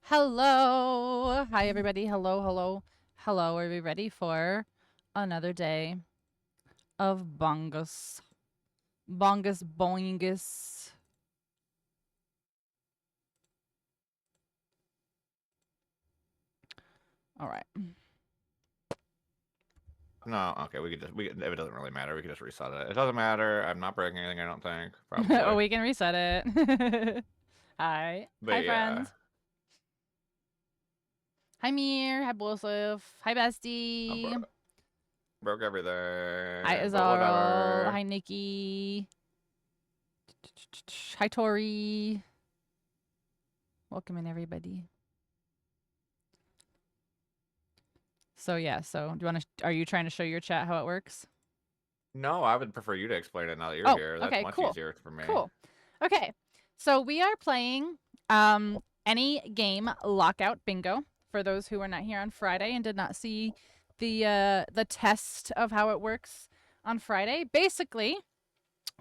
Hello. Hi, everybody. Hello, hello, hello. Are we ready for another day of bongus? Bongus boingus. All right. No, okay, if it doesn't really matter, we can just reset it. It doesn't matter. I'm not breaking anything, I don't think. Oh, Probably. we can reset it. Hi. Hi, But yeah. friends. Hi, Mir. Hi, Bolsif. Hi, Bestie. Broke Hi, everything. But Azaro. whatever. Hi, Nikki. Hi, Tori. Welcome in, everybody. So yeah, do you want to? Are you trying to show your chat how it works? No, I would prefer you to explain it now that you're Oh, here. That's okay, much cool. easier for me. Cool. Okay. So we are playing any game lockout bingo for those who were not here on Friday and did not see the test of how it works on Friday. Basically,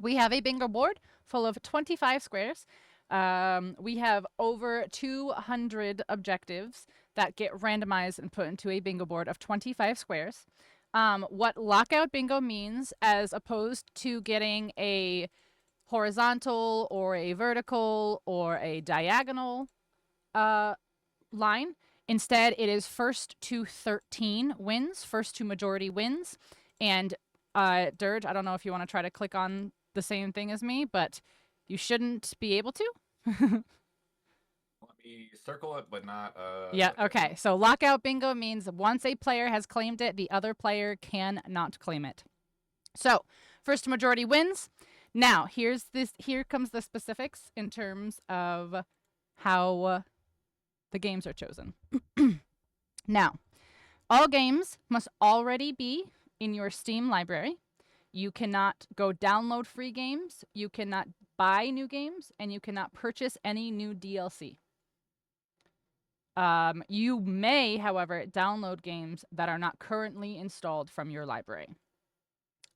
we have a bingo board full of 25 squares. We have over 200 objectives that get randomized and put into a bingo board of 25 squares. What lockout bingo means, as opposed to getting a horizontal or a vertical or a diagonal line, instead it is first to 13 wins, first to majority wins. And Dirge, I don't know if you want to try to click on the same thing as me, but you shouldn't be able to. Let me circle it, but not Yeah, okay. So lockout bingo means once a player has claimed it, the other player cannot claim it. So, first majority wins. Now, here comes the specifics in terms of how the games are chosen. Now, all games must already be in your Steam library. You cannot go download free games, you cannot buy new games, and you cannot purchase any new DLC. You may, however, download games that are not currently installed from your library.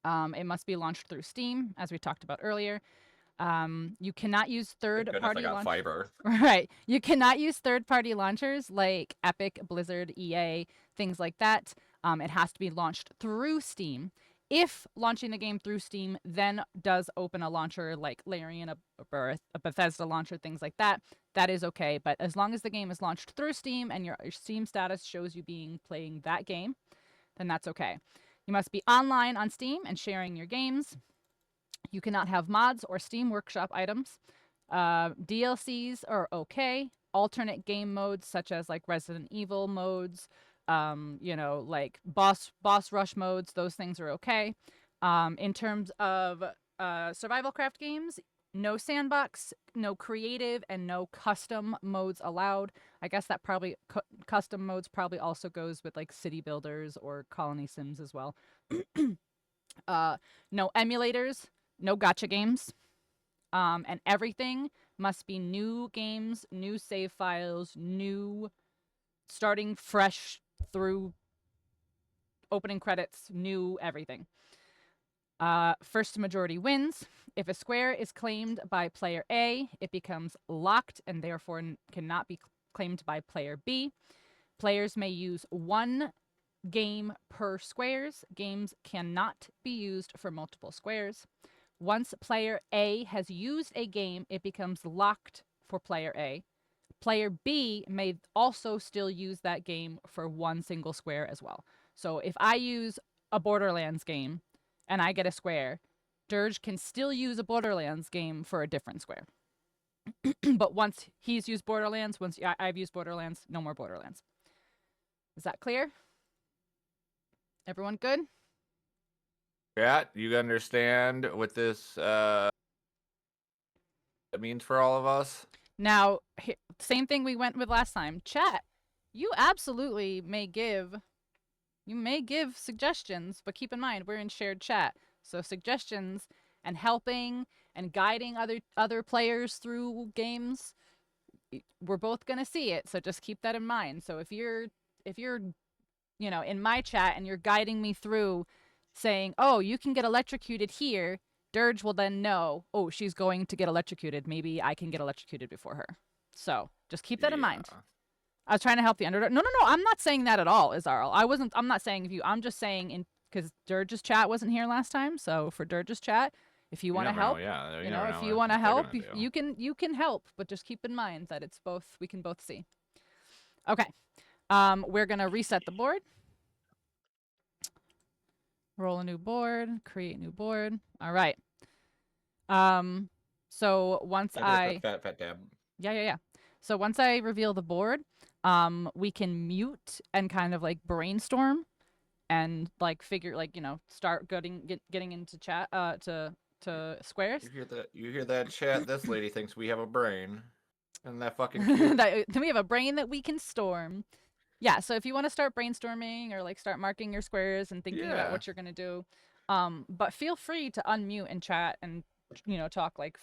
It must be launched through Steam, as we talked about earlier. You cannot use third-party launchers. Fiber. Right. You cannot use third-party launchers like Epic, Blizzard, EA, things like that. It has to be launched through Steam. If launching the game through Steam then does open a launcher like Larian or a Bethesda launcher, things like that, that is okay. But as long as the game is launched through Steam and your Steam status shows you playing that game, then that's okay. You must be online on Steam and sharing your games. You cannot have mods or Steam Workshop items. DLCs are okay. Alternate game modes, such as like Resident Evil modes, like boss rush modes, those things are okay. In terms of survival craft games, no sandbox, no creative, and no custom modes allowed. I guess that probably custom modes probably also goes with like city builders or colony sims as well. No emulators, no gacha games, and everything must be new games, new save files, new starting fresh through opening credits, new everything. First majority wins. If a square is claimed by player A, it becomes locked and therefore cannot be claimed by player B. Players may use one game per squares. Games cannot be used for multiple squares. Once player A has used a game, it becomes locked for player A. Player B may also still use that game for one single square as well. So if I use a Borderlands game and I get a square, Dirge can still use a Borderlands game for a different square. But once he's used Borderlands, once I've used Borderlands, no more Borderlands. Is that clear? Everyone good? Yeah, you understand what this it means for all of us? Now, same thing we went with last time. Chat, you absolutely may give suggestions, but keep in mind we're in shared chat. So suggestions and helping and guiding other players through games, we're both going to see it. So just keep that in mind. So if you're in my chat and you're guiding me through saying, "Oh, you can get electrocuted here," Dirge will then know, "Oh, she's going to get electrocuted. Maybe I can get electrocuted before her." So just keep that in mind. I was trying to help the underdog. No, I'm not saying that at all, Izarl. I'm not saying you. I'm just saying because Dirge's chat wasn't here last time. So for Dirge's chat, if you want to help, yeah, you know, if you want to help, you can help. But just keep in mind that it's both. We can both see. Okay. We're gonna reset the board. Roll a new board. Create new board. All right. So once fat dab. Yeah. So once I reveal the board, we can mute and kind of like brainstorm and like figure like, you know, start getting into chat to squares. You hear that chat? This lady thinks we have a brain. Isn't that fucking cute? Then we have a brain that we can storm. Yeah, so if you want to start brainstorming or like start marking your squares and thinking about what you're gonna do, but feel free to unmute and chat and, you know, talk like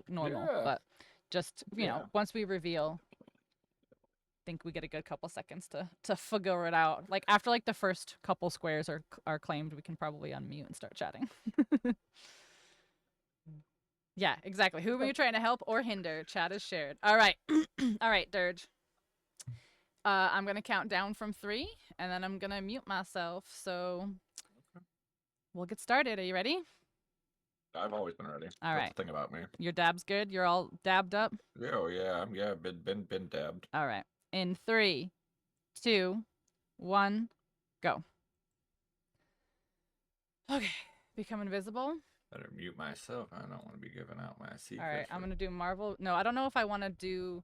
normal. Yeah. But just, you know, once we reveal, I think we get a good couple seconds to figure it out. Like after like the first couple squares are claimed, we can probably unmute and start chatting. Yeah, exactly. Who are you trying to help or hinder? Chat is shared. All right. All right, Dirge. I'm going to count down from 3, and then I'm going to mute myself. So we'll get started. Are you ready? I've always been ready. All right. That's the thing about me. Your dab's good? You're all dabbed up? Oh, yeah. Yeah, been dabbed. All right. In 3, 2, 1, go. Okay. Become invisible. Better mute myself. I don't want to be giving out my secrets. All right. I'm going to do Marvel. No, I don't know if I want to do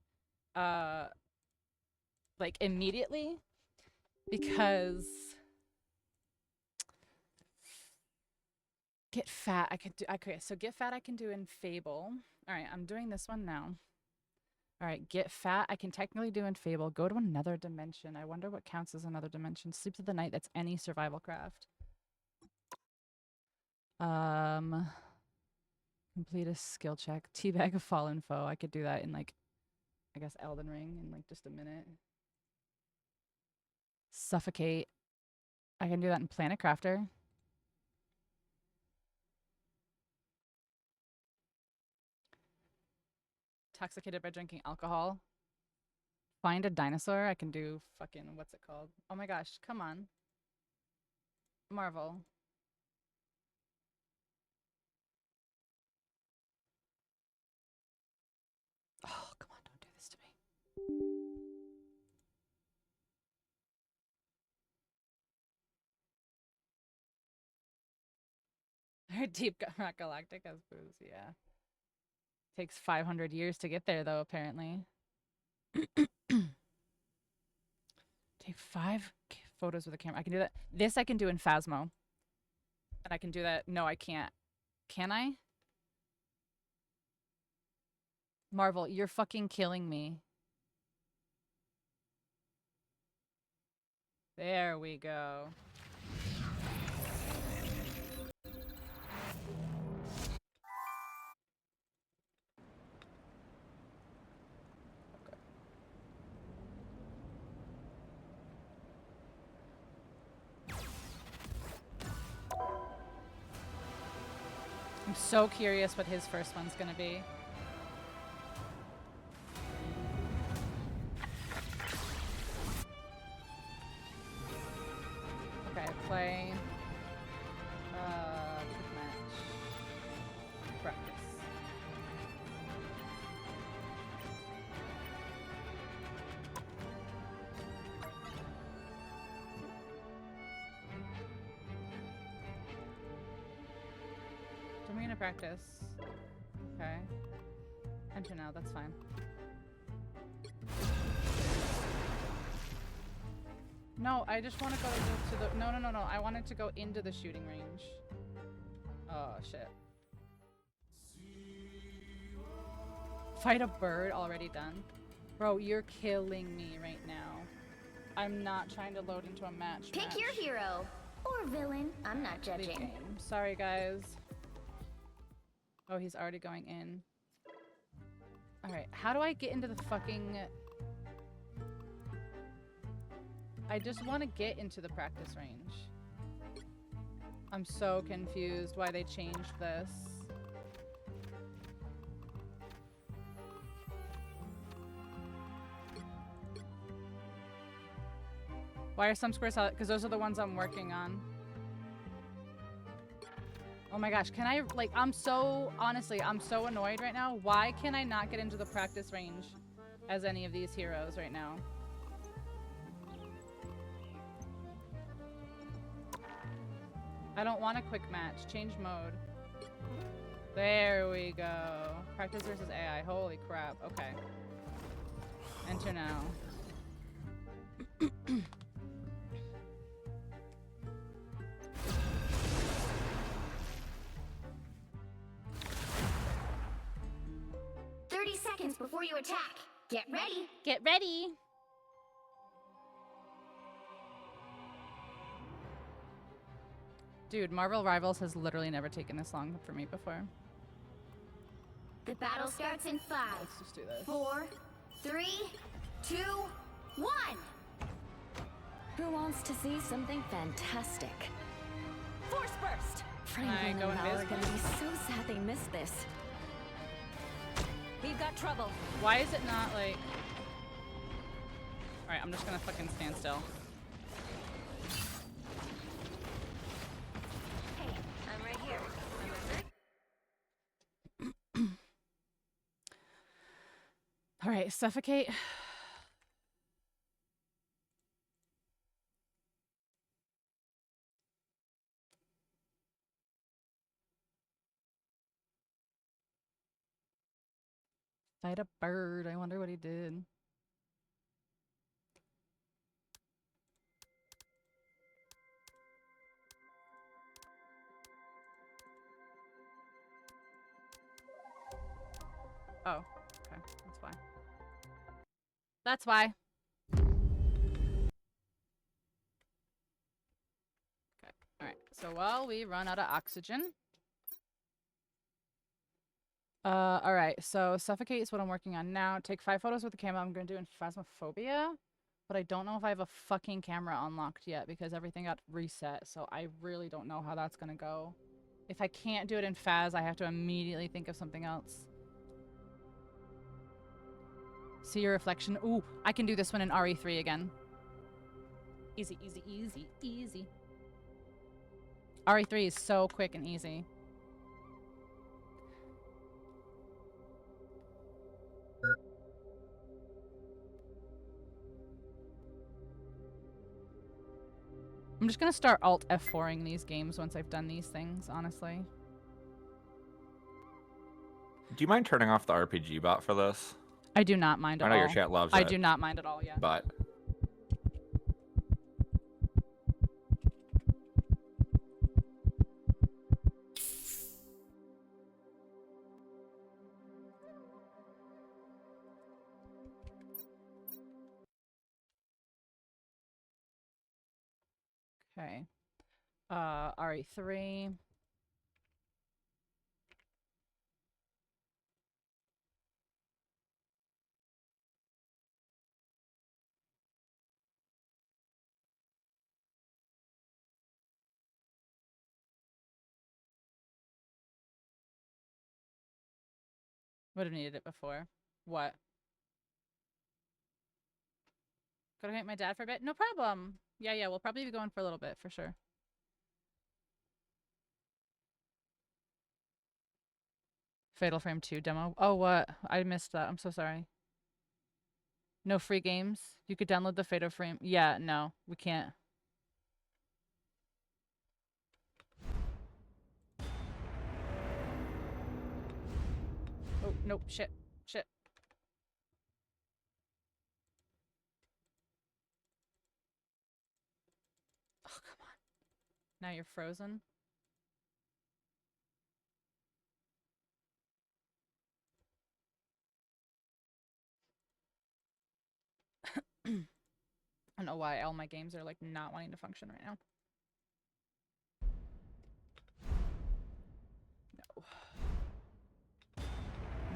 like immediately because Get Fat I could do. Okay, so Get Fat I can do in Fable. All right, I'm doing this one now. All right, Get Fat I can technically do in Fable. Go to another dimension. I wonder what counts as another dimension. Sleep through the night. That's any survival craft. Complete a skill check. Teabag a fallen foe. I could do that in like, I guess Elden Ring in like just a minute. Suffocate. I can do that in Planet Crafter. Intoxicated by drinking alcohol. Find a dinosaur. I can do fucking, what's it called? Oh my gosh, come on. Marvel. Oh, come on, don't do this to me. Her Deep Rock Galactic has booze, yeah. Takes 500 years to get there, though, apparently. Take 5 photos with a camera. I can do that. This I can do in Phasmo. And I can do that. No, I can't. Can I? Marvel, you're fucking killing me. There we go. I'm so curious what his first one's gonna be. Okay, play. Quick match. Practice. I'm gonna practice. Okay. Enter now, that's fine. No, I just want to go to the... No. I wanted to go into the shooting range. Oh, shit. Fight a bird, already done. Bro, you're killing me right now. I'm not trying to load into a match. Pick your hero. Or villain. I'm not judging. Sorry, guys. Oh, he's already going in. Alright, how do I get into the fucking... I just want to get into the practice range. I'm so confused why they changed this. Why are some squares solid? Because those are the ones I'm working on. Oh my gosh, can I, like, honestly, I'm so annoyed right now. Why can I not get into the practice range as any of these heroes right now? I don't want a quick match. Change mode. There we go. Practice versus AI. Holy crap. Okay. Enter now. 30 seconds before you attack. Get ready. Get ready. Dude, Marvel Rivals has literally never taken this long for me before. The battle starts in 5, Let's just do this. 4, 3, 2, 1. Who wants to see something fantastic? Force burst! I Franklin go and Val are invisible? gonna be so sad they missed this. We've got trouble. Why is it not like... Alright, I'm just gonna fucking stand still. Hey, I'm right here. Alright, suffocate. Fight a bird. I wonder what he did. Oh, okay. That's why. That's why. Okay. Alright. So while we run out of oxygen. Alright. So suffocate is what I'm working on now. Take 5 photos with the camera. I'm gonna do in Phasmophobia. But I don't know if I have a fucking camera unlocked yet because everything got reset. So I really don't know how that's gonna go. If I can't do it in Phas, I have to immediately think of something else. See your reflection. Ooh, I can do this one in RE3 again. Easy, easy, easy, easy. RE3 is so quick and easy. I'm just gonna start Alt F4ing these games once I've done these things, honestly. Do you mind turning off the RPG bot for this? I do not mind at I all. know your chat loves I it. do not mind at all, yeah. But Okay. RE3. Would have needed it before. What? Gotta meet my dad for a bit? No problem. Yeah, we'll probably be going for a little bit, for sure. Fatal Frame 2 demo. Oh, what? I missed that. I'm so sorry. No free games? You could download the Fatal Frame. Yeah, no, we can't. Oh, nope. Shit. Shit. Oh, come on. Now you're frozen. I don't know why all my games are like not wanting to function right now. No.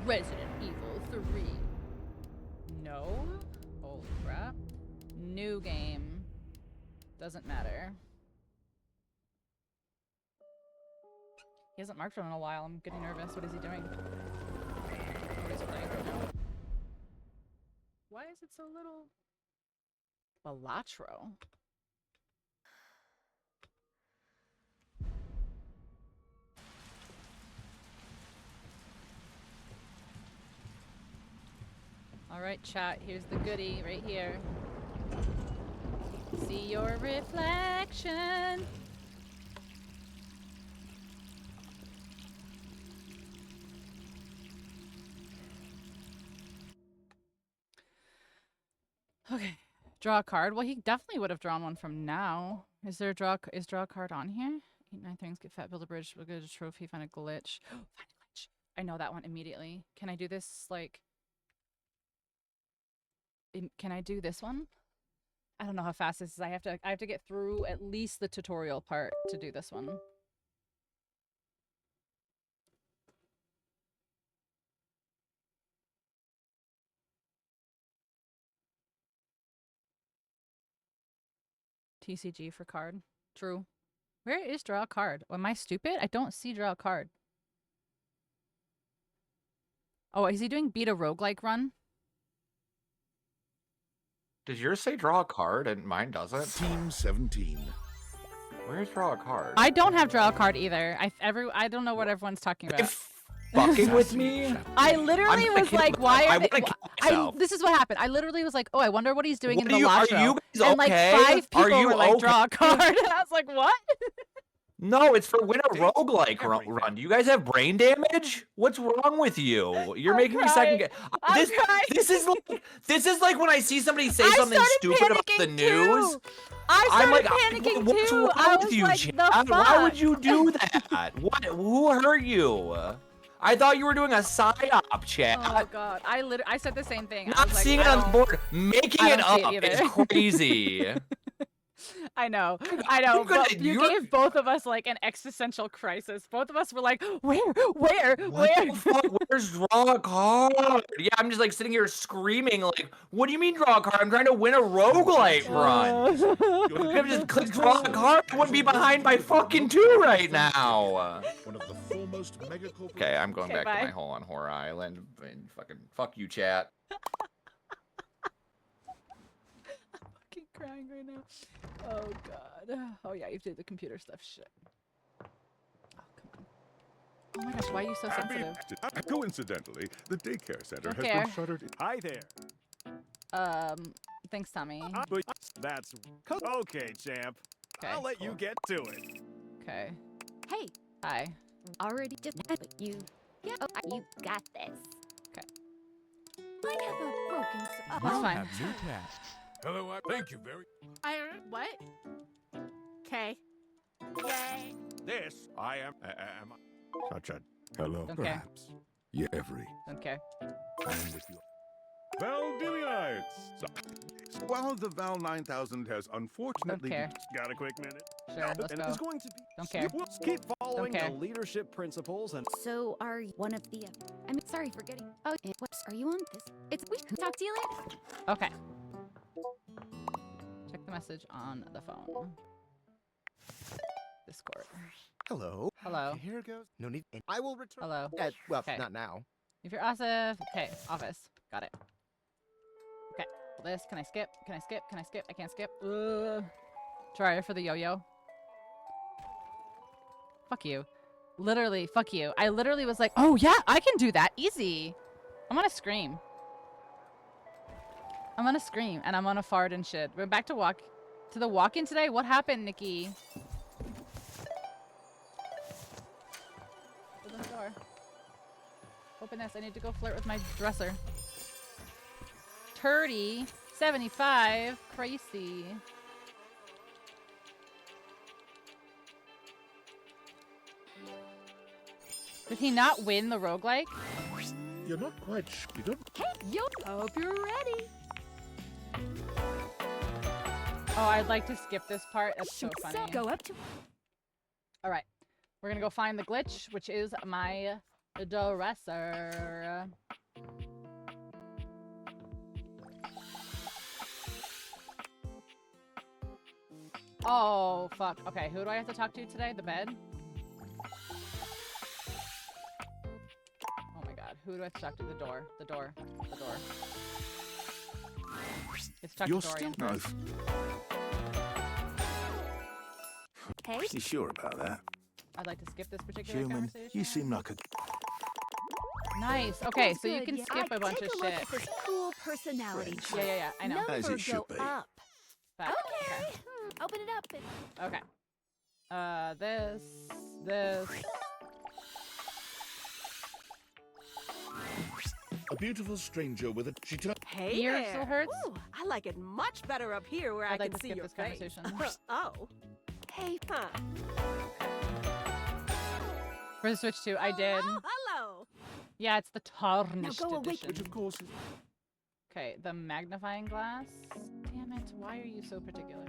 Resident Evil 3. No. Holy crap. New game. Doesn't matter. He hasn't marked for him in a while. I'm getting nervous. What is he doing? What is he playing right now? Why is it so little? Balatro. All right, chat. Here's the goodie right here. See your reflection. Okay. Draw a card. Well, he definitely would have drawn one from now. Is there a draw a card on here? 8, 9 things, get fat, build a bridge, we'll get a trophy, find a glitch. Find a glitch. I know that one immediately. Can I do this like can I do this one? I don't know how fast this is. I have to get through at least the tutorial part to do this one. TCG for card. True. Where is draw a card? Am I stupid? I don't see draw a card. Oh, is he doing beat a roguelike run? Does yours say draw a card and mine doesn't? Team 17. Where's draw a card? I don't have draw a card either. I don't know what everyone's talking about. Fucking with me? I literally was like, why are they... myself. This is what happened. I literally was like, oh, I wonder what he's doing What in the last show. Are you guys and like okay? 5 people you were like, okay? draw a card. And I was like, what? No, it's for win a roguelike run. Do you guys have brain damage? What's wrong with you? You're making me second guess. This is like when I see somebody say something stupid about the news. I'm like, panicking what's wrong with you, Chad? Why would you do that? Who hurt you? I thought you were doing a psyop, Chad. Oh god, I said the same thing. Not seeing it on the board, making it up is crazy. I know. But you gave both of us like an existential crisis. Both of us were like, where? The fuck? Where's draw a card? Yeah, I'm just like sitting here screaming like, what do you mean draw a card? I'm trying to win a roguelite run. You could have just clicked draw a card. I wouldn't be behind by fucking 2 right now. One of the foremost megacorp. Okay, I'm going back to my hole on Horror Island. And fuck you, chat. Crying right now. Oh god. Oh yeah, you have to do the computer stuff. Shit. Oh come on. Oh my gosh, why are you so sensitive? Coincidentally, the daycare center has care. been shuttered. Hi there. Thanks, Tommy. But that's okay, champ. Okay, I'll let cool. you get to it. Okay. Hey, Hi. already just but you. Yeah, you got this. Okay. I have a broken That's fine. New task. Hello, thank you very. What? Okay. Yay. This I am Such a hello, Don't care. perhaps. Yeah, every. Don't care. And with you. Valdivinites. So, While the Val 9000 has Don't unfortunately care. got a quick minute? Sure, let's and go. it's going to be. Don't care. We'll keep following care. the leadership principles and. So are you one of the? I mean, sorry for getting. Oh, what are you on this? It's we can talk to you later. Okay. Check the message on the phone. Discord. Hello. Hello. Here goes. No need. And I will return. Hello. Well, Okay. not now. If you're awesome. Okay, office. Got it. Okay. This. Can I skip? Can I skip? Can I skip? I can't skip. Try for the yo-yo. Fuck you. Literally, fuck you. I literally was like, oh yeah, I can do that. Easy. I'm gonna scream. I'm gonna scream and I'm gonna fart and shit. We're back to the walk-in today. What happened, Nikki? Open the door. Open this. I need to go flirt with my dresser. 30, 75, crazy. Did he not win the roguelike? You're not quite you don't. Hey, yo, hope you're ready. Oh, I'd like to skip this part. That's so funny. So go up to. All right. We're going to go find the glitch, which is my dresser. Oh, fuck. Okay, who do I have to talk to today? The bed? Oh my god. Who do I have to talk to? The door. The door. The door. It's talk You're to still Dorian first. Hey. You sure about that? I'd like to skip this particular Human, conversation. you seem like a. Nice. Okay, That's so you good, can yeah. skip a bunch Take of a look shit. at this cool personality Friends. chart. Yeah, I know. As Number it should go be. up. Fact. Okay. Open it up. Okay. This. A beautiful stranger with a she turned. Hey Ear there. still hurts? Ooh, I like it much better up here where I'd I like can to see skip your this face. conversation. Oh. Hey, huh? For the Switch 2, I did. Oh, hello. Yeah, it's the tarnished Now go away. edition. Which of course is Okay, the magnifying glass. Damn it, why are you so particular?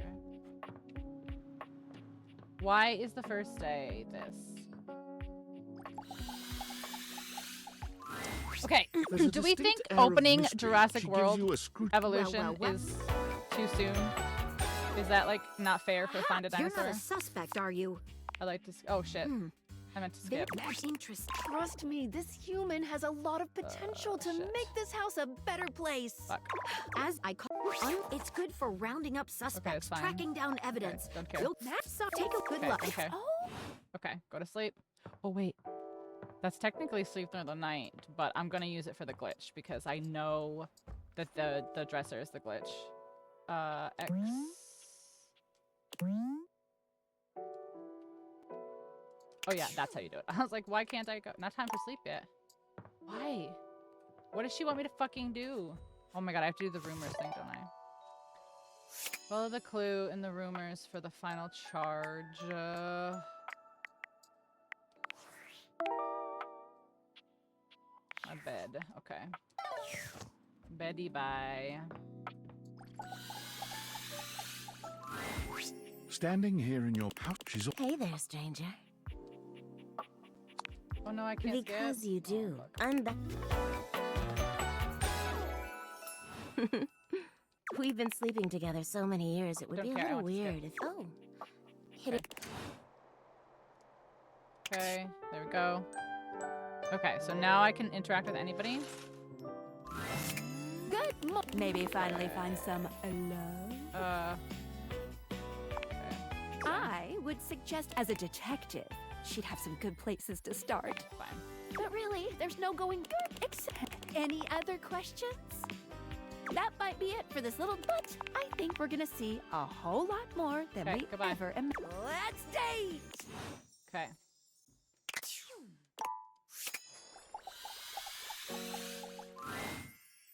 Why is the first day this? Okay, There's a do we distinct think air of opening mystery. Jurassic She gives World you a screw- Evolution well. is too soon? Is that like not fair for Find a You're Dinosaur? not a suspect, are you? I'd like to. Oh shit! Hmm. I meant to skip. There's interest. Trust me, this human has a lot of potential to shit. make this house a better place. Fuck. As I call it's good for rounding up suspects, fine. tracking down evidence. don't care. Take a good Okay, look. okay. Oh, Okay, go to sleep. Oh wait, that's technically sleep through the night, but I'm gonna use it for the glitch because I know that the dresser is the glitch. X. Oh yeah, that's how you do it. I was like, why can't I go? Not time for sleep yet. Why? What does she want me to fucking do? Oh my god, I have to do the rumors thing, don't I? Follow the clue in the rumors for the final charge. A bed. Okay. Beddy bye. Standing here in your pouch is all. Hey there, stranger. Oh no, I can't Because skip. you do. Oh, fuck. I'm back. We've been sleeping together so many years, it would Don't be a care, I little want to skip. weird if. Oh. Hit it. Okay, there we go. Okay, so now I can interact with anybody. good. Maybe finally find some love. Okay. I would suggest as a detective, she'd have some good places to start. Fine. But really, there's no going good except any other questions? That might be it for this little, but I think we're gonna see a whole lot more than Okay, we goodbye. ever imagined. Let's date! Okay.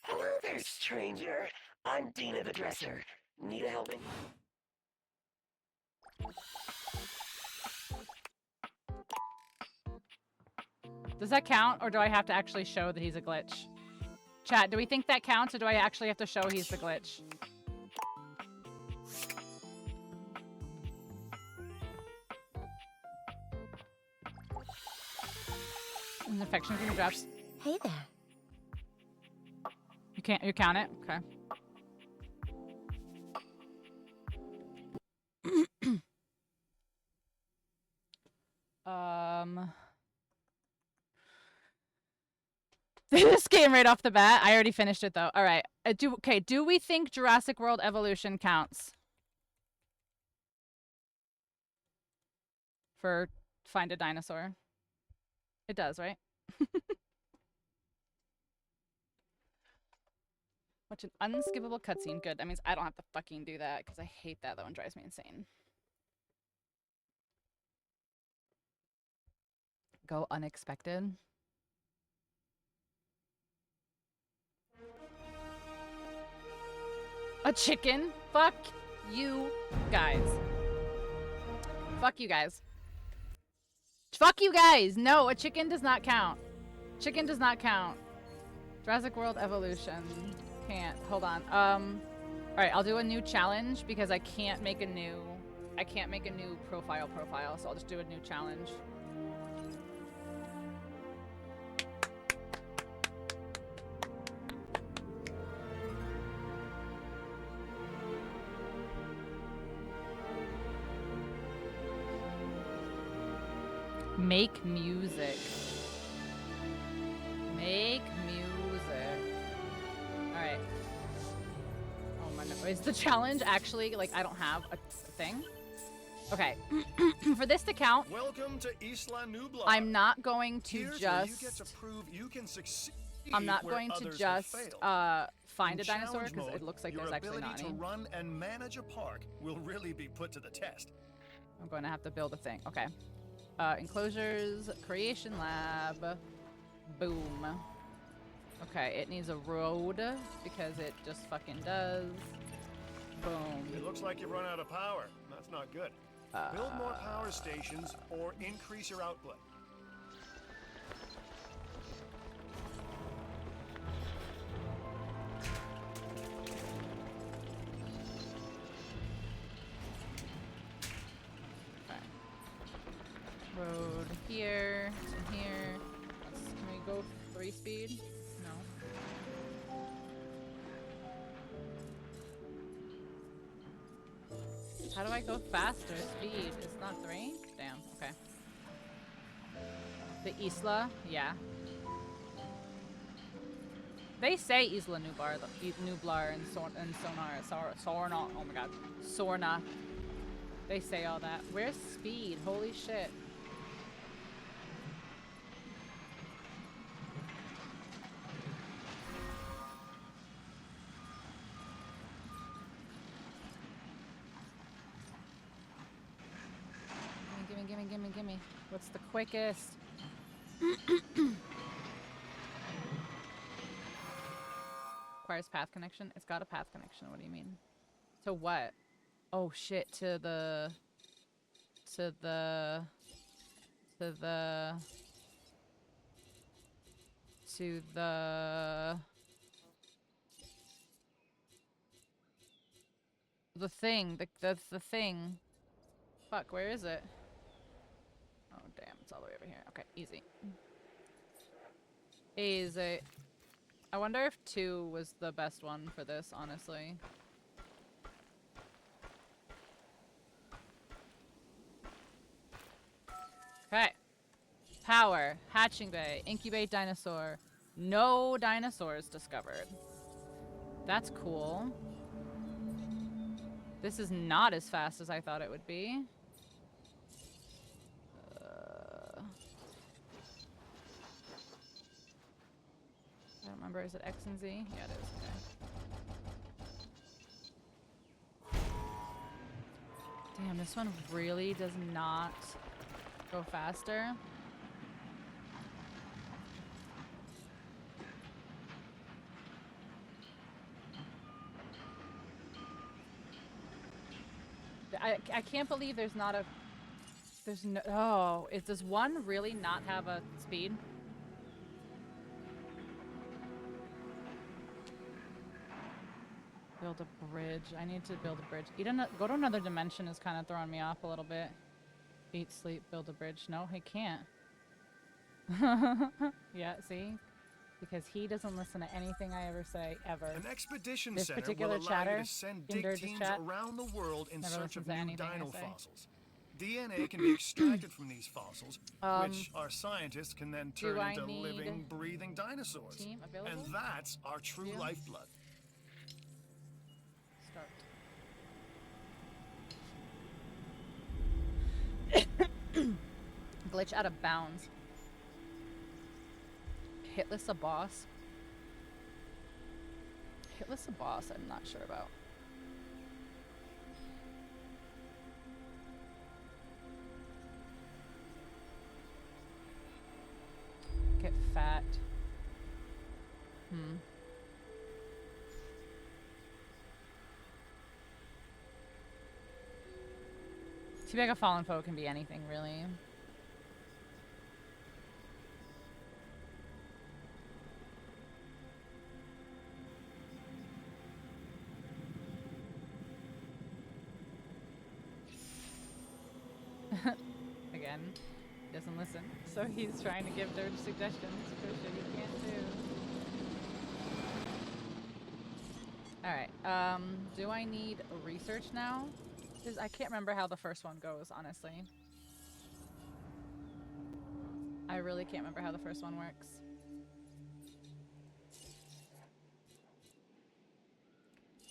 Hello there, stranger. I'm Dina the Dresser. Need a helping? Does that count, or do I have to actually show that he's a glitch? Chat, do we think that counts, or do I actually have to show he's the glitch? An infection from the drops. Hey there. You count it? Okay. This game right off the bat. I already finished it though. All right. Do we think Jurassic World Evolution counts for Find a Dinosaur? It does, right? Watch an unskippable cutscene. Good. That means I don't have to fucking do that because I hate that. That one drives me insane. Go unexpected. A chicken? Fuck you guys. Fuck you guys. Fuck you guys! No, a chicken does not count. Chicken does not count. Jurassic World Evolution. Can't. Hold on. Alright, I'll do a new challenge because I can't make a new profile, so I'll just do a new challenge. Make music. Make music. Alright. Oh my god. Is the challenge actually, like, I don't have a thing? Okay. For this to count, Welcome to Isla Nublar. I'm not going to Here's just... where you get to prove you can succeed. I'm not where going to others just have failed. find In a dinosaur challenge because it mode, looks like your there's actually ability not any. to run and manage a park will really be put to the test. I'm going to have to build a thing. Okay. Enclosures, creation lab. Boom. Okay, it needs a road because it just fucking does. Boom. It looks like you've run out of power. That's not good. Build more power stations or increase your output. Road here to here. Can we go 3 speed? No. How do I go faster? Speed. It's not 3? Damn. Okay. The Isla? Yeah. They say Isla Nublar and Sorna. Oh my god. Sorna. They say all that. Where's speed? Holy shit. Gimme. What's the quickest? Requires path connection? It's got a path connection. What do you mean? To what? Oh shit, to the thing. The thing. Fuck, where is it? Oh damn, it's all the way over here. Okay, easy. Easy. I wonder if 2 was the best one for this, honestly. Okay. Power. Hatching bay. Incubate dinosaur. No dinosaurs discovered. That's cool. This is not as fast as I thought it would be. I don't remember. Is it X and Z? Yeah, it is. Okay. Damn, this one really does not go faster. I can't believe there's not a... There's no... Oh, does one really not have a speed? Build a bridge. I need to build a bridge. Go to another dimension is kind of throwing me off a little bit. Eat, sleep, build a bridge. No, he can't. Yeah, see? Because he doesn't listen to anything I ever say, ever. An expedition This center particular will allow chatter, you to send dig Inder's teams chat, around the world in never search listens of to new anything I dino say. fossils. DNA can be extracted from these fossils, which our scientists can then turn do I into need living, breathing dinosaurs. team available? And that's our true Yeah. lifeblood. Start. Glitch out of bounds. Hitless a boss? Hitless a boss, I'm not sure about. Get fat. Teabag a fallen foe can be anything, really. Again, he doesn't listen, so he's trying to give their suggestions for shit he can't do. Alright, do I need research now? I can't remember how the first one goes, honestly. I really can't remember how the first one works.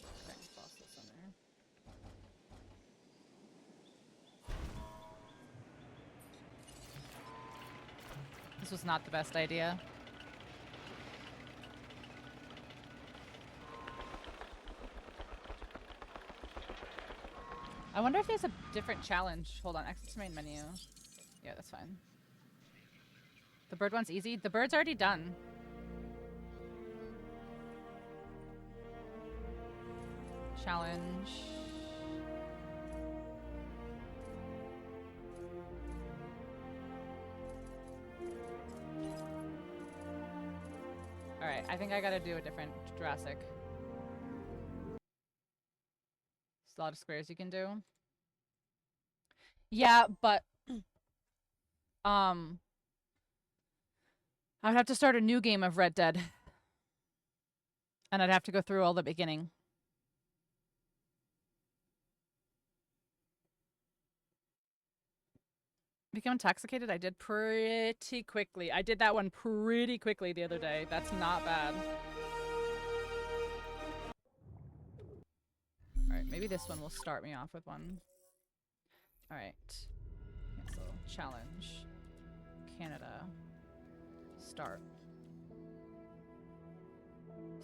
Okay, toss this in there. This was not the best idea. I wonder if there's a different challenge. Hold on, exit to main menu. Yeah, that's fine. The bird one's easy. The bird's already done. Challenge. Alright, I think I gotta do a different Jurassic. There's a lot of squares you can do. Yeah, but I would have to start a new game of Red Dead. And I'd have to go through all the beginning. Become intoxicated? I did pretty quickly. I did that one pretty quickly the other day. That's not bad. Alright, maybe this one will start me off with one. Alright. Cancel. Challenge. Canada. Start.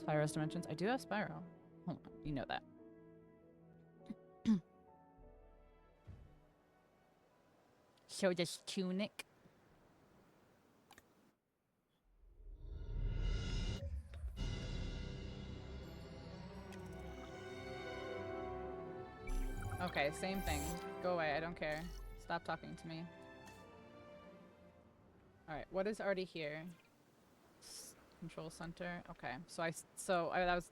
Spyro's Dimensions. I do have Spyro. Hold on. You know that. Show this tunic. Okay, same thing. Go away, I don't care. Stop talking to me. Alright, what is already here? Control center. Okay,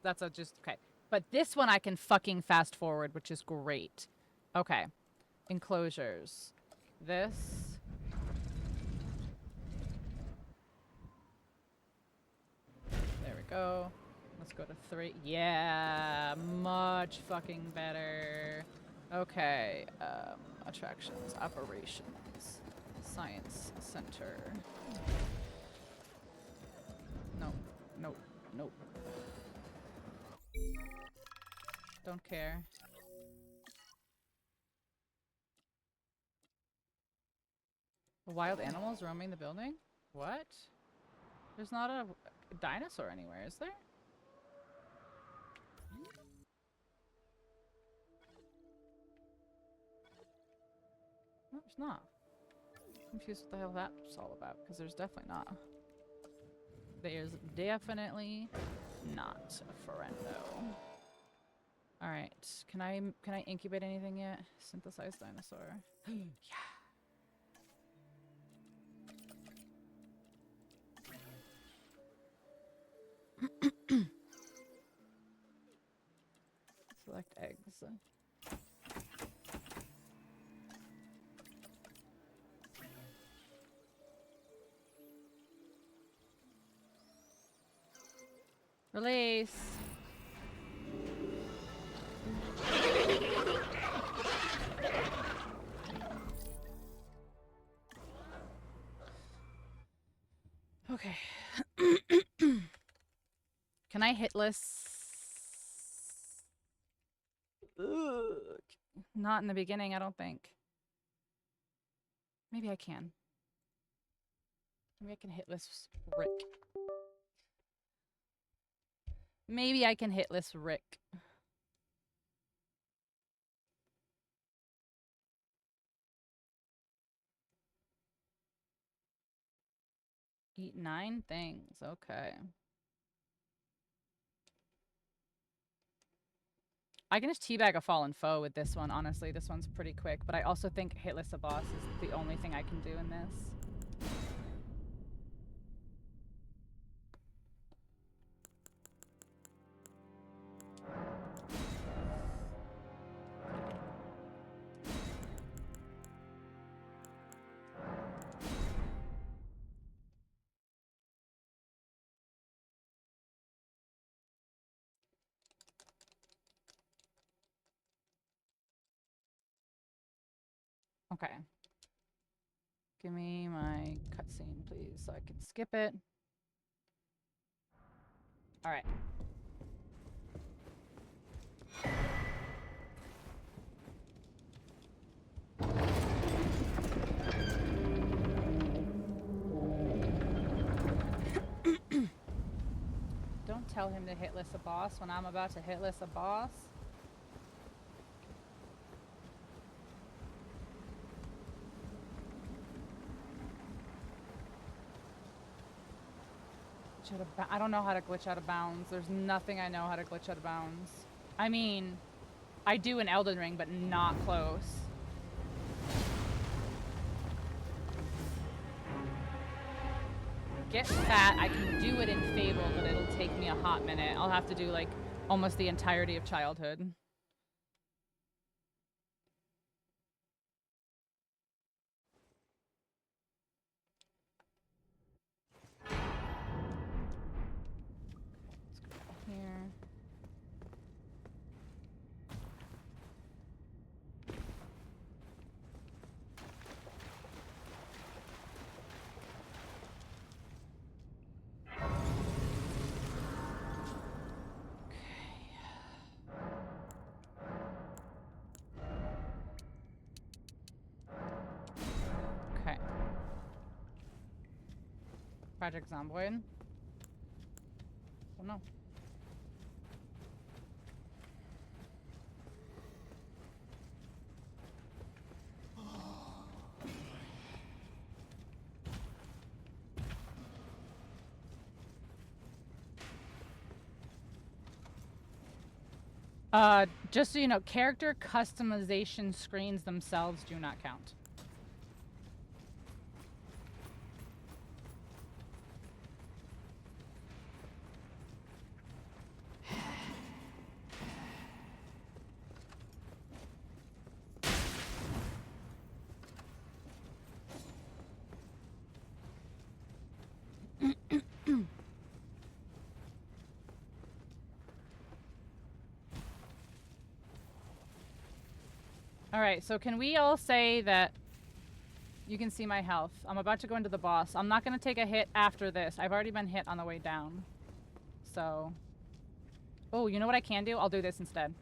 that's a just okay. But this one I can fucking fast forward, which is great. Okay. Enclosures. This. There we go. Let's go to 3. Yeah, much fucking better. Okay. Attractions, operations, science center. Nope. Nope. Nope. Don't care. Wild animals roaming the building? What? There's not a dinosaur anywhere, is there? No, there's not. I'm confused what the hell that's all about, because there's definitely not. There's definitely not a friendo. Alright, can I incubate anything yet? Synthesized dinosaur. Yeah. Select eggs. Release. Okay. Can I hitless? Ugh. Not in the beginning, I don't think. Maybe I can. Maybe I can hitless Rick. Maybe I can hitless Rick. Eat 9 things. Okay. I can just teabag a fallen foe with this one, honestly. This one's pretty quick, but I also think hitless a boss is the only thing I can do in this. Okay. Give me my cutscene, please, so I can skip it. All right. tell him to hit list a boss when I'm about to hit list a boss? I don't know how to glitch out of bounds. There's nothing I know how to glitch out of bounds. I mean, I do in Elden Ring, but not close. Get fat, I can do it in Fable, but it'll take me a hot minute. I'll have to do like almost the entirety of childhood. Let's go here. Okay. Project Zomboid? Oh no. Just so you know, character customization screens themselves do not count. Alright, so can we all say that you can see my health? I'm about to go into the boss. I'm not going to take a hit after this. I've already been hit on the way down. So... Oh, you know what I can do? I'll do this instead.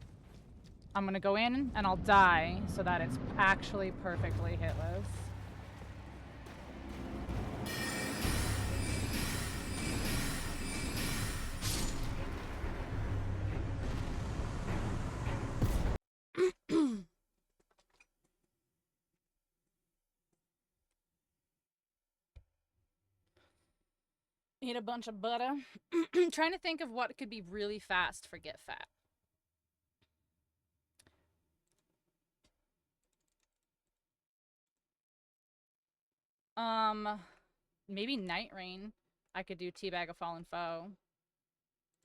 I'm going to go in and I'll die so that it's actually perfectly hitless. Eat a bunch of butter. Trying to think of what could be really fast for get fat. Maybe Night Rain. I could do Teabag a Fallen Foe.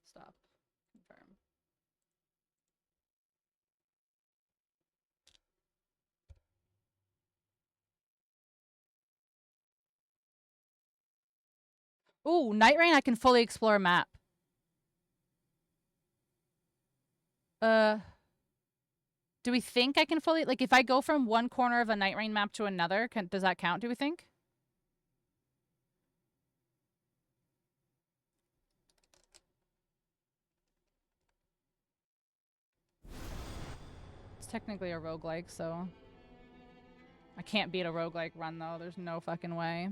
Stop. Confirm. Ooh, Night Rain, I can fully explore a map. Do we think I can fully... Like, if I go from one corner of a Night Rain map to another, does that count, do we think? It's technically a roguelike, so... I can't beat a roguelike run, though. There's no fucking way.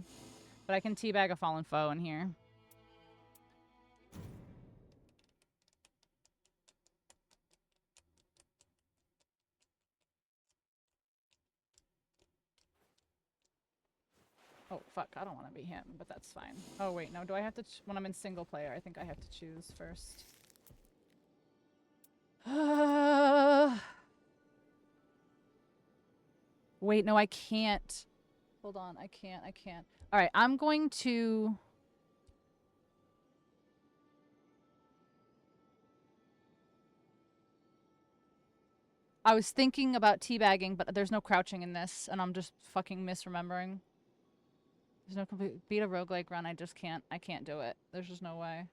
But I can teabag a Fallen Foe in here. Oh, fuck. I don't want to be him, but that's fine. Oh, wait. No, do I have to... When I'm in single player, I think I have to choose first. Wait, no, I can't. Hold on. I can't. All right, I'm going to... I was thinking about teabagging, but there's no crouching in this, and I'm just fucking misremembering. There's no complete... Beat a roguelike run, I just can't. I can't do it. There's just no way.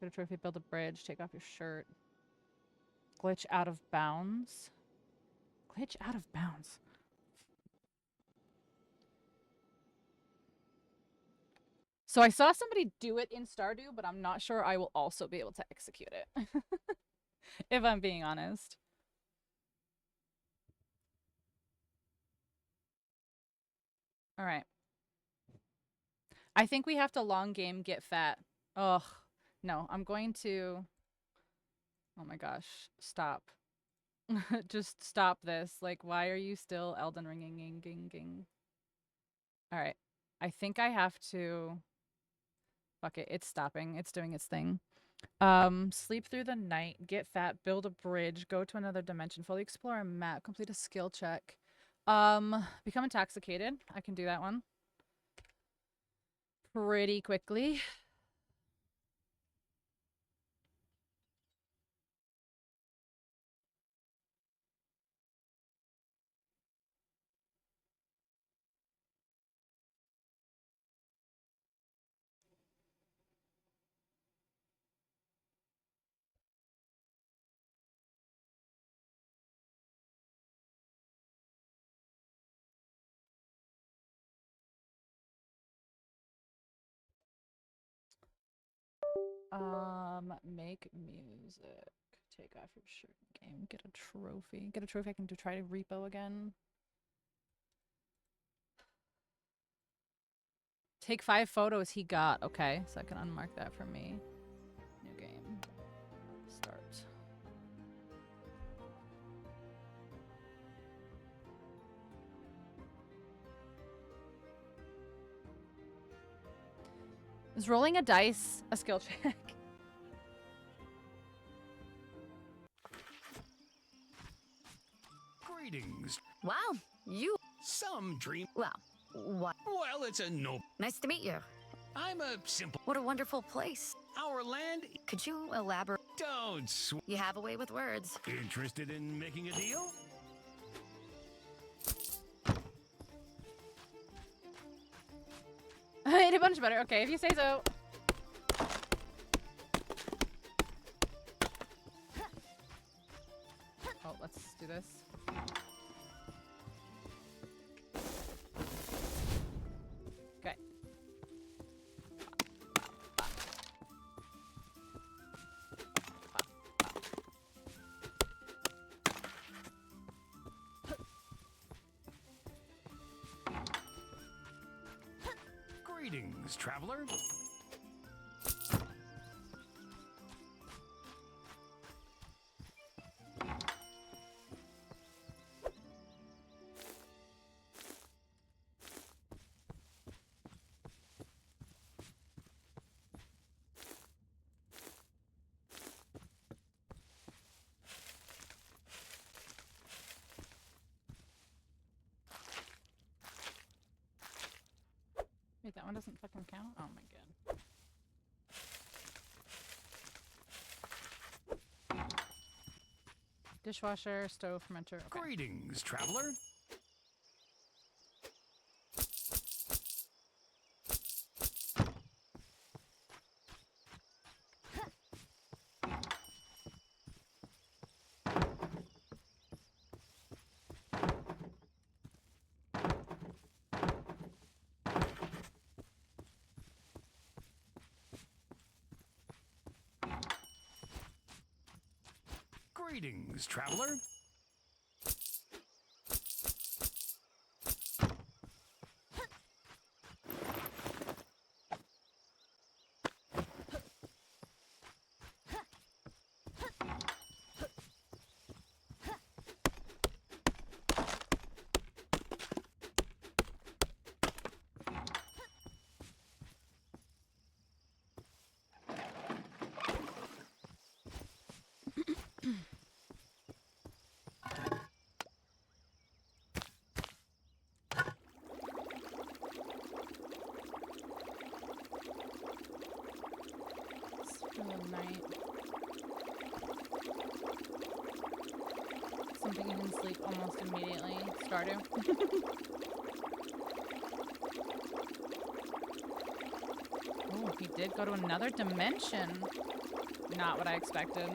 Get a trophy, build a bridge, take off your shirt. Glitch out of bounds? Glitch out of bounds. So I saw somebody do it in Stardew, but I'm not sure I will also be able to execute it. If I'm being honest. Alright. I think we have to long game get fat. Ugh. No, I'm going to... Oh my gosh. Stop. Just stop this. Like, why are you still Elden Ringing? Alright. I think I have to... Fuck it. It's stopping. It's doing its thing. Sleep through the night, get fat, build a bridge, go to another dimension, fully explore a map, complete a skill check. Become intoxicated. I can do that one pretty quickly. Make music. Take off your shirt. Game. Get a trophy. Get a trophy. I can try to repo again. Take 5 photos he got. Okay, so I can unmark that for me. New game. Start. Is rolling a dice a skill check? Greetings. Wow, you. Some dream. Well, what? Well, it's a no. Nice to meet you. I'm a simple. What a wonderful place. Our land. Could you elaborate? Don't. You have a way with words. Interested in making a deal? I ate a bunch better. Okay, if you say so. Oh, let's do this. Okay. Greetings, traveler. Wait, that one doesn't fucking count? Oh my god. Dishwasher, stove, fermenter. Okay. Greetings, traveler. Greetings, traveler. Night. Something you can sleep almost immediately. Stardew. Oh, he did go to another dimension. Not what I expected.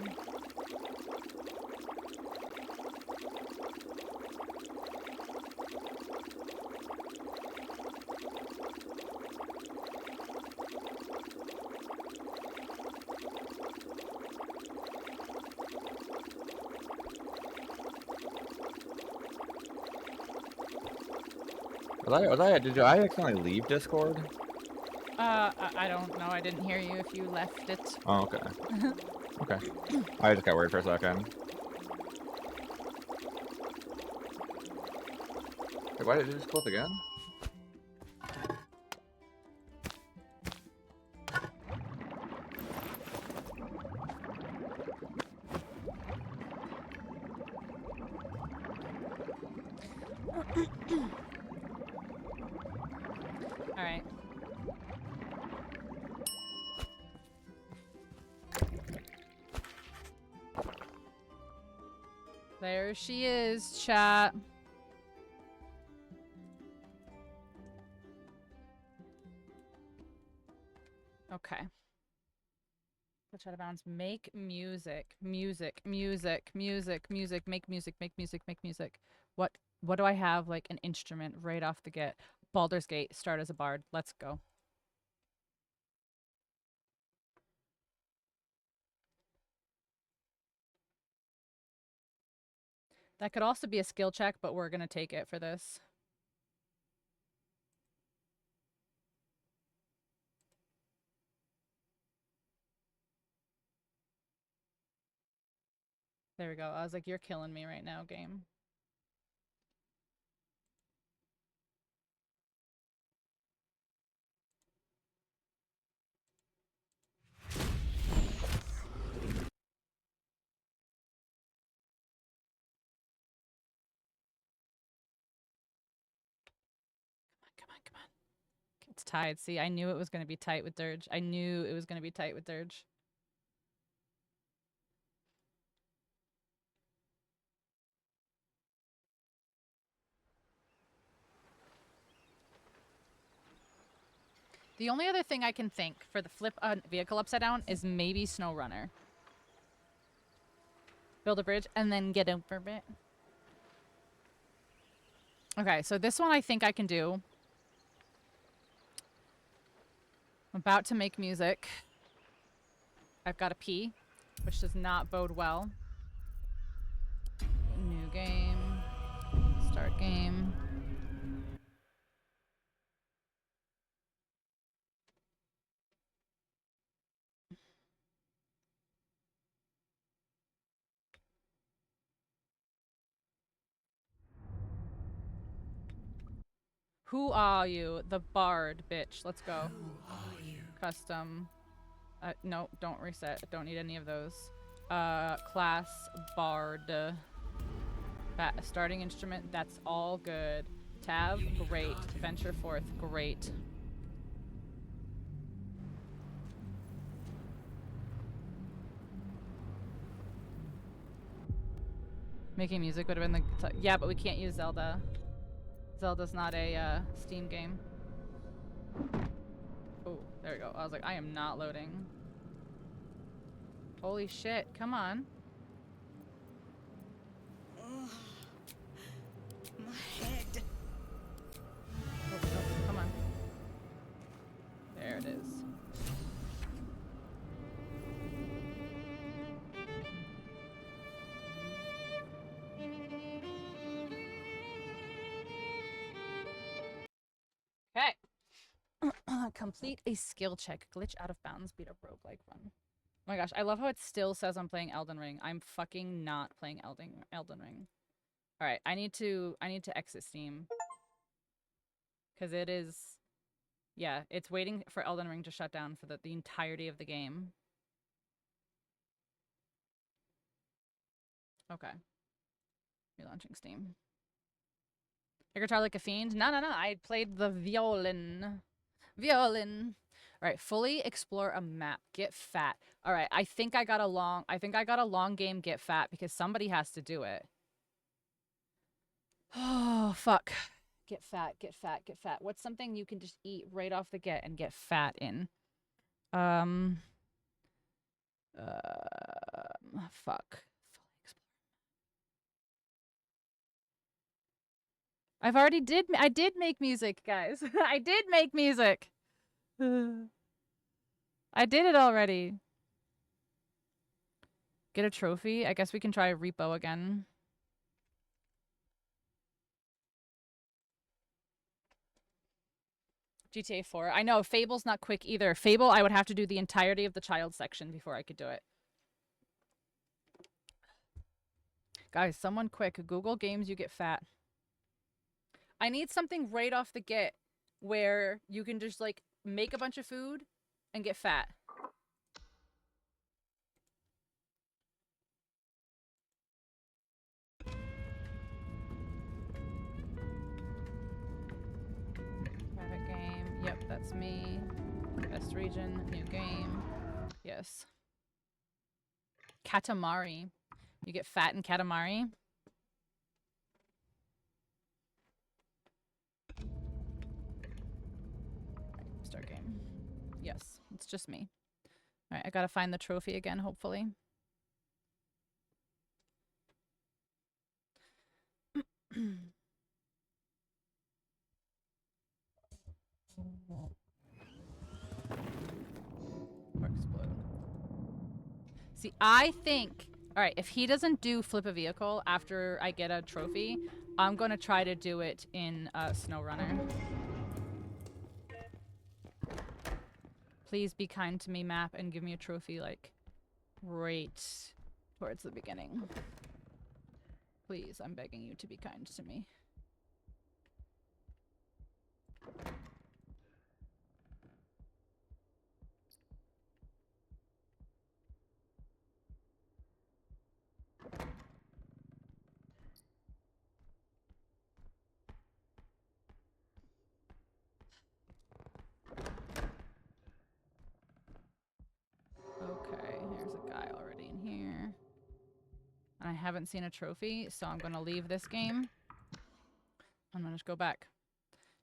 Did I accidentally leave Discord? I don't know. I didn't hear you if you left it. Oh, okay. Okay. I just got worried for a second. Wait, why did it just close again? All right. There she is, chat. Okay. Let's out of bounds. Make music. Music. Music. Music. Music. Make music. Make music. Make music. What do I have? Like an instrument right off the get. Baldur's Gate. Start as a bard. Let's go. That could also be a skill check, but we're gonna take it for this. There we go. I was like, you're killing me right now, game. Come on, come on. It's tied. See, I knew it was going to be tight with Dirge. I knew it was going to be tight with Dirge. The only other thing I can think for the flip a vehicle upside down is maybe Snow Runner. Build a bridge and then get over it. Okay, so this one I think I can do. I'm about to make music. I've got a P, which does not bode well. New game. Start game. Who are you? The bard, bitch. Let's go. Who are you? Custom. No, don't reset. Don't need any of those. Class bard. Starting instrument, that's all good. Tab, great. Venture forth, great. Making music would have been the... Yeah, but we can't use Zelda. Zelda's not a Steam game. Oh, there we go. I was like, I am not loading. Holy shit, come on. My head. Oh, come on. There it is. Okay. Complete a skill check. Glitch out of bounds. Beat a roguelike run. Oh my gosh, I love how it still says I'm playing Elden Ring. I'm fucking not playing Elden Ring. All right, I need to exit Steam. Cuz it is, yeah, it's waiting for Elden Ring to shut down for the entirety of the game. Okay. Relaunching Steam. Your guitar like a fiend? No, no, no. I played the violin. Violin. All right, fully explore a map. Get fat. All right, I think I got a long game get fat because somebody has to do it. Oh, fuck. Get fat, get fat, get fat. What's something you can just eat right off the get and get fat in? Fuck. I did make music, guys. I did make music. I did it already. Get a trophy? I guess we can try repo again. GTA 4. I know, Fable's not quick either. Fable, I would have to do the entirety of the child section before I could do it. Guys, someone quick. Google games you get fat. I need something right off the get where you can just, like, make a bunch of food and get fat. Private game. Yep, that's me. Best region. New game. Yes. Katamari. You get fat in Katamari. Start game. Yes, it's just me. Alright, I gotta find the trophy again, hopefully. Or explode. See, I think... Alright, if he doesn't do flip a vehicle after I get a trophy, I'm gonna try to do it in SnowRunner. Please be kind to me, map, and give me a trophy, like, right towards the beginning. Please, I'm begging you to be kind to me. Okay, here's a guy already in here. And I haven't seen a trophy, so I'm gonna leave this game. I'm gonna just go back.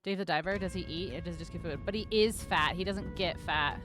Dave the Diver, does he eat or does he just get food? But he is fat. He doesn't get fat.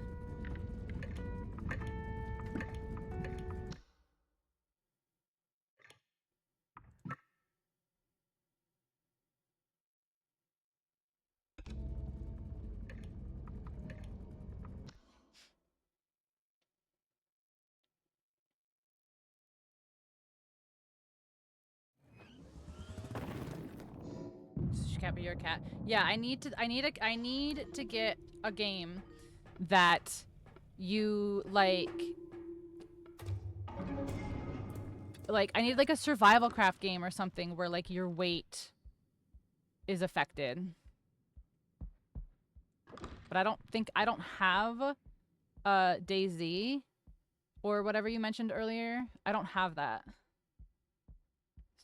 She can't be your cat. Yeah, I need to get a game that you like I need like a survival craft game or something where like your weight is affected. But I don't have DayZ or whatever you mentioned earlier. I don't have that.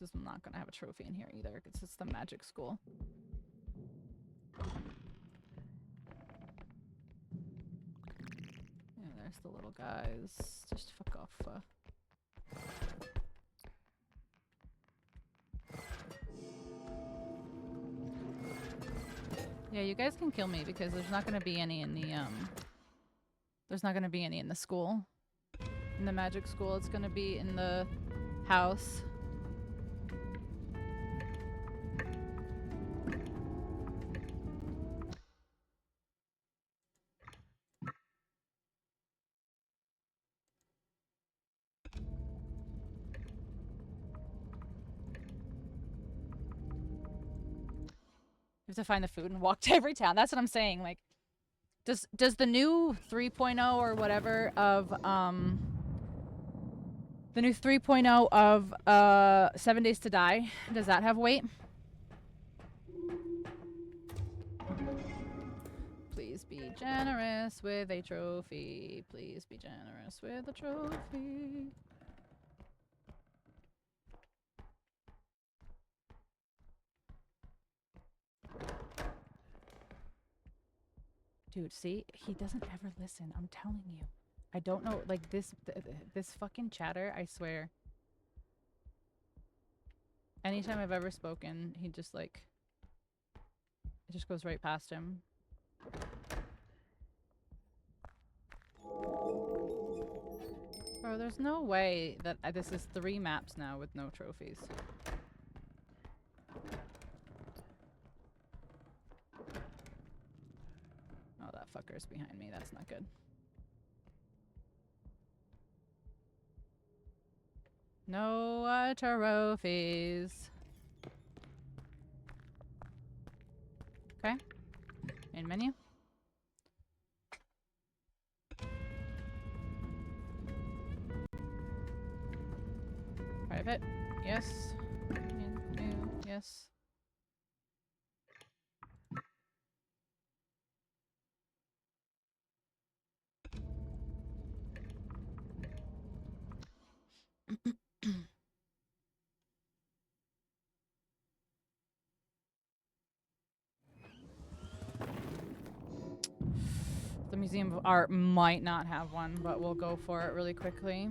This is not gonna have a trophy in here either, because it's the magic school. Yeah, there's the little guys. Just fuck off. Yeah, you guys can kill me because there's not gonna be any in the there's not gonna be any in the school. In the magic school, it's gonna be in the house. You have to find the food and walk to every town. That's what I'm saying. Like, does the new 3.0 or whatever of the new 3.0 of 7 Days to Die, does that have weight? Please be generous with a trophy. Please be generous with a trophy. Dude, see? He doesn't ever listen. I'm telling you. I don't know. Like, this fucking chatter, I swear. Anytime I've ever spoken, he just, like... It just goes right past him. Bro, there's no way that this is 3 maps now with no trophies. Oh, that fucker's behind me. That's not good. No trophies. Okay. Main menu. Private. Yes. New. Yes. The Museum of Art might not have one, but we'll go for it really quickly.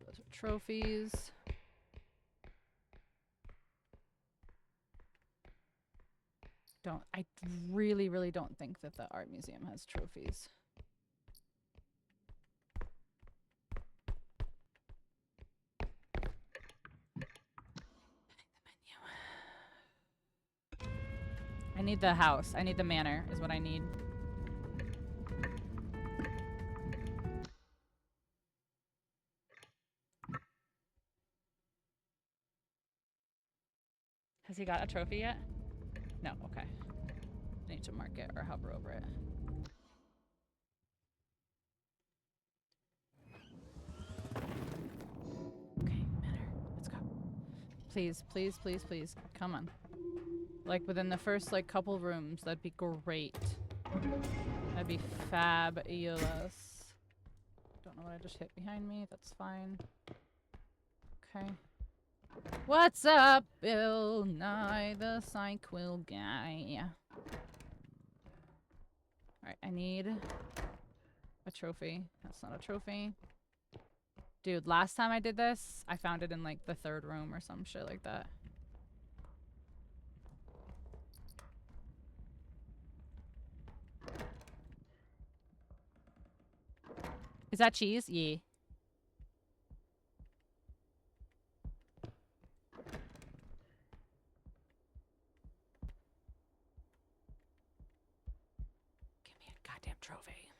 Those are trophies. I really, really don't think that the art museum has trophies. I need the house. I need the manor is what I need. Has he got a trophy yet? No, okay. I need to mark it or hover over it. Okay, manor. Let's go. Please, please, please, please. Come on. Like within the first like couple rooms, that'd be great. That'd be fabulous. Don't know what I just hit behind me. That's fine. Okay. What's up, Bill Nye, the Psyquill guy? Alright, I need a trophy. That's not a trophy. Dude, last time I did this, I found it in like the 3rd room or some shit like that. Is that cheese? Yeah. Give me a goddamn trophy.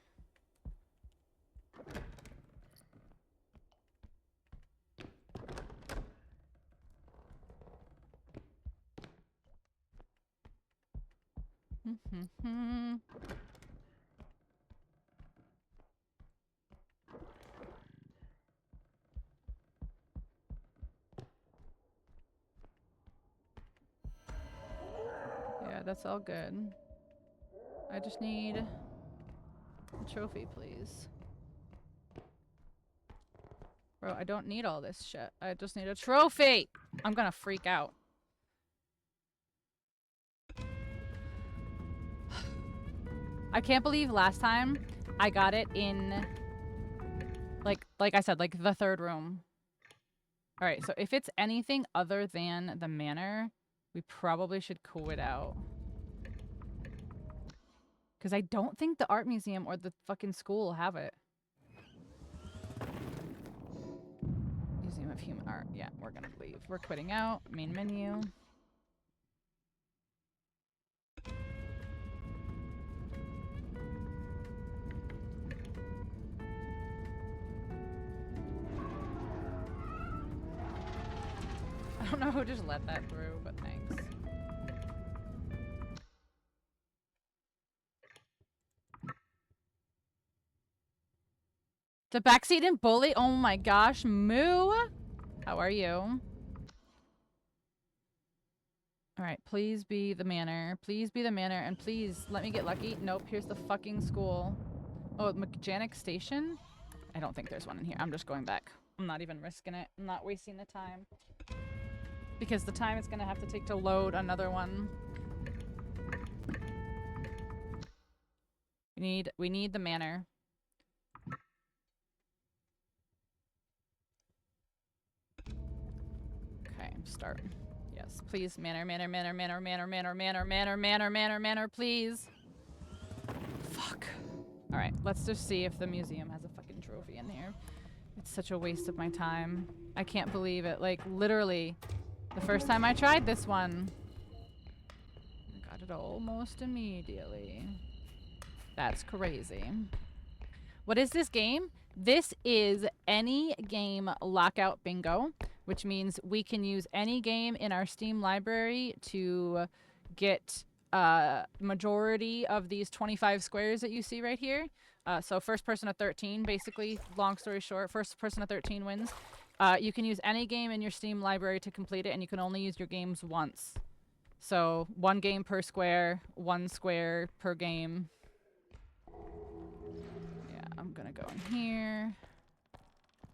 Yeah, that's all good. I just need a trophy, please. Bro, I don't need all this shit. I just need a trophy! I'm gonna freak out. I can't believe last time I got it in, like I said, like the 3rd room. Alright, so if it's anything other than the manor, we probably should quit out. Because I don't think the art museum or the fucking school have it. Museum of Human Art. Yeah, we're gonna leave. We're quitting out. Main menu. I don't know who just let that through, but thanks. The backseat and bully? Oh my gosh, Moo! How are you? Alright, please be the manor. Please be the manor, and please let me get lucky. Nope, here's the fucking school. Oh, Mechanic Station? I don't think there's one in here. I'm just going back. I'm not even risking it. I'm not wasting the time. Because the time it's gonna have to take to load another one. We need the manor. Okay, start. Yes, please, manor, please. Fuck. Alright, let's just see if the museum has a fucking trophy in here. It's such a waste of my time. I can't believe it. Like, literally, the first time I tried this one, I got it almost immediately. That's crazy. What is this game? This is any game lockout bingo. which means we can use any game in our Steam library to get majority of these 25 squares that you see right here. So first person to 13, basically, long story short, first person to 13 wins. You can use any game in your Steam library to complete it, and you can only use your games once. So 1 game per square, 1 square per game. Yeah, I'm gonna go in here.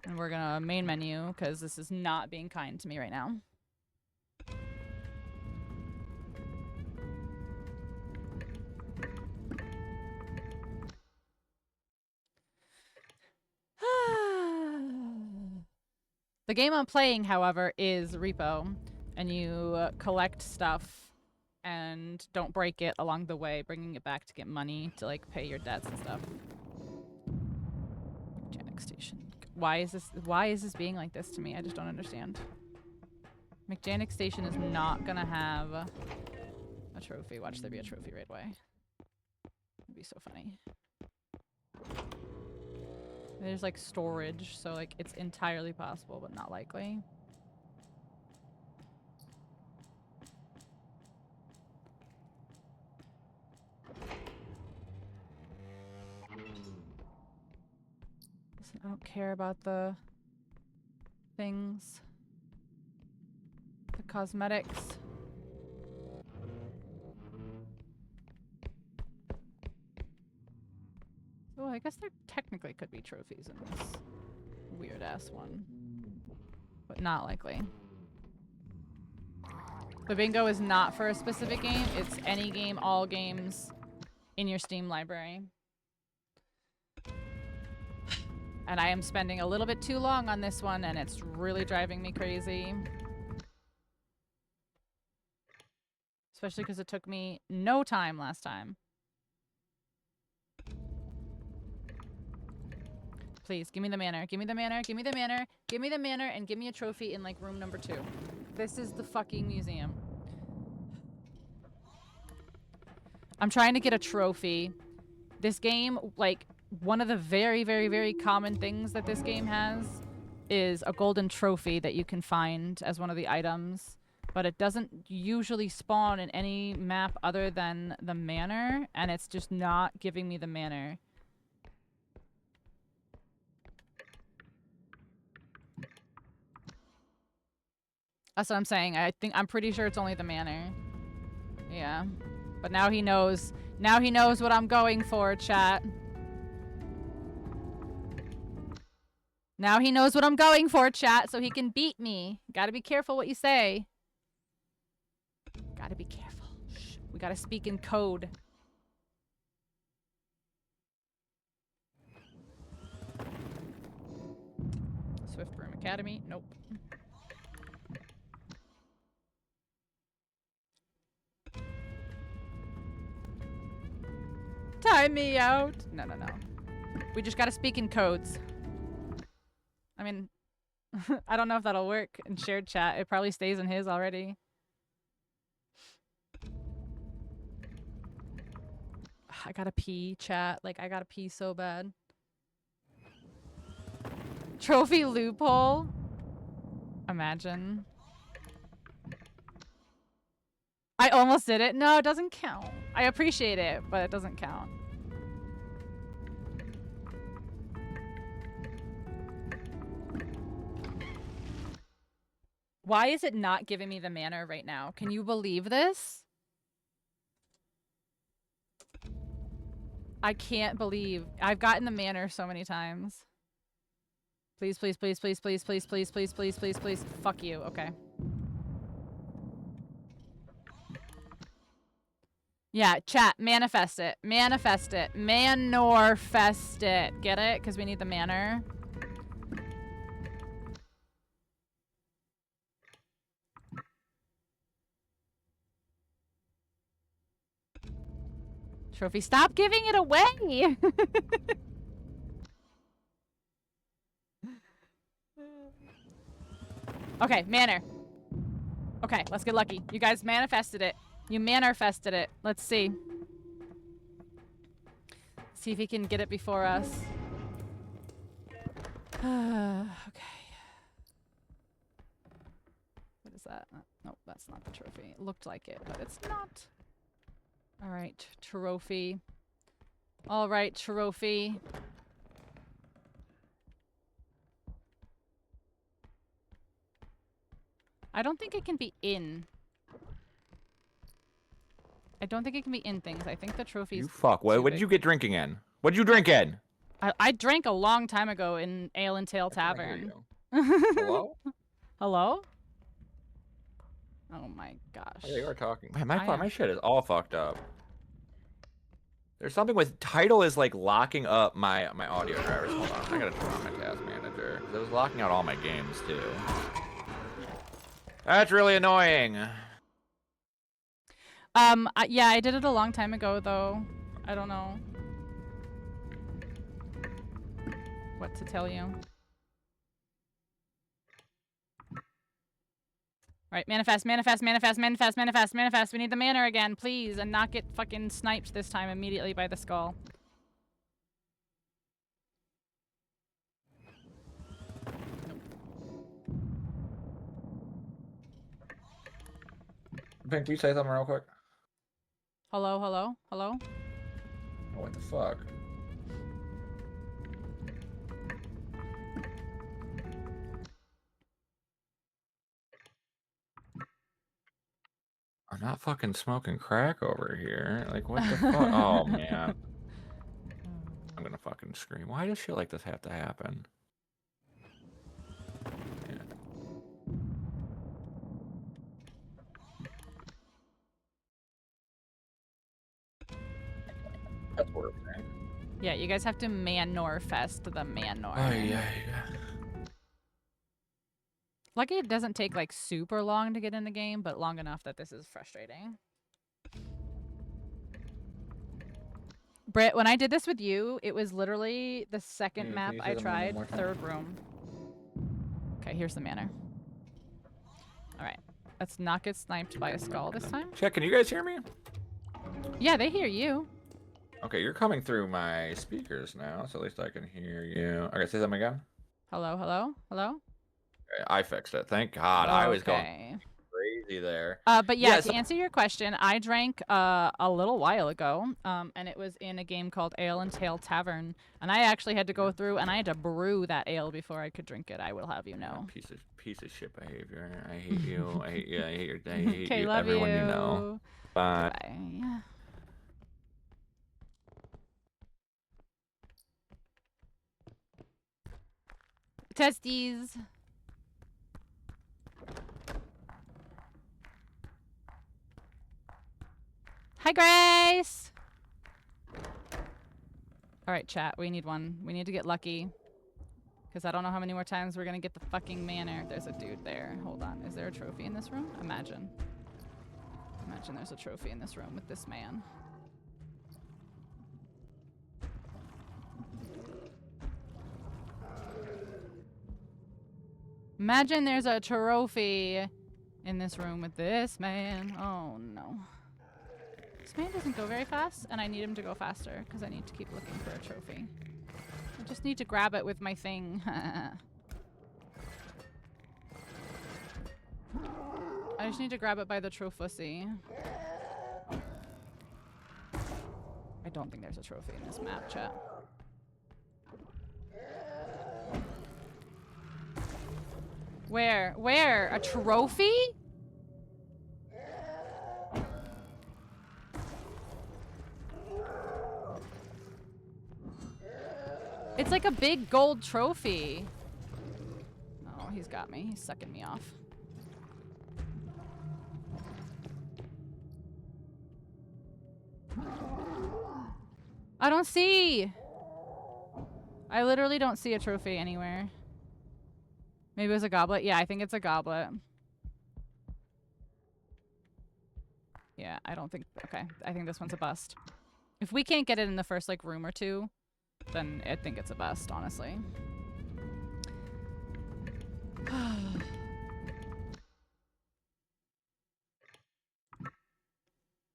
And we're gonna main menu, because this is not being kind to me right now. The game I'm playing, however, is Repo, and you collect stuff and don't break it along the way, bringing it back to get money to like pay your debts and stuff. Mechanic station. Why is this being like this to me? I just don't understand. Mechanic station is not gonna have a trophy. Watch there be a trophy right away. It'd be so funny. There's like storage, so like it's entirely possible, but not likely. Listen, I don't care about the things. The cosmetics. Oh, I guess there technically could be trophies in this weird-ass one. But not likely. The bingo is not for a specific game. It's any game, all games in your Steam library. And I am spending a little bit too long on this one, and it's really driving me crazy. Especially because it took me no time last time. Please, give me the manor. Give me the manor. Give me the manor. Give me the manor and give me a trophy in like room number 2. This is the fucking museum. I'm trying to get a trophy. This game, like, one of the very, very, very common things that this game has is a golden trophy that you can find as one of the items. But it doesn't usually spawn in any map other than the manor, and it's just not giving me the manor. That's what I'm saying. I'm pretty sure it's only the manor. Yeah. But now he knows. Now he knows what I'm going for, chat. Now he knows what I'm going for, chat, so he can beat me. Gotta be careful what you say. Gotta be careful. Shh. We gotta speak in code. Swift Broom Academy? Nope. Time me out. No, no, no. We just gotta speak in codes. I mean, I don't know if that'll work in shared chat. It probably stays in his already. I gotta pee, chat. Like, I gotta pee so bad. Trophy loophole? Imagine. I almost did it. No, it doesn't count. I appreciate it, but it doesn't count. Why is it not giving me the manor right now? Can you believe this? I can't believe. I've gotten the manor so many times. Please, please, please, please, please, please, please, please, please, please, please. Fuck you. Okay. Yeah, chat. Manifest it. Manifest it. Manor-fest it. Get it? Because we need the manor. Trophy, stop giving it away! Okay, manor. Okay, let's get lucky. You guys manifested it. You manifested it. Let's see. See if he can get it before us. Okay. Is that? Nope, that's not the trophy. It looked like it, but it's not. All right, trophy. All right, trophy. I don't think it can be in. I don't think it can be in things. I think the trophy's You fuck. What did you get drinking in? What'd you drink in? I drank a long time ago in Ale and Tail Tavern. Hello? Hello? Oh my gosh. Oh, yeah, you are talking. Man, my shit is all fucked up. There's something with title is like locking up my audio drivers. Hold on, I gotta turn on my task manager. 'Cause it was locking out all my games too. That's really annoying. Yeah, I did it a long time ago though. I don't know what to tell you. Right, manifest, manifest, manifest, manifest, manifest, manifest. We need the manor again, please, and not get fucking sniped this time immediately by the skull. Pink, can you say something real quick? Hello, hello, hello? Oh, what the fuck? I'm not fucking smoking crack over here. Like, what the fuck? Oh, man. I'm gonna fucking scream. Why does shit like this have to happen? Yeah. That's worth it. Yeah, you guys have to Manor Fest the Manor. Oh, yeah. Lucky it doesn't take like super long to get in the game, but long enough that this is frustrating. Britt, when I did this with you, it was literally the second map I tried, third room. Okay, here's the manor. All right, let's not get sniped by a skull this time. Check, can you guys hear me? Yeah, they hear you. Okay, you're coming through my speakers now, so at least I can hear you. Okay, say something again. Hello, hello, hello? Okay, I fixed it. Thank God. Okay. I was going crazy there. But yeah, so to answer your question, I drank a little while ago, and it was in a game called Ale and Tail Tavern, and I actually had to go through and I had to brew that ale before I could drink it. I will have you know. Piece of shit behavior. I hate you. I hate you. I hate Okay, you. love Everyone you. you know. Bye. Bye. Testes. Hi, Grace. All right, chat. We need one. We need to get lucky. Because I don't know how many more times we're going to get the fucking manor. There's a dude there. Hold on. Is there a trophy in this room? Imagine. Imagine there's a trophy in this room with this man. Imagine there's a trophy in this room with this man. Oh, no. This man doesn't go very fast, and I need him to go faster because I need to keep looking for a trophy. I just need to grab it with my thing. I just need to grab it by the trophy. I don't think there's a trophy in this map, chat. Where? Where? A trophy? It's like a big gold trophy. Oh, he's got me. He's sucking me off. I don't see. I literally don't see a trophy anywhere. Maybe it was a goblet. Yeah, I think it's a goblet. Yeah, I don't think... Okay, I think this one's a bust. If we can't get it in the first, like, room or two, then I think it's a bust, honestly.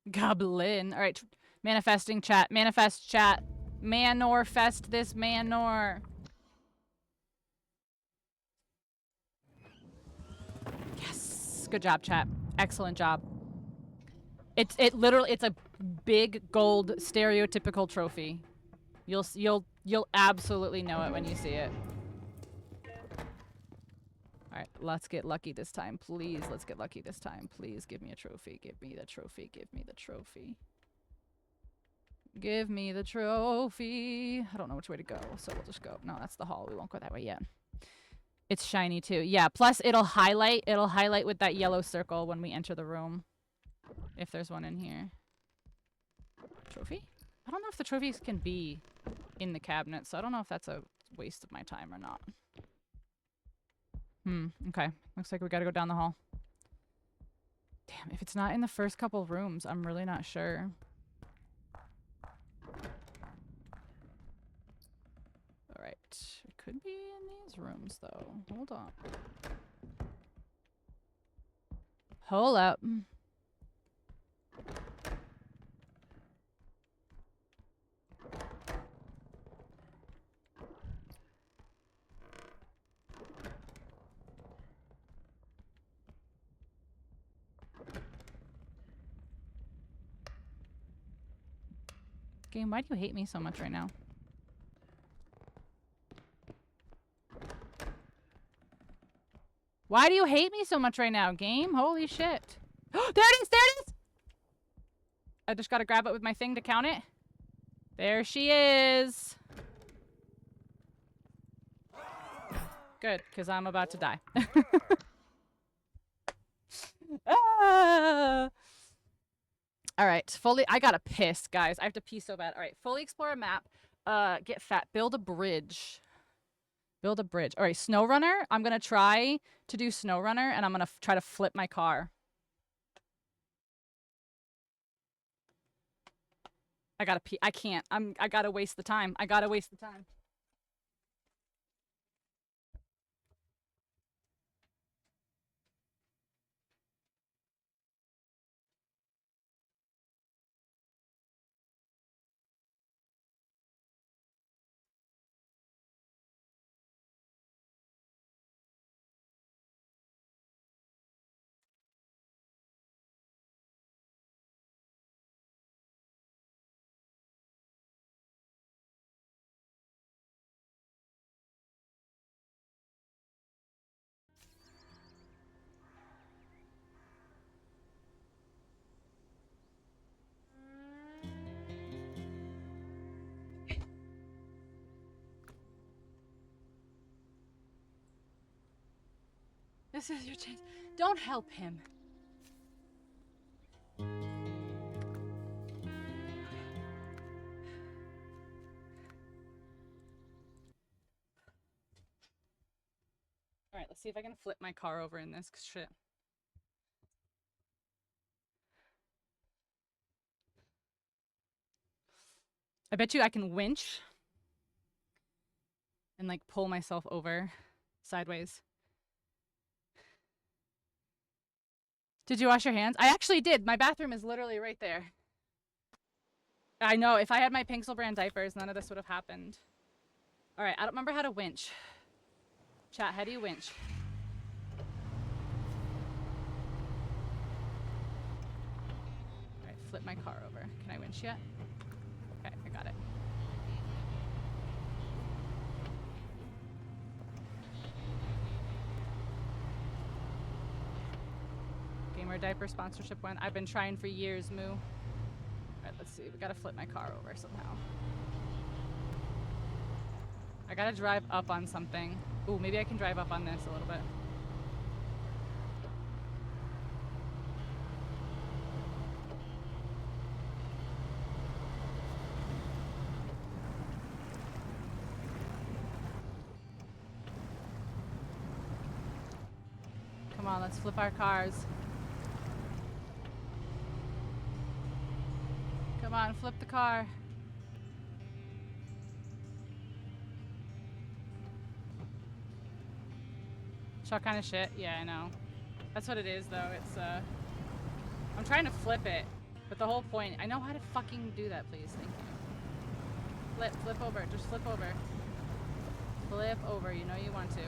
Goblin. All right, manifesting chat. Manifest chat. Manor fest this manor. Yes. Yes, good job, chat. Excellent job. It literally it's a big gold stereotypical trophy. You'll absolutely know it when you see it. All right, let's get lucky this time, please. Let's get lucky this time, please. Give me a trophy. Give me the trophy. Give me the trophy. Give me the trophy. I don't know which way to go, so we'll just go. No, that's the hall. We won't go that way yet. It's shiny too. Yeah, plus it'll highlight with that yellow circle when we enter the room. If there's one in here. Trophy? I don't know if the trophies can be in the cabinet, so I don't know if that's a waste of my time or not. Okay. Looks like we gotta go down the hall. Damn, if it's not in the first couple rooms, I'm really not sure. Alright. It could be in these rooms, though. Hold on. Hold up. Game, why do you hate me so much right now? Why do you hate me so much right now, game? Holy shit. There it is! There it is! I just gotta grab it with my thing to count it. There she is. Good, because I'm about to die. Ah! Alright, fully- I gotta piss, guys. I have to pee so bad. Alright, fully explore a map. Get fat. Build a bridge. Build a bridge. Alright, SnowRunner. I'm gonna try to do SnowRunner, and I'm gonna try to flip my car. I gotta pee. I can't. I gotta waste the time. I gotta waste the time. This is your chance. Don't help him. Alright, let's see if I can flip my car over in this, 'cause shit. I bet you I can winch and like pull myself over sideways. Did you wash your hands? I actually did. My bathroom is literally right there. I know. If I had my Pinxel brand diapers, none of this would have happened. Alright, I don't remember how to winch. Chat, how do you winch? Alright, flip my car over. Can I winch yet? Okay, I got it. Gamer diaper sponsorship went. I've been trying for years, Moo. Alright, let's see. We gotta flip my car over somehow. I gotta drive up on something. Ooh, maybe I can drive up on this a little bit. Come on, let's flip our cars. Come on, flip the car. Shot kind of shit. Yeah, I know. That's what it is, though. It's, I'm trying to flip it, but the whole point... I know how to fucking do that, please. Thank you. Flip over. Just flip over. Flip over. You know you want to.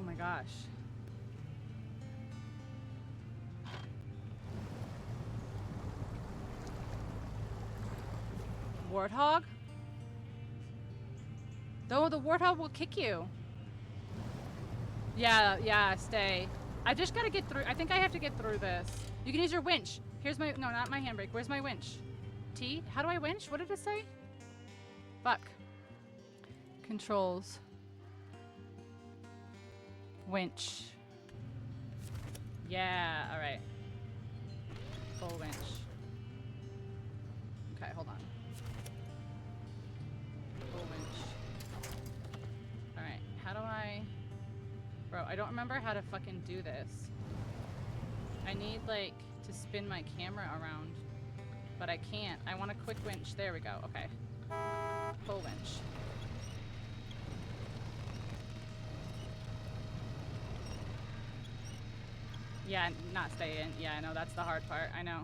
my gosh. Warthog? No, the warthog will kick you. Yeah, stay. I just gotta get through. I think I have to get through this. You can use your winch. Here's my, no, not my handbrake. Where's my winch? T? How do I winch? What did it say? Fuck. Controls. Winch. Yeah, alright. Full winch. Okay, hold on. Full winch. Alright, how do I... Bro, I don't remember how to fucking do this. I need, like, to spin my camera around. But I can't. I want a quick winch. There we go. Okay. Full winch. Yeah, not stay in. Yeah, I know. That's the hard part. I know.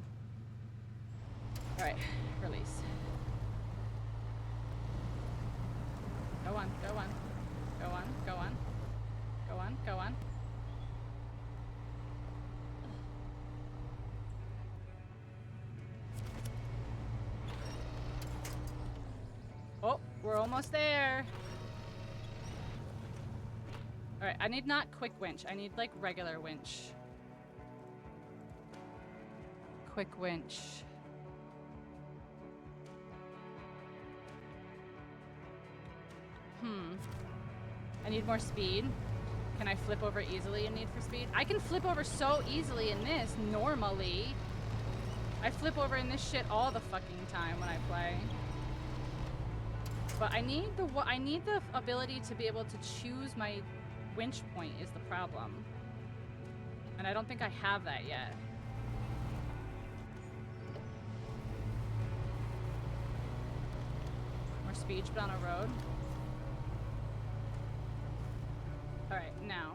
Alright. Release. Go on. Go on. Go on. Go on. Go on. Go on. Oh, we're almost there. Alright, I need not quick winch. I need, like, regular winch. Quick winch. I need more speed. Can I flip over easily in Need for Speed? I can flip over so easily in this, normally. I flip over in this shit all the fucking time when I play. But I need the ability to be able to choose my winch point is the problem. And I don't think I have that yet. More speed on a road. Alright, now.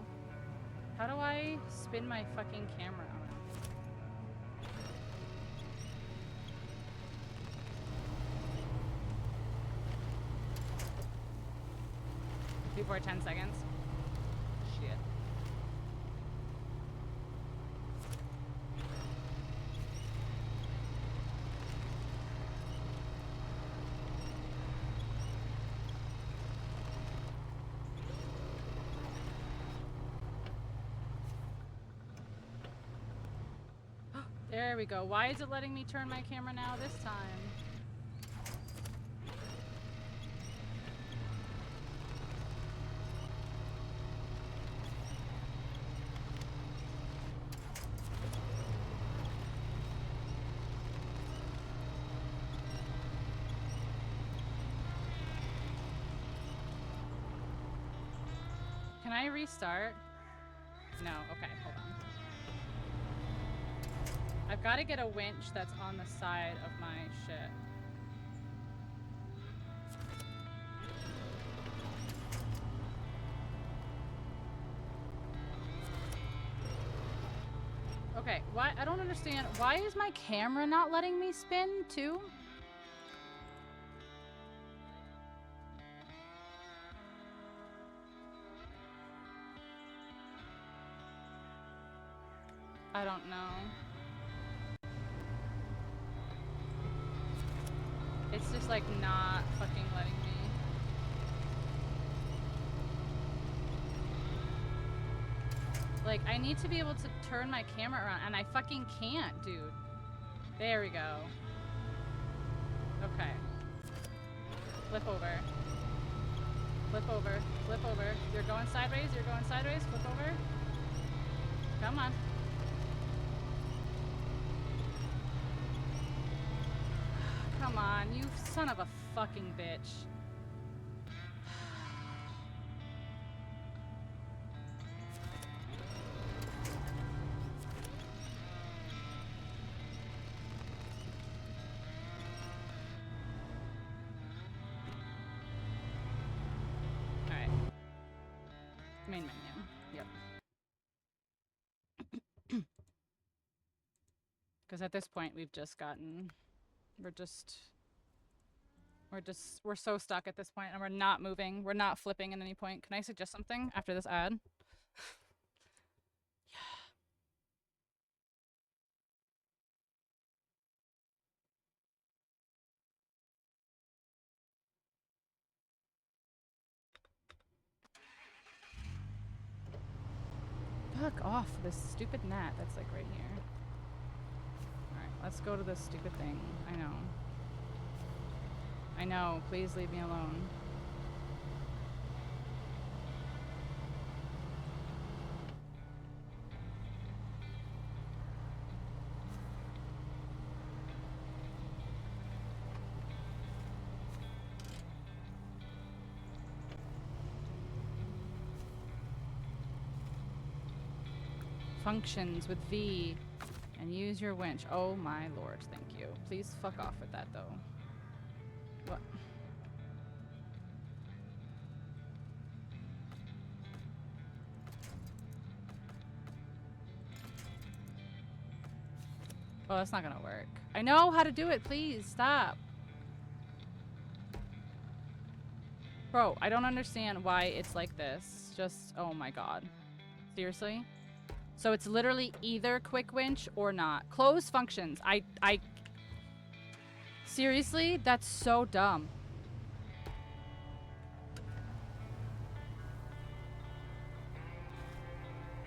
How do I spin my fucking camera around? Before 10 seconds. Shit. There we go. Why is it letting me turn my camera now this time? Can I restart? No. Okay, hold on. I've got to get a winch that's on the side of my shit. Okay, why? I don't understand. Why is my camera not letting me spin too? I don't know. It's just like not fucking letting me. Like, I need to be able to turn my camera around, and I fucking can't, dude. There we go. Okay. Flip over. Flip over. Flip over. You're going sideways. You're going sideways. Flip over. Come on. Come on, you son of a fucking bitch. Alright. Main menu. Yep. Because at this point, we've just gotten... We're so stuck at this point, and we're not moving. We're not flipping at any point. Can I suggest something after this ad? Fuck off, this stupid gnat that's like right here. Alright, let's go to this stupid thing. I know. I know, please leave me alone. Functions with V and use your winch. Oh my lord, thank you. Please fuck off with that though. What? Oh, that's not gonna work. I know how to do it, please stop. Bro, I don't understand why it's like this. Just, oh my god. Seriously? So it's literally either quick winch or not. Close functions. I seriously? That's so dumb.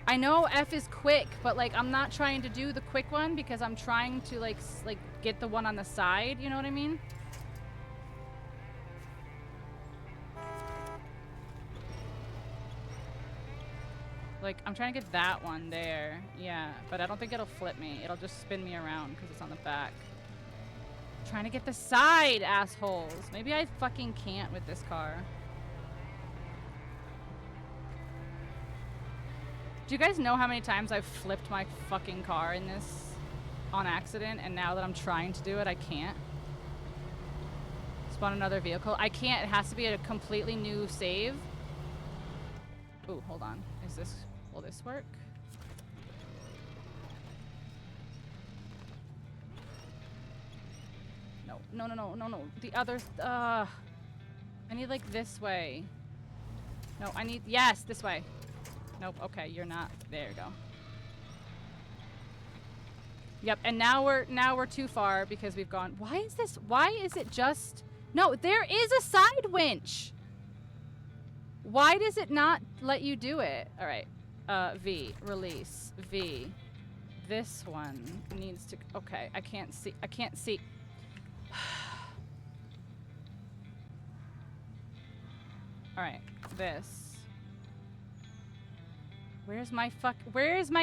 I know F is quick, but like I'm not trying to do the quick one because I'm trying to like get the one on the side, you know what I mean? Like, I'm trying to get that one there. Yeah, but I don't think it'll flip me. It'll just spin me around because it's on the back. I'm trying to get the side, assholes. Maybe I fucking can't with this car. Do you guys know how many times I've flipped my fucking car in this on accident, and now that I'm trying to do it, I can't? Spawn another vehicle. I can't. It has to be a completely new save. Ooh, hold on. Is this... Will this work? No, no, no, no, no, no. The others, I need like this way. No, I need, yes, this way. Nope, okay, you're not. There you go. Yep, and now we're too far because we've gone. Why is it just, no, there is a side winch. Why does it not let you do it? All right. V, release, V. This one needs to, okay, I can't see. All right, this. Where's my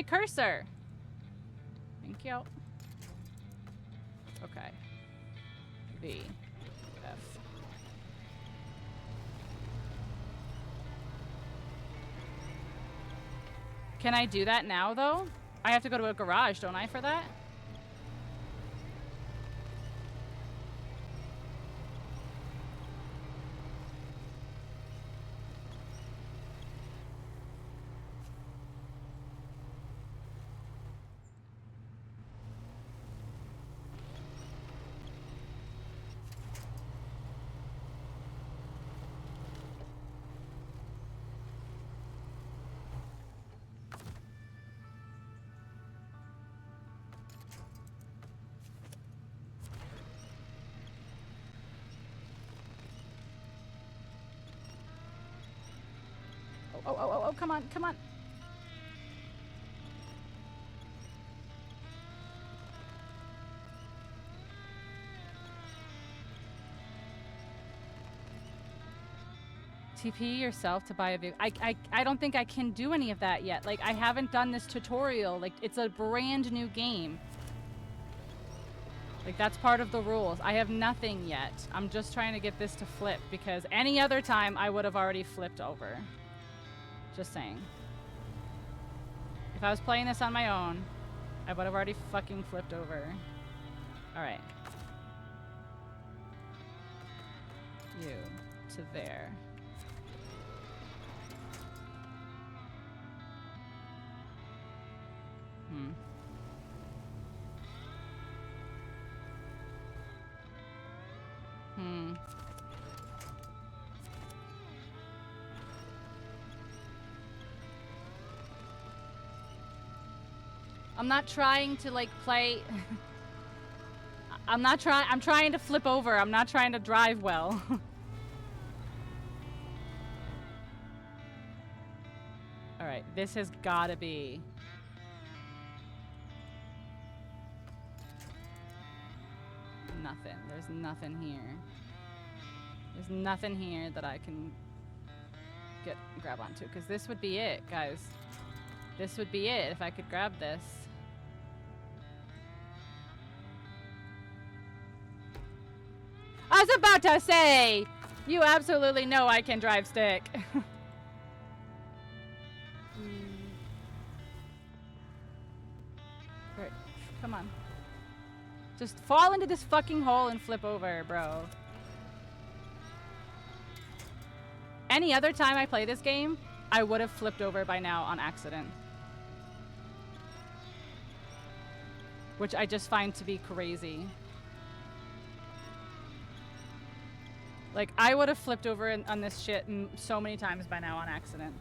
cursor? Thank you. Okay. V, F. Can I do that now, though? I have to go to a garage, don't I, for that? Oh, come on, come on. TP yourself to buy a vehicle. I don't think I can do any of that yet. Like, I haven't done this tutorial. Like, it's a brand new game. Like, that's part of the rules. I have nothing yet. I'm just trying to get this to flip because any other time I would have already flipped over. Just saying. If I was playing this on my own, I would have already fucking flipped over. Alright. You to there. I'm not trying to like play. I'm trying to flip over. I'm not trying to drive well. All right, this has gotta be. Nothing. There's nothing here. There's nothing here that I can grab onto, because this would be it, guys. This would be it if I could grab this. I was about to say, you absolutely know I can drive stick. Right, come on. Just fall into this fucking hole and flip over, bro. Any other time I play this game, I would have flipped over by now on accident. Which I just find to be crazy. Like, I would have flipped over on this shit so many times by now on accident.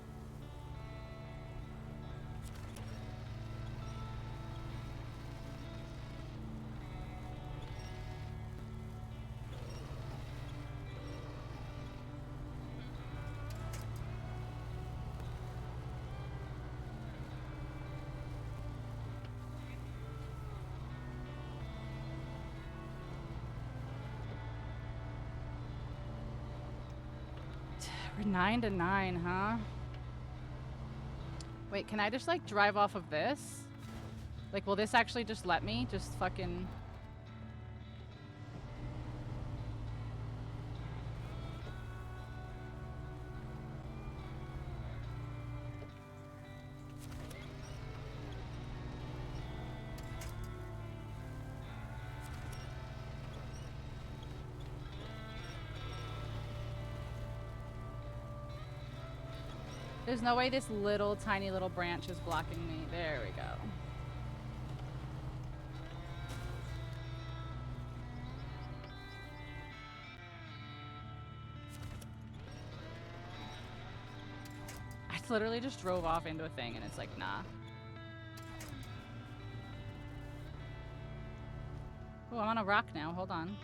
We're 9 to 9, huh? Wait, can I just like drive off of this? Like, will this actually just let me? Just fucking... There's no way this little tiny little branch is blocking me. There we go. I literally just drove off into a thing and it's like, nah. Oh, I'm on a rock now. Hold on.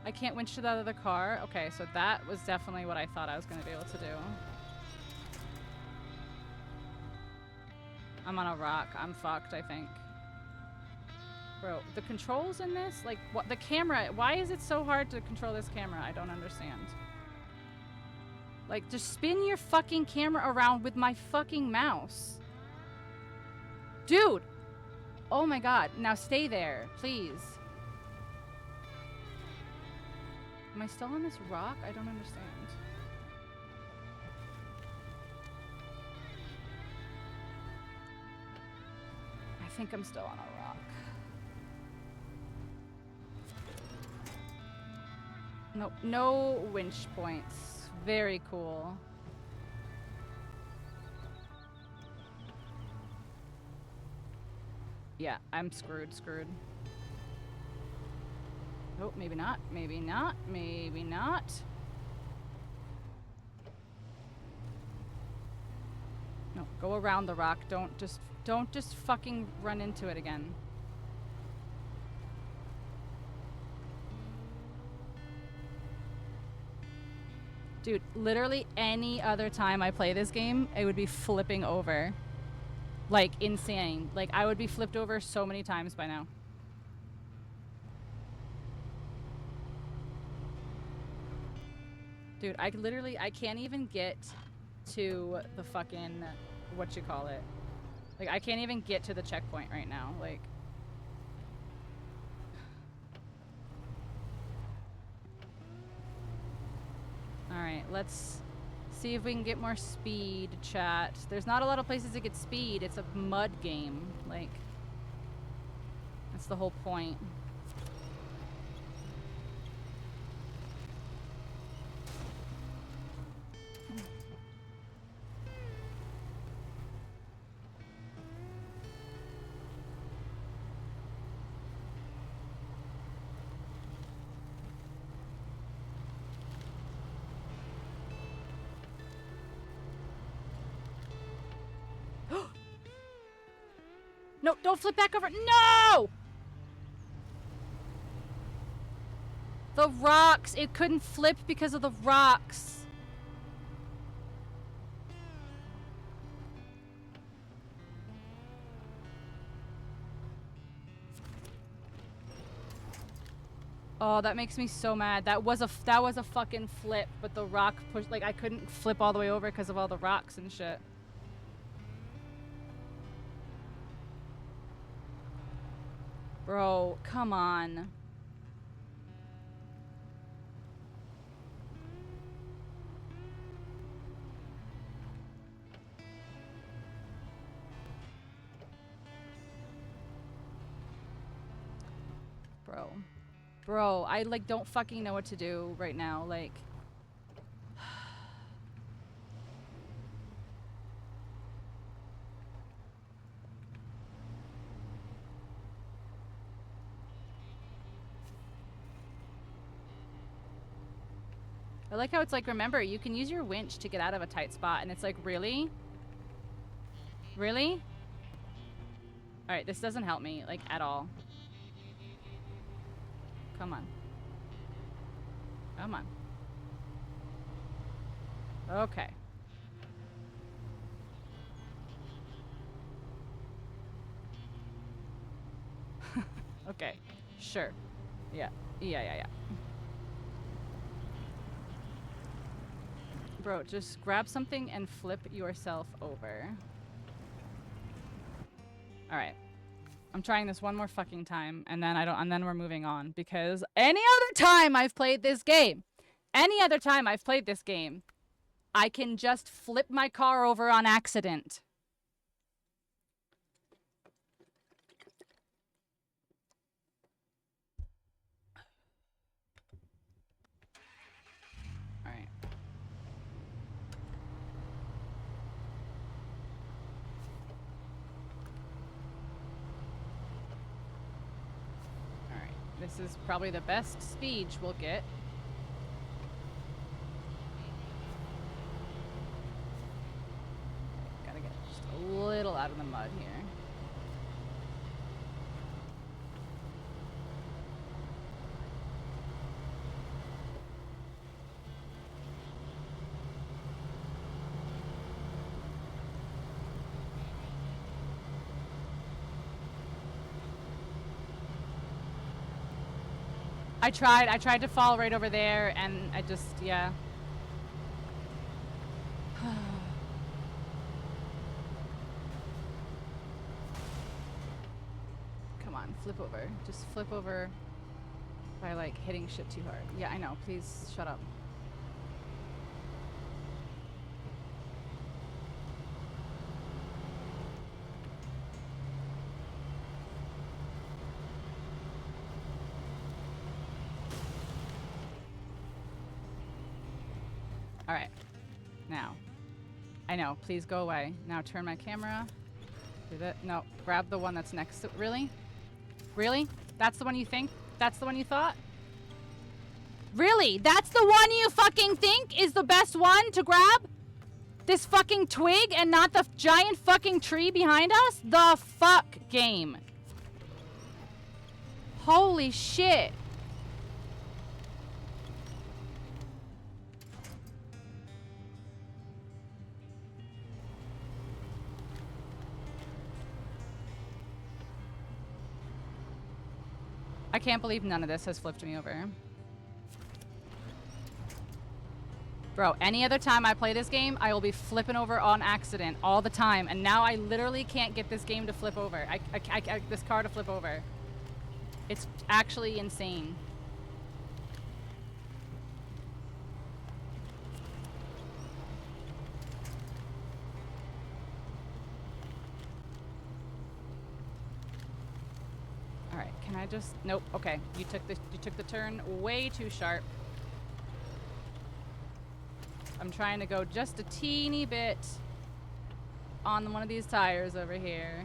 I can't winch to the other car. Okay, so that was definitely what I thought I was going to be able to do. I'm on a rock. I'm fucked, I think. Bro, the controls in this? Like, what? The camera. Why is it so hard to control this camera? I don't understand. Like, just spin your fucking camera around with my fucking mouse. Dude! Oh my god. Now stay there, please. Am I still on this rock? I don't understand. I think I'm still on a rock. Nope, no winch points. Very cool. Yeah, I'm screwed. Oh, maybe not. Maybe not. Maybe not. No, go around the rock. Don't just fucking run into it again. Dude, literally any other time I play this game, it would be flipping over. Like, insane. Like, I would be flipped over so many times by now. Dude, I can't even get to the fucking, whatchamacallit. Like, I can't even get to the checkpoint right now. Like, alright, let's see if we can get more speed, chat. There's not a lot of places to get speed. It's a mud game. Like, that's the whole point. No, don't flip back over. No! The rocks. It couldn't flip because of the rocks. Oh, that makes me so mad. That was a fucking flip, but the rock pushed, like I couldn't flip all the way over because of all the rocks and shit. Bro, come on. Bro, I like don't fucking know what to do right now, like. I like how it's like, remember, you can use your winch to get out of a tight spot, and it's like, really? Really? Alright, this doesn't help me, like, at all. Come on. Come on. Okay. Okay. Sure. Yeah. Yeah. Bro, just grab something and flip yourself over. Alright. I'm trying this one more fucking time, and then we're moving on, because any other time I've played this game, I can just flip my car over on accident. Alright. This is probably the best speed we'll get. Gotta get just a little out of the mud here. I tried to fall right over there, and I just, yeah. Come on, flip over. Just flip over by, like, hitting shit too hard. Yeah, I know. Please, shut up. Alright. Now. I know. Please go away. Now turn my camera. Do that. No. Grab the one that's next to... Really? Really? That's the one you think? That's the one you thought? Really? That's the one you fucking think is the best one to grab? This fucking twig and not the giant fucking tree behind us? The fuck game. Holy shit. I can't believe none of this has flipped me over. Bro, any other time I play this game, I will be flipping over on accident all the time. And now I literally can't get this game to flip over. This car to flip over. It's actually insane. Alright, can I just... Nope, okay. You took the turn way too sharp. I'm trying to go just a teeny bit on one of these tires over here.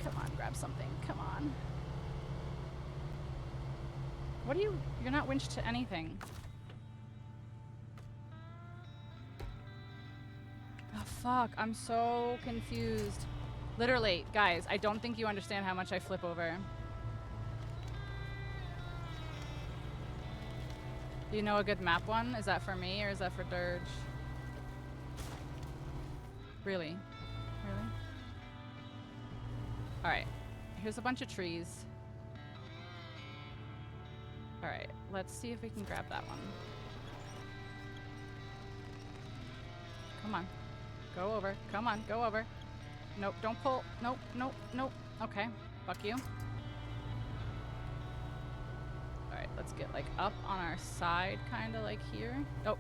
Come on, grab something. Come on. What are you? You're not winched to anything. Oh, fuck. I'm so confused. Literally, guys, I don't think you understand how much I flip over. Do you know a good map one? Is that for me or is that for Dirge? Really? Really? Alright. Here's a bunch of trees. Alright, let's see if we can grab that one. Come on. Go over. Come on, go over. Nope, don't pull. Nope, nope, nope. Okay, fuck you. Alright, let's get like up on our side, kind of like here. Oh,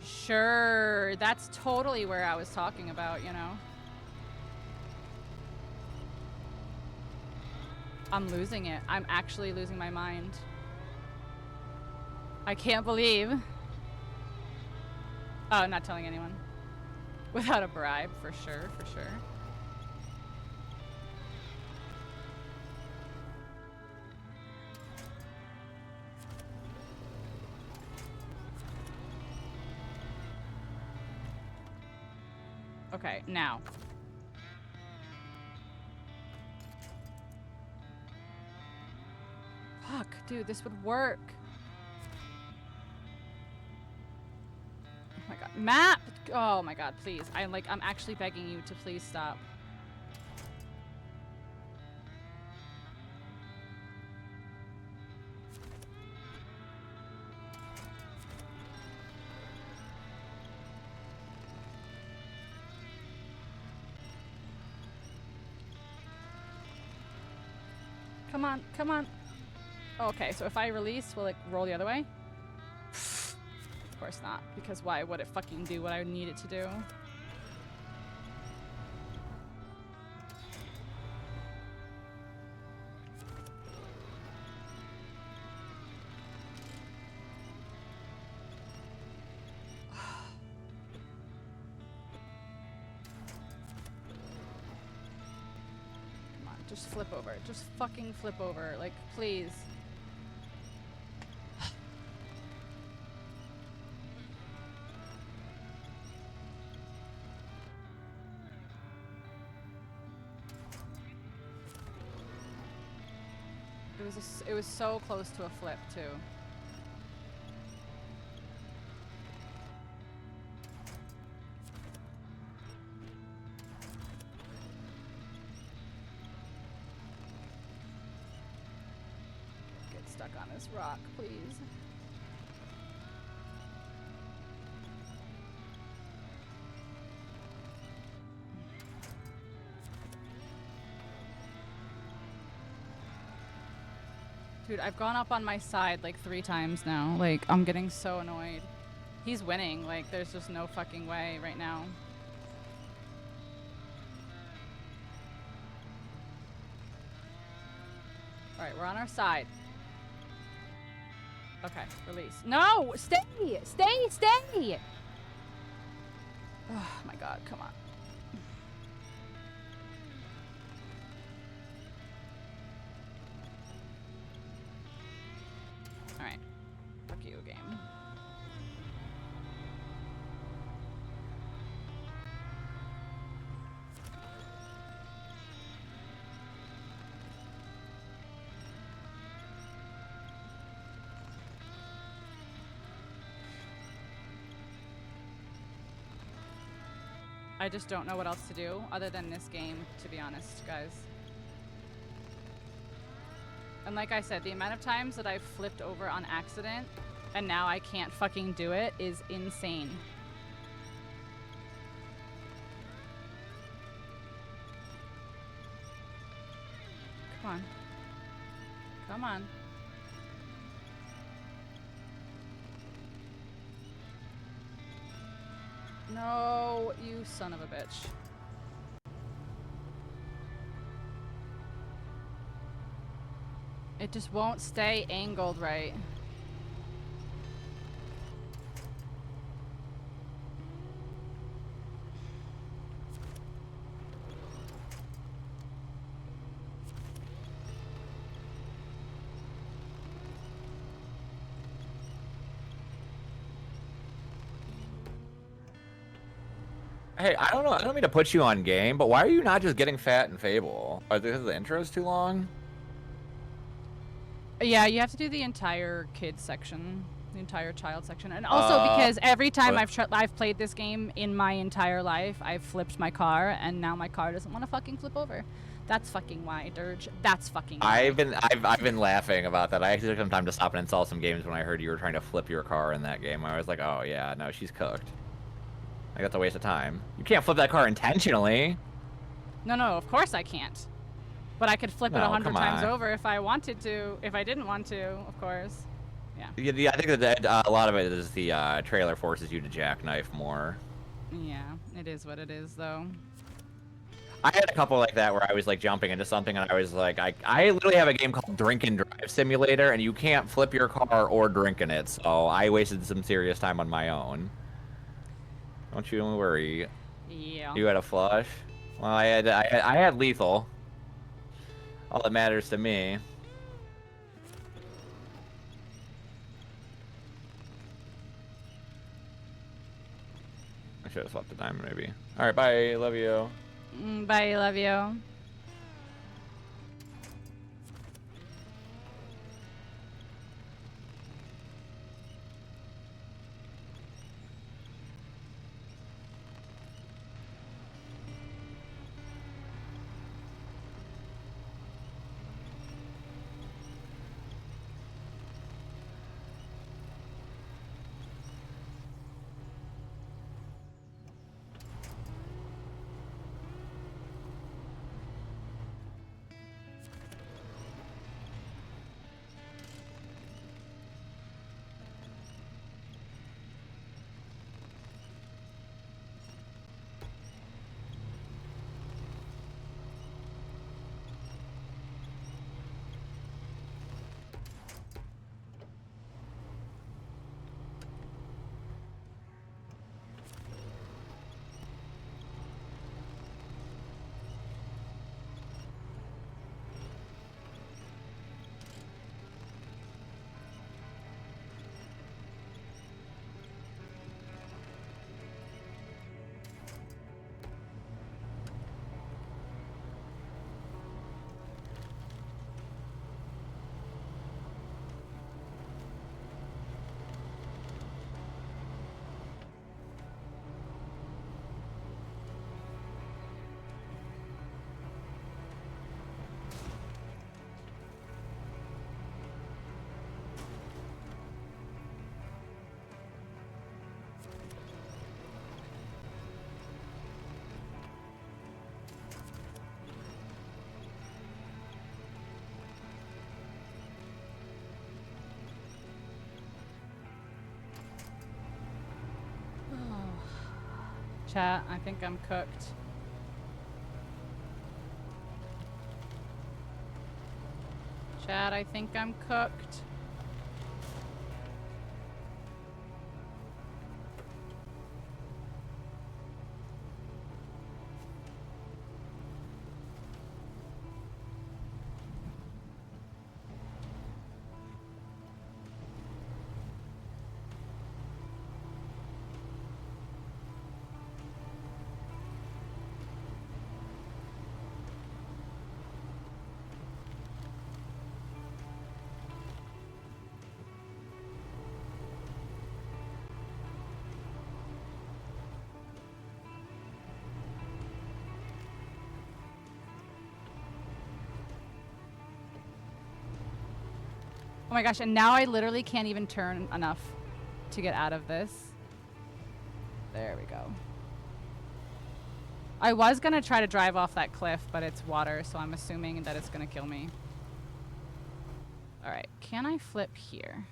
sure. That's totally where I was talking about, you know. I'm losing it. I'm actually losing my mind. I can't believe. Oh, I'm not telling anyone. Without a bribe, for sure, for sure. Okay, now. Fuck, dude, this would work. Oh my god. Map! Oh my god, please. I'm actually begging you to please stop. Come on, come on. Okay, so if I release, will it roll the other way? Of course not, because why would it fucking do what I need it to do? Come on, just flip over. Just fucking flip over. Like, please. It was so close to a flip too. Get stuck on this rock, please. Dude, I've gone up on my side like 3 times now. Like, I'm getting so annoyed. He's winning. Like, there's just no fucking way right now. Alright, we're on our side. Okay, release. No! Stay! Stay! Stay! Oh my god, come on. Alright. Fuck you, game. I just don't know what else to do other than this game, to be honest, guys. And like I said, the amount of times that I've flipped over on accident and now I can't fucking do it is insane. Come on. Come on. No, you son of a bitch. It just won't stay angled right. Hey, I don't know. I don't mean to put you on game, but why are you not just getting fat in Fable? Are the intros too long? Yeah, you have to do the entire kid section, the entire child section, and also because every time I've played this game in my entire life, I've flipped my car, and now my car doesn't want to fucking flip over. That's fucking why, Dirge. That's fucking why. I've been laughing about that. I actually took some time to stop and install some games when I heard you were trying to flip your car in that game. I was like, oh yeah, no, she's cooked. Like, that's a waste of time. You can't flip that car intentionally. No, of course I can't. But I could flip it 100 times over if I wanted to. If I didn't want to, of course. Yeah. I think that a lot of it is the trailer forces you to jackknife more. Yeah, it is what it is, though. I had a couple like that where I was like jumping into something and I was like, I literally have a game called Drink and Drive Simulator and you can't flip your car or drink in it, so I wasted some serious time on my own. Don't you worry. Yeah. You had a flush? Well, I had lethal. All that matters to me. I should have swapped the diamond maybe. Alright, bye, love you. Bye, love you. Chat, I think I'm cooked. Chat, I think I'm cooked. Oh my gosh, and now I literally can't even turn enough to get out of this. There we go. I was gonna try to drive off that cliff, but it's water, so I'm assuming that it's gonna kill me. Alright, can I flip here?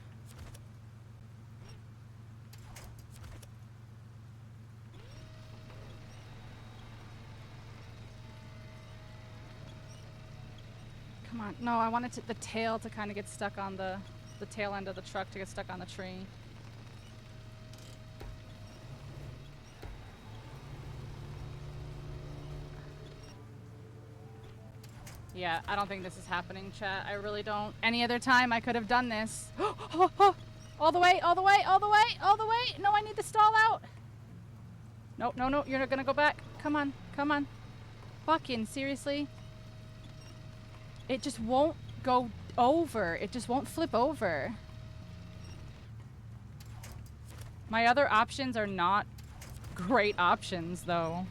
Come on. No, I wanted the tail to kind of get stuck on the tail end of the truck to get stuck on the tree. Yeah, I don't think this is happening, chat. I really don't. Any other time I could have done this. All the way, all the way, all the way, all the way. No, I need to stall out. No, no, no, you're not gonna go back. Come on, come on. Fucking seriously? It just won't go over. It just won't flip over. My other options are not great options, though.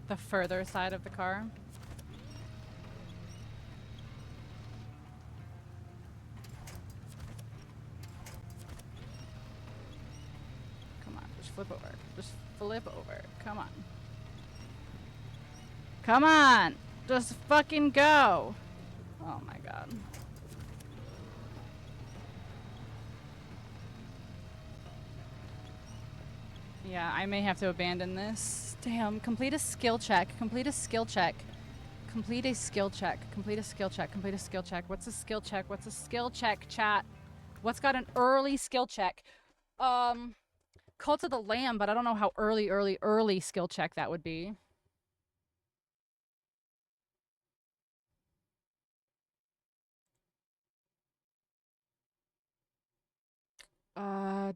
The further side of the car. Come on, just flip over. Just flip over. Come on. Come on! Just fucking go! Oh my god. Yeah, I may have to abandon this. Damn, complete a skill check. Complete a skill check. Complete a skill check. Complete a skill check. Complete a skill check. What's a skill check? What's a skill check, chat? What's got an early skill check? Cult of the Lamb, but I don't know how early skill check that would be.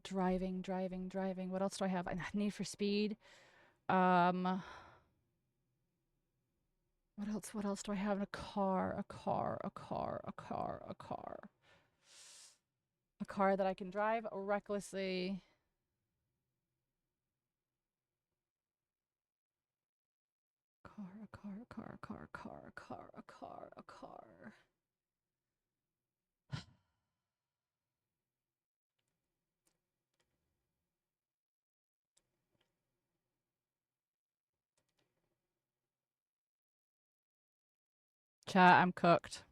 Driving. What else do I have? Need for Speed. What else do I have in a car? A car that I can drive recklessly. A car. Chat, I'm cooked.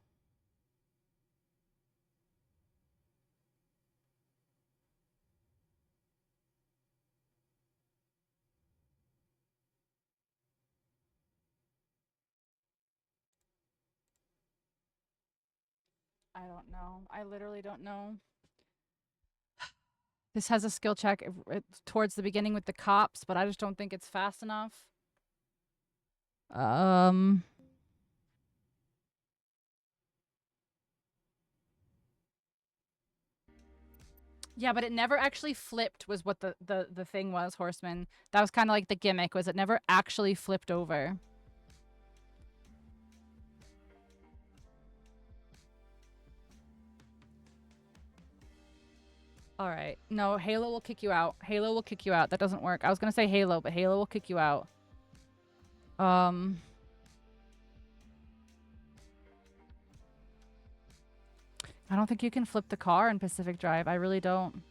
I don't know. I literally don't know. This has a skill check towards the beginning with the cops, but I just don't think it's fast enough. Yeah, but it never actually flipped was what the thing was, Horseman. That was kind of like the gimmick, was it never actually flipped over. All right. No, Halo will kick you out. Halo will kick you out. That doesn't work. I was going to say Halo, but Halo will kick you out. I don't think you can flip the car in Pacific Drive. I really don't.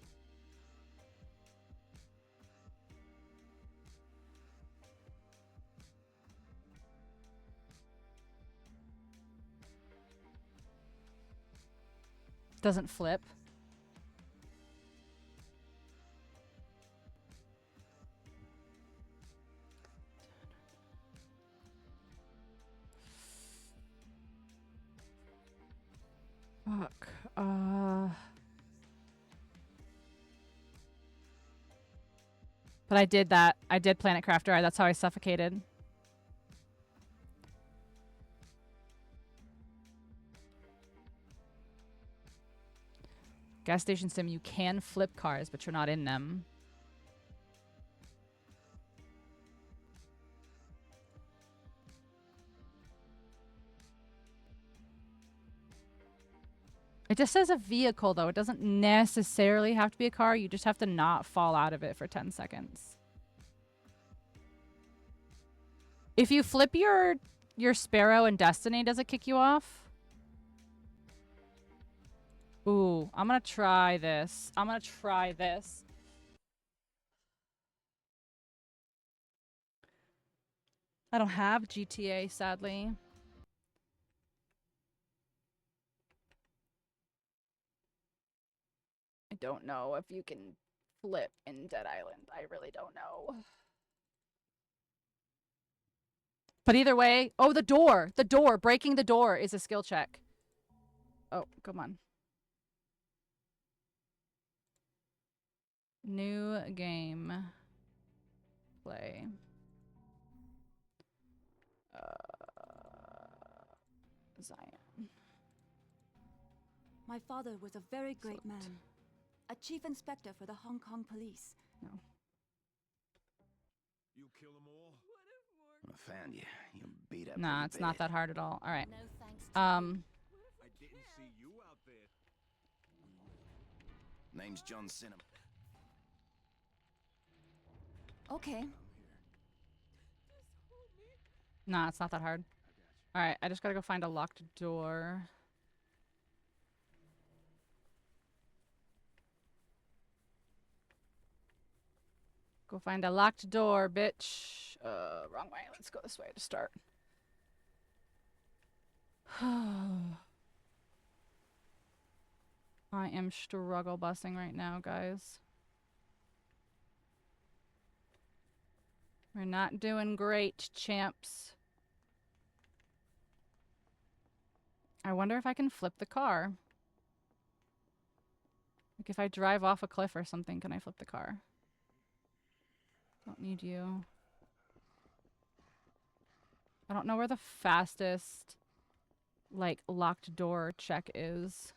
Doesn't flip. Fuck. But I did that. I did Planet Crafter. That's how I suffocated. Gas station sim, you can flip cars, but you're not in them. It just says a vehicle, though. It doesn't necessarily have to be a car. You just have to not fall out of it for 10 seconds. If you flip your Sparrow in Destiny, does it kick you off? Ooh, I'm gonna try this. I don't have GTA, sadly. I don't know if you can flip in Dead Island. I really don't know. But either way, oh, the door, breaking the door is a skill check. Oh, come on. New game. Play. Zion. My father was a very great man. A chief inspector for the Hong Kong police. No. You kill them all? I found you. You beat up. Nah, pretty it's not bad. that hard at all. All right. No thanks to I didn't see you out there. Name's John Cinema. Okay. Nah, it's not that hard. All right, I just gotta go find a locked door. Go find a locked door, bitch. Wrong way. Let's go this way to start. I am struggle busing right now, guys. We're not doing great, champs. I wonder if I can flip the car. Like if I drive off a cliff or something, can I flip the car? Don't need you. I don't know where the fastest, like, locked door check is.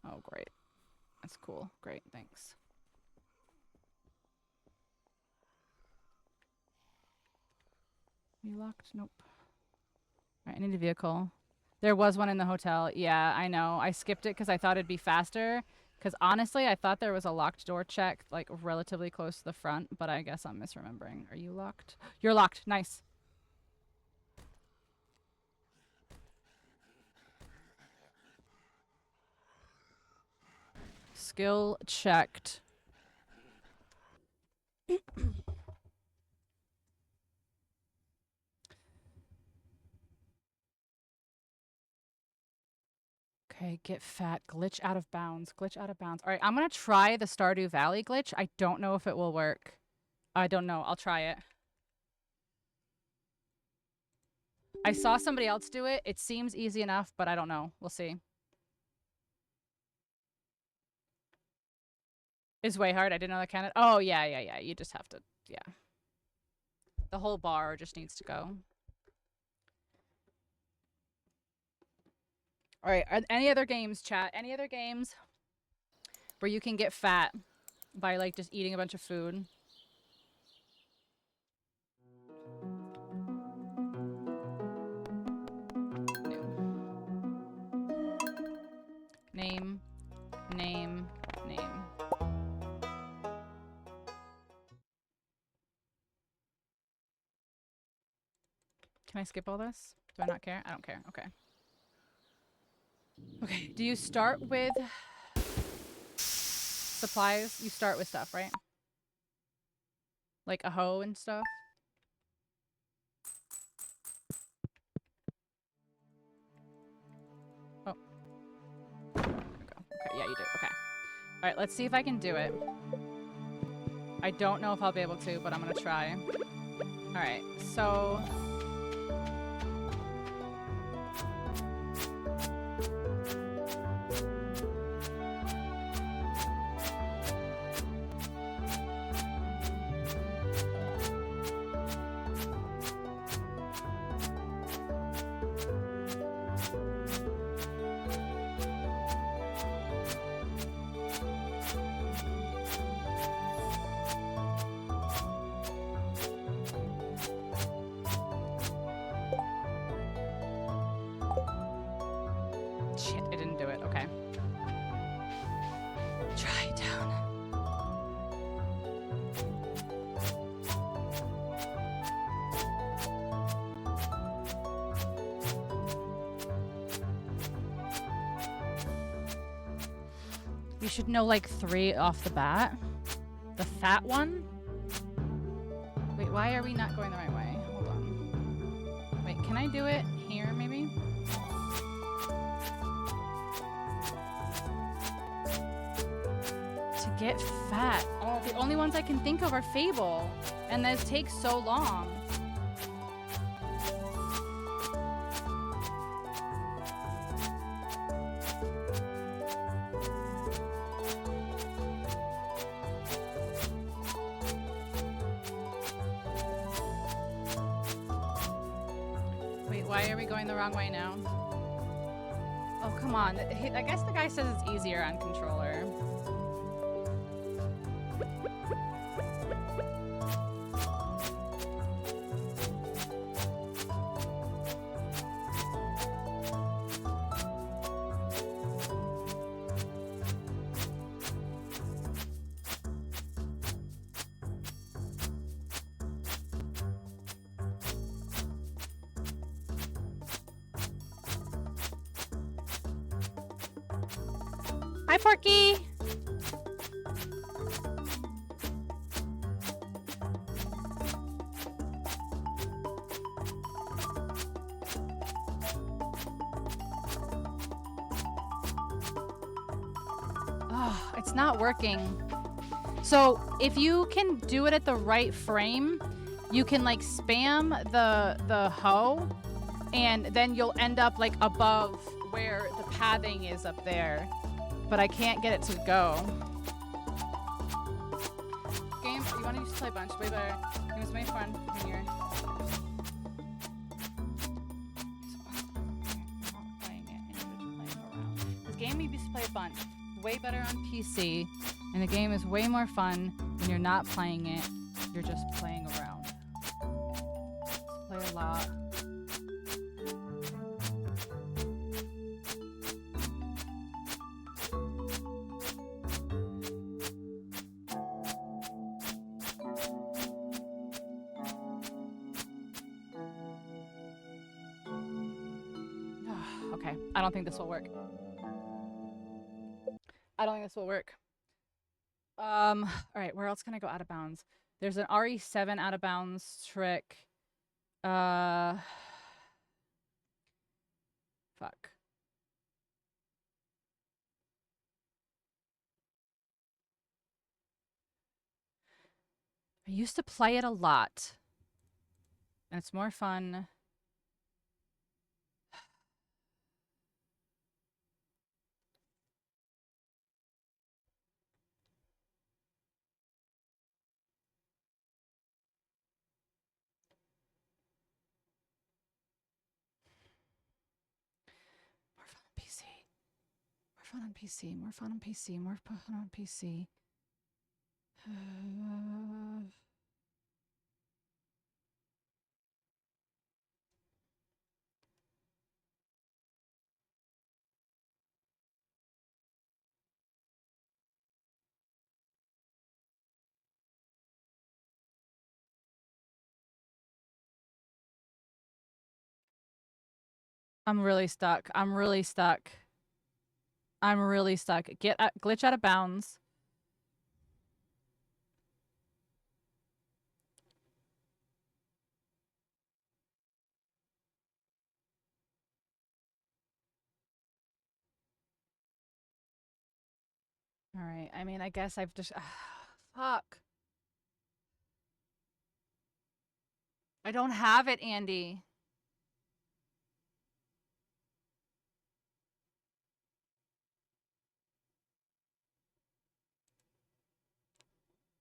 Oh, great. That's cool. Great, thanks. You locked? Nope. Alright, I need a vehicle. There was one in the hotel. Yeah, I know. I skipped it because I thought it'd be faster. Because honestly, I thought there was a locked door check, like, relatively close to the front. But I guess I'm misremembering. Are you locked? You're locked. Nice. Skill checked. Okay, get fat. Glitch out of bounds. Glitch out of bounds. All right, I'm going to try the Stardew Valley glitch. I don't know if it will work. I don't know. I'll try it. I saw somebody else do it. It seems easy enough, but I don't know. We'll see. It's way hard. I didn't know that counted. Oh, yeah. You just have to, yeah. The whole bar just needs to go. All right. Are any other games, chat? Any other games where you can get fat by, like, just eating a bunch of food? Name. Can I skip all this? Do I not care? I don't care. Okay. Okay, do you start with supplies? You start with stuff, right? Like a hoe and stuff? Oh. There we go. Okay, yeah, you did. Okay. All right, let's see if I can do it. I don't know if I'll be able to, but I'm gonna try. All right, so... Shit, I didn't do it. Okay. Try it down. You should know like 3 off the bat. The fat one? Wait, why are we not going the right way? Hold on. Wait, can I do it here maybe? To get fat. Oh, the only ones I can think of are Fable. And those take so long. Wait, why are we going the wrong way now? Oh, come come on. I guess the guy says it's easier on controller. Hi, Porky. Oh, it's not working. So if you can do it at the right frame, you can like spam the hoe, and then you'll end up like above where the pathing is up there. But I can't get it to go. Game, you want to just play Bunch? Way better. It was way fun when you're playing it and you're just playing around. This game you used to play a bunch. Way better on PC, and the game is way more fun when you're not playing it. You're just playing around. Just play a lot. Okay, I don't think this will work. I don't think this will work. All right, where else can I go out of bounds? There's an RE7 out of bounds trick. Fuck. I used to play it a lot. And it's more fun. More fun on PC. More fun on PC. More fun on PC. I'm really stuck. I'm really stuck. I'm really stuck. Glitch out of bounds. All right. I mean, I guess I've just fuck. I don't have it, Andy.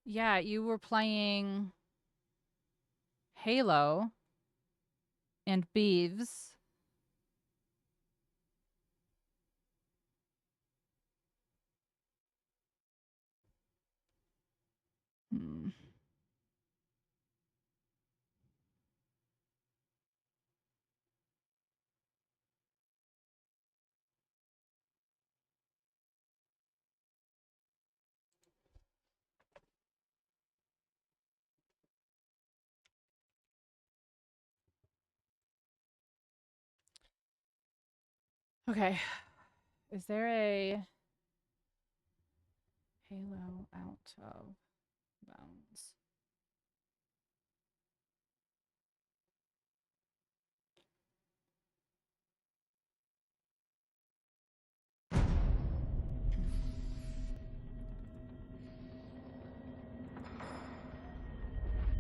Yeah, you were playing Halo and Beeves. Hmm. Okay. Is there a Halo out of bounds?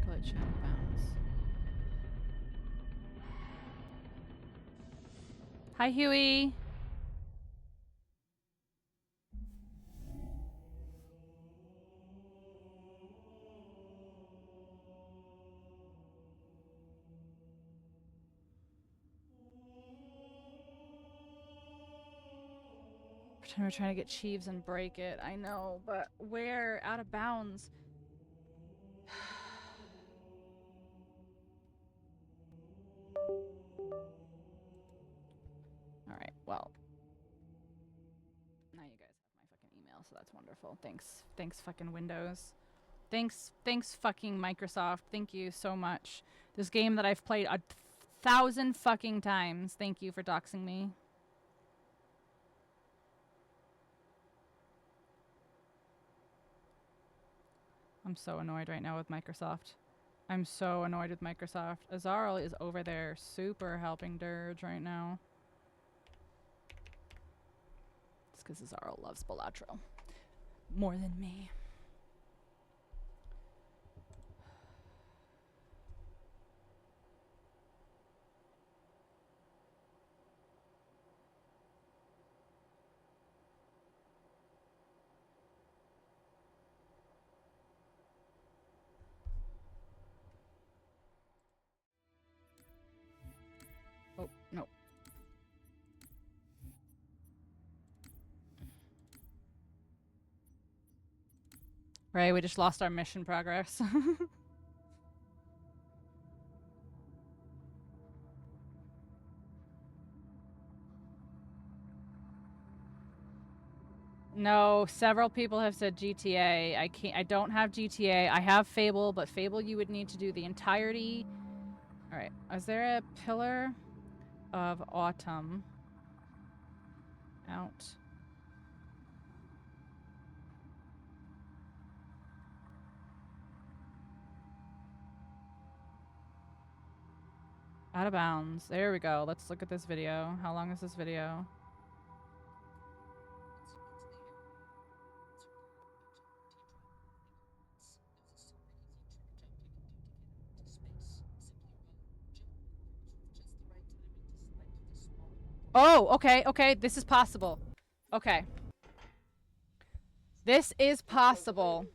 Glitch out of bounds. Hi, Huey. Pretend we're trying to get Cheeves and break it. I know, but where? Out of bounds. Alright, well. Now you guys have my fucking email, so that's wonderful. Thanks. Thanks, fucking Windows. Thanks, fucking Microsoft. Thank you so much. This game that I've played 1,000 fucking times. Thank you for doxing me. I'm so annoyed right now with Microsoft. I'm so annoyed with Microsoft. Azarl is over there super helping Dirge right now. It's because Azarl loves Balatro more than me. Oh, no. Right, we just lost our mission progress. No, several people have said GTA. I don't have GTA. I have Fable, but Fable you would need to do the entirety. All right. Is there a Pillar of Autumn out? Out of bounds. There we go. Let's look at this video. How long is this video? Oh, okay, okay. This is possible. Okay. This is possible.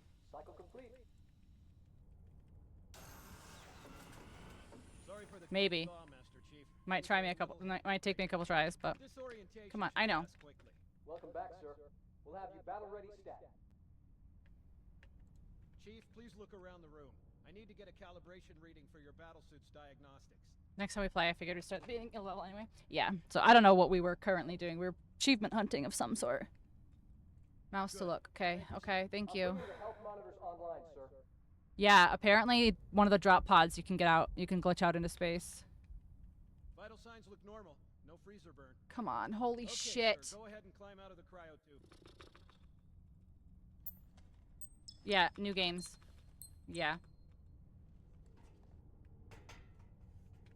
Maybe. Might try me a couple. Might take me a couple tries, but come on. I know. Welcome back, sir. We'll have you battle ready stat. Chief, please look around the room. I need to get a calibration reading for your battlesuit's diagnostics. Next time we play, I figured we'd start being a level anyway. Yeah, so I don't know what we were currently doing. We were achievement hunting of some sort. Mouse to look. Okay, okay, thank you. Online, sir. Yeah, apparently one of the drop pods you can get out. You can glitch out into space. Vital signs look normal. No freezer burn. Come on, holy Okay, shit. Sir, go ahead and climb out of the cryo tube. Yeah, new games. Yeah.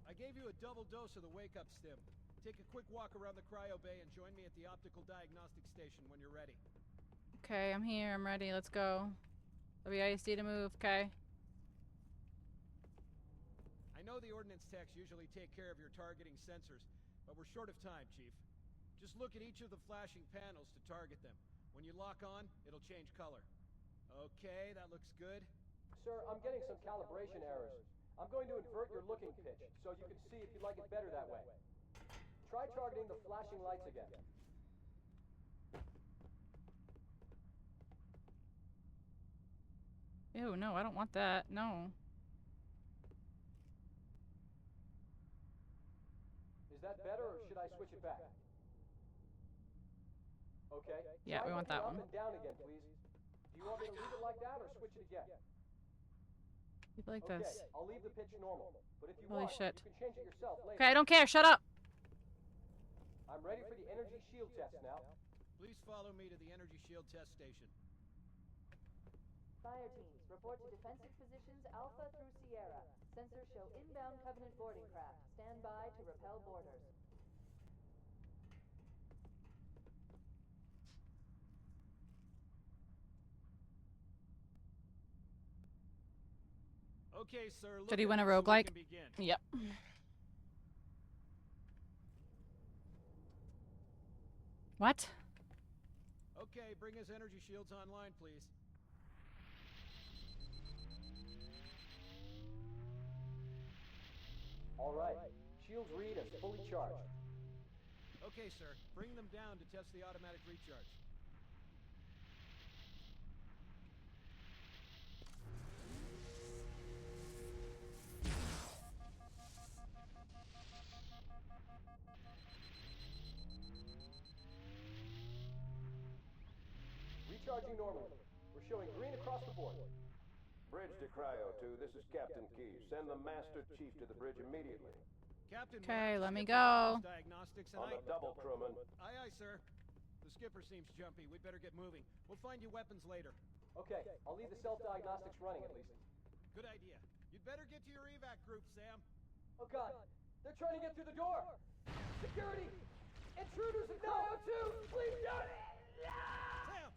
I gave you a double dose of the wake-up stim. Take a quick walk around the cryo bay and join me at the optical diagnostic station when you're ready. Okay, I'm here. I'm ready. Let's go. WASD to move. Okay. I know the ordnance techs usually take care of your targeting sensors, but we're short of time, Chief. Just look at each of the flashing panels to target them. When you lock on, it'll change color. Okay, that looks good. Sir, I'm getting some calibration errors. I'm going to invert your looking pitch, so you can see if you like it better that way. Try targeting the flashing lights again. Ew, no, I don't want that. No. Is that better, or should I switch it back? Okay. Yeah, we want that one. Up and down again, please. Do you want me to leave it like that, or switch it again? Keep it like this. Okay, I'll leave the pitch normal, but if you Holy want, shit. you can change it yourself later. Okay, I don't care. Shut up. I'm ready for the energy shield test now. Please follow me to the energy shield test station. Fire teams, report to defensive positions Alpha through Sierra. Sensors show inbound Covenant boarding craft. Stand by to repel boarders. Okay, sir. Did he win a roguelike? Yep. What? Okay, bring his energy shields online, please. All right. Shields read as fully charged. Okay, sir. Bring them down to test the automatic recharge. Recharging normally. We're showing green across the board. Bridge to Cryo 2. This is Captain Key. Send the Master Chief to the bridge immediately. Captain, Okay, let me skipper go. Diagnostics and On the double, crewman. Aye, aye, sir. The skipper seems jumpy. We'd better get moving. We'll find you weapons later. Okay, I'll leave the self-diagnostics running at least. Good idea. You'd better get to your evac group, Sam. Oh god, they're trying to get through the door! Security! Intruders in Cryo 2! Please don't! Sam!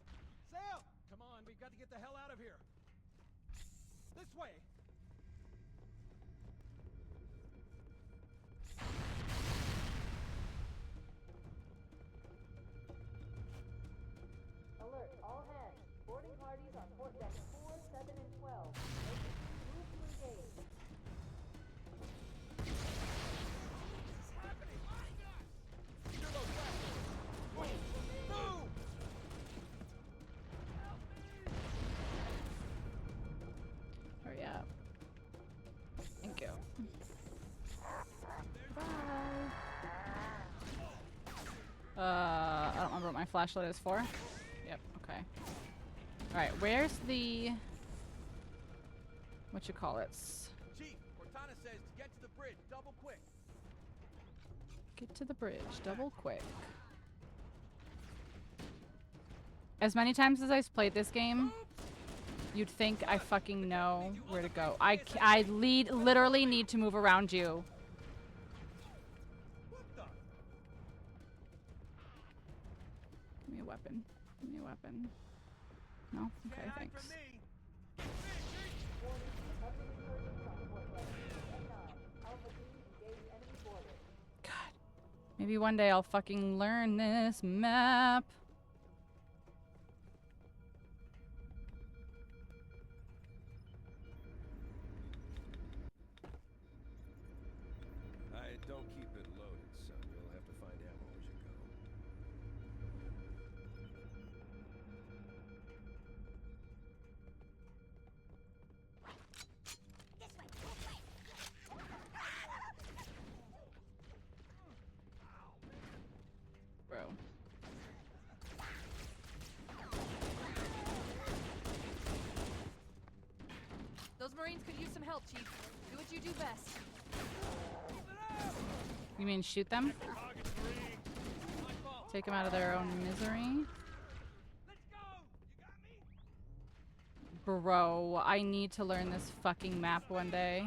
Sam! Come on, we've got to get the hell out of here. This way! Alert, all hands. Boarding parties on port deck 4, 7, and 12. Move to engage. What's happening? Clear those blast doors. Move! Hurry up. Thank you. Bye. I don't remember what my flashlight is for. Yep, okay. Alright, where's the... what you call it? Chief, Cortana says to get to the bridge, double quick. Get to the bridge, double quick. As many times as I've played this game, you'd think I fucking know where to go. I literally need to move around you. Give me a weapon. Give me a weapon. No? Okay, thanks. God. Maybe one day I'll fucking learn this map. I don't keep it loaded, son. You'll have to find ammo as you go. Bro. Those Marines could use some help, Chief. Do what you do best. You mean shoot them? Take them out of their own misery? Bro, I need to learn this fucking map one day.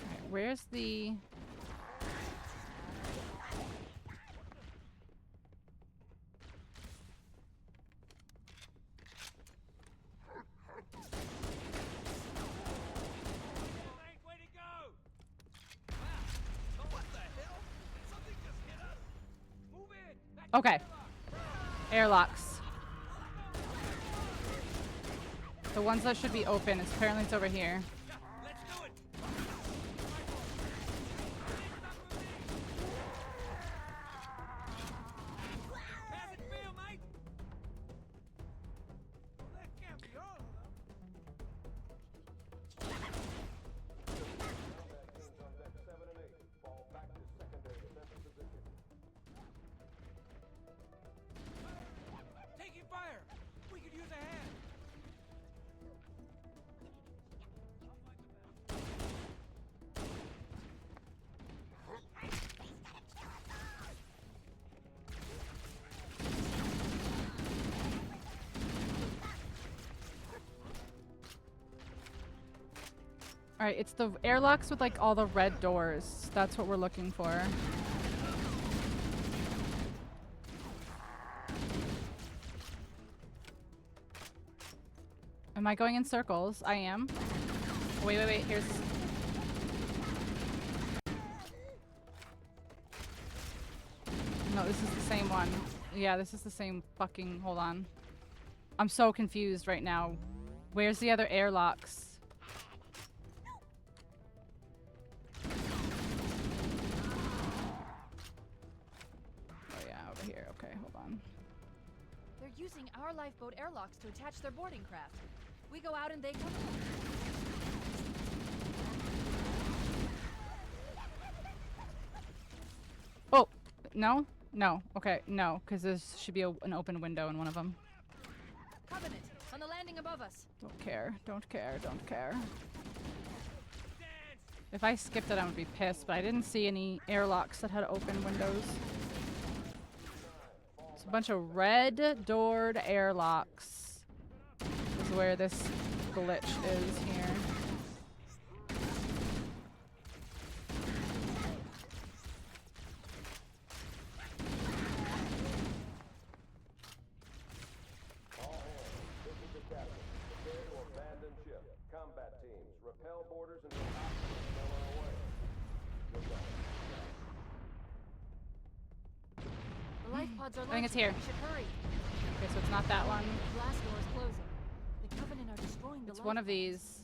Alright, where's the... Okay. Airlocks. The ones that should be open. Apparently it's over here. Taking fire! We could use a hand! Alright, it's the airlocks with like all the red doors. That's what we're looking for. Am I going in circles? I am. Wait, wait, wait. Here's... No, this is the same one. Yeah, this is the same fucking... Hold on. I'm so confused right now. Where's the other airlocks? Oh yeah, over here. Okay, hold on. They're using our lifeboat airlocks to attach their boarding craft. We go out and they come in. Oh, no? No. Okay, no, because there should be an open window in one of them. Covenant, on the landing above us. Don't care, don't care, don't care. If I skipped it, I would be pissed, but I didn't see any airlocks that had open windows. It's a bunch of red-doored airlocks. This is where this glitch is here. Repel borders until hostiles are away. Good luck. The life pods are I think it's launching. here. We should hurry. Okay, so it's not that one. The blast door is closing. The Covenant are destroying the It's life one of pods. these.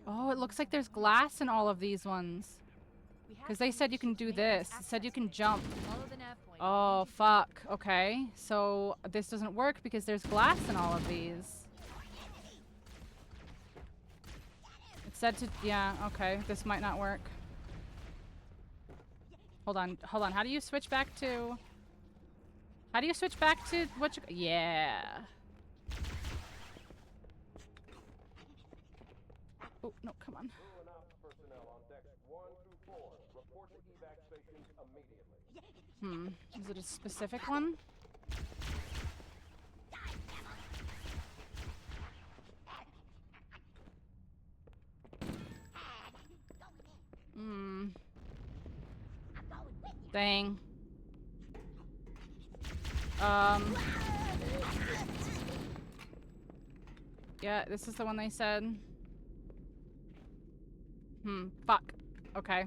Oh, it looks like there's glass in all of these ones. Because they said you can do this. It said you can jump. Follow the nav point. Oh, fuck. Okay. So this doesn't work because there's glass in all of these. It said to... Yeah, okay. This might not work. Hold on. Hold on. How do you switch back to... How do you switch back to what you... Yeah. Oh, no, come on. Crew and ops personnel on decks 1 through 4. Report to evac stations immediately. Is it a specific one? Dang. Yeah, this is the one they said. Fuck. Okay.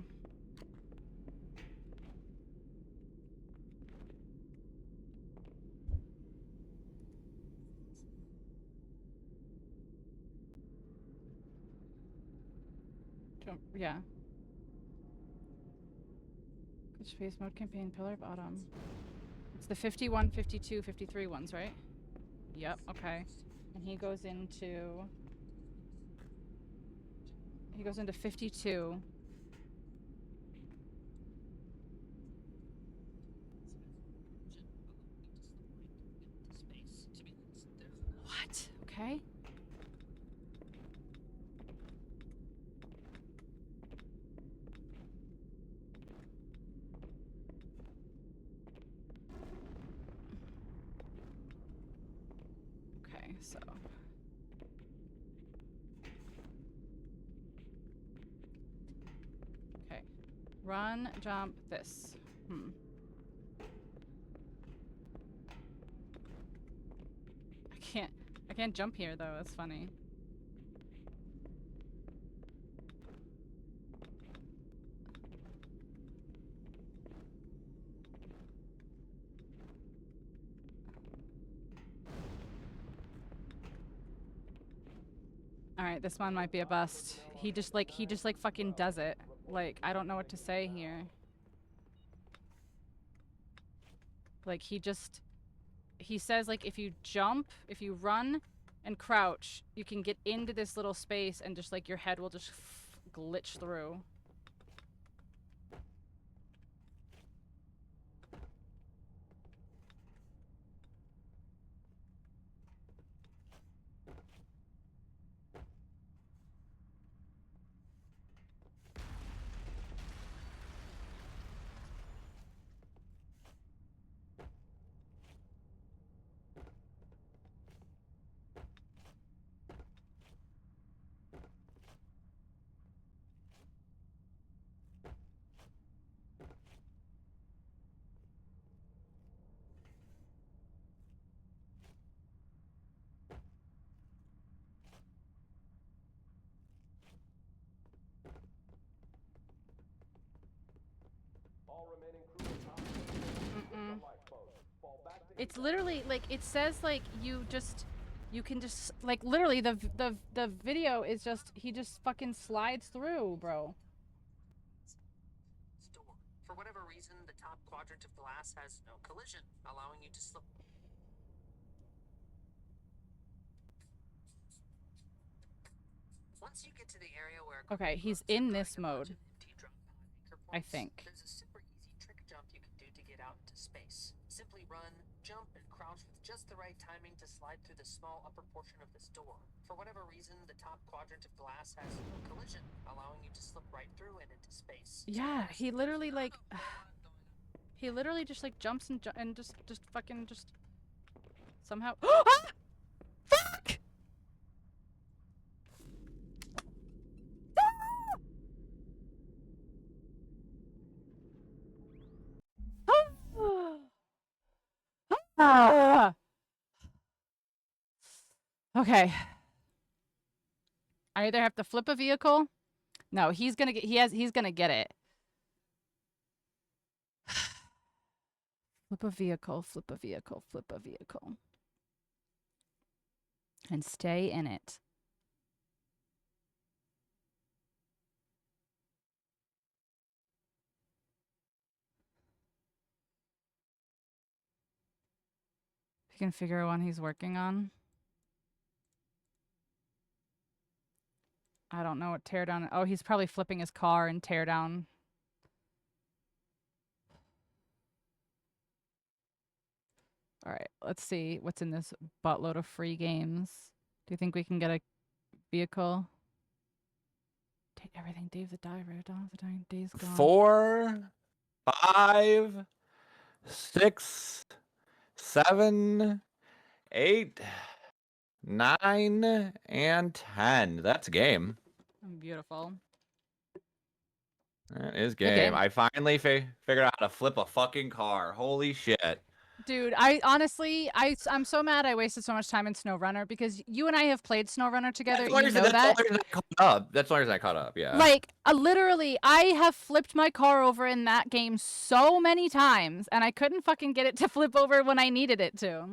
Yeah. Good space mode campaign, Pillar of Autumn. It's the 51, 52, 53 ones, right? Yep, okay. And he goes into 52. What? Okay. Okay, so okay. Run, jump, this. I can't jump here though, that's funny. Alright, this one might be a bust. He just fucking does it. Like, I don't know what to say here. Like, he says, like, if you jump, if you run and crouch, you can get into this little space and just, like, your head will just glitch through. It's literally, like, it says, like, you You can just like literally the video is just he just fucking slides through, bro. For whatever reason, the top quadrant of glass has no collision, allowing you to slip. Once you get to the area where Okay, he's in this mode. I think. there's a super easy trick jump you can do to get out into space. Simply run, jump, and crouch with just the right timing to slide through the small upper portion of this door. For whatever reason, the top quadrant of glass has no collision, allowing you to slip right through and into space. Yeah, he literally like he literally just like jumps and just fucking just somehow Fuck! Okay. I either have to flip a vehicle. No, he's gonna get. He's gonna get it. Flip a vehicle. Flip a vehicle. Flip a vehicle. And stay in it. You can figure out one he's working on. I don't know what teardown. Oh, he's probably flipping his car and teardown. All right, let's see what's in this buttload of free games. Do you think we can get a vehicle? Everything. Dave the Diver. Dawn of the Dying. Days Gone. 4, 5, 6, 7, 8, 9, and 10. That's game. Beautiful. That is game. I finally figured out how to flip a fucking car. Holy shit. Dude, I honestly, I'm so mad I wasted so much time in SnowRunner because you and I have played SnowRunner together. That's the only reason I caught up. That's the only reason I caught up, yeah. Like, literally, I have flipped my car over in that game so many times, and I couldn't fucking get it to flip over when I needed it to.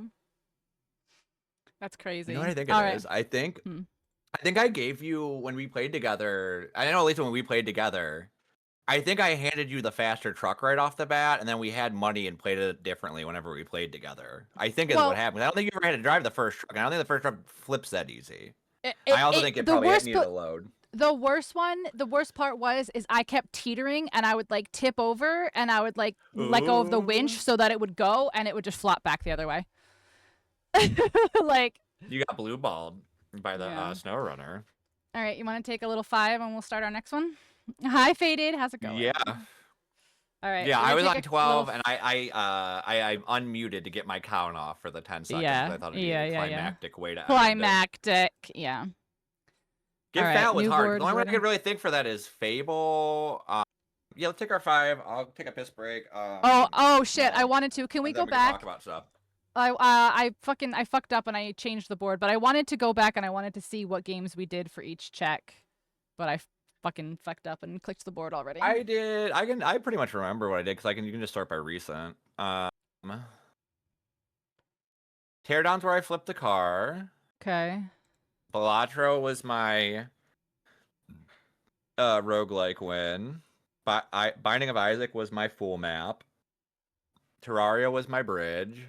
That's crazy. You know what I think it is? I think I gave you, when we played together, I know at least when we played together, I think I handed you the faster truck right off the bat, and then we had money and played it differently whenever we played together. I think is what happened. I don't think you ever had to drive the first truck. I don't think the first truck flips that easy. I also think it probably needed a load. The worst part is I kept teetering, and I would like tip over, and I would like let go of the winch so that it would go, and it would just flop back the other way. Like, you got blue balled by the SnowRunner. All right, you want to take a little 5, and we'll start our next one. Hi, Faded. How's it going? Yeah. All right. Yeah, I was on 12, and I unmuted to get my count off for the 10 seconds. I thought it'd be a climactic way to climactic, yeah. Get fat was hard. The only way I could really think for that is Fable. Yeah, let's take our 5. I'll take a piss break. Oh shit! I wanted to. Can we go back? Talk about stuff. I fucked up and I changed the board, but I wanted to go back and I wanted to see what games we did for each check, but I fucking fucked up and clicked the board already. I did. I pretty much remember what I did because you can just start by recent. Teardown's where I flipped the car. Okay. Balatro was my roguelike win. Binding of Isaac was my full map. Terraria was my bridge.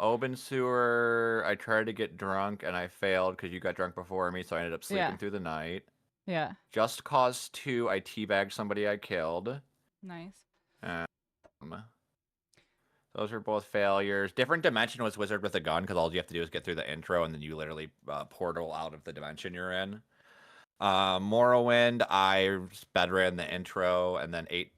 Open Sewer, I tried to get drunk and I failed because you got drunk before me, so I ended up sleeping through the night. Yeah. Just Cause 2, I teabagged somebody I killed. Nice. Those were both failures. Different Dimension was Wizard with a Gun because all you have to do is get through the intro and then you literally portal out of the dimension you're in. Morrowind, I sped-ran the intro and then ate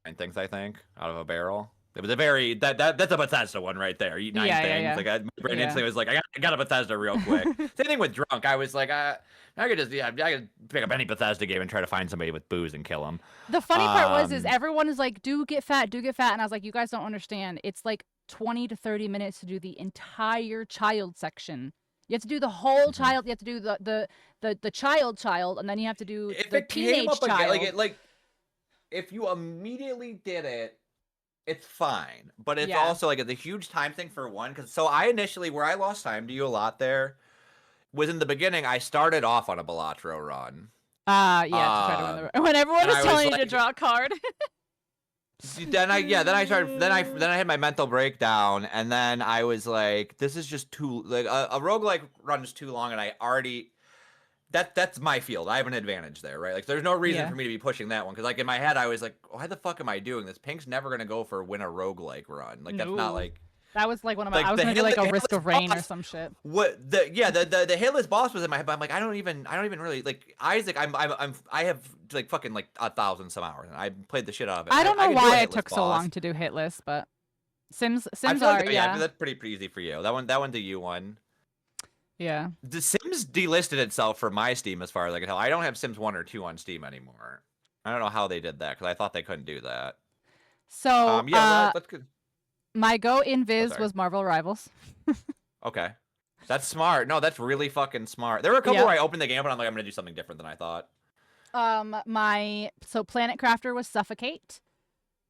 9 things, I think, out of a barrel. It was a very that's a Bethesda one right there. Eat 9 things. Yeah. Like my brain instantly was like, I got a Bethesda real quick. Same thing with drunk. I was like, I could just I could pick up any Bethesda game and try to find somebody with booze and kill them. The funny part is everyone is like, do get fat, and I was like, you guys don't understand. It's like 20 to 30 minutes to do the entire child section. You have to do the whole child. You have to do the child, and then you have to do the teenage child. If you immediately did it. it's fine, but it's Yeah. also like the huge time thing for one. Because so I initially, where I lost time to you a lot there, was in the beginning. I started off on a Balatro run. Yeah, to try to win the when everyone and was I telling you was to draw a card. then I started then I had my mental breakdown, and then I was like, this is just too like a roguelike run is too long, and I already that's my field. I have an advantage there, right? Like there's no reason Yeah. for me to be pushing that one, because like in my head I was like, why the fuck am I doing this? Pink's never gonna go for win a roguelike run. Like that's not No. like That was like one of my. Like, I was the gonna do like a hitless Risk of Rain or boss- some shit. what the hitless boss was in my head, but I'm like, I don't even really like Isaac. I have like fucking like 1,000 some hours, and I played the shit out of it. I don't know can do a why it hitless took so boss. long to do hitless, but Sims I feel are like yeah. that's pretty easy for you. That one's a you one. Yeah. The Sims delisted itself for my Steam as far as I can tell. I don't have Sims 1 or 2 on Steam anymore. I don't know how they did that, because I thought they couldn't do that. So yeah, that's good. my go in Viz sorry. was Marvel Rivals. Okay. That's smart. No, that's really fucking smart. There were a couple Yeah. where I opened the game, but I'm like, I'm gonna do something different than I thought. So Planet Crafter was Suffocate.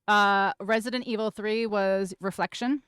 Resident Evil 3 was Reflection.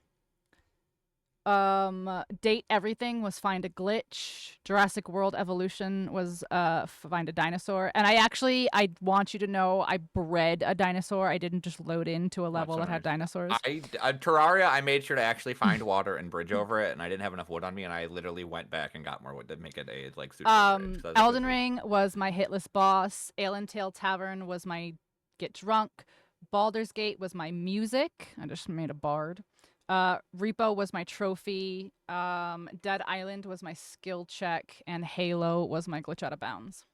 Date Everything was Find a Glitch. Jurassic World Evolution was Find a Dinosaur. And I want you to know I bred a dinosaur. I didn't just load into a level that had dinosaurs. Terraria, I made sure to actually find water and bridge over it, and I didn't have enough wood on me, and I literally went back and got more wood to make it a like suitable bridge. So Elden Ring was my hitless boss. Alien Tale Tavern was my get drunk. Baldur's Gate was my music. I just made a bard. Repo was my trophy. Dead Island was my skill check, and Halo was my glitch out of bounds.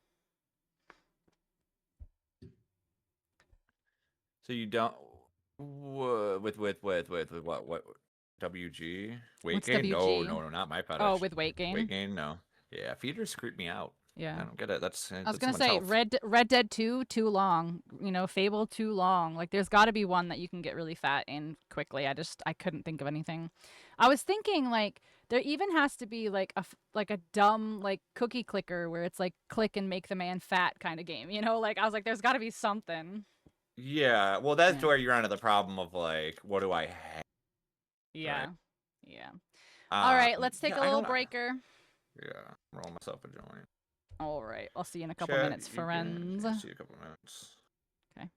So you don't with what WG weight What's gain? WG? No, not my pet. Oh, with weight gain. Weight gain, no. Yeah, feeders screwed me out. Yeah. I don't get it. That's I was gonna say Red Dead 2 too long. You know, Fable too long. Like there's got to be one that you can get really fat in quickly. I couldn't think of anything. I was thinking like there even has to be like a dumb like cookie clicker where it's like click and make the man fat kind of game. You know, like I was like there's got to be something. Yeah, well, that's where you're onto the problem of like, what do I have? Yeah, right? Yeah. All right, let's take yeah, a little breaker. Yeah, roll myself a joint. All right, I'll see you in a couple Chat, minutes, friends. See you in a couple minutes. Okay.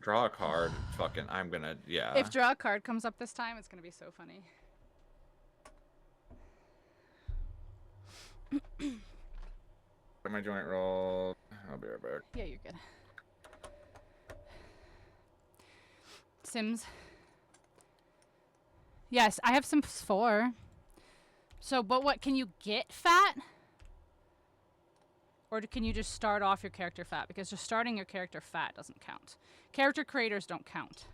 Draw a card. Fucking, I'm gonna, yeah. If draw a card comes up this time, it's gonna be so funny. Get my joint roll. I'll be right back. Yeah, you're good. Sims. Yes, I have Sims 4. So, but what, can you get fat? Or can you just start off your character fat? Because just starting your character fat doesn't count. Character creators don't count.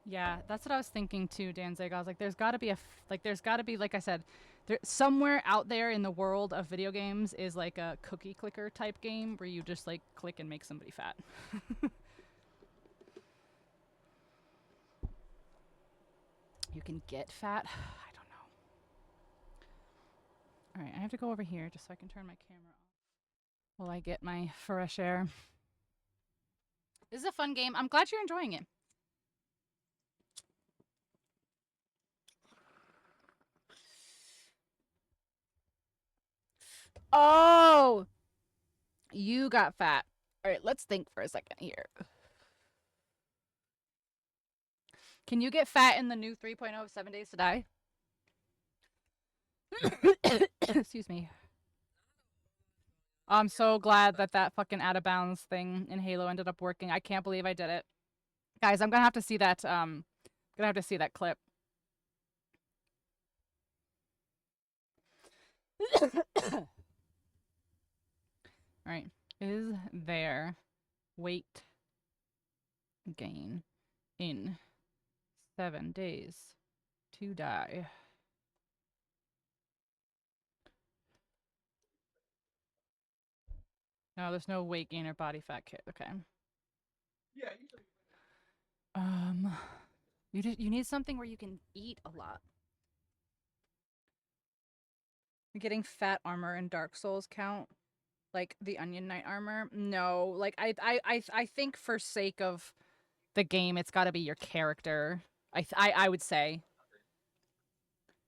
Yeah, that's what I was thinking too, Danzig. I was like, there's got to be like I said, there somewhere out there in the world of video games is like a cookie clicker type game where you just like click and make somebody fat. You can get fat. I don't know. All right, I have to go over here just so I can turn my camera off while I get my fresh air. This is a fun game. I'm glad you're enjoying it. Oh, you got fat. All right, let's think for a second here. Can you get fat in the new 3.0 7 Days to Die? Excuse me. I'm so glad that that fucking out of bounds thing in Halo ended up working. I can't believe I did it. Guys, I'm gonna have to see that clip. Alright. Is there weight gain in 7 Days to Die? No, there's no weight gain or body fat kit. Okay. Yeah. You need something where you can eat a lot. Getting fat armor in Dark Souls count? Like the Onion Knight armor? No. Like I think for sake of the game, it's got to be your character. I would say.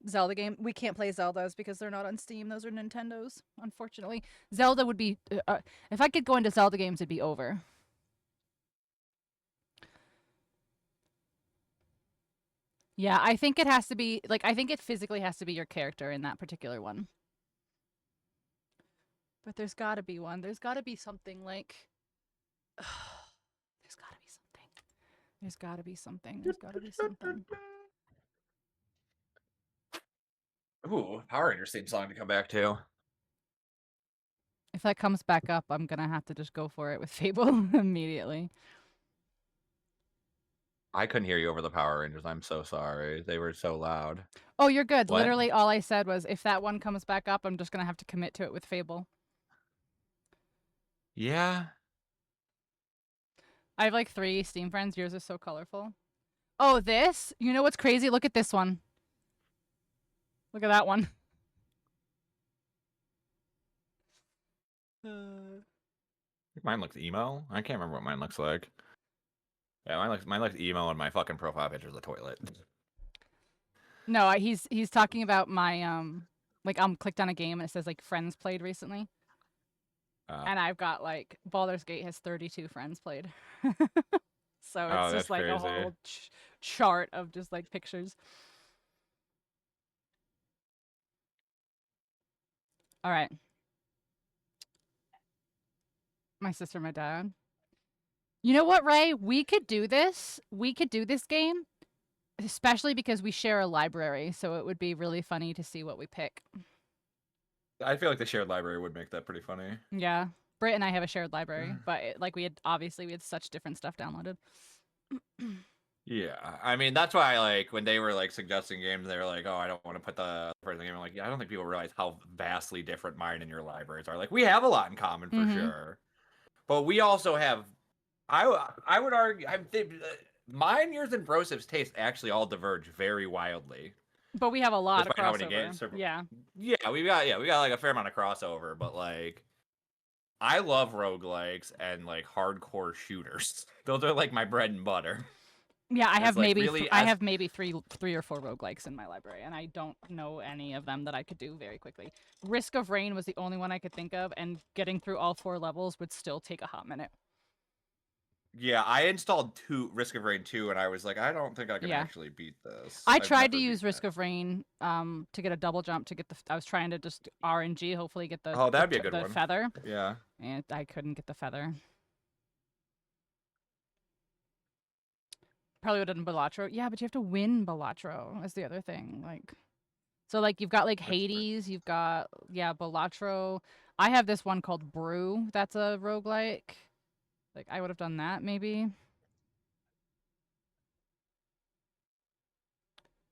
Zelda game. We can't play Zeldas because they're not on Steam. Those are Nintendo's, unfortunately. Zelda would be... if I could go into Zelda games, it'd be over. Yeah, I think it has to be... Like, I think it physically has to be your character in that particular one. But there's got to be one. There's got to be something like... there's got to be something. There's got to be something. There's got to be something. Ooh, Power Rangers theme song to come back to. If that comes back up, I'm gonna have to just go for it with Fable immediately. I couldn't hear you over the Power Rangers. I'm so sorry. They were so loud. Oh, you're good. What? Literally, all I said was, if that one comes back up, I'm just gonna have to commit to it with Fable. Yeah. I have like 3 Steam friends. Yours is so colorful. Oh, this? You know what's crazy? Look at this one. Look at that one. Mine looks emo. I can't remember what mine looks like. Yeah, mine looks emo, and my fucking profile picture is a toilet. No, he's talking about my like I'm clicked on a game and it says like friends played recently. And I've got like Baldur's Gate has 32 friends played. So it's just like crazy. a whole chart of just like pictures. All right. My sister, my dad. You know what, Ray? We could do this. We could do this game, especially because we share a library. So it would be really funny to see what we pick. I feel like the shared library would make that pretty funny. Yeah. Britt and I have a shared library, but like we had such different stuff downloaded. Yeah, I mean that's why like when they were like suggesting games, they were like, "Oh, I don't want to put the person in the game." I'm like, yeah, I don't think people realize how vastly different mine and your libraries are. Like we have a lot in common for sure, but we also have. I would argue mine, yours, and Brosip's taste actually all diverge very wildly. But we have a lot of Despite how many crossover. games, Yeah. Yeah, we got like a fair amount of crossover, but like I love roguelikes and like hardcore shooters. Those are like my bread and butter. Yeah, I have like, maybe really I have maybe three or four roguelikes in my library, and I don't know any of them that I could do very quickly. Risk of Rain was the only one I could think of, and getting through all 4 levels would still take a hot minute. Yeah, I installed Risk of Rain 2, and I was like, I don't think I can actually beat this. I tried to use Risk of Rain to get a double jump to get the. I was trying to just RNG, hopefully get the. Oh, that'd be a good one. Feather. Yeah. And I couldn't get the feather. Probably would have done Balatro. Yeah, but you have to win Balatro. Is the other thing. Like, so like you've got like Hades, you've got Balatro. I have this one called Brew. That's a roguelike. Like I would have done that maybe.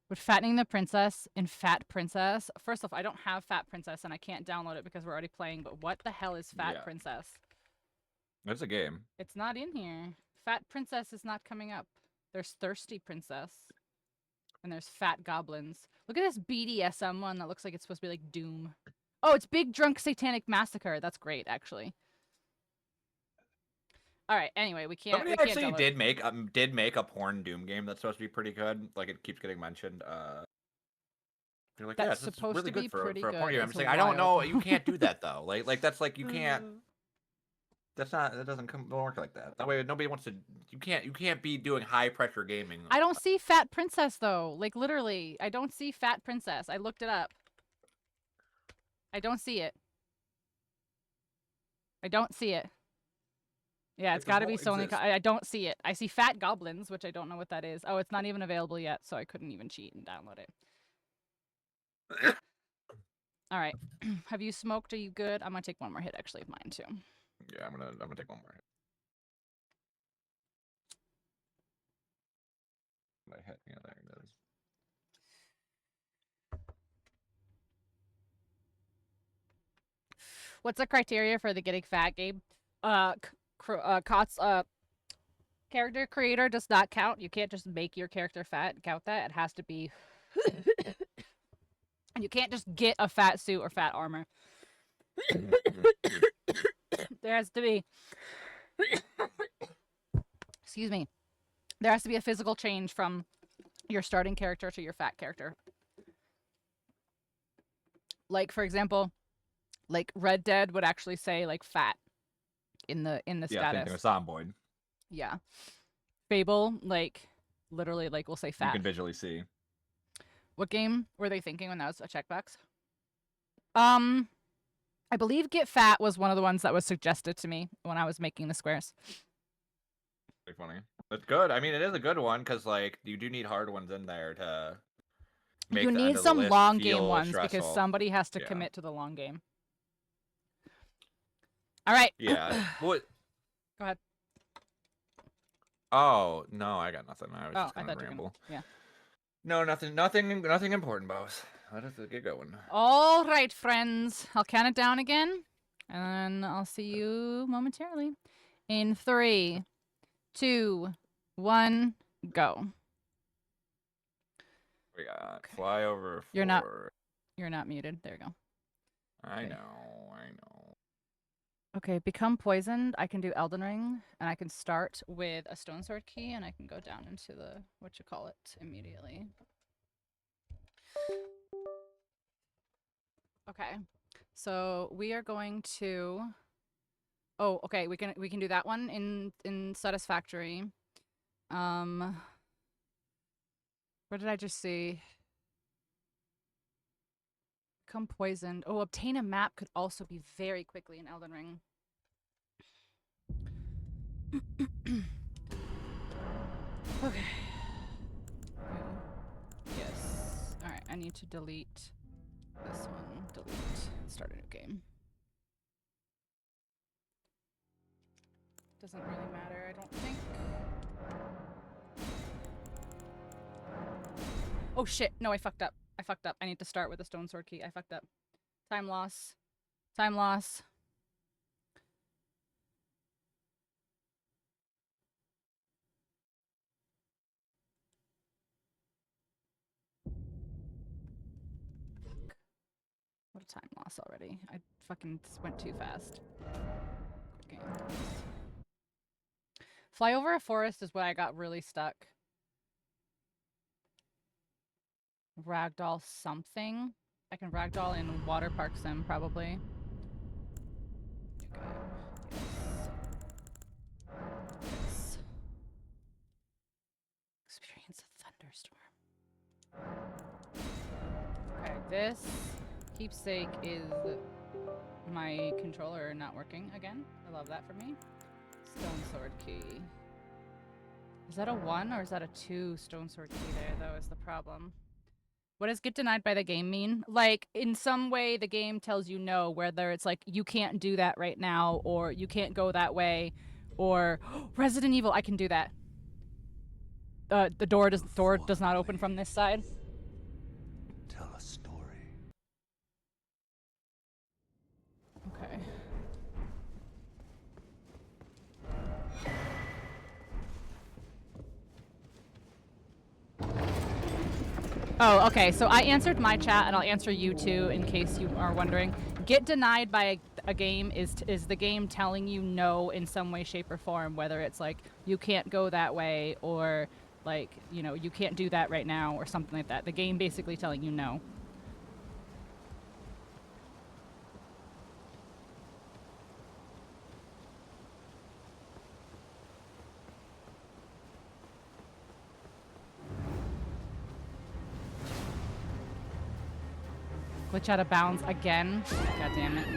Would fattening the princess in Fat Princess? First off, I don't have Fat Princess and I can't download it because we're already playing. But what the hell is Fat Princess? It's a game. It's not in here. Fat Princess is not coming up. There's Thirsty Princess. And there's fat goblins. Look at this BDSM one that looks like it's supposed to be like Doom. Oh, it's Big Drunk Satanic Massacre. That's great, actually. All right. Anyway, we can't. Somebody actually did make a porn Doom game that's supposed to be pretty good. Like it keeps getting mentioned. They're like, That's yeah, it's supposed really to be good for pretty a porn good. game. I'm It's saying I don't wild. know. You can't do that though. Like that's like you can't. That doesn't work like that. That way nobody wants to. You can't be doing high pressure gaming. I don't see Fat Princess though. Like literally, I don't see Fat Princess. I looked it up. I don't see it. I don't see it. Yeah, it's got to be Sony. I don't see it. I see Fat Goblins, which I don't know what that is. Oh, it's not even available yet, so I couldn't even cheat and download it. All right. Have you smoked? Are you good? I'm gonna take one more hit actually of mine too. Yeah, I'm gonna take one more hit. My hit. Yeah, there it goes. What's the criteria for the getting fat, Gabe? Character creator does not count. You can't just make your character fat and count that. It has to be... And you can't just get a fat suit or fat armor. There has to be... Excuse me. There has to be a physical change from your starting character to your fat character. Like, for example, like Red Dead would actually say like fat in the Yeah, status. same thing with Zomboid. Yeah. Fable, like, literally, like, we'll say fat. You can visually see. What game were they thinking when that was a checkbox? I believe Get Fat was one of the ones that was suggested to me when I was making the squares. Pretty funny. That's good. I mean, it is a good one because, like, you do need hard ones in there to make You the end need of the some list long game feel ones because stressful. somebody has to Yeah. commit to the long game. All right. Yeah. What? Go ahead. Oh, no, I got nothing. I was Oh, just I going to thought you were ramble. gonna... Yeah. No, nothing important, boss. Let us get going. All right, friends. I'll count it down again, and I'll see you momentarily. In 3, 2, 1, go. We got flyover. You're not muted. There you go. I Okay. know. Okay, become poisoned. I can do Elden Ring, and I can start with a stone sword key, and I can go down into the whatchamacallit immediately. Okay, so we are going to. Oh, okay. We can do that one in Satisfactory. What did I just see? Become poisoned. Oh, obtain a map could also be very quickly in Elden Ring. Okay. Yes. All right. I need to delete this one. Delete. Start a new game. Doesn't really matter, I don't think. Oh shit! No, I fucked up. I need to start with a stone sword key. I fucked up. Time loss. Time loss. What a time loss already. I fucking went too fast. Quick game. Fly over a forest is where I got really stuck. Ragdoll something. I can ragdoll in Water Park Sim, probably. Okay. Yes. Experience a thunderstorm. Okay, this keepsake is my controller not working again. I love that for me. Stone sword key. Is that a 1 or is that a 2 stone sword key there, though, is the problem. What does get denied by the game mean? Like, in some way, the game tells you no, whether it's like, you can't do that right now, or you can't go that way, or Resident Evil, I can do that. The door does not open from this side. Tell a story. Okay. Oh, okay. So I answered my chat, and I'll answer you too, in case you are wondering. Get denied by a game is the game telling you no in some way, shape, or form, whether it's like you can't go that way, or like, you know, you can't do that right now, or something like that. The game basically telling you no. Glitch out of bounds again. God damn it.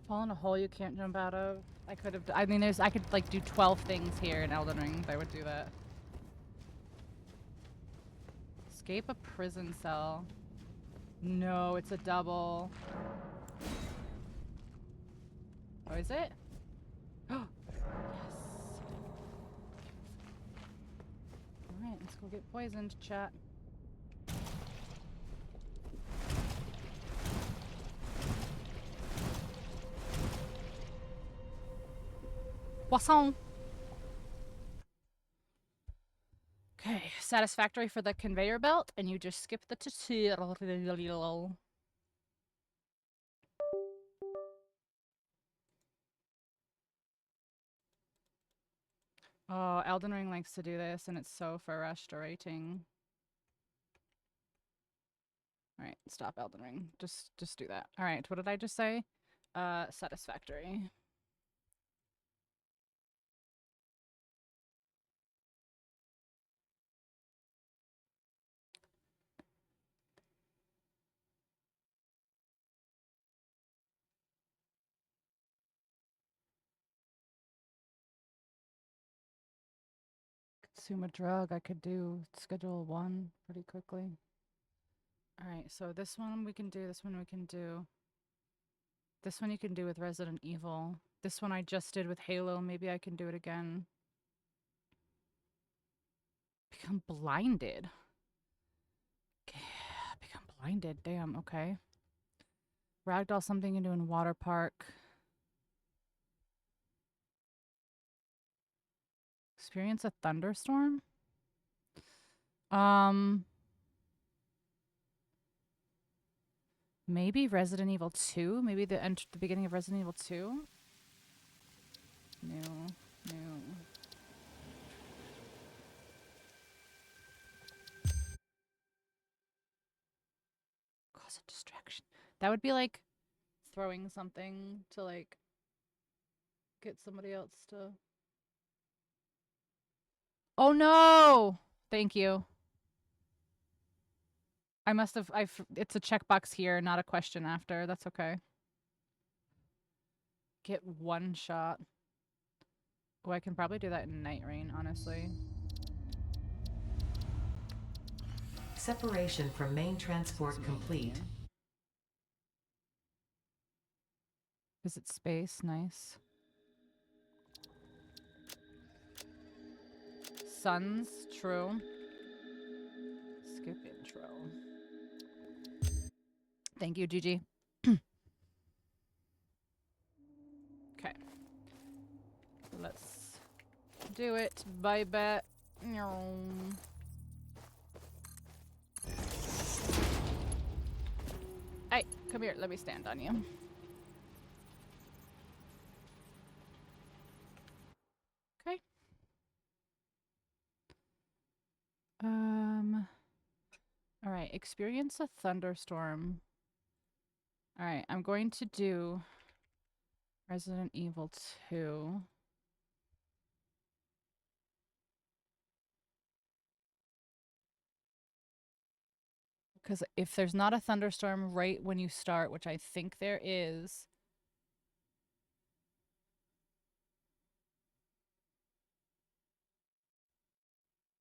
Fall in a hole you can't jump out of. I could have. I mean, I could like do 12 things here in Elden Ring if I would do that. Escape a prison cell. No, it's a double. Oh, is it? Oh, yes. All right, let's go get poisoned, chat. Poisson. Okay, satisfactory for the conveyor belt, and you just skip the tutorial. Oh, Elden Ring likes to do this, and it's so frustrating. All right, stop Elden Ring. Just do that. All right, what did I just say? Satisfactory. Consume a drug. I could do schedule 1 pretty quickly. All right, so this one we can do. This one we can do. This one you can do with Resident Evil. This one I just did with Halo. Maybe I can do it again. Become blinded. Become blinded. Damn, okay. Ragdoll something into a water park. Experience a thunderstorm? Maybe Resident Evil 2? Maybe the beginning of Resident Evil 2? No. Cause a distraction. That would be like throwing something to like get somebody else to... Oh no! Thank you. I must have... It's a checkbox here, not a question after. That's okay. Get one shot. Oh, I can probably do that in Night Rain, honestly. Separation from main transport complete. Visit space, nice. Suns, true. Skip intro. Thank you, Gigi. Okay. Let's do it. Bye, bet. Hey, come here. Let me stand on you. Okay. All right. Experience a thunderstorm. All right. I'm going to do Resident Evil 2. Because if there's not a thunderstorm right when you start, which I think there is...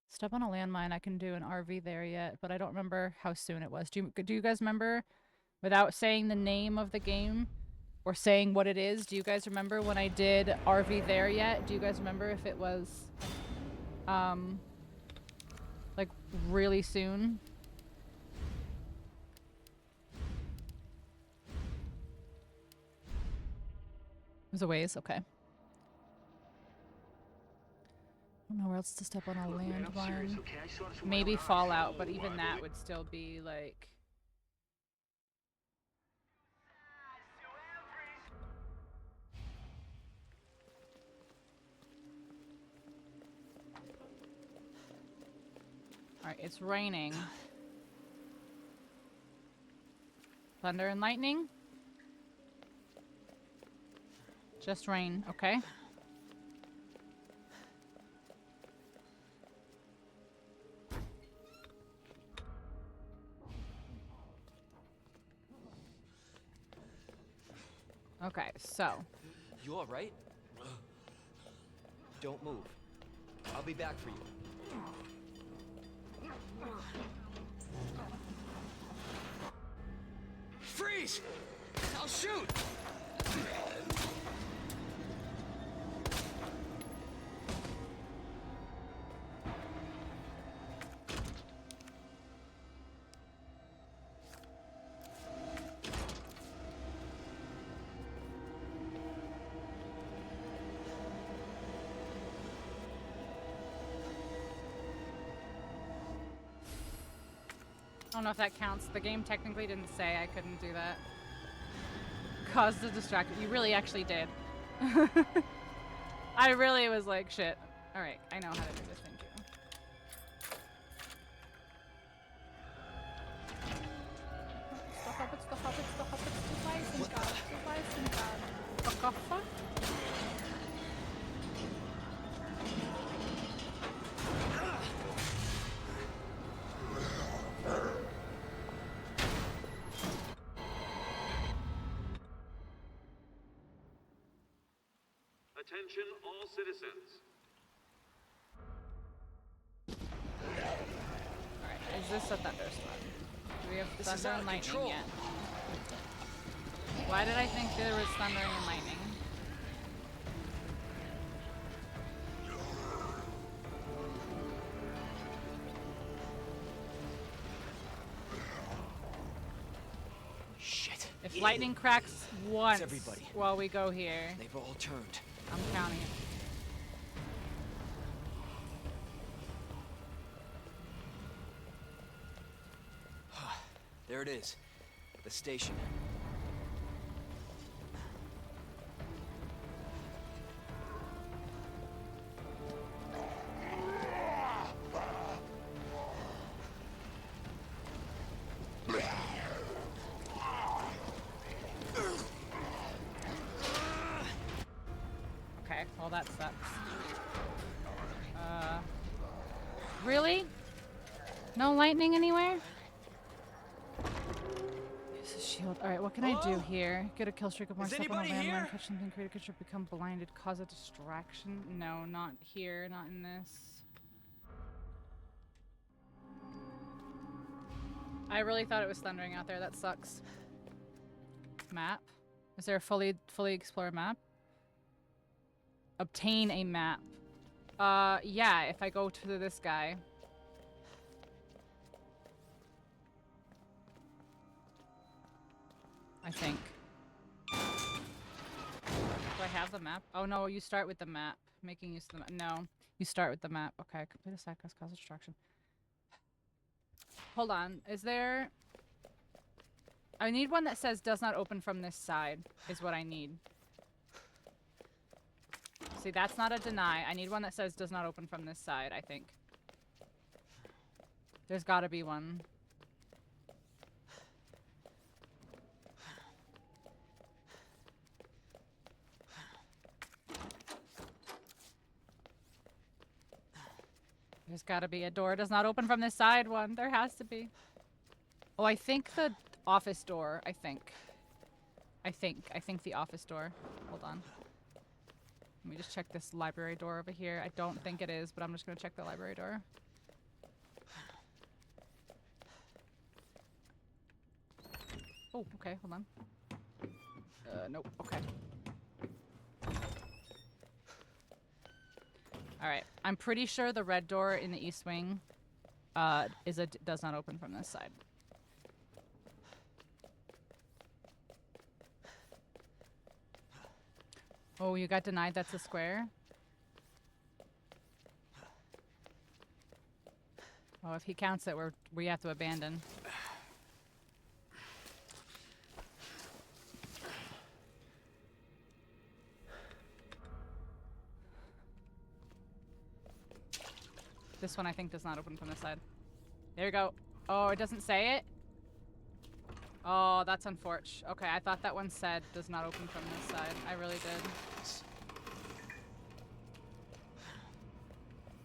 Step on a landmine. I can do an RV there yet, but I don't remember how soon it was. Do you guys remember, without saying the name of the game, or saying what it is. Do you guys remember when I did RV there yet? Do you guys remember if it was like really soon? It was a ways, okay. I don't know where else to step on a landmine. Maybe Fallout, but even that would still be like... Alright, it's raining. Thunder and lightning? Just rain, okay. Okay, so. You alright? Don't move. I'll be back for you. Freeze! I'll shoot! I don't know if that counts. The game technically didn't say I couldn't do that. Caused a distraction. You really actually did. I really was like, shit. Alright, I know how to do this, thank you. Attention all citizens. Alright, is this a thunderstorm? Do we have thunder and lightning yet? Why did I think there was thunder and lightning? Shit. If lightning cracks once everybody. while we go here, They've all turned. I'm counting it. There it is. The station. Okay, well that sucks. Really? No lightning anywhere? Use a shield. Alright, what can I do here? Get a kill streak of more stuff on a landmine, catch something, create a creature, become blinded, cause a distraction. No, not here, not in this. I really thought it was thundering out there. That sucks. Map? Is there a fully explore map? Obtain a map. Yeah, if I go to this guy. I think. Do I have the map? Oh no, you start with the map. Making use of the map. No, you start with the map. Okay, complete a side quest, cause a distraction. Hold on, is there... I need one that says does not open from this side, is what I need. See, that's not a deny. I need one that says does not open from this side, I think. There's gotta be one. There's gotta be a door does not open from this side one. There has to be. Oh, I think the office door, I think the office door. Hold on. Let me just check this library door over here. I don't think it is, but I'm just gonna check the library door. Oh, okay, hold on. Nope. Okay. All right. I'm pretty sure the red door in the east wing does not open from this side. Oh, you got denied. That's a square. Oh, if he counts it, we have to abandon. This one I think does not open from this side. There you go. Oh, it doesn't say it? Oh, that's unfortunate. Okay, I thought that one said does not open from this side. I really did.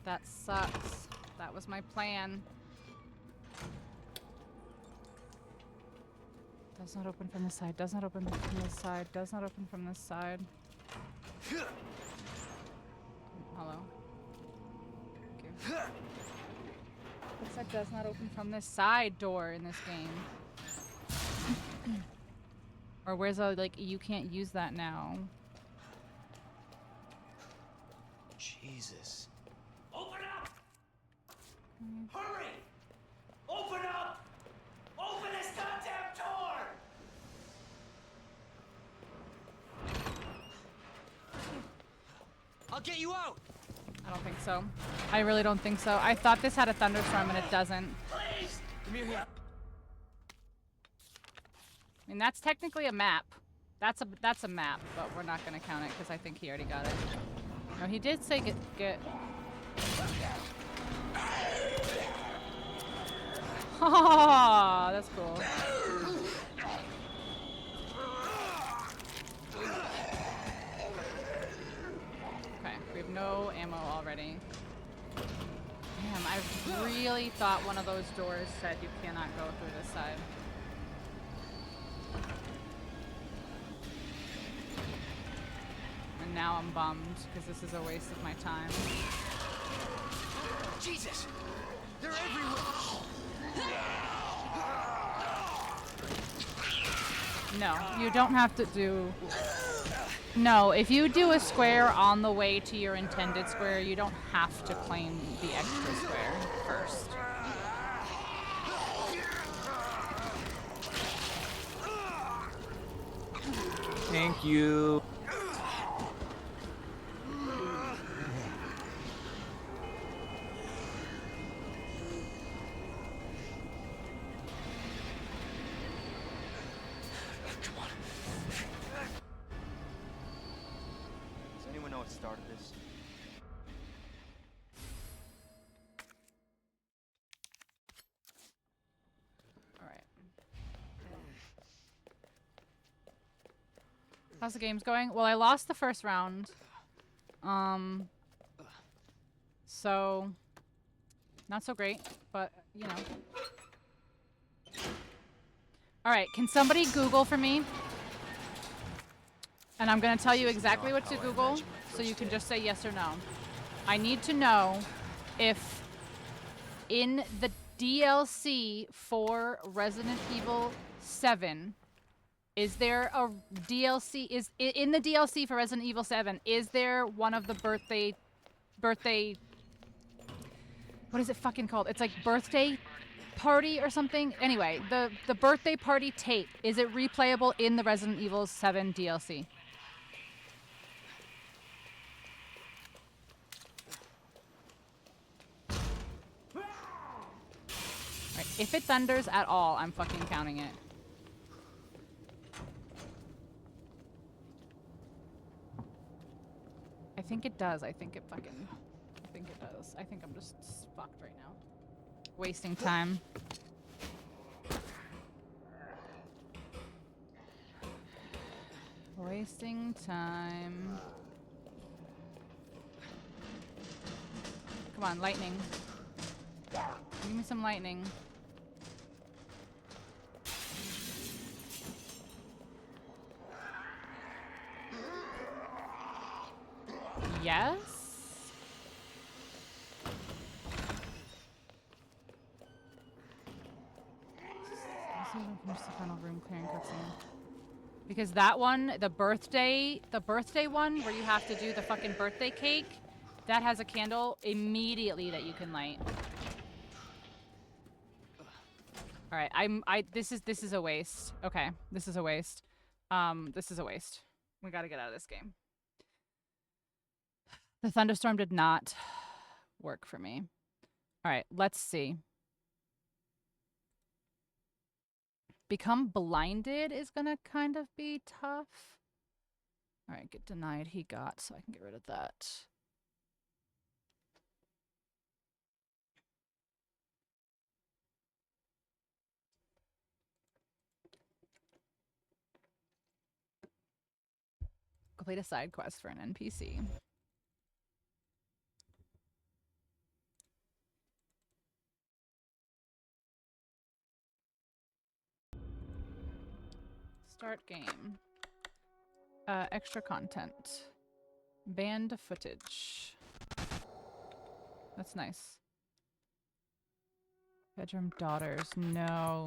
That sucks. That was my plan. Does not open from this side. Does not open from this side. Does not open from this side. Hello. Thank you. It said does not open from this side door in this game. Or where's the, like, you can't use that now. Jesus. Open up! Hurry! Open up! Open this goddamn door! I'll get you out! I don't think so. I really don't think so. I thought this had a thunderstorm and it doesn't. Please! Come here. I mean, that's technically a map. That's a map, but we're not gonna count it because I think he already got it. No, he did say get. Oh, that's cool. Okay, we have no ammo already. Damn, I really thought one of those doors said you cannot go through this side. And now I'm bummed because this is a waste of my time. Jesus! They're everywhere! No, you don't have to do... No, if you do a square on the way to your intended square, you don't have to claim the extra square first. Thank you. Does anyone know what started this? Alright. How's the games going? Well, I lost the first round. So... Not so great, but, you know. Alright, can somebody Google for me? And I'm gonna tell you exactly what to Google, so you can just say yes or no. I need to know if in the DLC for Resident Evil 7, is there a DLC, in the DLC for Resident Evil 7, is there one of the birthday, what is it fucking called? It's like birthday party or something? Anyway, the birthday party tape, is it replayable in the Resident Evil 7 DLC? Right, if it thunders at all, I'm fucking counting it. I think it does. I think it does. I think I'm just fucked right now. Wasting time. Wasting time. Come on, lightning. Give me some lightning. Yes? Let's see if I can finish the final room clearing cutscene. Because that one, the birthday one where you have to do the fucking birthday cake, that has a candle immediately that you can light. All right, this is a waste. Okay, this is a waste. This is a waste. We got to get out of this game. The thunderstorm did not work for me. All right, let's see. Become blinded is gonna kind of be tough. All right, get denied. He got, so I can get rid of that. Complete a side quest for an NPC. Start game. Extra content. Banned footage. That's nice. Bedroom daughters. No.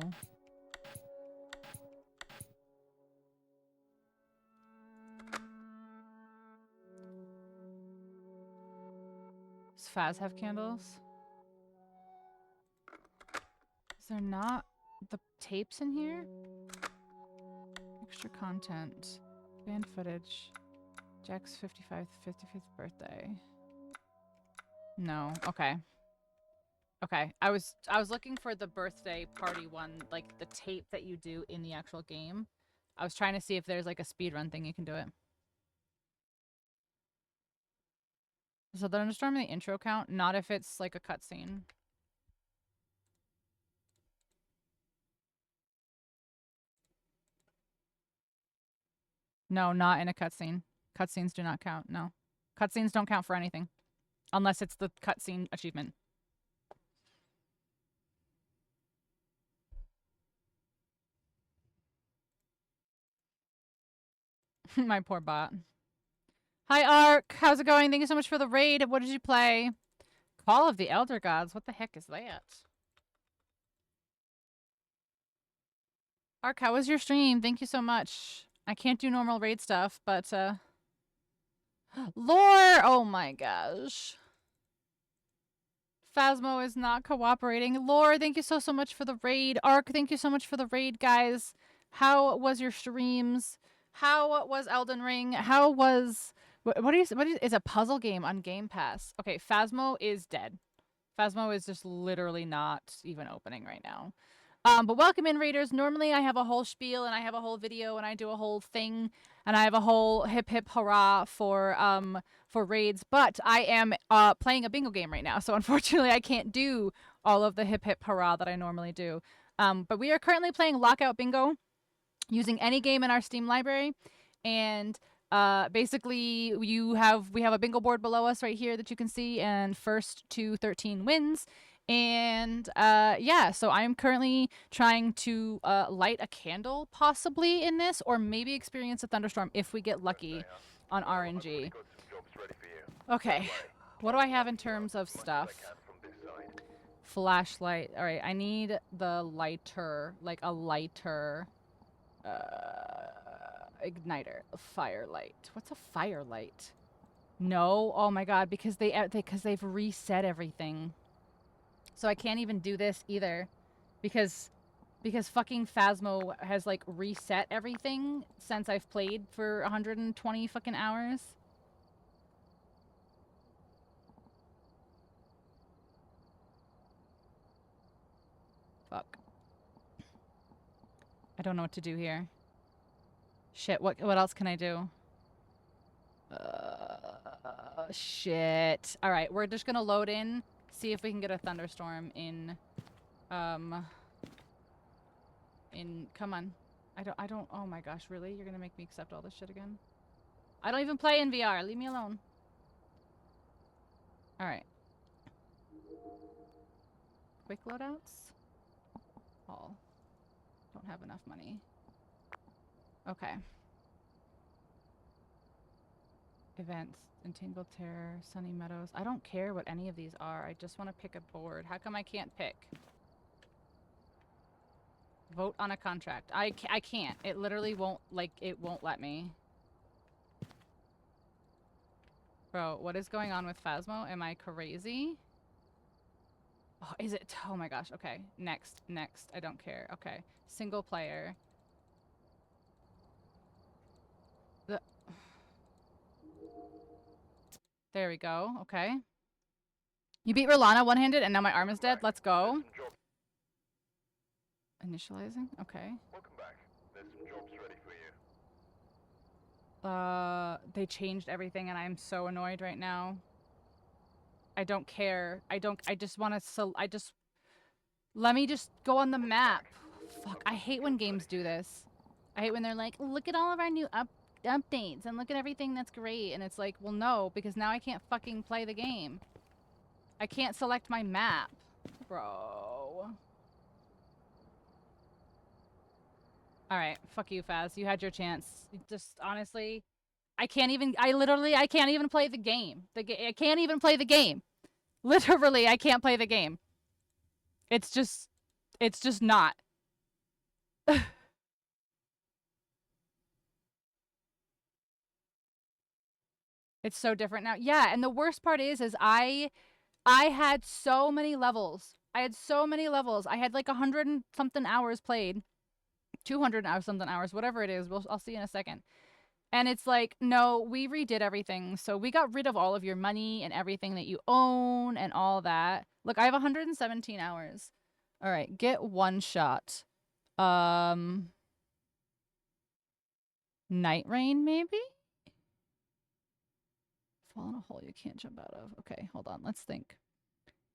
Does Faz have candles? Is there not the tapes in here? Extra content. Banned footage. Jack's 55th birthday. No. Okay. Okay. I was looking for the birthday party one, like the tape that you do in the actual game. I was trying to see if there's like a speedrun thing you can do it. So the thunderstorm in the intro count, not if it's like a cutscene. No, not in a cutscene. Cutscenes do not count, no. Cutscenes don't count for anything. Unless it's the cutscene achievement. My poor bot. Hi, Ark. How's it going? Thank you so much for the raid. What did you play? Call of the Elder Gods. What the heck is that? Ark, how was your stream? Thank you so much. I can't do normal raid stuff, but, Lore! Oh my gosh. Phasmo is not cooperating. Lore, thank you so much for the raid. Ark, thank you so much for the raid, guys. How was your streams? How was Elden Ring? How was... What is it's a puzzle game on Game Pass. Okay, Phasmo is dead. Phasmo is just literally not even opening right now. But welcome in, raiders. Normally I have a whole spiel and I have a whole video and I do a whole thing and I have a whole hip hip hurrah for raids, but I am playing a bingo game right now, so unfortunately I can't do all of the hip hip hurrah that I normally do. But we are currently playing Lockout Bingo using any game in our Steam library, and basically we have a bingo board below us right here that you can see, and first to 13 wins. And yeah, so I'm currently trying to light a candle possibly in this, or maybe experience a thunderstorm if we get lucky on RNG. Okay, what do I have in terms of stuff? Flashlight. All right, I need the lighter, like a lighter igniter. A firelight. What's a firelight? No. Oh my god, because they've reset everything. So I can't even do this either, because fucking Phasmo has like reset everything since I've played for 120 fucking hours. Fuck. I don't know what to do here. Shit, what else can I do? Shit. All right, we're just gonna load in, see if we can get a thunderstorm in, come on. I don't, oh my gosh, really? You're gonna make me accept all this shit again? I don't even play in VR, leave me alone. All right. Quick loadouts? All. Don't have enough money. Okay. Events. Entangled Terror, Sunny Meadows. I don't care what any of these are. I just want to pick a board. How come I can't pick? Vote on a contract. I can't. It literally won't, like, it won't let me. Bro, what is going on with Phasmo? Am I crazy? Oh, is it? Oh my gosh. Okay. Next. Next. I don't care. Okay. Single player. There we go. Okay. You beat Rolana one-handed and now my arm is dead. Let's go. Initializing? Okay. Welcome back. There's some jobs ready for you. They changed everything and I'm so annoyed right now. I don't care. I just want to, let me just go on the map. Fuck, I hate when games do this. I hate when they're like, look at all of our new updates and look at everything that's great. And it's like, well, no, because now I can't fucking play the game. I can't select my map. Bro. Alright, fuck you, Faz. You had your chance. Just, honestly, I can't even play the game. I can't even play the game. Literally, I can't play the game. It's just not. It's so different now. Yeah, and the worst part is I had so many levels. I had so many levels. I had like 100 and something hours played. 200 something hours, whatever it is. I'll see in a second. And it's like, no, we redid everything. So we got rid of all of your money and everything that you own and all that. Look, I have 117 hours. All right, get one shot. Night Rain, maybe? Fall in a hole you can't jump out of. Okay, hold on. Let's think.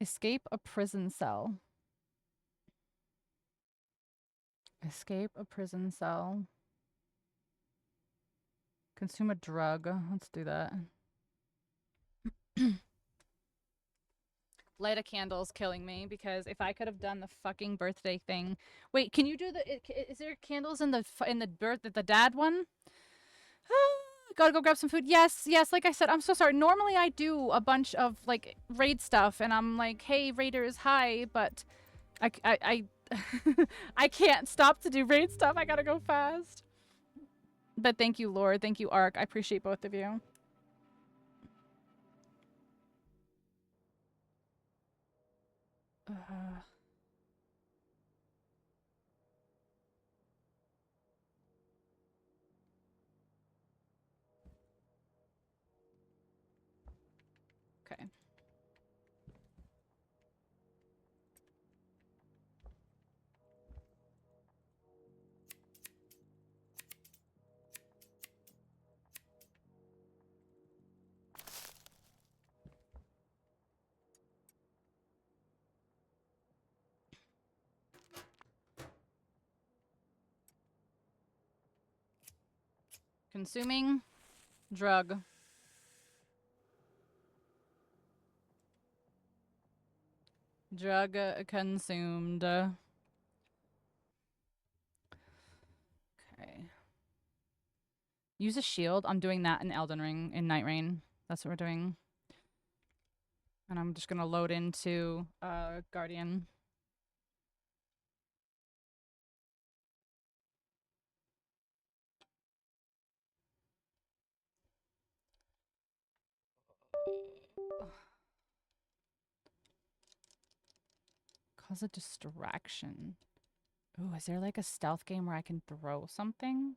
Escape a prison cell. Escape a prison cell. Consume a drug. Let's do that. Light a candle's killing me because if I could have done the fucking birthday thing. Wait, can you do the? Is there candles in the dad one? Gotta go grab some food. Yes. Like I said, I'm so sorry. Normally I do a bunch of like raid stuff, and I'm like, hey raiders, hi, but I I can't stop to do raid stuff. I gotta go fast. But thank you, Lord. Thank you, Ark. I appreciate both of you. Okay. Consuming drug. Drug consumed. Okay. Use a shield. I'm doing that in Elden Ring, in Night Rain. That's what we're doing. And I'm just gonna load into Guardian. Cause a distraction. Ooh, is there like a stealth game where I can throw something?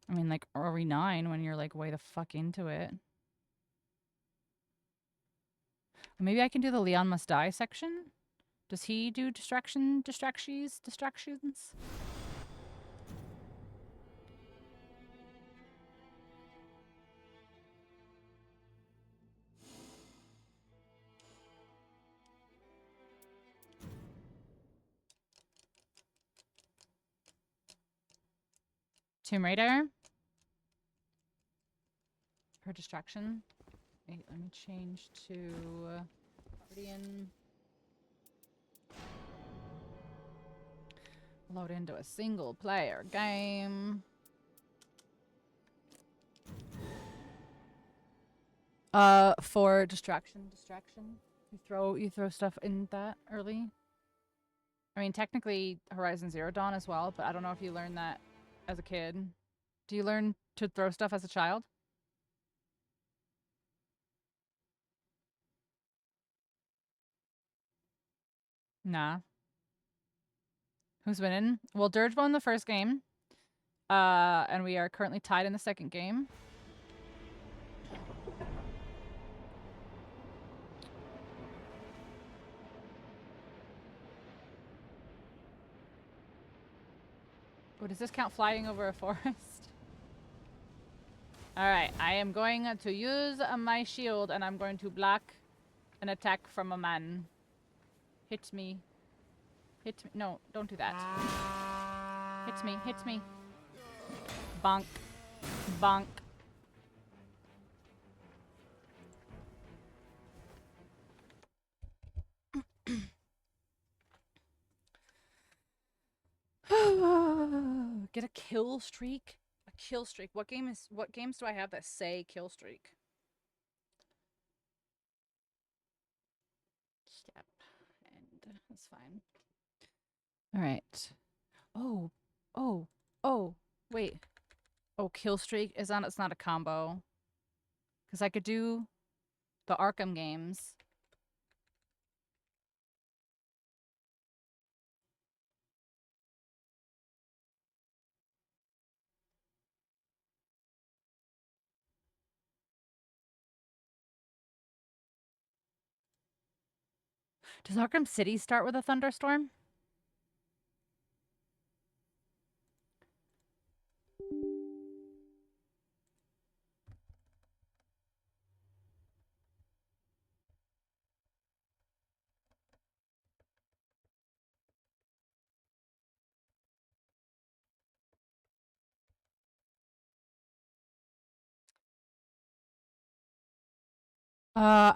I mean, like RE9 when you're like way the fuck into it. Maybe I can do the Leon Must Die section? Does he do distractions? Tomb Raider. Her distraction. Wait, let me change to Guardian. Load into a single player game. For distraction. You throw stuff in that early. I mean, technically Horizon Zero Dawn as well, but I don't know if you learned that as a kid. Do you learn to throw stuff as a child? Nah. Who's winning? Well, Dirge won the first game. And we are currently tied in the second game. Oh, does this count flying over a forest? Alright, I am going to use my shield and I'm going to block an attack from a man. Hit me. Hit me. No, don't do that. Hit me, hit me. Bonk. Bonk. Get a kill streak? A kill streak. What games do I have that say kill streak? Step. And that's fine. Alright. Oh. Oh. Oh. Wait. Oh, kill streak is on. It's not a combo. Because I could do the Arkham games. Does Arkham City start with a thunderstorm?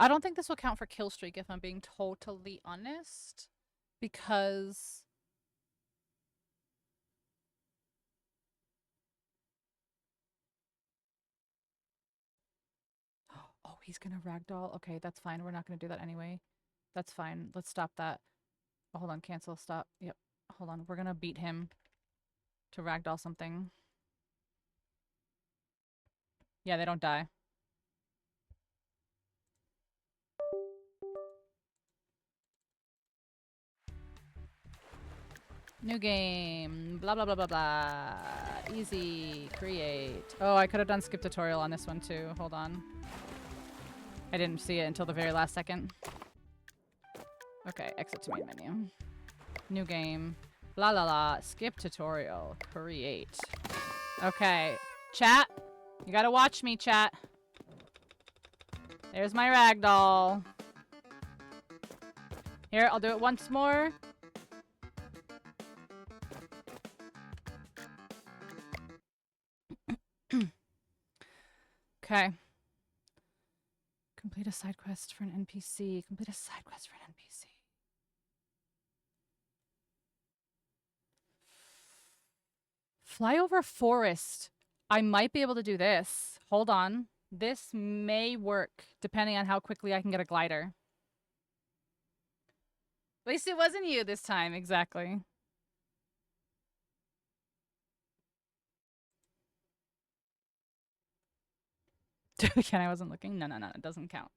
I don't think this will count for kill streak if I'm being totally honest. Because oh, he's gonna ragdoll. Okay, that's fine. We're not gonna do that anyway. That's fine. Let's stop that. Oh, hold on, cancel, stop. Yep. Hold on. We're gonna beat him to ragdoll something. Yeah, they don't die. New game. Blah, blah, blah, blah, blah. Easy. Create. Oh, I could have done skip tutorial on this one too. Hold on. I didn't see it until the very last second. Okay, exit to main menu. New game. Blah, blah, blah. Skip tutorial. Create. Okay. Chat. You gotta watch me, chat. There's my ragdoll. Here, I'll do it once more. Okay. Complete a side quest for an NPC. Complete a side quest for an NPC. Fly over forest. I might be able to do this. Hold on. This may work, depending on how quickly I can get a glider. At least it wasn't you this time, exactly. Again, I wasn't looking. No, it doesn't count.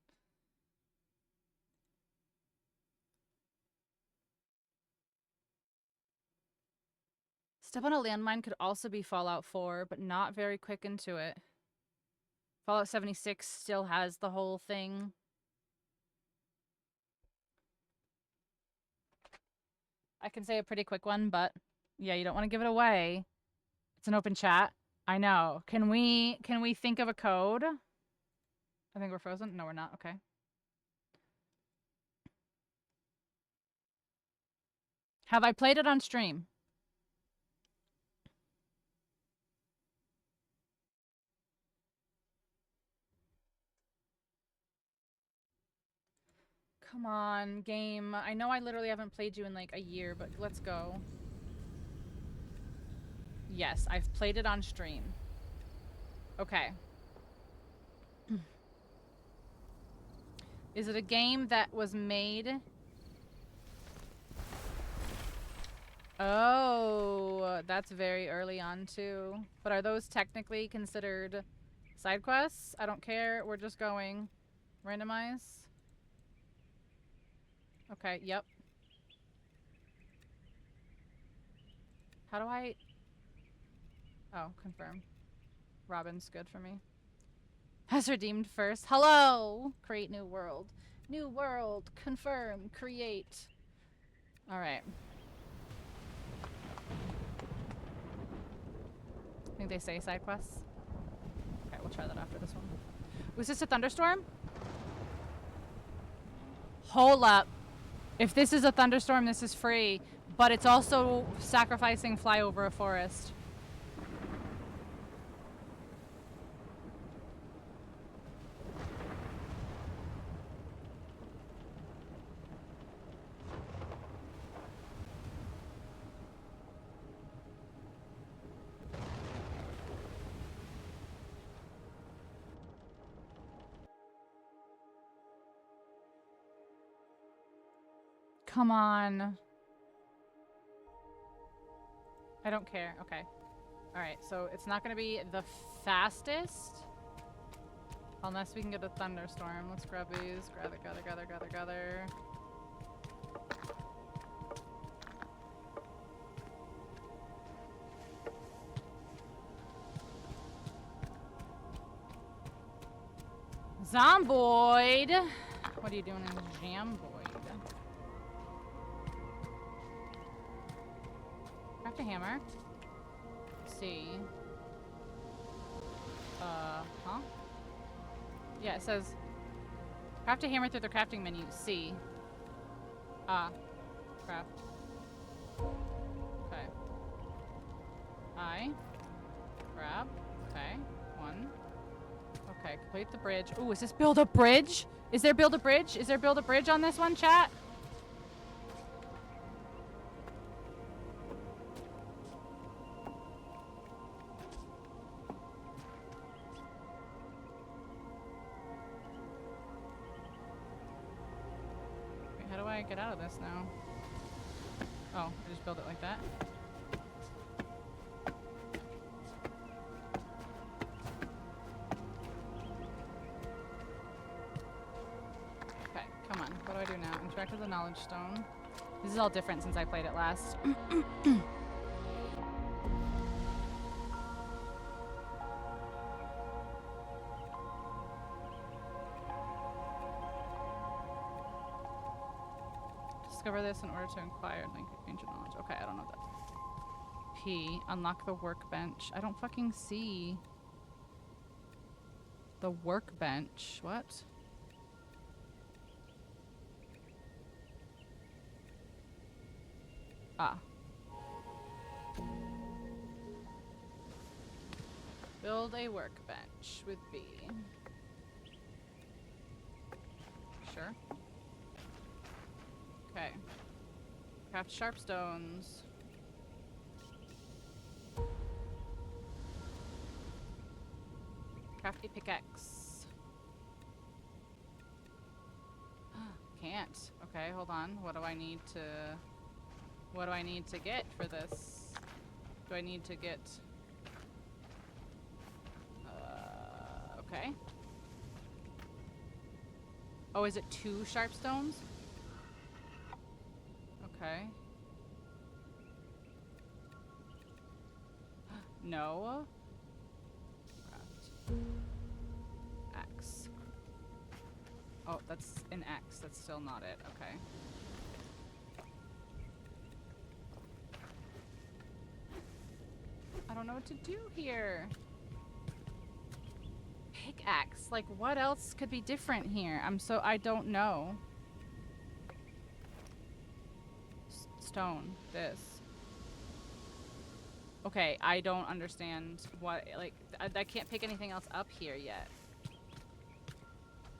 Step on a landmine could also be Fallout 4, but not very quick into it. Fallout 76 still has the whole thing. I can say a pretty quick one, but yeah, you don't want to give it away. It's an open chat. I know. Can we think of a code? I think we're frozen. No, we're not. Okay. Have I played it on stream? Come on, game. I know I literally haven't played you in like a year, but let's go. Yes, I've played it on stream. Okay. Is it a game that was made Oh, that's very early on too. But are those technically considered side quests? I don't care. We're just going. Randomize. Okay, yep. How do I... Oh, confirm. Robin's good for me. Has redeemed first. Hello! Create new world. New world. Confirm. Create. Alright. I think they say side quests. Okay, we'll try that after this one. Was this a thunderstorm? Hold up. If this is a thunderstorm, this is free. But it's also sacrificing fly over a forest. Come on. I don't care. Okay. Alright, so it's not gonna be the fastest. Unless we can get a thunderstorm. Let's grab these. Gather. Zomboid! What are you doing in Jamboid? Craft a hammer. C. Huh? Yeah, it says craft a hammer through the crafting menu. C. Craft. Okay. I. Grab. Okay. 1. Okay, complete the bridge. Ooh, is this build a bridge? Is there build a bridge? Is there build a bridge on this one, chat? Wait, how do I get out of this now? Oh, I just build it like that. Come on, what do I do now? Interact with the knowledge stone. This is all different since I played it last. Discover this in order to acquire link ancient knowledge. Okay, I don't know that. P. Unlock the workbench. I don't fucking see the workbench. What? Ah. Build a workbench with B. Sure. Okay. Craft sharp stones. Craft a pickaxe. Can't. Okay, hold on. What do I need to get for this? Do I need to get... okay. Oh, is it 2 sharp stones? Okay. No. Craft. Axe. Oh, that's an axe. That's still not it. Okay. I don't know what to do here. Pickaxe. Like, what else could be different here? I don't know. Stone. This. Okay, I don't understand what, like, I can't pick anything else up here yet.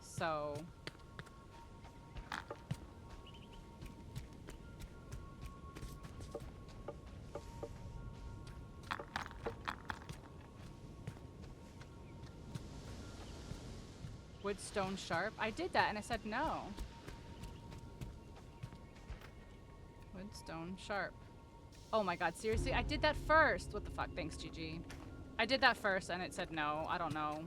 So... Wood, stone, sharp? I did that and I said no. Wood, stone, sharp. Oh my god, seriously? I did that first! What the fuck? Thanks, GG. I did that first and it said no. I don't know.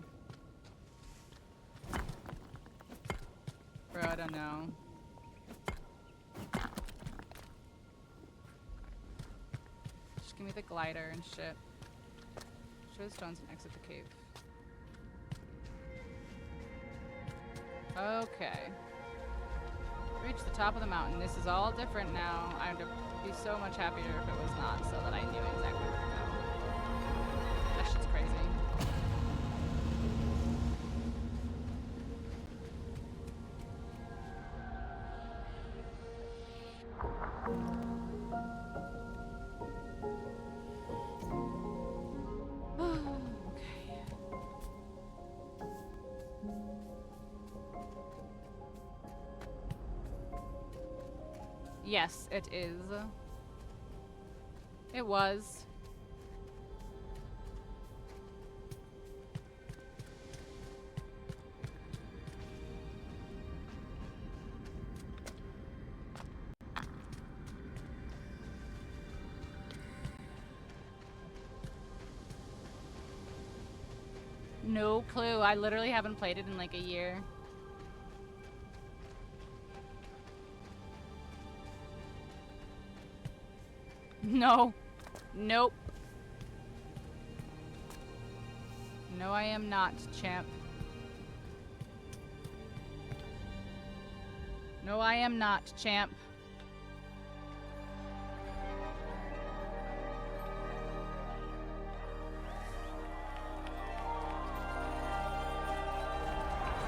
Bro, I don't know. Just give me the glider and shit. Show the stones and exit the cave. Okay. Reach the top of the mountain. This is all different now. I'd be so much happier if it was not, so that I knew exactly where to go. That shit's crazy. Yes, it is. It was. No clue. I literally haven't played it in like a year. No. Nope. No, I am not, champ. No, I am not, champ.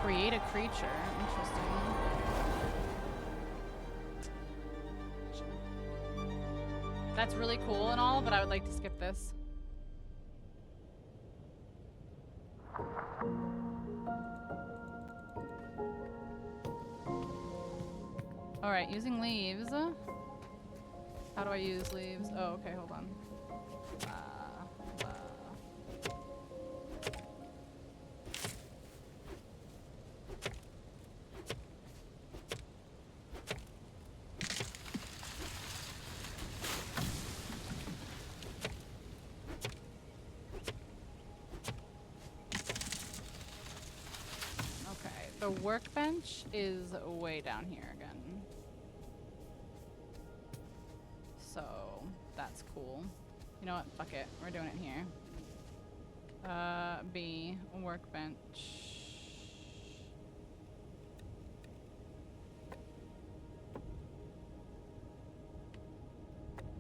Create a creature. Interesting. That's really cool and all, but I would like to skip this. Alright, using leaves. How do I use leaves? Oh, okay, hold on. The workbench is way down here again. So, that's cool. You know what? Fuck it. We're doing it here. B, workbench.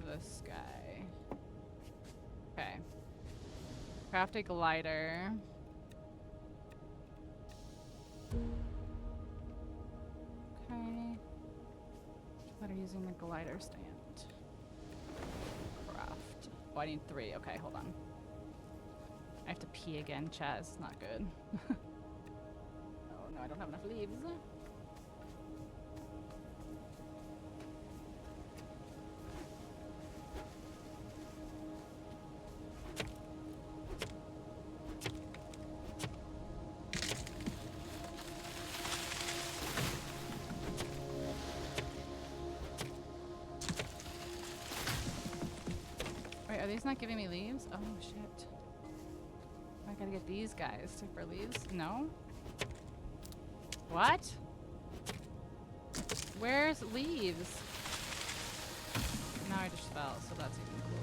This guy. Okay. Craft a glider. Okay. Better using the glider stand. Craft. Oh, I need 3. Okay, hold on. I have to pee again, Chaz. Not good. Oh no, I don't have enough leaves. Wait, are these not giving me leaves? Oh shit. I gotta get these guys for leaves? No? What? Where's leaves? Now I just fell, so that's even cooler.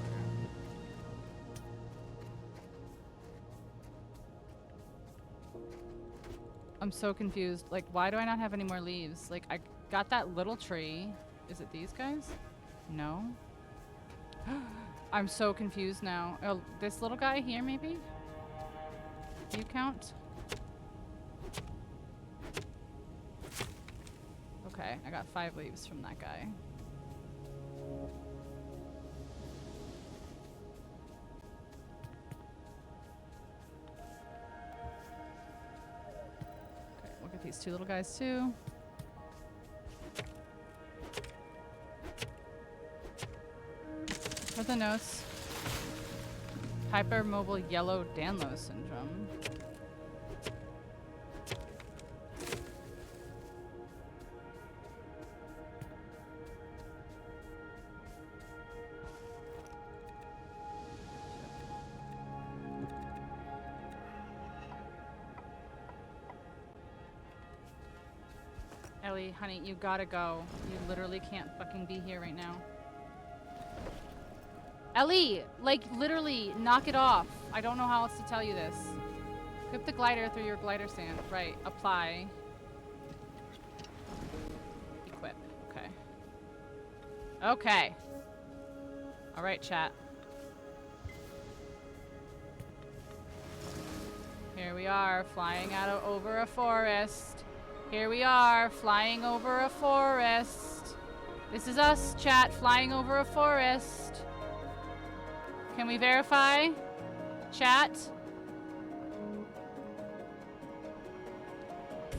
I'm so confused. Like, why do I not have any more leaves? Like, I got that little tree. Is it these guys? No? I'm so confused now. Oh, this little guy here, maybe? Do you count? Okay, I got 5 leaves from that guy. Okay, we'll get these 2 little guys too. What are the notes? Hypermobile yellow Danlos syndrome. Ellie, honey, you gotta go. You literally can't fucking be here right now. Ellie, like, literally, knock it off. I don't know how else to tell you this. Equip the glider through your glider stand. Right, apply. Equip, okay. Okay. Alright, chat. Here we are, flying over a forest. Here we are, flying over a forest. This is us, chat, flying over a forest. Can we verify? Chat?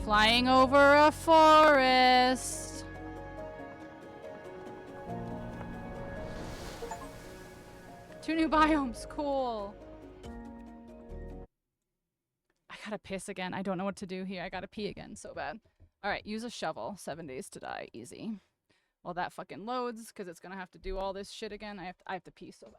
Flying over a forest. Two new biomes, cool. I gotta piss again. I don't know what to do here. I gotta pee again so bad. All right, use a shovel. 7 days to die, easy. Well, that fucking loads because it's gonna have to do all this shit again. I have to pee so bad.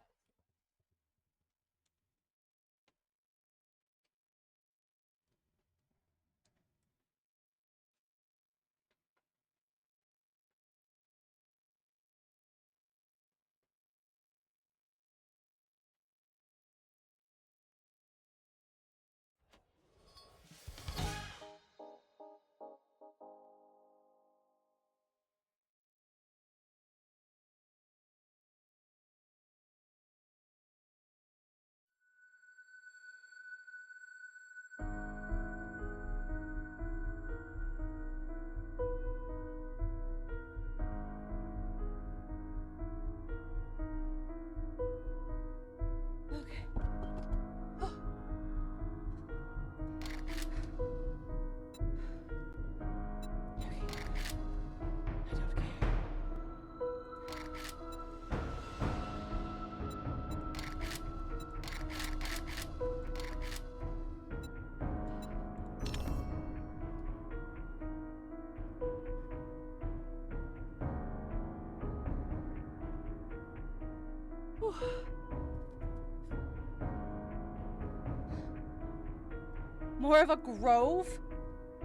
More of a grove?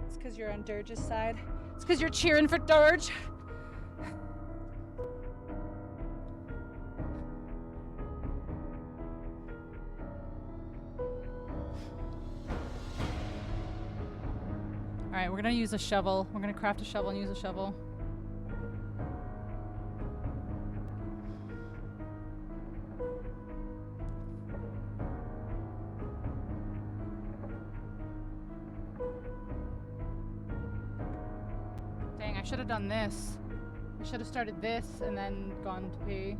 It's because you're on Dirge's side. It's because you're cheering for Dirge. Alright, we're gonna use a shovel. We're gonna craft a shovel and use a shovel. Dang, I should have done this. I should have started this and then gone to pee.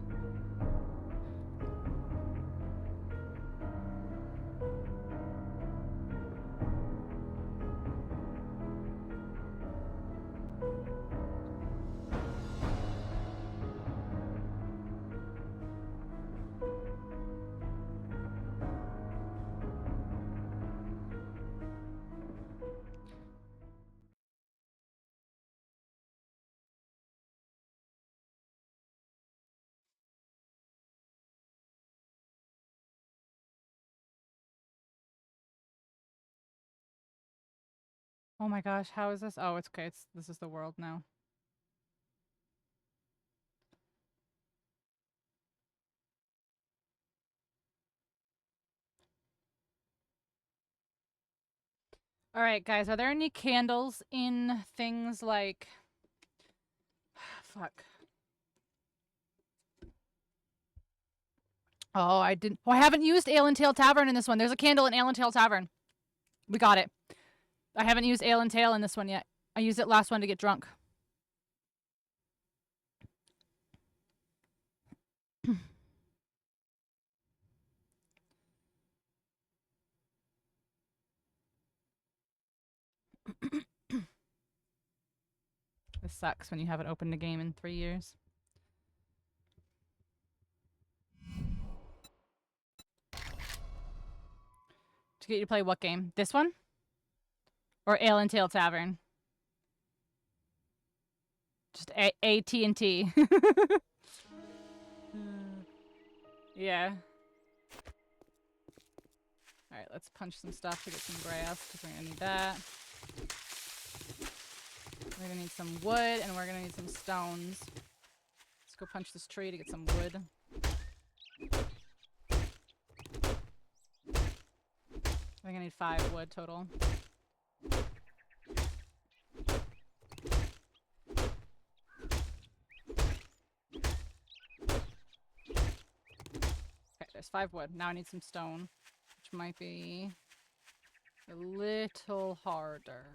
Oh my gosh, how is this? Oh, it's okay. This is the world now. All right, guys, are there any candles in things like... Fuck. Oh, I didn't... Oh, I haven't used Ale and Tail Tavern in this one. There's a candle in Ale and Tail Tavern. We got it. I haven't used Ale and Tail in this one yet. I used it last one to get drunk. This sucks when you haven't opened a game in 3 years. To get you to play what game? This one? Or Ale and Tail Tavern? Just AT&T. Yeah. Alright, let's punch some stuff to get some grass, because we're gonna need that. We're gonna need some wood, and we're gonna need some stones. Let's go punch this tree to get some wood. I think I need 5 wood total. Okay, there's 5 wood. Now I need some stone, which might be a little harder.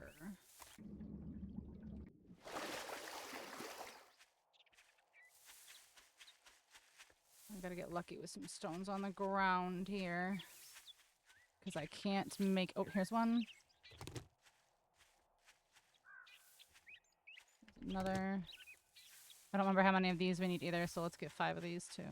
I gotta get lucky with some stones on the ground here. Because I can't make... Oh, here's one. Another. I don't remember how many of these we need either, so let's get 5 of these too.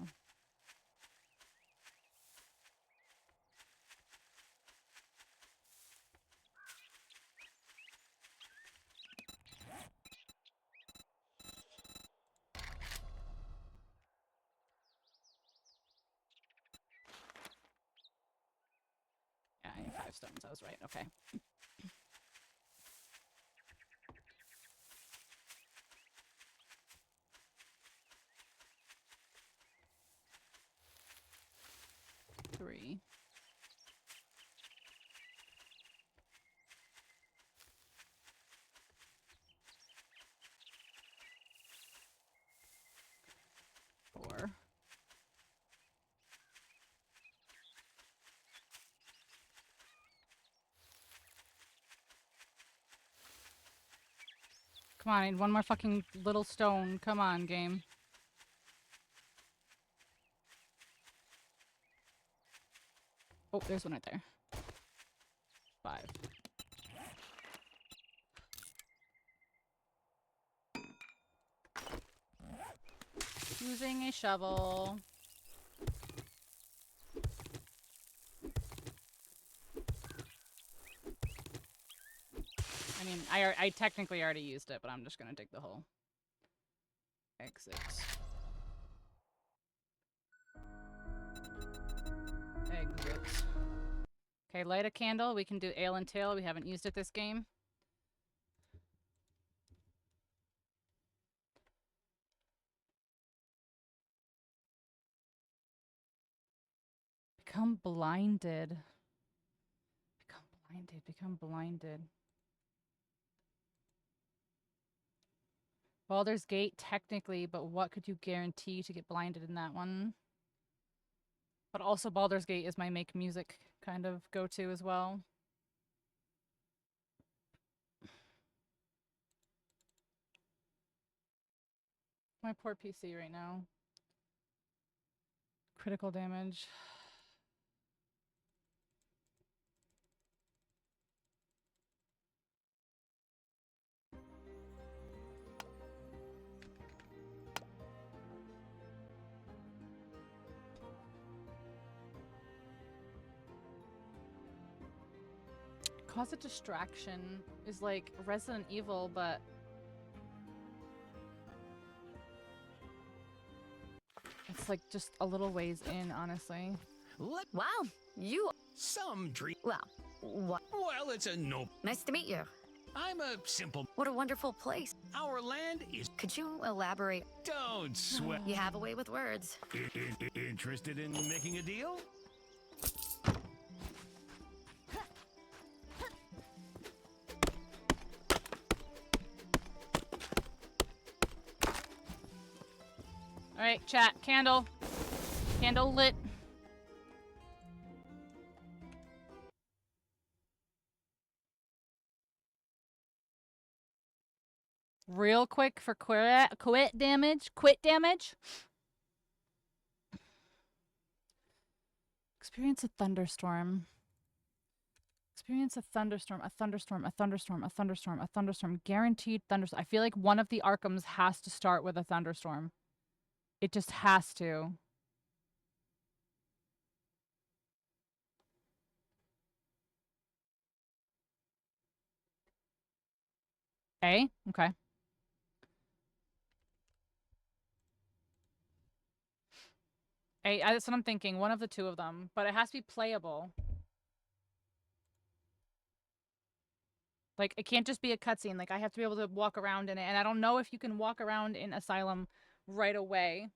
Yeah, I need 5 stones. I was right. Okay. Three. Four. Come on, I need one more fucking little stone. Come on, game. Oh, there's one right there. 5. Using a shovel. I mean, I technically already used it, but I'm just gonna dig the hole. Exit. Exit. Okay, light a candle. We can do ale and tail. We haven't used it this game. Become blinded. Become blinded. Become blinded. Baldur's Gate, technically, but what could you guarantee to get blinded in that one? But also Baldur's Gate is my make music kind of go-to as well. My poor PC right now. Critical damage. Cause a distraction is like Resident Evil, but it's like just a little ways in, honestly. Wow, you... Some dream... Well, what? Well, it's a no... Nice to meet you. I'm a simple... What a wonderful place. Our land is... Could you elaborate? Don't sweat. You have a way with words. Interested in making a deal? Alright, chat. Candle. Candle lit. Real quick for quit damage. Quit damage. Experience a thunderstorm. Experience a thunderstorm, a thunderstorm, a thunderstorm, a thunderstorm, a thunderstorm. Guaranteed thunderstorm. I feel like one of the Arkhams has to start with a thunderstorm. It just has to. A? Okay. That's what I'm thinking. One of the two of them. But it has to be playable. Like, it can't just be a cutscene. Like, I have to be able to walk around in it. And I don't know if you can walk around in Asylum right away.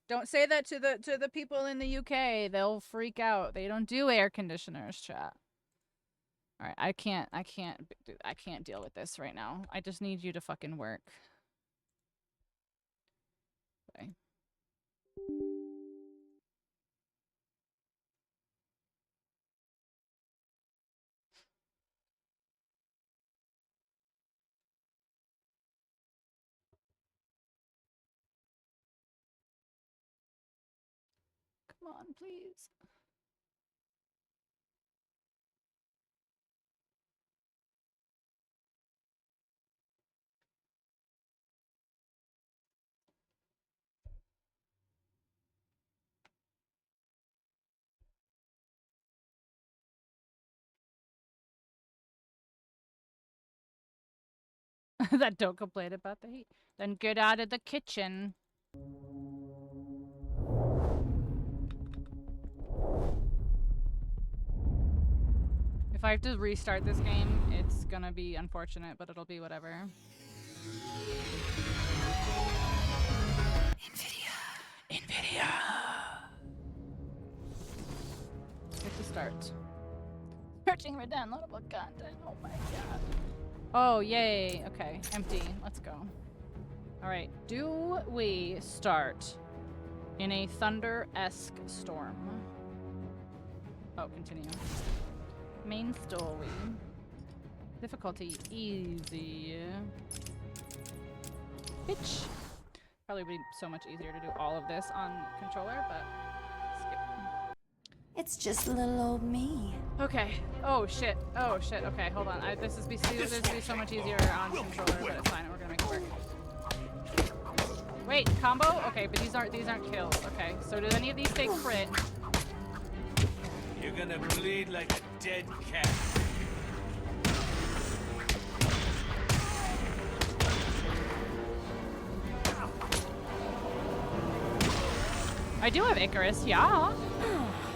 Don't say that to the people in the UK. They'll freak out. They don't do air conditioners, chat. All right, I can't deal with this right now. I just need you to fucking work. Okay. Come on, please. That don't complain about the heat. Then get out of the kitchen. If I have to restart this game, it's gonna be unfortunate, but it'll be whatever. NVIDIA. Get to start. Searching for downloadable content. Oh my god. Oh, yay. Okay, empty. Let's go. Alright, do we start in a thunder-esque storm? Oh, continue. Main story. Difficulty easy. Bitch. Probably would be so much easier to do all of this on controller, but skip. It's just little old me. Okay. Oh shit. Oh shit. Okay, hold on. This would be so much easier on controller, but it's fine. We're gonna make it work. Wait, combo? Okay, but these aren't kills. Okay, so do any of these take crit? You're gonna bleed like a dead cat. I do have Icarus, yeah.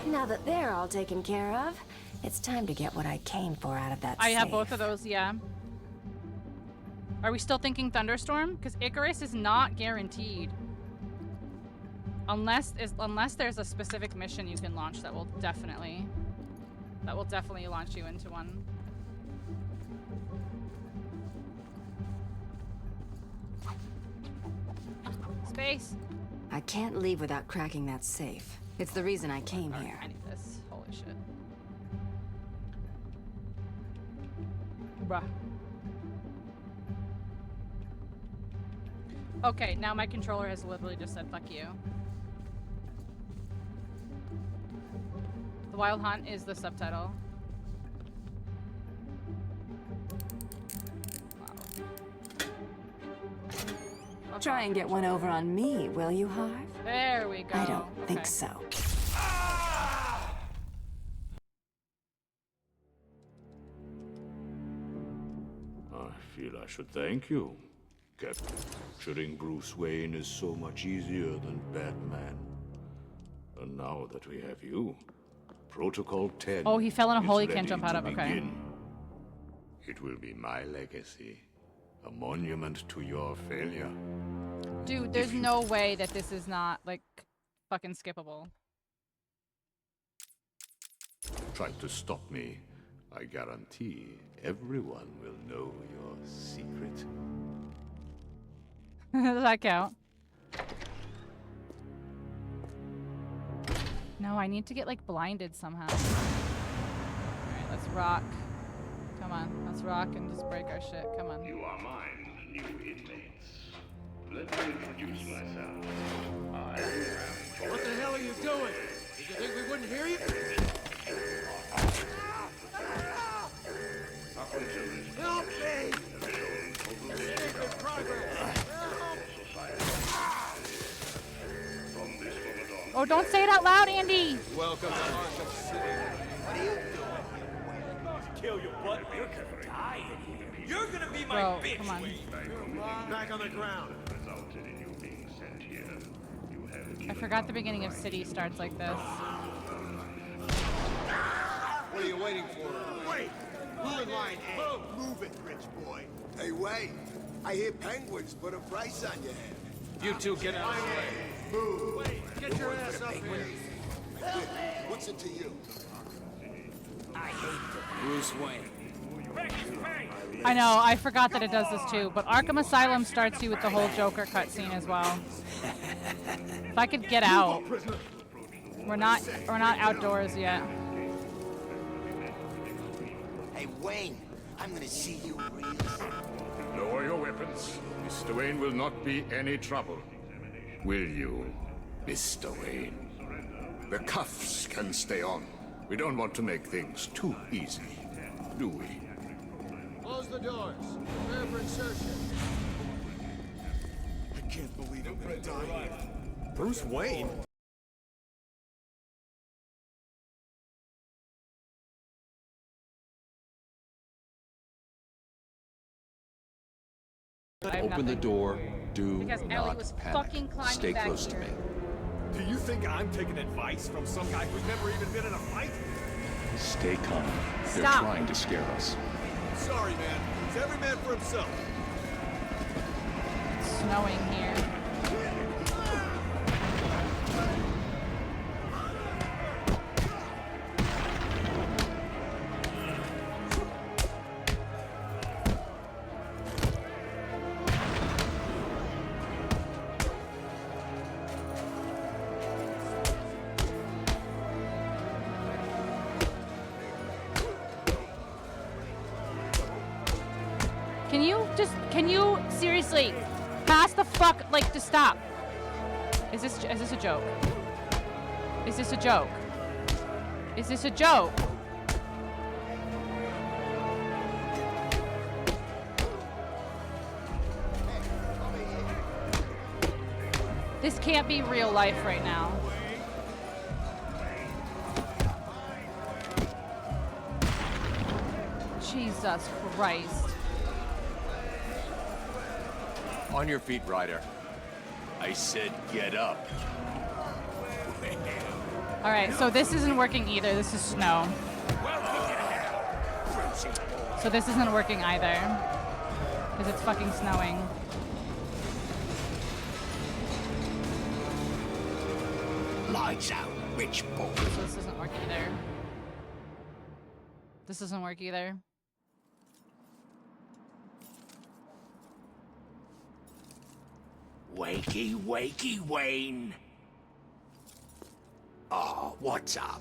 Now that they're all taken care of, it's time to get what I came for out of that I have safe. both of those, yeah. Are we still thinking Thunderstorm? Because Icarus is not guaranteed. Unless there's a specific mission you can launch that will definitely launch you into one. Space. I can't leave without cracking that safe. It's the reason I came here. I need this. Holy shit. Bruh. Okay, now my controller has literally just said fuck you. The Wild Hunt is the subtitle. Wow. Try and get one over on me, will you, Harv? There we go. I don't think so. I feel I should thank you, Captain. Shooting Bruce Wayne is so much easier than Batman. And now that we have you, Protocol 10. Oh, he fell in a is hole he can't ready jump out to of. Okay. begin. It will be my legacy, a monument to your failure. Dude, there's no way that this is not, like, fucking skippable. Try to stop me. I guarantee everyone will know your secret. Does that count? No, I need to get, like, blinded somehow. Alright, let's rock. Come on, let's rock and just break our shit. Come on. You are mine, new inmates. Let me introduce myself. I am... What the hell are you doing? Did you think we wouldn't hear you? Help me! Secret progress! Oh, don't say it out loud, Andy! Welcome to Arkham City. What are you doing? Kill your butt. You're gonna die in here. You're gonna be my Bro, bitch. come on. Back on the ground. Resulted in you being sent here. You have I forgot the beginning of City starts like this. What are you waiting for? Wait! Move in line, A. Move it, rich boy. Hey, wait. I hear penguins put a price on your head. You two get out of the way. Move. Wait, get your ass up here. What's it to you? I hate Bruce Wayne. I know, I forgot that it does this too, but Arkham Asylum starts you with the whole Joker cutscene as well. If I could get out. We're not outdoors yet. Hey, Wayne, I'm gonna see you real. Lower your weapons. Mr. Wayne will not be any trouble. Will you, Mr. Wayne? The cuffs can stay on. We don't want to make things too easy, do we? Close the doors. Prepare for insertion. I can't believe I'm gonna die here. Bruce Wayne? Open the door. Do Because Ellie not was panic. fucking climbing Stay back close to here. me. Do you think I'm taking advice from some guy who's never even been in a fight? Stay calm. They're Stop. trying to scare us. Sorry, man. It's every man for himself. It's snowing here. Can you seriously pass the fuck, like, to stop? Is this a joke? Is this a joke? Is this a joke? This can't be real life right now. Jesus Christ. On your feet, Ryder. I said get up. All right, so this isn't working either. This is snow. So this isn't working either. Because it's fucking snowing. Lights out, rich boy. So this doesn't work either. This doesn't work either. Wakey, wakey, Wayne. Oh, what's up?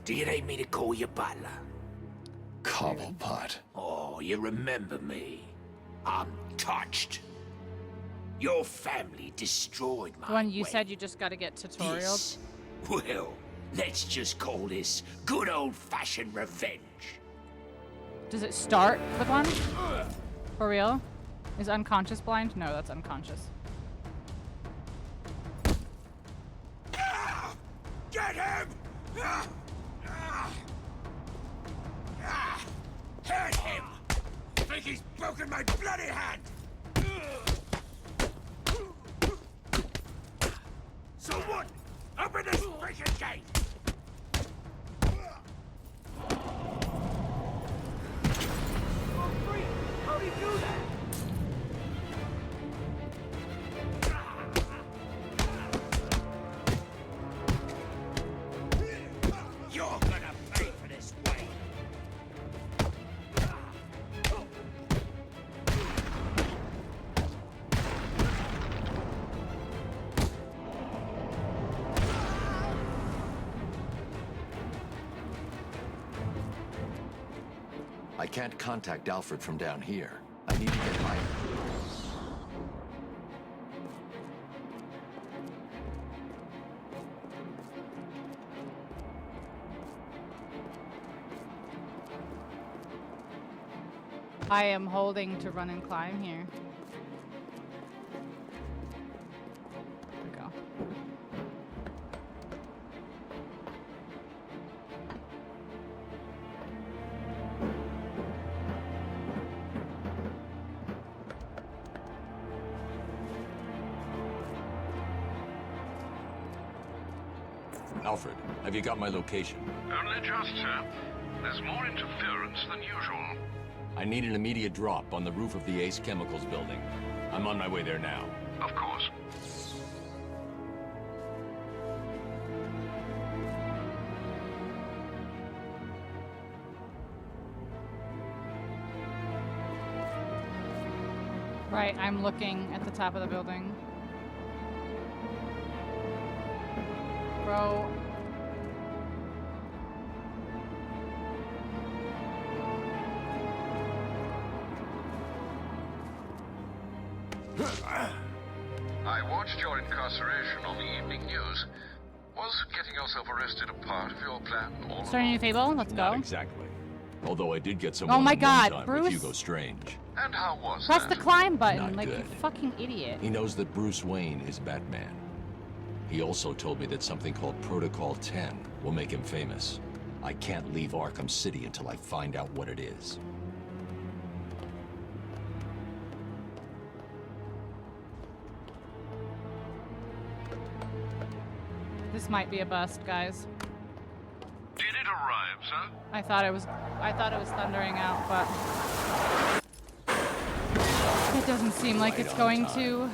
Do you need me to call you butler? Cobblepot. Oh, you remember me? I'm touched. Your family destroyed my The one you Wayne. said you just got to get tutorials. This, well, let's just call this good old-fashioned revenge. Does it start with one? For real? Is unconscious blind? No, that's unconscious. Get him! Hurt him! Think he's broken my bloody hand! So what? Open this freaking gate! How do you do that? You're gonna pay for this, Wayne. I can't contact Alfred from down here. I need to get higher. I am holding to run and climb here. There we go. Alfred, have you got my location? Only just, sir. There's more interference than usual. I need an immediate drop on the roof of the Ace Chemicals building. I'm on my way there now. Of course. Right, I'm looking at the top of the building. Bro. I watched your incarceration on the evening news. Was getting yourself arrested a part of your plan all Starting a new fable? Let's go. Not exactly. Although I did get some Oh my one-on-one God, time Bruce. with Hugo Strange. And how was Press that? the climb button, Not like good. you fucking idiot. He knows that Bruce Wayne is Batman. He also told me that something called Protocol 10 will make him famous. I can't leave Arkham City until I find out what it is. This might be a bust, guys. Did it arrive, sir? I thought it was thundering out, but it doesn't seem like it's going to.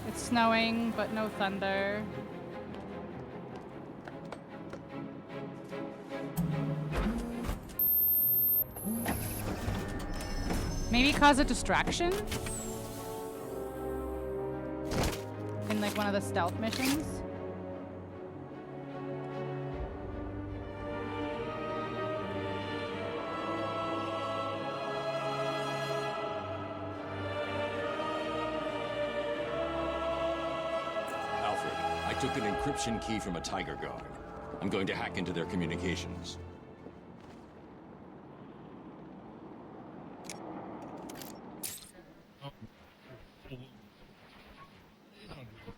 It's snowing, but no thunder. Maybe cause a distraction? In like one of the stealth missions? Alfred, I took an encryption key from a Tiger Guard. I'm going to hack into their communications.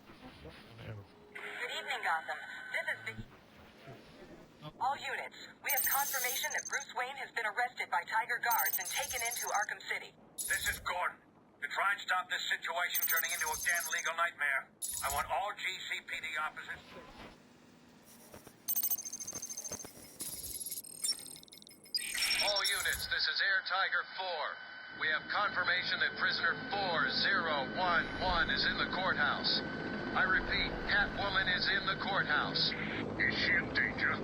Good evening, Gotham. This is all units. We have confirmation that Bruce Wayne has been arrested by Tiger Guards and taken into Arkham City. This is Gordon. To try and stop this situation turning into a damn legal nightmare, I want all GCPD officers. All units, this is Air Tiger 4. We have confirmation that prisoner 4011 is in the courthouse. I repeat, Catwoman is in the courthouse. Is she in danger?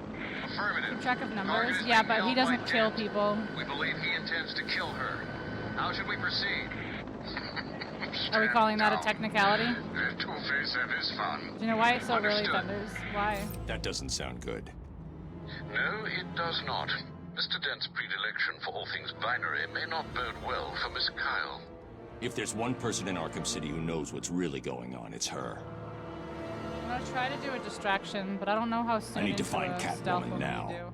Affirmative. Keep track of numbers? Target is Yeah, being but he held doesn't by kill Dent. people. We believe he intends to kill her. How should we proceed? Are we calling that a technicality? Two-Face and his fun. Do you know why it so really Understood. thunders? Why? That doesn't sound good. No, it does not. Mr. Dent's predilection for all things binary may not bode well for Miss Kyle. If there's one person in Arkham City who knows what's really going on, it's her. I'm gonna try to do a distraction, but I don't know how soon. I need to into find a stealth Catwoman we'll now. do.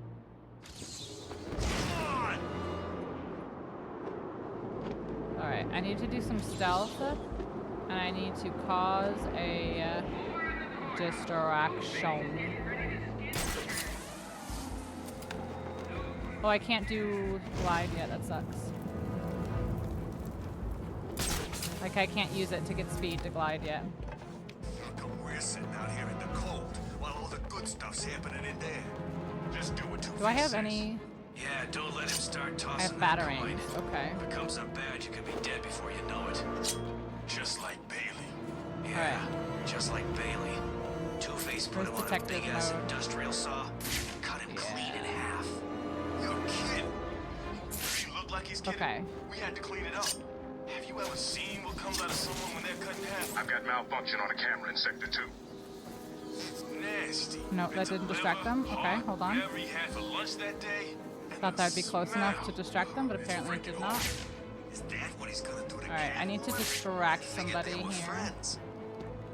Alright, I need to do some stealth, and I need to cause a distraction. Oh, I can't do glide yet, that sucks. Like, I can't use it to get speed to glide yet. How come we're sitting out here in the cold while all the good stuff's happening in there? Just do what Do I have any? Yeah, don't let him start I tossing have that batarangs, coin. okay. If it comes up bad, you could be dead before you know it. Just like Bailey. Yeah, just like Bailey. Two-Face put Where's him on a detective big-ass mode? industrial saw, cut him clean in half. You're kidding. Does he look like he's kidding? Okay. We had to clean it up. Have you ever seen what comes out of someone when they're cut in half? I've got malfunction on a camera in Sector 2. It's nasty. No, that didn't distract them. Okay, hold on. Whatever he had for lunch that day. Thought that would be close enough to distract them, but apparently it did not. Is that what he's gonna do to Alright, I need to distract somebody here.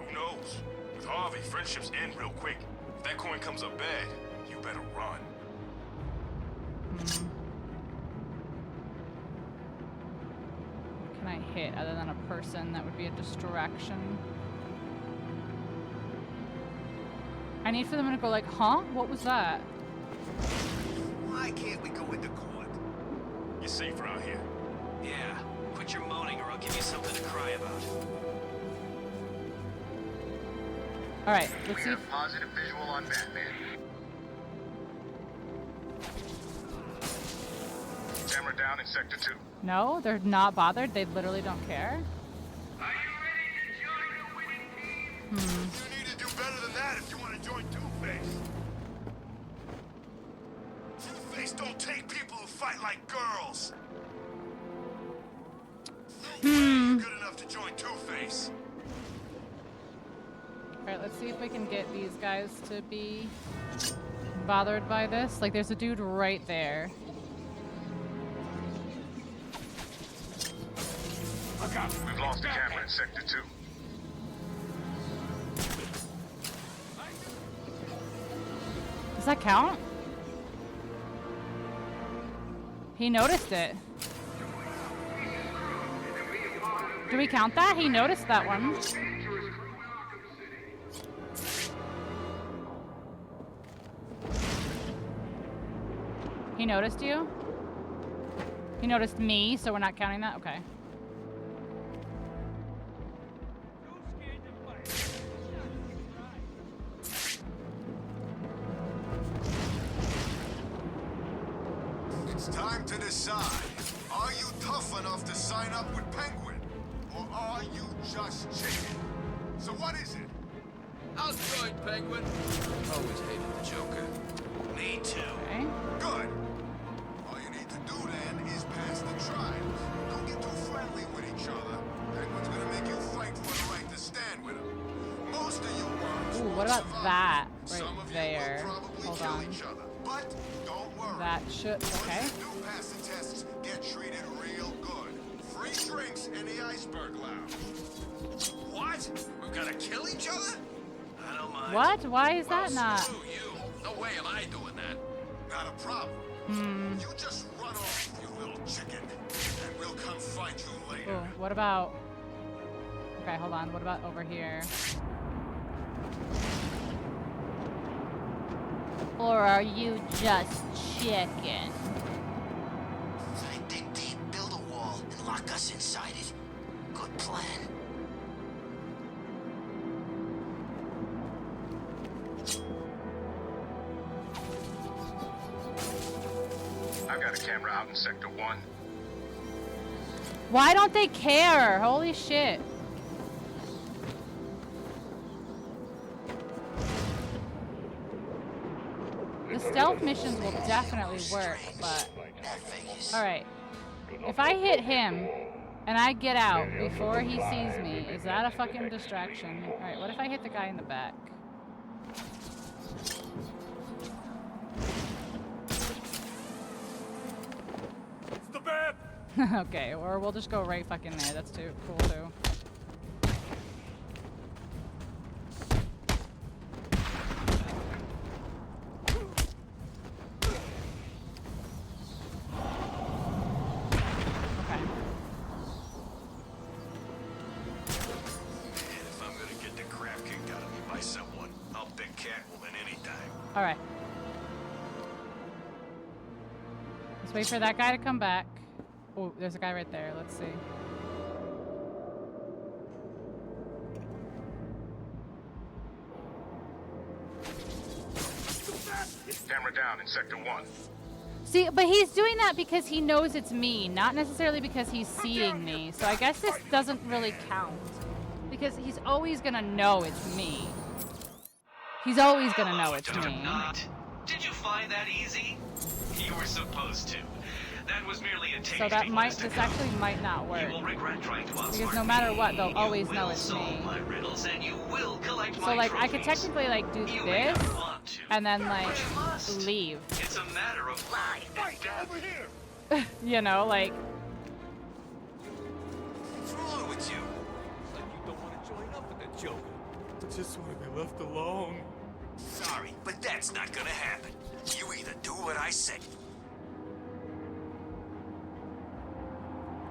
Who knows? With Harvey, friendships end real quick. If that coin comes up bad, you better run. What can I hit other than a person that would be a distraction? I need for them to go like, huh? What was that? Why can't we go into court? You're safe around here. Yeah, quit your moaning or I'll give you something to cry about. All right, We let's see. have positive visual on Batman. Camera down in Sector 2. No, they're not bothered. They literally don't care. You need to do better than that if you want to join Two-Face. Two-Face don't take people who fight like girls. You're good enough to join Two-Face. All right, let's see if we can get these guys to be bothered by this. Like, there's a dude right there. Look out. We've lost the camera in Sector 2. Does that count? He noticed it. Do we count that? He noticed that one. He noticed you? He noticed me, so we're not counting that? Okay. It's time to decide. Are you tough enough to sign up with Penguin? Or are you just chicken? So what is it? I'll join Penguin. Always hated the Joker. Me too. Okay. Good. All you need to do then is pass the trials. Don't get too friendly with each other. Penguin's gonna make you fight for the right to stand with him. Most of you worms Ooh, won't what about survive. that Some right of you there? will probably Hold kill on. each other. But don't worry. That should, okay. Once you do pass the tests, get treated real good. Free drinks in the Iceberg Lounge. What? We're gonna kill each other? I don't mind. What? Why is that not? Screw you. No way am I doing that. Not a problem. You just run off, you little chicken, and we'll come find you later. Ooh, what about... Okay, hold on. What about over here? Or are you just chicken? I dig deep, build a wall, and lock us inside it. Good plan. I've got a camera out in Sector 1. Why don't they care? Holy shit. The stealth missions will definitely work, but... Alright. If I hit him, and I get out before he sees me, is that a fucking distraction? Alright, what if I hit the guy in the back? It's the bat! Okay, or we'll just go right fucking there. That's too cool too. Okay. If I'm gonna get the crap kicked out of me by someone, I'll pick Catwoman anytime. All right. Let's wait for that guy to come back. Oh, there's a guy right there. Let's see. Camera down in Sector 1. See, but he's doing that because he knows it's me, not necessarily because he's seeing me. So I guess this doesn't really count. Because he's always gonna know it's me. He's always gonna know it's me. Did you find that easy? You were supposed to. That was merely a tasting So that might, list to this come. actually might not work. You will regret trying to outsmart Because no matter what, they'll me. always You know will it's solve me. my riddles and you will collect So my like, I could trophies. technically like do You may this, not want to, and then like but you must. leave. It's a matter of life and death. You know, like. What's wrong with you? Like you don't want to join up with the Joker. I just want to be left alone. Sorry, but that's not gonna happen. You either do what I say.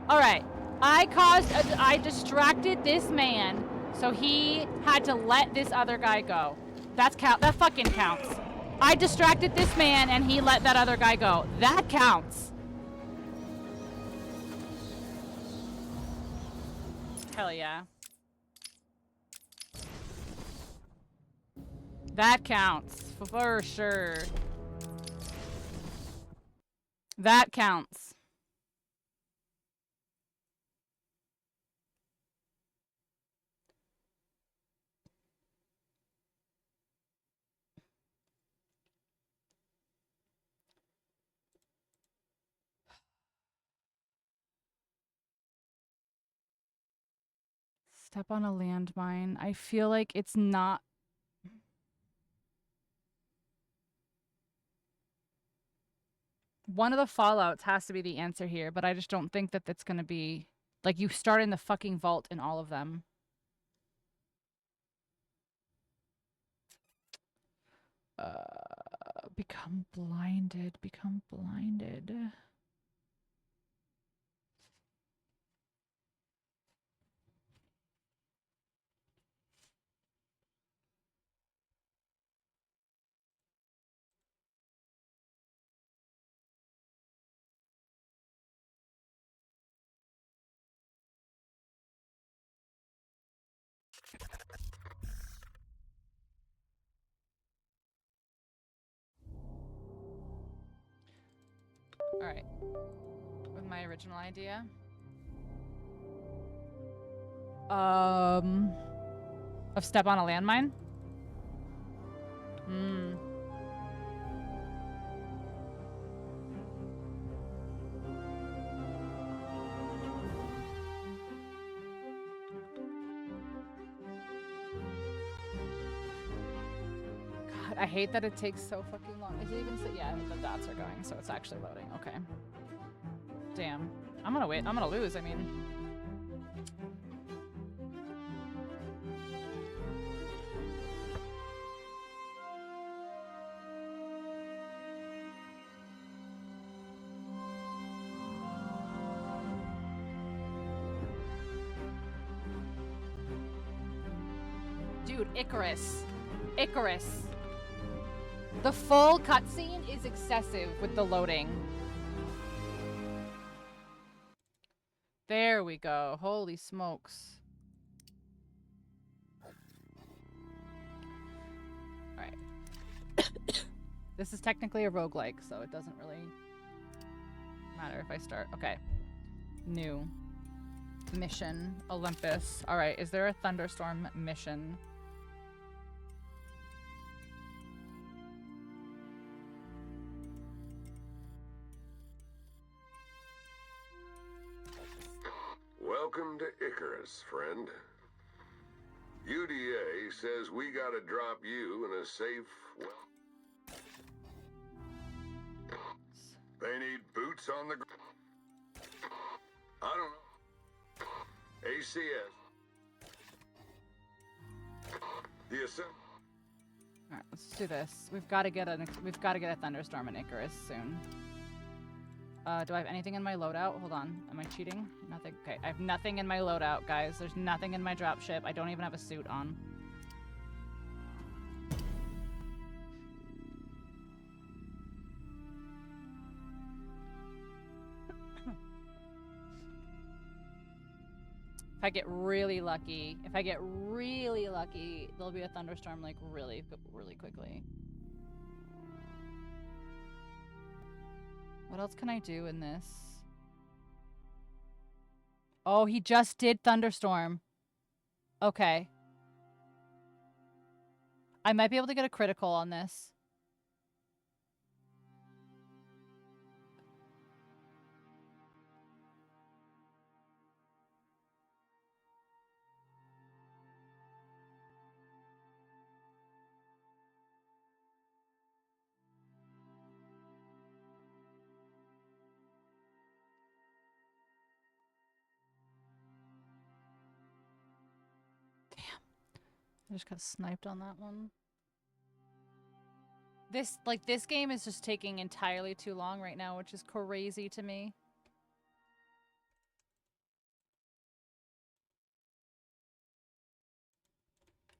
All right, I distracted this man, so he had to let this other guy go. That fucking counts. I distracted this man and he let that other guy go. That counts. Hell yeah. That counts for sure. That counts. Step on a landmine. I feel like it's not. One of the fallouts has to be the answer here, but I just don't think that that's going to be... Like, you start in the fucking vault in all of them. Become blinded. Become blinded. Alright. With my original idea. Of step on a landmine? God, I hate that it takes so fucking long. Is it even... Yeah, the dots are going, so it's actually loading. Okay. Damn. I'm gonna wait. I'm gonna lose, I mean... Dude, Icarus. Icarus. The full cutscene is excessive with the loading. There we go. Holy smokes. Alright. This is technically a roguelike, so it doesn't really matter if I start. Okay. New. Mission. Olympus. Alright, is there a thunderstorm mission? Welcome to Icarus, friend. UDA says we gotta drop you in a safe... They need boots on the ground. I don't know. ACS. The assembly. Alright, let's do this. We've got to get a thunderstorm in Icarus soon. Do I have anything in my loadout? Hold on. Am I cheating? Nothing. Okay, I have nothing in my loadout, guys. There's nothing in my dropship. I don't even have a suit on. If I get really lucky, there'll be a thunderstorm like really quickly. What else can I do in this? Oh, he just did thunderstorm. Okay. I might be able to get a critical on this. I just got sniped on that one. This game is just taking entirely too long right now, which is crazy to me.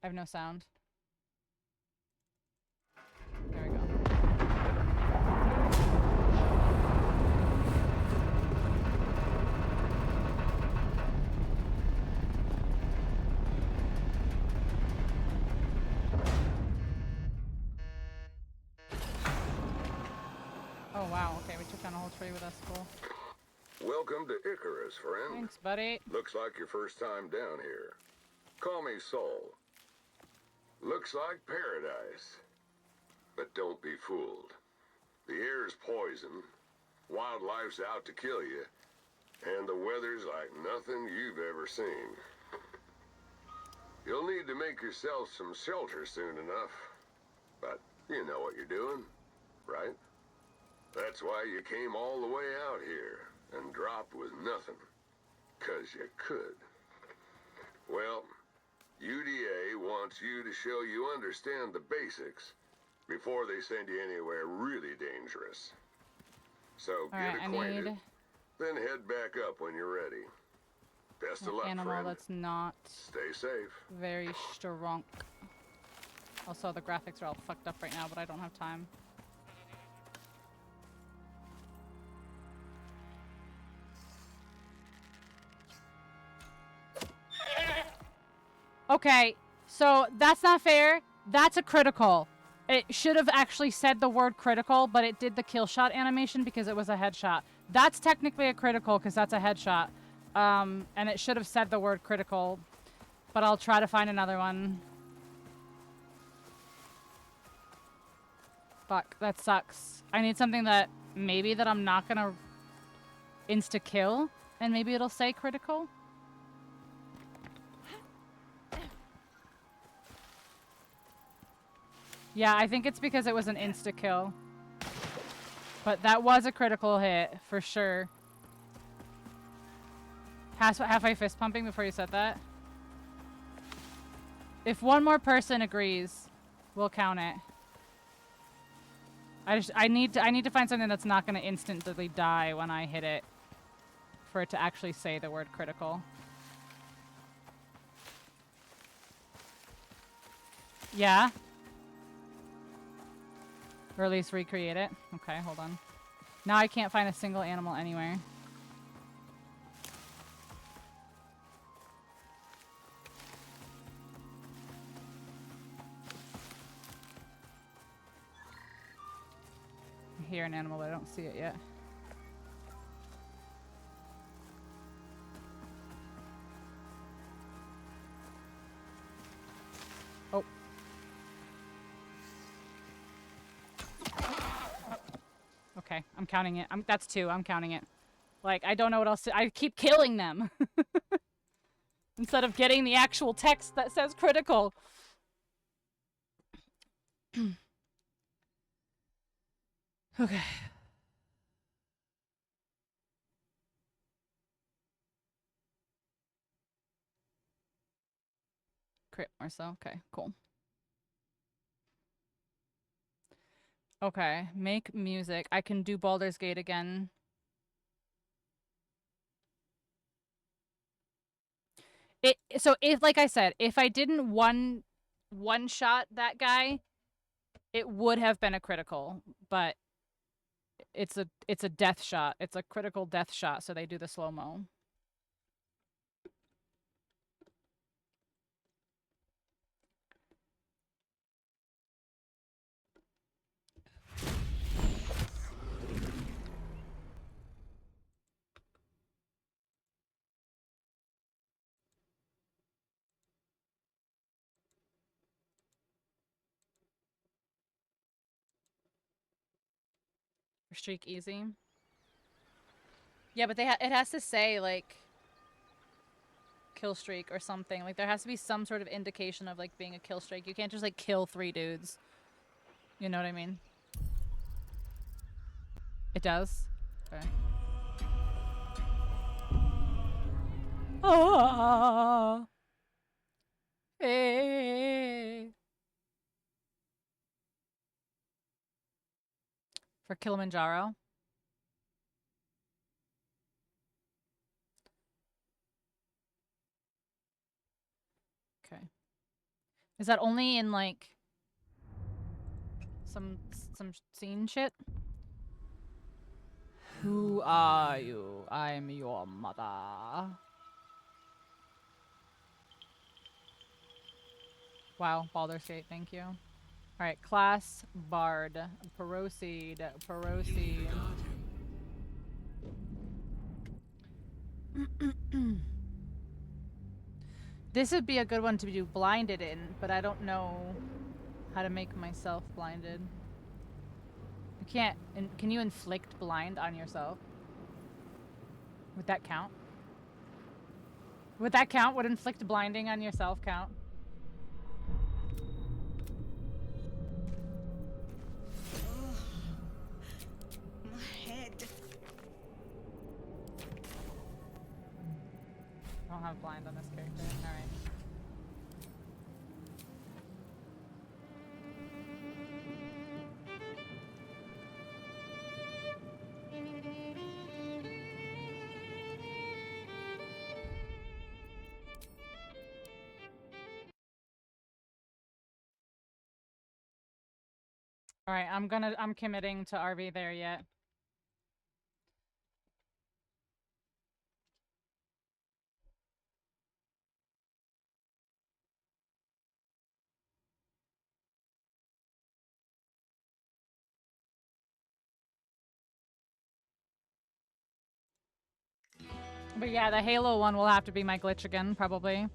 I have no sound. There we go. wow. Okay, we took down a whole tree with us. Cool. Welcome to Icarus, friend. Thanks, buddy. Looks like your first time down here. Call me Soul. Looks like paradise. But don't be fooled. The air's poison, wildlife's out to kill you, and the weather's like nothing you've ever seen. You'll need to make yourself some shelter soon enough. But you know what you're doing, right? That's why you came all the way out here and dropped with nothing. 'Cause you could. Well, UDA wants you to show you understand the basics before they send you anywhere really dangerous. So get acquainted, then head back up when you're ready. Best of luck, animal friend. that's not Stay safe. very strong. Also, the graphics are all fucked up right now, but I don't have time. Okay, so that's not fair. That's a critical. It should have actually said the word critical, but it did the kill shot animation because it was a headshot. That's technically a critical because that's a headshot. And it should have said the word critical, but I'll try to find another one. Fuck, that sucks. I need something that maybe that I'm not gonna insta-kill, and maybe it'll say critical. Yeah, I think it's because it was an insta-kill. But that was a critical hit, for sure. Halfway fist pumping before you said that. If one more person agrees, we'll count it. I need to find something that's not going to instantly die when I hit it, for it to actually say the word critical. Yeah. Or at least recreate it. Okay, hold on. Now I can't find a single animal anywhere. I hear an animal, but I don't see it yet. Oh. Okay, I'm counting it. That's 2. I'm counting it. Like, I don't know what else to... I keep killing them. Instead of getting the actual text that says critical. Okay. Crit more so. Okay, cool. Okay, make music. I can do Baldur's Gate again. So if, like I said, if I didn't one shot that guy, it would have been a critical, but it's a death shot. It's a critical death shot, so they do the slow-mo. Streak easy. Yeah, but it has to say like kill streak or something. Like there has to be some sort of indication of like being a kill streak. You can't just like kill 3 dudes. You know what I mean? It does. Okay. Ah. Hey. For Kilimanjaro. Okay. Is that only in like some scene shit? Who are you? I'm your mother. Wow, Baldur's Gate, thank you. Alright, class bard. Proceed. Proceed. This would be a good one to do blinded in, but I don't know how to make myself blinded. You can't. Can you inflict blind on yourself? Would that count? Would that count? Would inflict blinding on yourself count? My head. I don't have blind on this character. Alright. Alright, I'm committing to RV there yet. But yeah, the Halo one will have to be my glitch again, probably.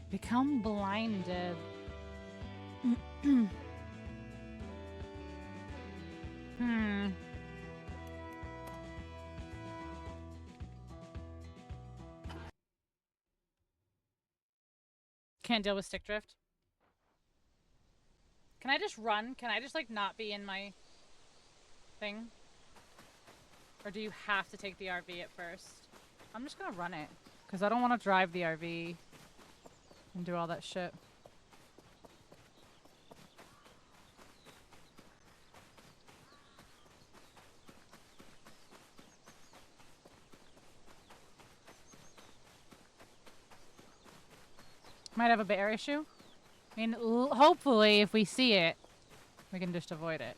Become blinded. Can't deal with stick drift. Can I just run? Can I just like not be in my thing? Or do you have to take the RV at first? I'm just gonna run it. Because I don't want to drive the RV and do all that shit. Might have a bear issue. I mean, hopefully if we see it, we can just avoid it.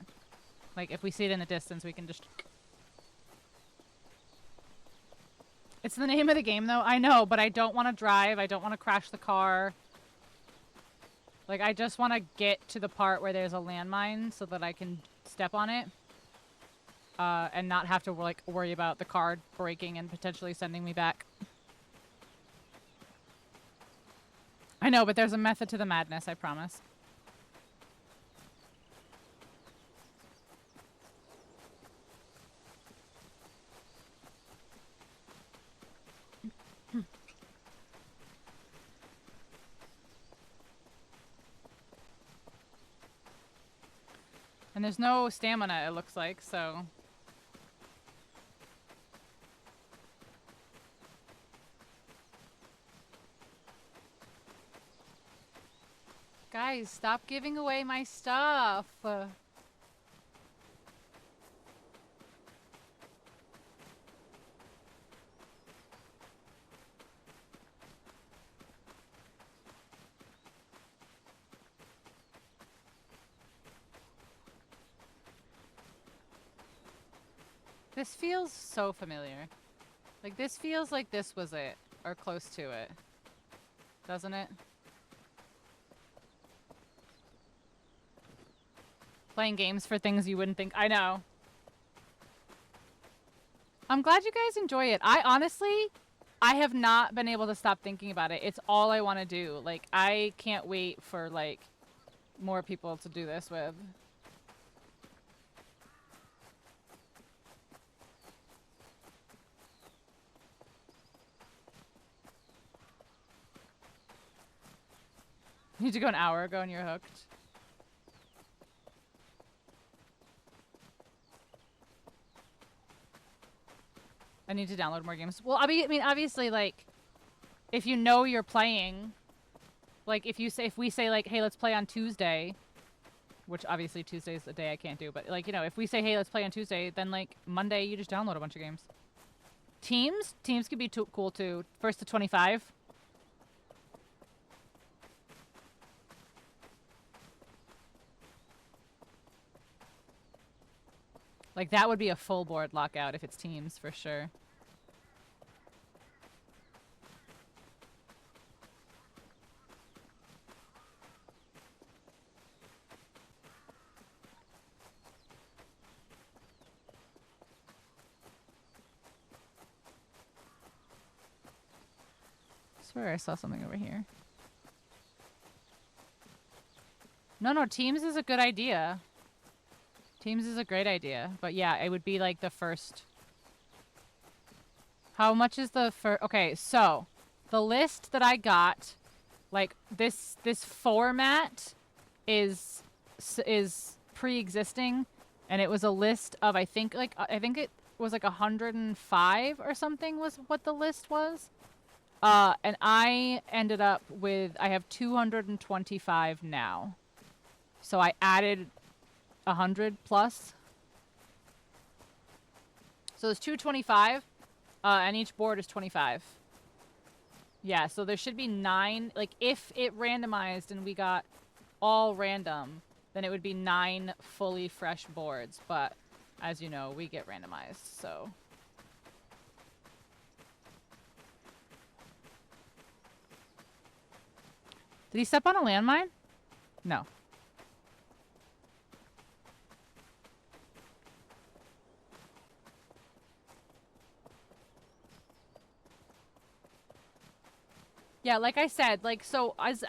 Like, if we see it in the distance, we can just... It's the name of the game, though. I know, but I don't want to drive. I don't want to crash the car. Like, I just want to get to the part where there's a landmine so that I can step on it. And not have to, like, worry about the car breaking and potentially sending me back. I know, but there's a method to the madness, I promise. And there's no stamina, it looks like, so... Guys, stop giving away my stuff! This feels so familiar. Like, this feels like this was it. Or close to it. Doesn't it? Playing games for things you wouldn't think. I know. I'm glad you guys enjoy it. I honestly, I have not been able to stop thinking about it. It's all I want to do. Like, I can't wait for, like, more people to do this with. You need to go an hour ago and you're hooked. I need to download more games. Well, I mean, obviously, like, if you know you're playing, like, if we say, like, hey, let's play on Tuesday, which obviously Tuesday's a day I can't do, but, like, you know, if we say, hey, let's play on Tuesday, then, like, Monday you just download a bunch of games. Teams could be cool, too. 1st to 25. Like, that would be a full board lockout if it's teams, for sure. I swear I saw something over here. No, teams is a good idea. Teams is a great idea. But yeah, it would be like the first. How much is the first? Okay, so the list that I got, like this format is pre-existing, and it was a list of I think it was like 105 or something was what the list was. And I ended up with I have 225 now. So I added 100 plus. So there's 225, and each board is 25. Yeah, so there should be 9. Like, if it randomized and we got all random, then it would be 9 fully fresh boards. But, as you know, we get randomized, so... Did he step on a landmine? No. Yeah, like I said, like, so as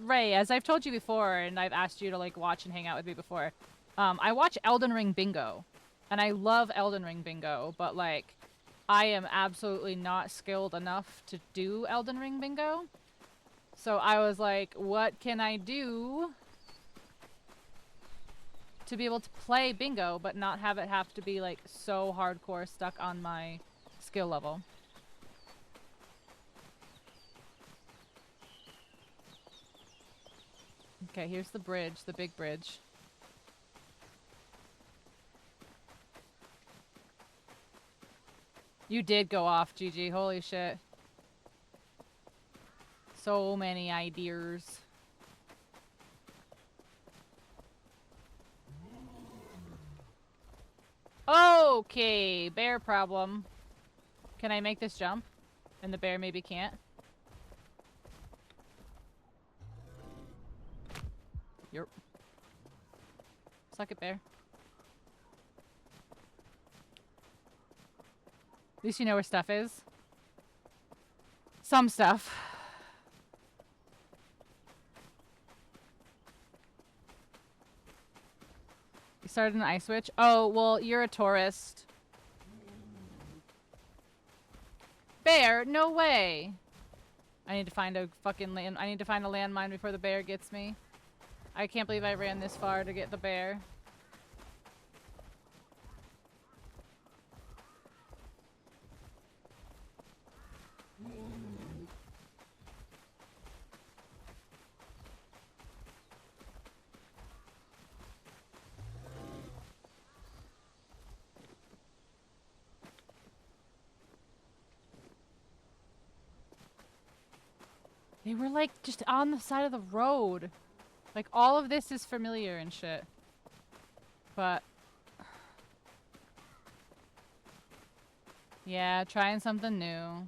Ray, as I've told you before, and I've asked you to like watch and hang out with me before, I watch Elden Ring Bingo, and I love Elden Ring Bingo, but like, I am absolutely not skilled enough to do Elden Ring Bingo. So I was like, what can I do to be able to play bingo, but not have it have to be like so hardcore stuck on my skill level? Okay, here's the bridge, the big bridge. You did go off, GG. Holy shit. So many ideas. Okay, bear problem. Can I make this jump? And the bear maybe can't? Yep. Suck it, bear. At least you know where stuff is. Some stuff. You started an ice switch? Oh, well, you're a tourist. Bear? No way. I need to find a fucking I need to find a landmine before the bear gets me. I can't believe I ran this far to get the bear. They were like just on the side of the road. Like all of this is familiar and shit. But yeah, trying something new.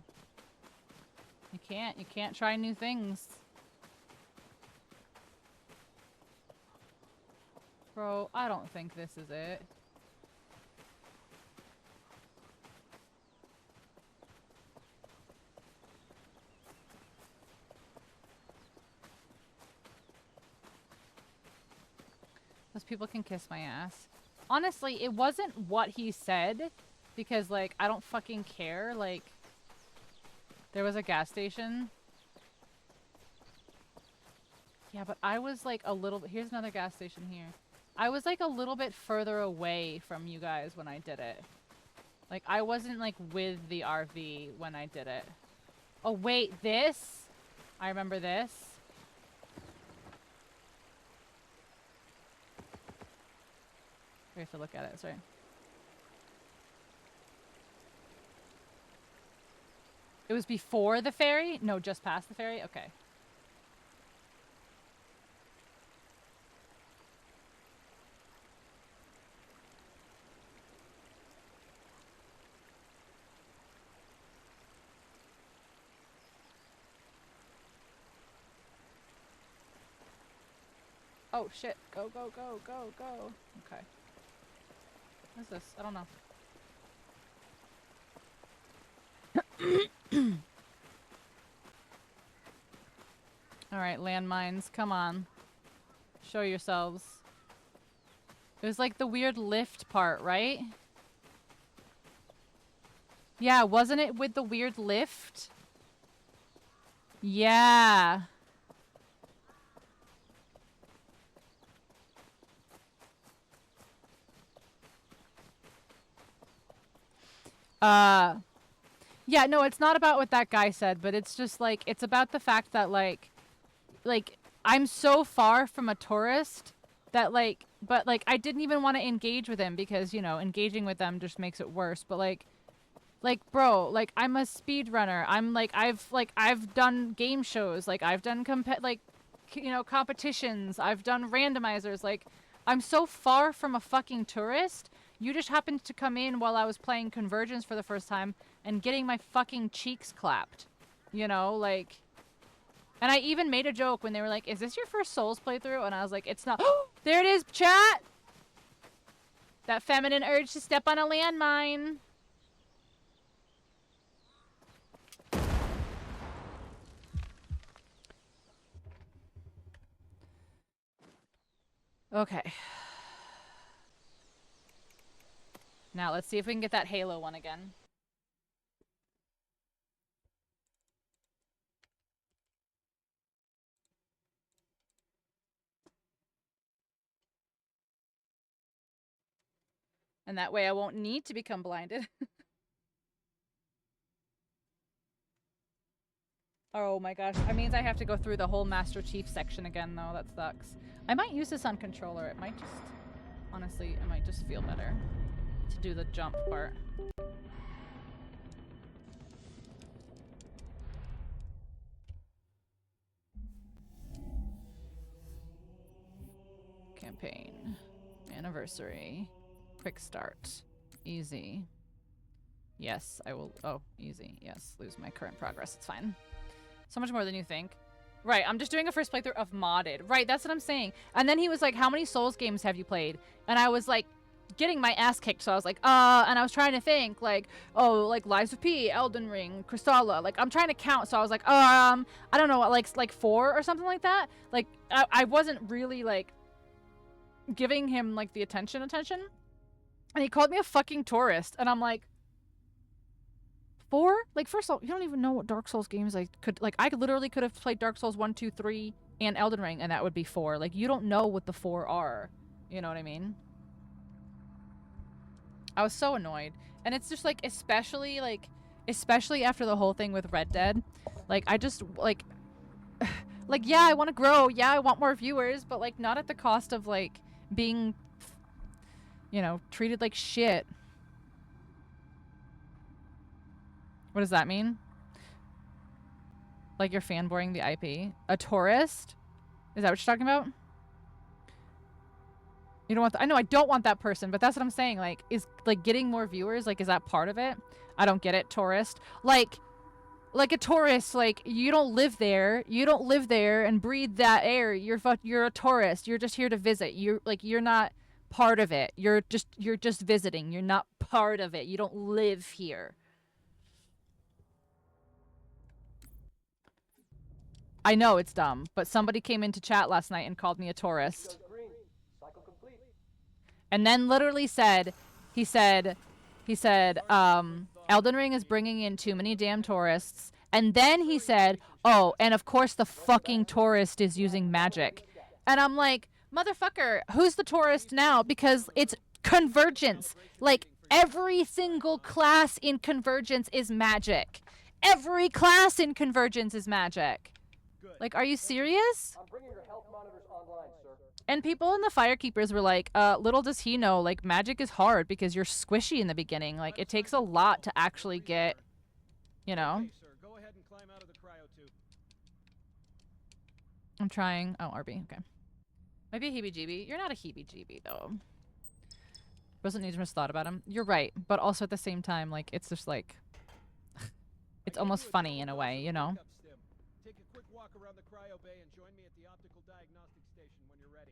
You can't try new things. Bro, I don't think this is it. Those people can kiss my ass. Honestly, it wasn't what he said, because, like, I don't fucking care. Like, there was a gas station. Yeah, but I was, like, a little... Here's another gas station here. I was, like, a little bit further away from you guys when I did it. Like, I wasn't, like, with the RV when I did it. Oh, wait, this? I remember this. We have to look at it, sorry. It was before the ferry? No, just past the ferry? Okay. Oh shit. Go, go, go, go, go. Okay. What is this? I don't know. Alright, landmines. Come on. Show yourselves. It was like the weird lift part, right? Yeah, wasn't it with the weird lift? Yeah. Yeah, no, it's not about what that guy said, but it's just like, it's about the fact that like, I'm so far from a tourist that like, but like, I didn't even want to engage with him because, you know, engaging with them just makes it worse. But like, bro, like, I'm a speedrunner. I'm like, I've done game shows. Like, I've done competitions. I've done randomizers. Like, I'm so far from a fucking tourist. You just happened to come in while I was playing Convergence for the first time and getting my fucking cheeks clapped. You know, like... And I even made a joke when they were like, is this your first Souls playthrough? And I was like, it's not. There it is, chat! That feminine urge to step on a landmine. Okay. Now, let's see if we can get that Halo one again. And that way I won't need to become blinded. Oh my gosh. That means I have to go through the whole Master Chief section again, though. That sucks. I might use this on controller. It might just... Honestly, it might just feel better to do the jump part. Campaign. Anniversary. Quick start. Easy. Yes, I will... Oh, easy. Yes, lose my current progress. It's fine. So much more than you think. Right, I'm just doing a first playthrough of modded. Right, that's what I'm saying. And then he was like, how many Souls games have you played? And I was like, getting my ass kicked. So I was like, and I was trying to think, like, oh, like Lives of P, Elden Ring, Crystalla. Like, I'm trying to count. So I was like, I don't know, like 4 or something like that. Like, I wasn't really, like, giving him, like, the attention. And he called me a fucking tourist. And I'm like, 4? Like, first of all, you don't even know what Dark Souls games I could... Like, I literally could have played Dark Souls 1, 2, 3, and Elden Ring, and that would be 4. Like, you don't know what the 4 are. You know what I mean? I was so annoyed. And it's just, like, especially after the whole thing with Red Dead. Like, I just, like... like, yeah, I want to grow. Yeah, I want more viewers. But, like, not at the cost of, like, being... You know, treated like shit. What does that mean? Like you're fanboying the IP? A tourist? Is that what you're talking about? You don't want... I know I don't want that person, but that's what I'm saying. Like, is, like, getting more viewers, like, is that part of it? I don't get it, tourist. Like a tourist, like, you don't live there. You don't live there and breathe that air. You're a tourist. You're just here to visit. You're not part of it. You're just visiting. You're not part of it. You don't live here. I know it's dumb, but somebody came into chat last night and called me a tourist. And then literally said, he said, Elden Ring is bringing in too many damn tourists. And then he said, oh, and of course the fucking tourist is using magic. And I'm like, motherfucker, who's the tourist now? Because it's Convergence. Like, every single class in Convergence is magic. Every class in Convergence is magic. Like, are you serious? I'm bringing your health monitors online, sir. And people in the Firekeepers were like, little does he know, like, magic is hard because you're squishy in the beginning. Like, it takes a lot to actually get, you know? Okay, sir. Go ahead and climb out of the cryo tube. I'm trying. Oh, RB. Okay. Maybe a heebie-jeebie. You're not a heebie-jeebie, though. Wasn't need to just thought about him. You're right. But also at the same time, like, it's just like... it's almost funny in a way, you know? Take a quick walk around the cryo bay and join me at the optical diagnostic station when you're ready.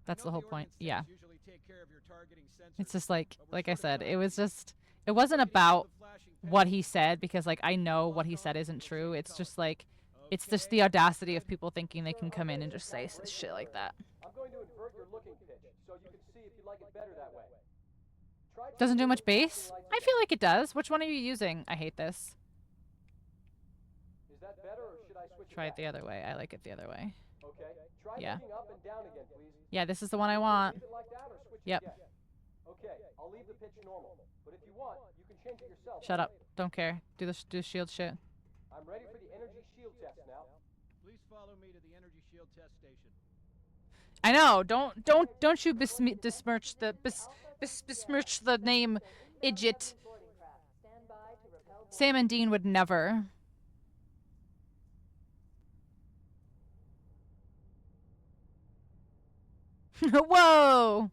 That's the whole point. Yeah. It's just like I said, it wasn't about what he said, because like I know what he said isn't true. It's just like, it's just the audacity of people thinking they can come in and just say shit like that. I'm going to invert your looking pitch, so you can see if you like it better that way. Doesn't do much bass? I feel like it does. Which one are you using? I hate this. Is that better, or should I switch Try it the other way. I like it the other way. Okay. Try Yeah. looking up and down again, please. Yeah, this is the one I want. Leave it like that or switch it Yep. again? Okay, I'll leave the pitch normal. But if you want, you can change it yourself. Shut up. Don't care. Do the shield shit. I'm ready for the energy shield test now. Please follow me to the energy shield test station. I know. Don't you besmirch the name Idjit. Sam and Dean would never. Whoa!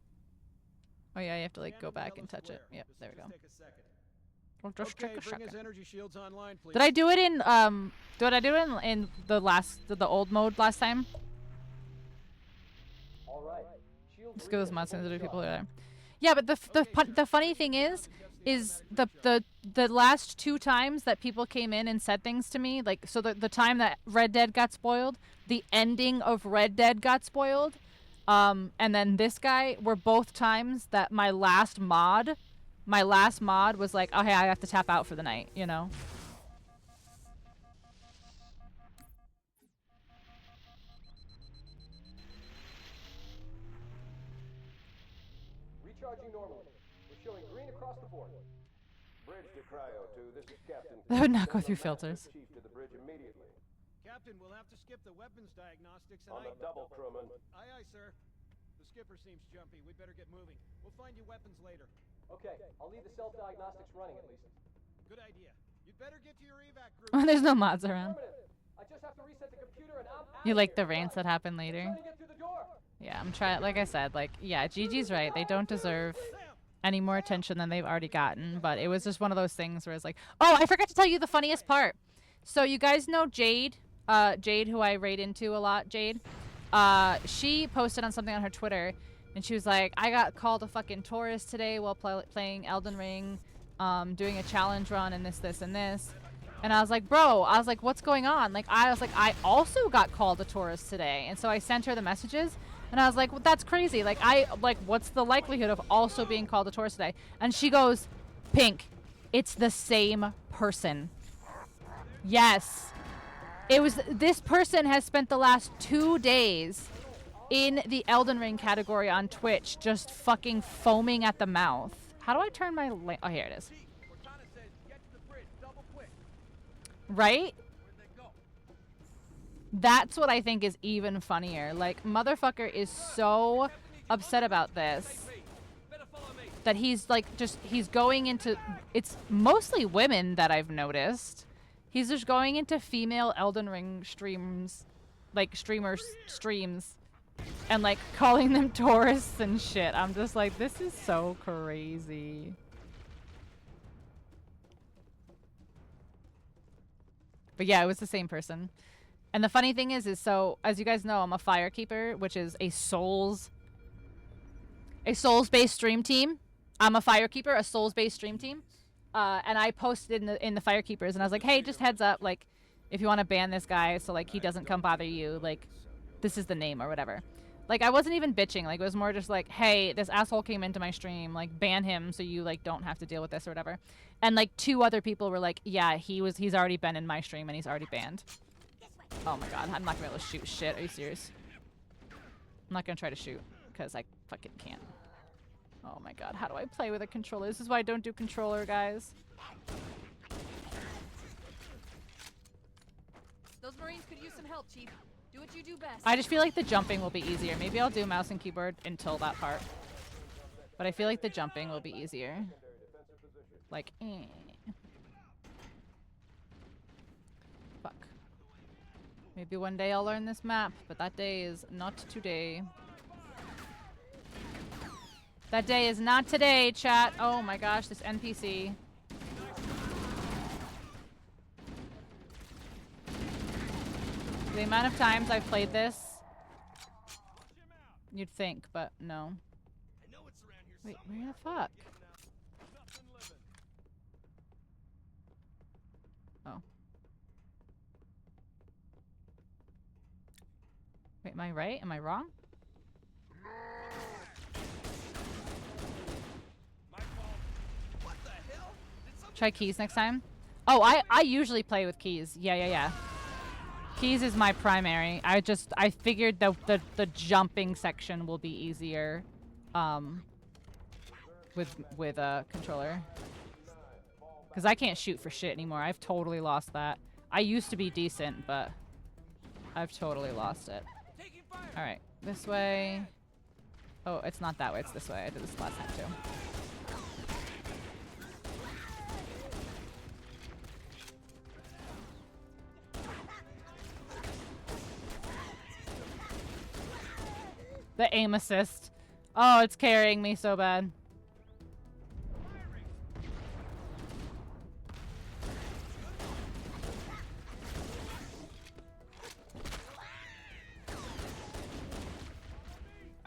Oh yeah, you have to like go back and touch it. Yep, there we go. We'll just take a second. Energy shields online, please. Did I do it in in the old mode last time? All right. Let's go those mods to people there. Yeah, but the funny thing is the last 2 times that people came in and said things to me, like, so the time that Red Dead got spoiled, the ending of Red Dead got spoiled, and then this guy were both times that my last mod was like, oh hey, I have to tap out for the night, you know. Recharging normally. We're showing green across the board. Bridge to Cryo 2. This is Captain. That would not go through filters. Chief to the bridge immediately. Captain, we'll have to skip the weapons diagnostics and On the double, crewman. Aye, aye, sir. The skipper seems jumpy. We'd better get moving. We'll find you weapons later. Okay, I'll leave the self-diagnostics running at least. Good idea. You'd better get to your evac group. There's no mods around. I just have to reset the computer and I'm out. You like the rants that happen later? Trying to get through the door. Yeah, I'm trying. Like I said, like, yeah, Gigi's right. They don't deserve any more attention than they've already gotten. But it was just one of those things where it's like, oh, I forgot to tell you the funniest part. So you guys know Jade, Jade, who I raid into a lot. Jade, she posted on something on her Twitter, and she was like, I got called a fucking tourist today while playing Elden Ring, doing a challenge run and this and this. And I was like, bro, I was like, what's going on? Like, I was like, I also got called a tourist today. And so I sent her the messages. And I was like, well, that's crazy. Like, what's the likelihood of also being called a tourist today? And she goes, Pink, it's the same person. Yes. It was, this person has spent the last 2 days in the Elden Ring category on Twitch, just fucking foaming at the mouth. How do I turn my, oh, here it is. Right? That's what I think is even funnier. Like, motherfucker is so upset about this that he's like, he's going into, it's mostly women that I've noticed. He's just going into female Elden Ring streams, like streamers streams, and like calling them tourists and shit. I'm just like, this is so crazy. But yeah, it was the same person. And the funny thing is so, as you guys know, I'm a Firekeeper, which is a Souls-based stream team. I'm a Firekeeper, a Souls-based stream team. And I posted in the Firekeepers, and I was like, hey, just heads up, like, if you want to ban this guy so, like, he doesn't come bother you, like, this is the name or whatever. Like, I wasn't even bitching. Like, it was more just like, hey, this asshole came into my stream, like, ban him so you, like, don't have to deal with this or whatever. And, like, 2 other people were like, yeah, he's already been in my stream and he's already banned. Oh my god, I'm not gonna be able to shoot shit. Are you serious? I'm not gonna try to shoot, because I fucking can't. Oh my god, how do I play with a controller? This is why I don't do controller, guys. Those Marines could use some help, Chief. Do what you do best. I just feel like the jumping will be easier. Maybe I'll do mouse and keyboard until that part. But I feel like the jumping will be easier. Like, Fuck. Maybe one day I'll learn this map, but that day is not today. That day is not today, chat. Oh my gosh, this NPC. The amount of times I've played this You'd think, but no. Wait, where the fuck? Oh. Wait, am I right? Am I wrong? Try keys next time. Oh, I usually play with keys. Yeah. Keys is my primary. I figured the jumping section will be easier with a controller. Cuz I can't shoot for shit anymore. I've totally lost that. I used to be decent, but I've totally lost it. All right, this way. Oh, it's not that way. It's this way. I did this last time too. The aim assist. Oh, it's carrying me so bad.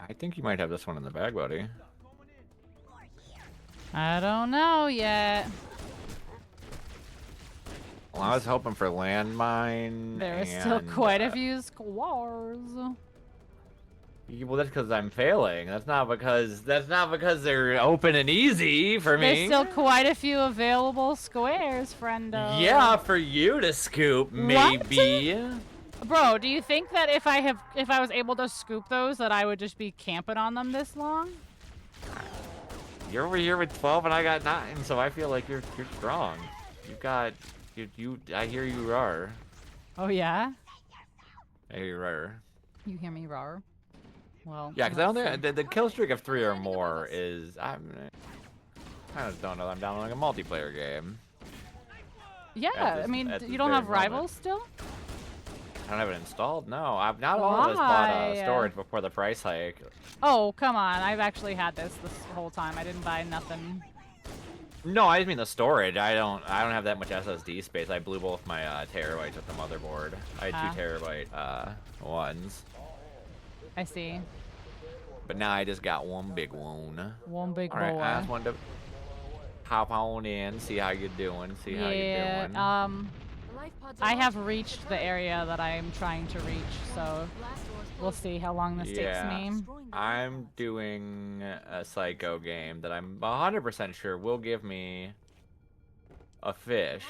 I think you might have this one in the bag, buddy. I don't know yet. Well, I was hoping for landmine. There are still quite a few squares. Well, that's because I'm failing. That's not because they're open and easy for me. There's still quite a few available squares, friendo. Yeah, for you to scoop, maybe. What? Bro, do you think that if I was able to scoop those, that I would just be camping on them this long? You're over here with 12 and I got 9, so I feel like you're strong. You've got I hear you roar. Oh yeah? I hear you roar. You hear me roar? Well, yeah, because I don't think the kill streak of 3 or more is I just don't know. I'm downloading a multiplayer game. Yeah, I mean, you don't have Rivals still? I don't have it installed. No, I've not all of us bought storage before the price hike. Oh, come on! I've actually had this whole time. I didn't buy nothing. No, I just mean the storage. I don't have that much SSD space. I blew both my terabytes with the motherboard. I had 2 terabyte ones. I see. But now I just got one big one. One big boy. Alright, I just wanted to hop on in, see how you're doing, see how you're doing. I have reached the area that I'm trying to reach, so we'll see how long this takes me. I'm doing a Psycho game that I'm 100% sure will give me a fish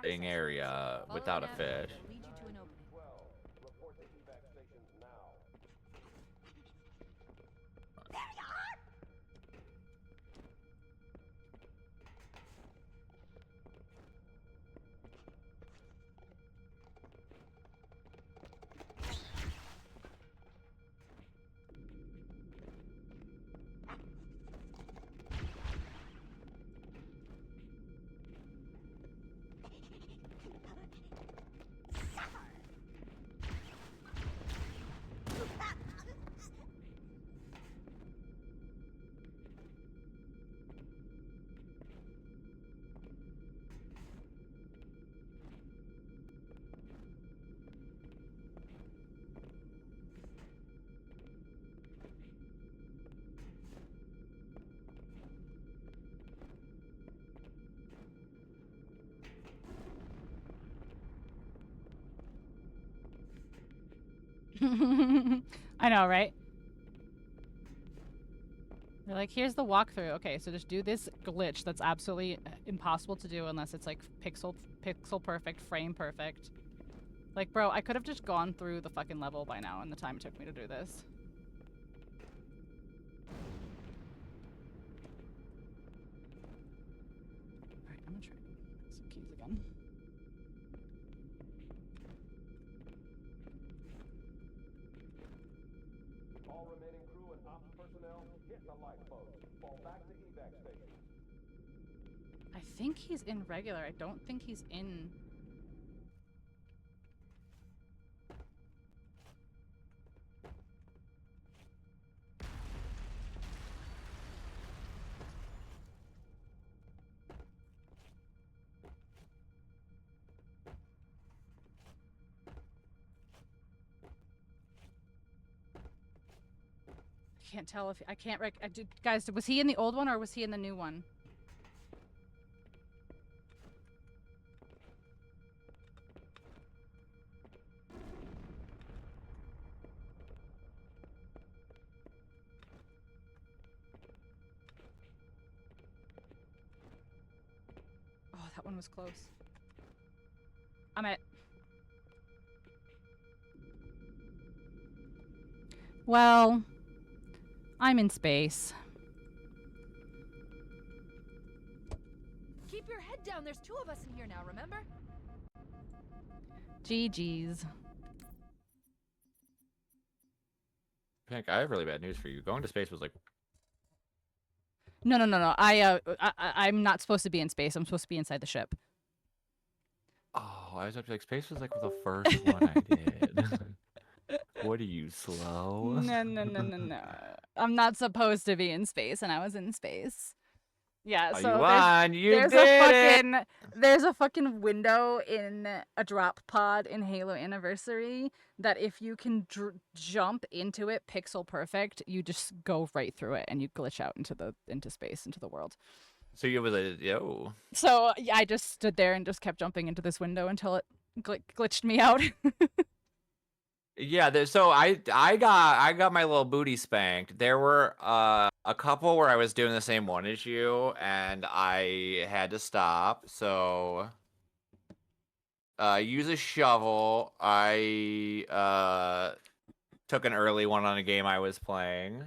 area without a fish. I know, right? They're like, here's the walkthrough. Okay, so just do this glitch that's absolutely impossible to do unless it's like pixel perfect, frame perfect. Like, bro, I could have just gone through the fucking level by now in the time it took me to do this. Alright, I'm gonna try some keys again. All remaining crew and ops personnel, hit the lifeboats. Fall back to evac station. I think he's in regular. I don't think he's in... can't tell if I can't guys, was he in the old one or was he in the new one? Oh, that one was close. I'm at. Well, I'm in space. Keep your head down. There's 2 of us in here now, remember? GG's. Pink, I have really bad news for you. Going to space was like... No. I'm not supposed to be in space. I'm supposed to be inside the ship. Oh, I was up to like, space was like the first one I did. What are you, slow? No. I'm not supposed to be in space, and I was in space. Yeah, Oh, so you won. You there's did there's a fucking window in a drop pod in Halo Anniversary that if you can jump into it pixel perfect, you just go right through it and you glitch out into space, into the world. So you was a yo. So yeah, I just stood there and just kept jumping into this window until it glitched me out. Yeah, so I got my little booty spanked. There were a couple where I was doing the same one as you, and I had to stop. So use a shovel. I took an early one on a game I was playing.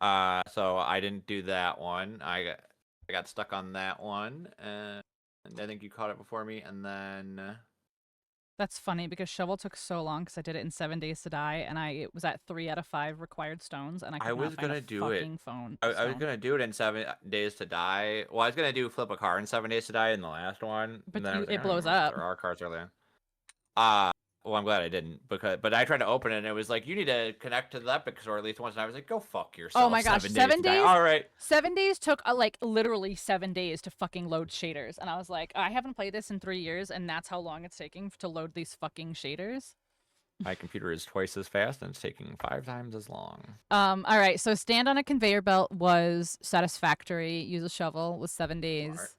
So I didn't do that one. I got stuck on that one, and I think you caught it before me, and then. That's funny because shovel took so long because I did it in 7 days to die, and it was at 3 out of 5 required stones, and I could not find a fucking phone. I was gonna do it in 7 days to die. Well, I was gonna do flip a car in 7 days to die in the last one, but then it blows up. There are cars earlier. Well, I'm glad I didn't but I tried to open it and it was like you need to connect to the Epic Store at least once, and I was like, go fuck yourself. Oh my gosh, 7 days. All right, 7 days took like literally 7 days to fucking load shaders, and I was like, I haven't played this in 3 years, and that's how long it's taking to load these fucking shaders. My computer is twice as fast and it's taking 5 times as long. All right, so stand on a conveyor belt was satisfactory. Use a shovel was 7 days. Smart.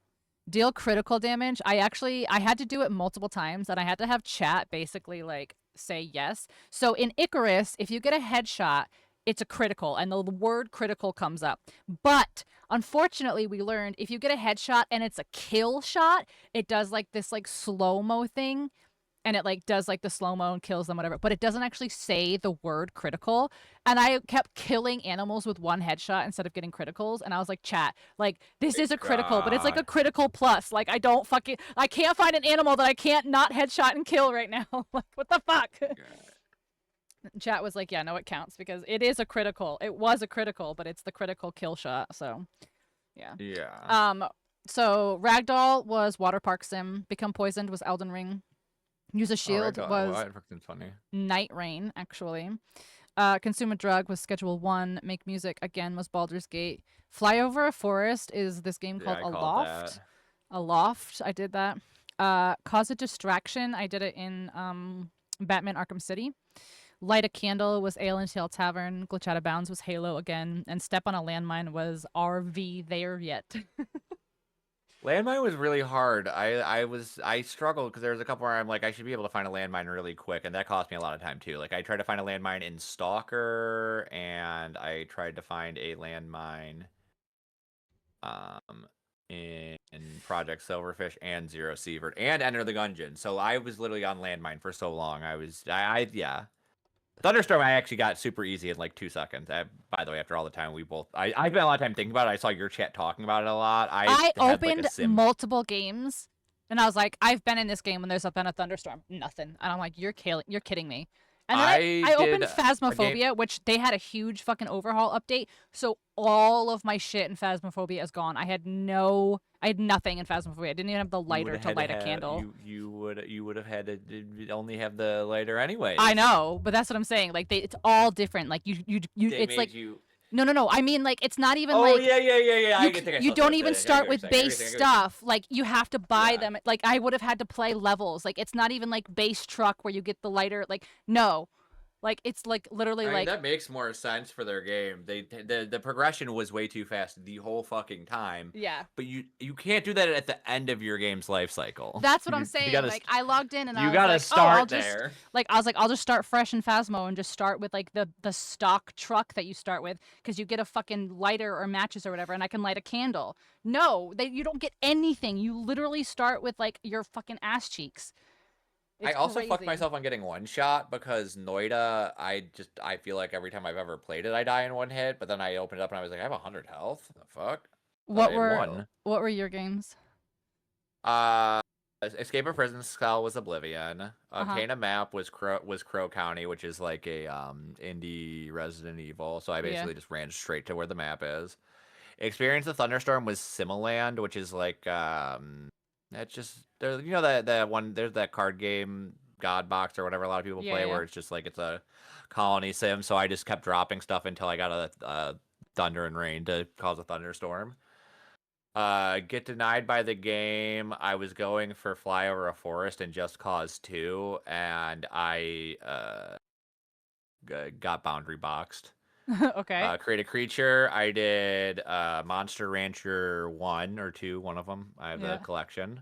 Deal critical damage. I had to do it multiple times, and I had to have chat basically like say yes. So in Icarus, if you get a headshot, it's a critical, and the word critical comes up. But unfortunately, we learned if you get a headshot and it's a kill shot, it does like this like slow-mo thing, and it like does like the slow-mo and kills them, whatever, but it doesn't actually say the word critical. And I kept killing animals with 1 headshot instead of getting criticals, and I was like, chat, like this is a critical, but it's like a critical plus. Like I can't find an animal that I can't not headshot and kill right now. Like what the fuck? Chat was like, yeah, no, it counts because it is a critical. It was a critical, but it's the critical kill shot. So yeah. So Ragdoll was Water Park Sim. Become Poisoned was Elden Ring. Use a Shield was Night Rain, actually. Consume a Drug was Schedule 1. Make Music, again, was Baldur's Gate. Fly Over a Forest is this game called Aloft. Aloft, I did that. Cause a Distraction, I did it in Batman Arkham City. Light a Candle was Ale and Tail Tavern. Glitch Out of Bounds was Halo again. And Step on a Landmine was RV There Yet. Landmine was really hard. I struggled because there was a couple where I'm like, I should be able to find a landmine really quick, and that cost me a lot of time too. Like I tried to find a landmine in Stalker, and I tried to find a landmine in Project Silverfish and Zero Sievert and Enter the Gungeon. So I was literally on landmine for so long. Yeah. Thunderstorm, I actually got super easy in like 2 seconds. By the way, after all the time I spent a lot of time thinking about it. I saw your chat talking about it a lot. I opened multiple games, and I was like, I've been in this game when there's been a thunderstorm. Nothing. And I'm like, you're kidding me. And then I opened Phasmophobia, which they had a huge fucking overhaul update. So all of my shit in Phasmophobia is gone. I had nothing in Phasmophobia. I didn't even have the lighter to light a candle. You would have had to only have the lighter anyway. I know, but that's what I'm saying. Like it's all different. Like you it's like No. I mean, like, it's not even like... Oh, yeah. You don't even start with base stuff. Like, you have to buy them. Like, I would have had to play levels. Like, it's not even like base truck where you get the lighter. Like, no. Like it's like literally I mean, like that makes more sense for their game. The progression was way too fast the whole fucking time. yeah. But you can't do that at the end of your game's life cycle. That's what I'm You saying. gotta Like I logged in and I you was gotta like, oh, I'll start just there. I'll just start fresh in Phasmo and just start with like the stock truck that you start with because you get a fucking lighter or matches or whatever, and I can light a candle. No, you don't get anything. You literally start with like your fucking ass cheeks. It's I also fucked crazy. myself on getting one shot because Noida, I feel like every time I've ever played it, I die in one hit. But then I opened it up and I was like, I have 100 health. The fuck? What In one. what were your games? Escape of Prison Skull was Oblivion. Uh-huh. Cana Map was Crow County, which is like a indie Resident Evil. So I basically just ran straight to where the map is. Experience the Thunderstorm was Similand, which is like that's just there. You know that one. There's that card game God Box or whatever a lot of people play, where it's just like it's a colony sim. So I just kept dropping stuff until I got a thunder and rain to cause a thunderstorm. Get denied by the game. I was going for Fly Over a Forest and Just Cause 2, and I got boundary boxed. Okay. Create a creature. I did Monster Rancher 1 or 2, one of them. I have the collection.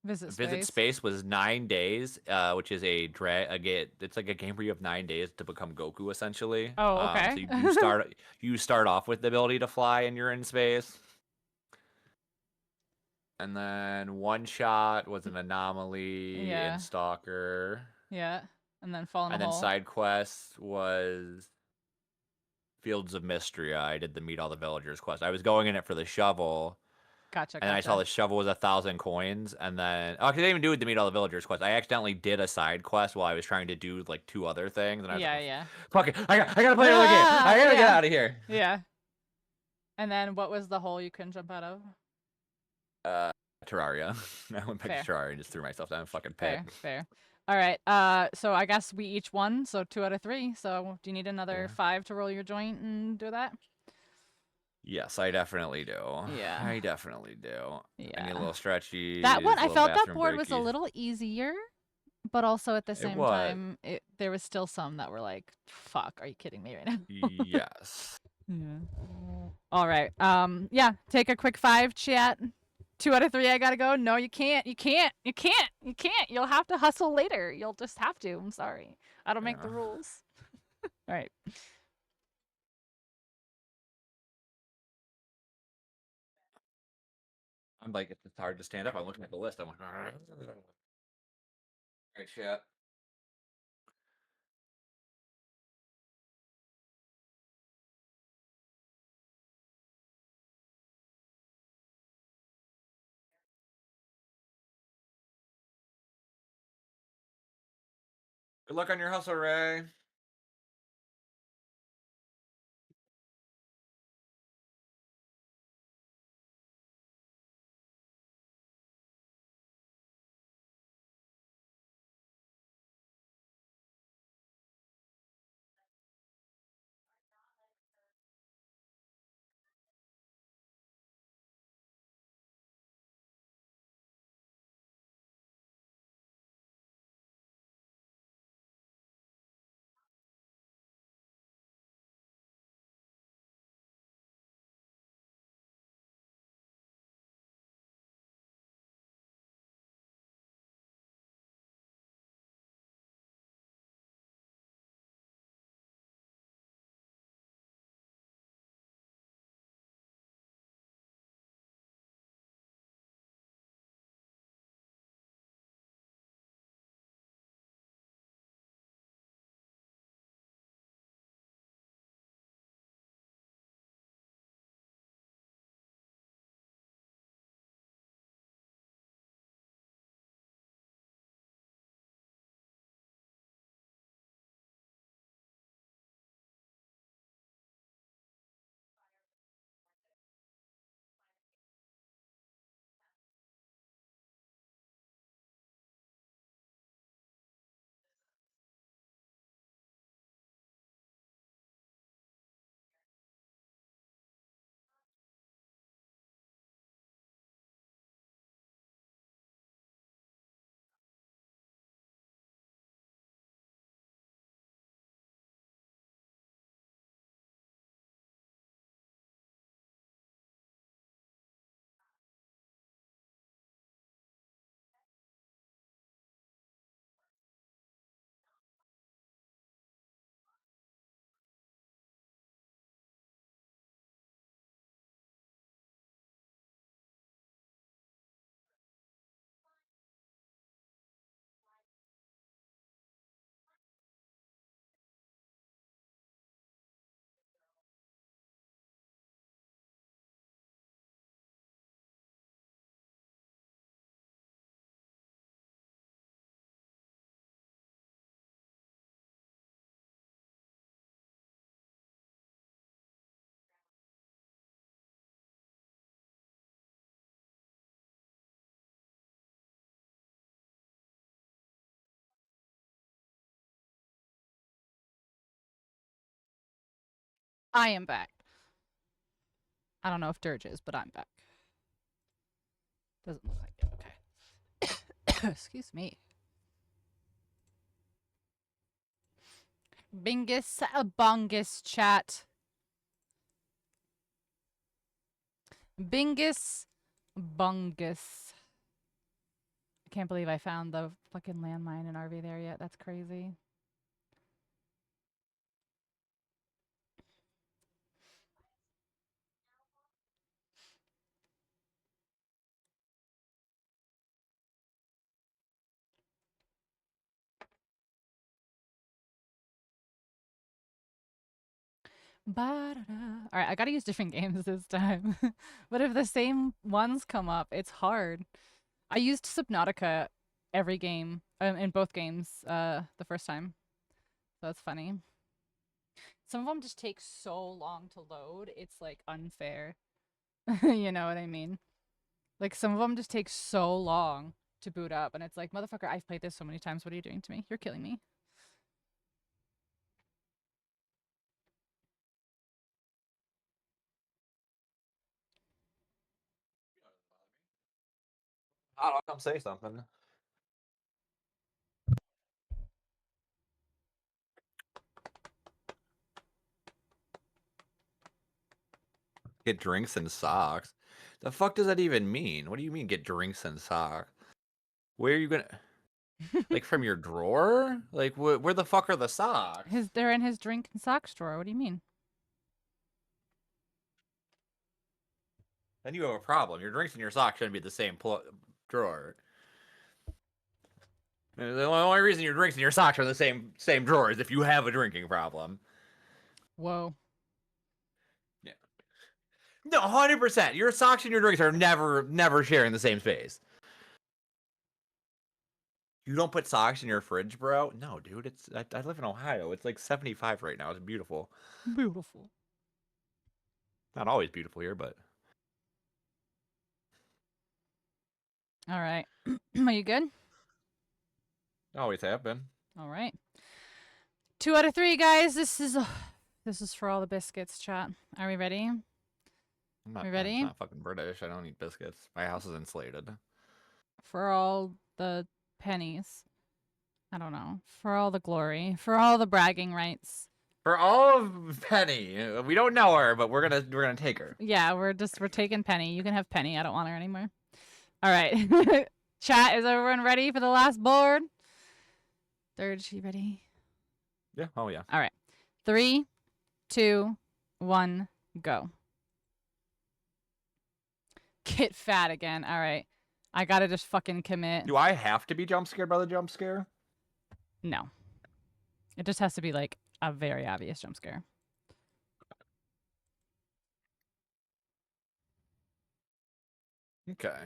Visit Space was 9 days, which is it's like a game where you have 9 days to become Goku, essentially. Oh, okay. So you start off with the ability to fly and you're in space. And then One Shot was an anomaly in Stalker. Yeah. And then Fall in And a then Hole. side quest was Fields of Mystery. I did the Meet All the Villagers quest. I was going in it for the shovel. Gotcha. And I saw the shovel was 1,000 coins. And then, I didn't even do the Meet All the Villagers quest. I accidentally did a side quest while I was trying to do like 2 other things. And I was like, fuck it. I gotta play another game. I gotta get out of here. Yeah. And then what was the hole you couldn't jump out of? Terraria. I went back to Terraria and just threw myself down a fucking pit. Fair. All right. So I guess we each won. So 2 out of 3. So do you need another 5 to roll your joint and do that? Yes, I definitely do. Yeah. I definitely do. Yeah. I need a little stretchy. That one, I felt that board was a little easier, but also at the same was. time, there was still some that were like, "Fuck, are you kidding me right now?" Yes. Yeah. All right. Yeah. Take a quick 5, chat. 2 out of 3. I gotta go. No, you can't. You can't. You can't. You can't. You'll have to hustle later. You'll just have to. I'm sorry. I don't make the rules. All right. I'm like, it's hard to stand up. I'm looking at the list. I'm like, all right, chat. Good luck on your hustle, Ray. I am back. I don't know if Dirge is, but I'm back. Doesn't look like it. Okay. Excuse me. Bingus bongus chat. Bingus bungus. I can't believe I found the fucking landmine in RV there yet. That's crazy. Ba-da-da. All right, I gotta use different games this time. But if the same ones come up, it's hard. I used Subnautica every game, in both games, the first time. So that's funny. Some of them just take so long to load, it's like unfair. You know what I mean? Like some of them just take so long to boot up, and it's like, motherfucker, I've played this so many times. What are you doing to me? You're killing me. I'll come say something. Get drinks and socks. The fuck does that even mean? What do you mean get drinks and socks? Where are you gonna... like from your drawer? Like where the fuck are the socks? They're in his drink and socks drawer. What do you mean? Then you have a problem. Your drinks and your socks shouldn't be the same drawer. The only reason your drinks and your socks are in the same drawer is if you have a drinking problem. Whoa. Yeah. No, 100%. Your socks and your drinks are never sharing the same space. You don't put socks in your fridge, bro? No, dude. I live in Ohio. It's like 75 right now. It's beautiful. Beautiful. Not always beautiful here, but... All right. Are you good? Always have been. All right. 2 out of 3, guys. This is for all the biscuits, chat. Are we ready? I'm not, we ready? I'm not fucking British. I don't eat biscuits. My house is insulated. For all the pennies. I don't know. For all the glory. For all the bragging rights. For all of Penny. We don't know her, but we're gonna take her. Yeah, we're taking Penny. You can have Penny. I don't want her anymore. All right. Chat, is everyone ready for the last board? Dirge, you ready? Yeah. Oh yeah. All right. 3, 2, 1, go. Get fat again. All right. I gotta just fucking commit. Do I have to be jump scared by the jump scare? No. It just has to be like a very obvious jump scare. Okay.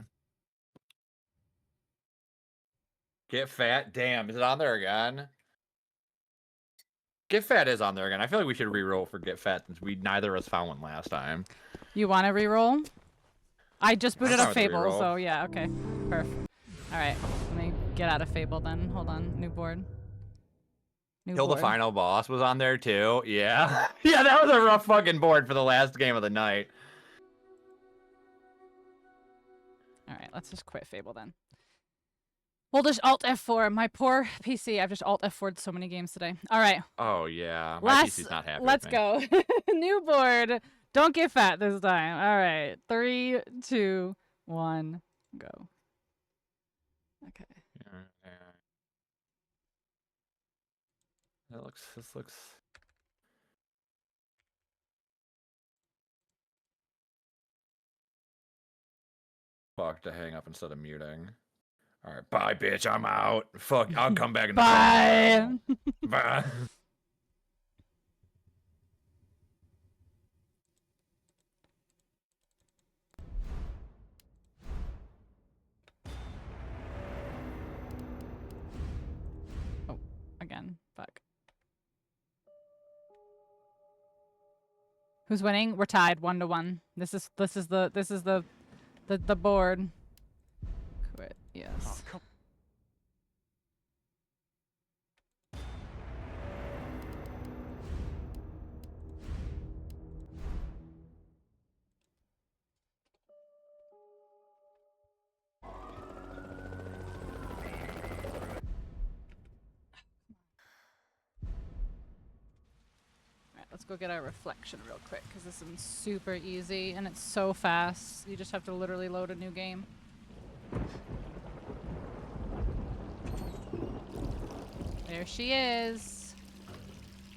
Get fat. Damn, is it on there again? Get fat is on there again. I feel like we should re-roll for get fat since neither of us found one last time. You want to re-roll? I just booted up Fable, so yeah, okay. Perfect. All right, let me get out of Fable then. Hold on, new board. Kill the final boss was on there too. Yeah. Yeah, that was a rough fucking board for the last game of the night. All right, let's just quit Fable then. We'll just Alt F4. My poor PC. I've just Alt F4'd so many games today. All right. Oh yeah, my PC's not happy. Let's go. New board. Don't get fat this time. All right. 3, 2, 1, go. Okay. This looks. Fuck to hang up instead of muting. All right, bye, bitch. I'm out. Fuck, I'll come back in the bye. Bye. Oh, again. Fuck. Who's winning? We're tied 1-1. This is the board. Quit. Yes. Oh, let's go get our reflection real quick because this is super easy and it's so fast. You just have to literally load a new game. There she is.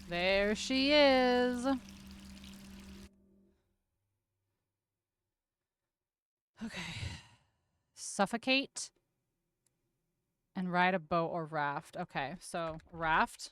There she is. Okay. Suffocate and ride a boat or raft. Okay, so raft.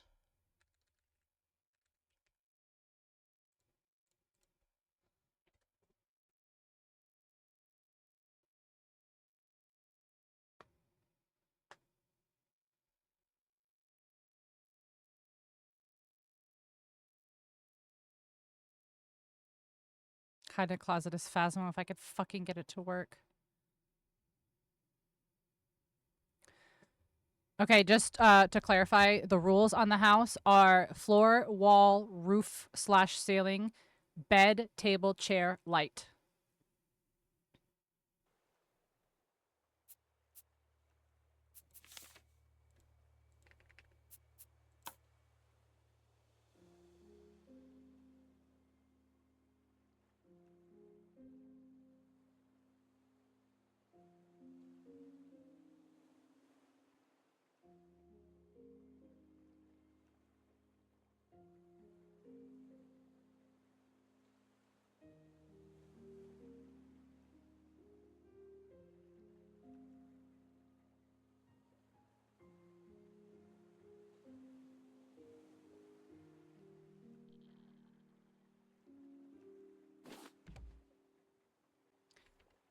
Hide in a closet is Phasmo if I could fucking get it to work. Okay, just to clarify, the rules on the house are floor, wall, roof / ceiling, bed, table, chair, light.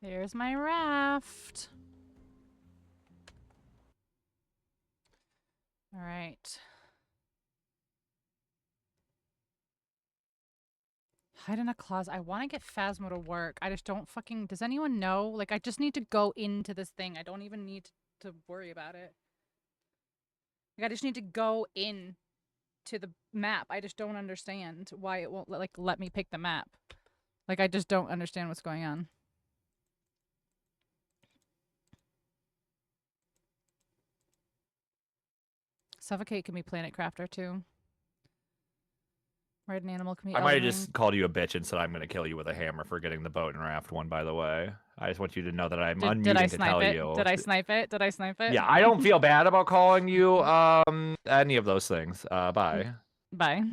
There's my raft. All right. Hide in a closet. I want to get Phasmo to work. I just don't fucking... Does anyone know? Like, I just need to go into this thing. I don't even need to worry about it. Like, I just need to go in to the map. I just don't understand why it won't, like, let me pick the map. Like, I just don't understand what's going on. Suffocate can be Planet Crafter, too. Ride an animal can be I might have Elden just Ring. called you a bitch and said I'm going to kill you with a hammer for getting the boat and raft one, by the way. I just want you to know that I'm unmuting to tell you. Did I snipe it? Did I snipe it? Yeah, I don't feel bad about calling you any of those things. Bye. Bye.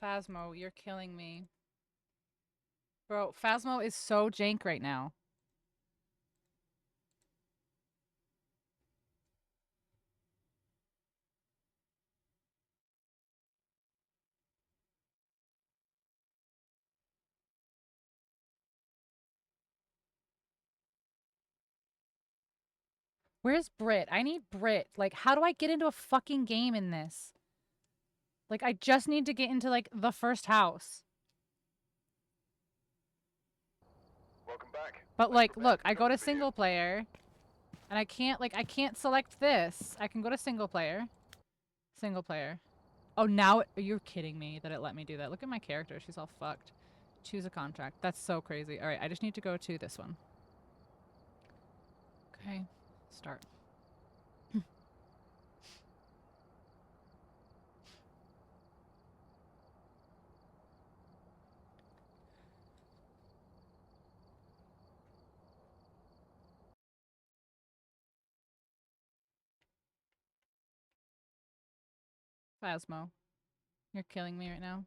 Phasmo, you're killing me. Bro, Phasmo is so jank right now. Where's Brit? I need Brit. Like, how do I get into a fucking game in this? Like, I just need to get into, like, the first house. Welcome back. But, like, look, I go to single player, and I can't, like, I can't select this. I can go to single player. Single player. Oh, now, you're kidding me that it let me do that. Look at my character. She's all fucked. Choose a contract. That's so crazy. All right, I just need to go to this one. Okay, start. Phasmo, you're killing me right now.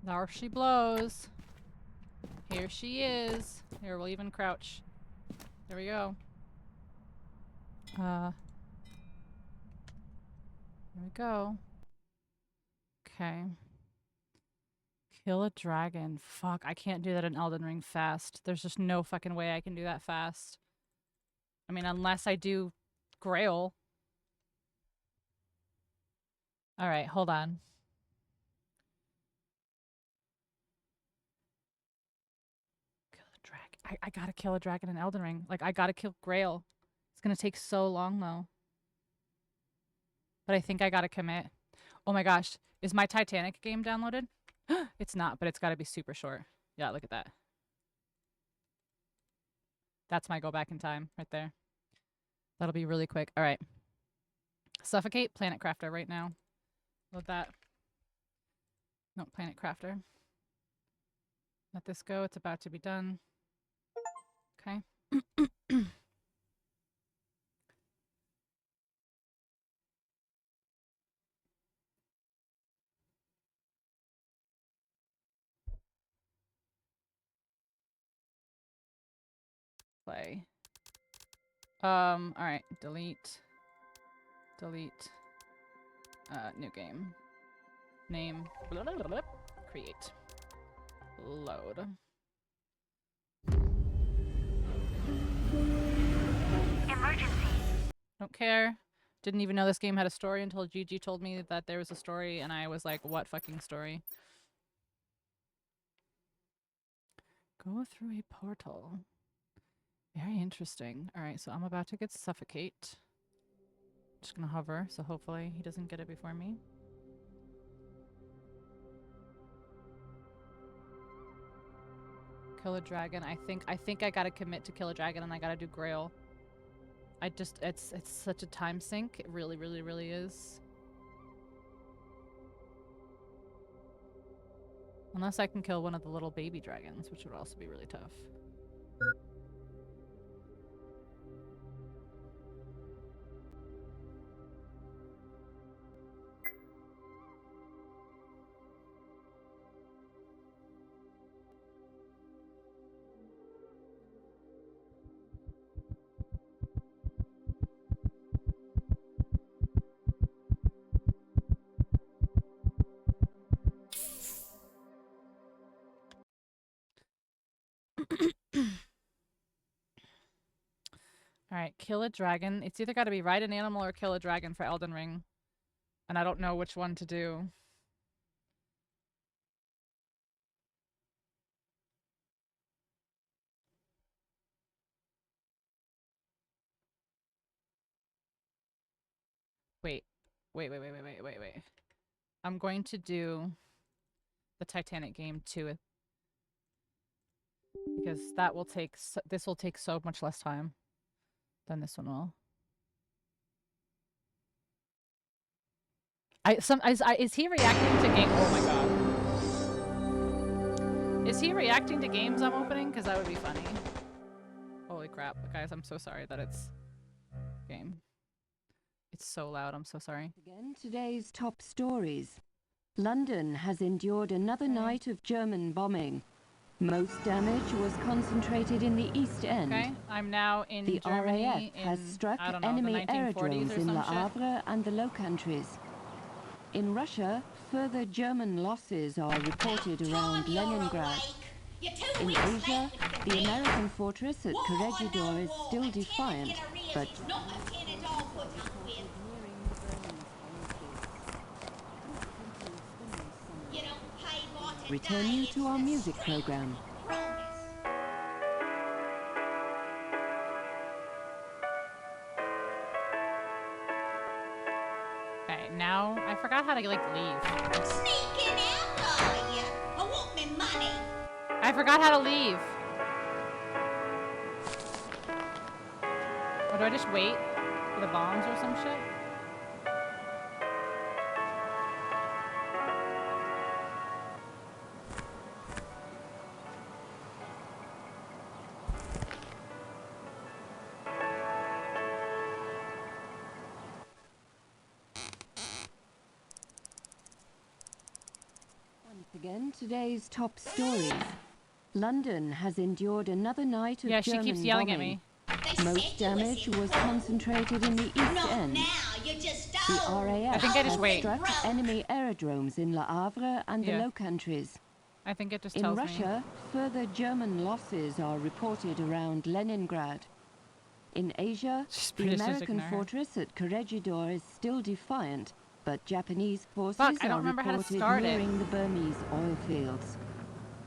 There she blows. Here she is. Here, we'll even crouch. There we go. Here we go. Okay. Kill a dragon. Fuck, I can't do that in Elden Ring fast. There's just no fucking way I can do that fast. I mean, unless I do Grail. All right, hold on. Kill a dragon. I gotta kill a dragon in Elden Ring. Like, I gotta kill Grail. It's gonna take so long, though. But I think I gotta commit. Oh my gosh. Is my Titanic game downloaded? It's not, but it's gotta be super short. Yeah, look at that. That's my go back in time right there. That'll be really quick. All right. Suffocate, Planet Crafter right now. Let that. No, Planet Crafter. Let this go. It's about to be done. Okay. Play. All right. Delete. Delete. New game. Name. Blah, blah, blah, blah. Create. Load. Emergency. Don't care. Didn't even know this game had a story until Gigi told me that there was a story, and I was like, what fucking story? Go through a portal. Very interesting. Alright, so I'm about to get Suffocate. Just gonna hover, so hopefully he doesn't get it before me. Kill a dragon. I think I gotta commit to kill a dragon, and I gotta do Grail. It's such a time sink. It really, really, really is. Unless I can kill one of the little baby dragons, which would also be really tough. Alright, kill a dragon. It's either gotta be ride an animal or kill a dragon for Elden Ring. And I don't know which one to do. Wait. I'm going to do the Titanic game too. Because that will take, this will take so much less time than this one will. Is he reacting to game? Oh my god. Is he reacting to games I'm opening? Because that would be funny. Holy crap. Guys, I'm so sorry that it's game. It's so loud. I'm so sorry. Again, today's top stories. London has endured another night of German bombing. Most damage was concentrated in the East End. Okay, I'm now in the Germany. RAF has struck I don't know, enemy the 1940s aerodromes or in some Le shit. Havre and the Low Countries. In Russia, further German losses are reported around Leningrad. In Asia, the American fortress at Corregidor is still defiant, but return you to our music program. Okay, now I forgot how to like leave. Sneaking out, are you? I want me money. I forgot how to leave. Or do I just wait for the bombs or some shit? Again, today's top stories. London has endured another night of Yeah, she German keeps yelling at bombing. me. Most damage was concentrated in the East End. The RAF I think I just has wait. struck enemy aerodromes in Le Havre and the Yeah. Low Countries. I think it just In tells Russia, me. further German losses are reported around Leningrad. In Asia, the British, just American ignore her. fortress at Corregidor is still defiant, but Japanese forces Fuck, I don't are remember how to reported start it. nearing the Burmese oil fields.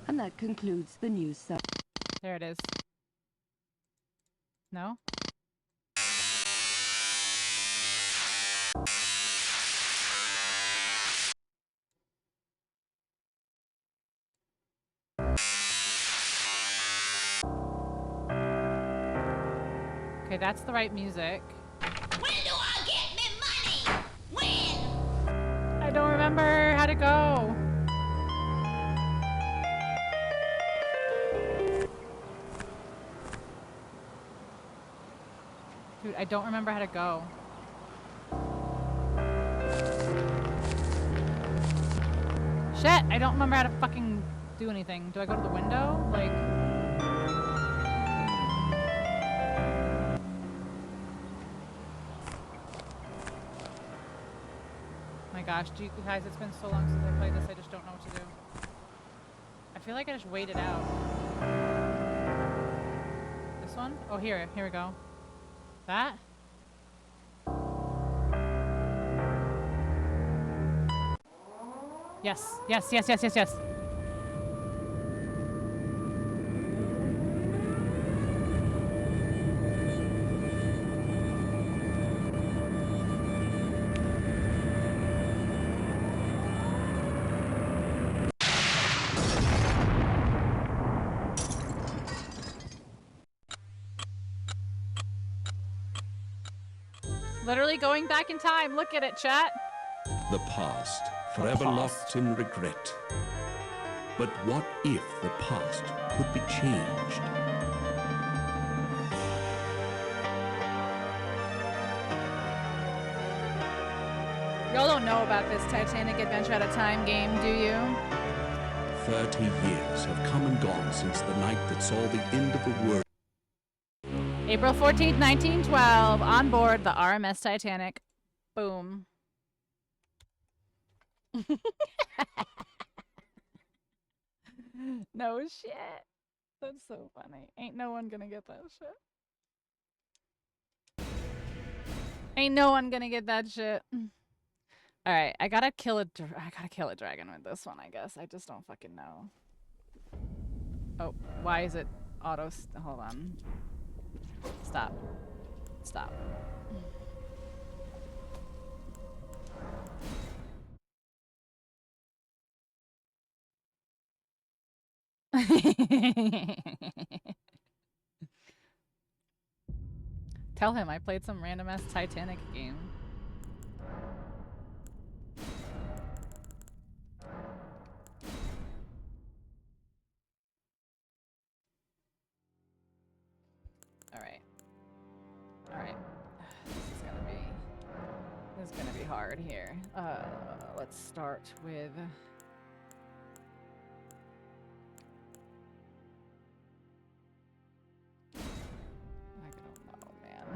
And that concludes the news. There it is. No? Okay, that's the right music. When do I get me money? When? I don't remember how to go. Dude, I don't remember how to go. Shit, I don't remember how to fucking do anything. Do I go to the window? Like... My gosh, guys, it's been so long since I played this, I just don't know what to do. I feel like I just waited out. This one? Oh, here we go. That? Yes, yes, yes, yes, yes, yes. Literally going back in time. Look at it, chat. The past, forever locked in regret. But what if the past could be changed? Y'all don't know about this Titanic Adventure at a Time game, do you? 30 years have come and gone since the night that saw the end of the world. April 14th, 1912, on board the RMS Titanic. Boom. No shit. That's so funny. Ain't no one gonna get that shit. Ain't no one gonna get that shit. All right, I gotta kill a dragon with this one, I guess. I just don't fucking know. Oh, why is it auto? Hold on. Stop. Stop. Tell him I played some random ass Titanic game. Alright. Alright. This is gonna be hard here. Let's start with... I don't know, man.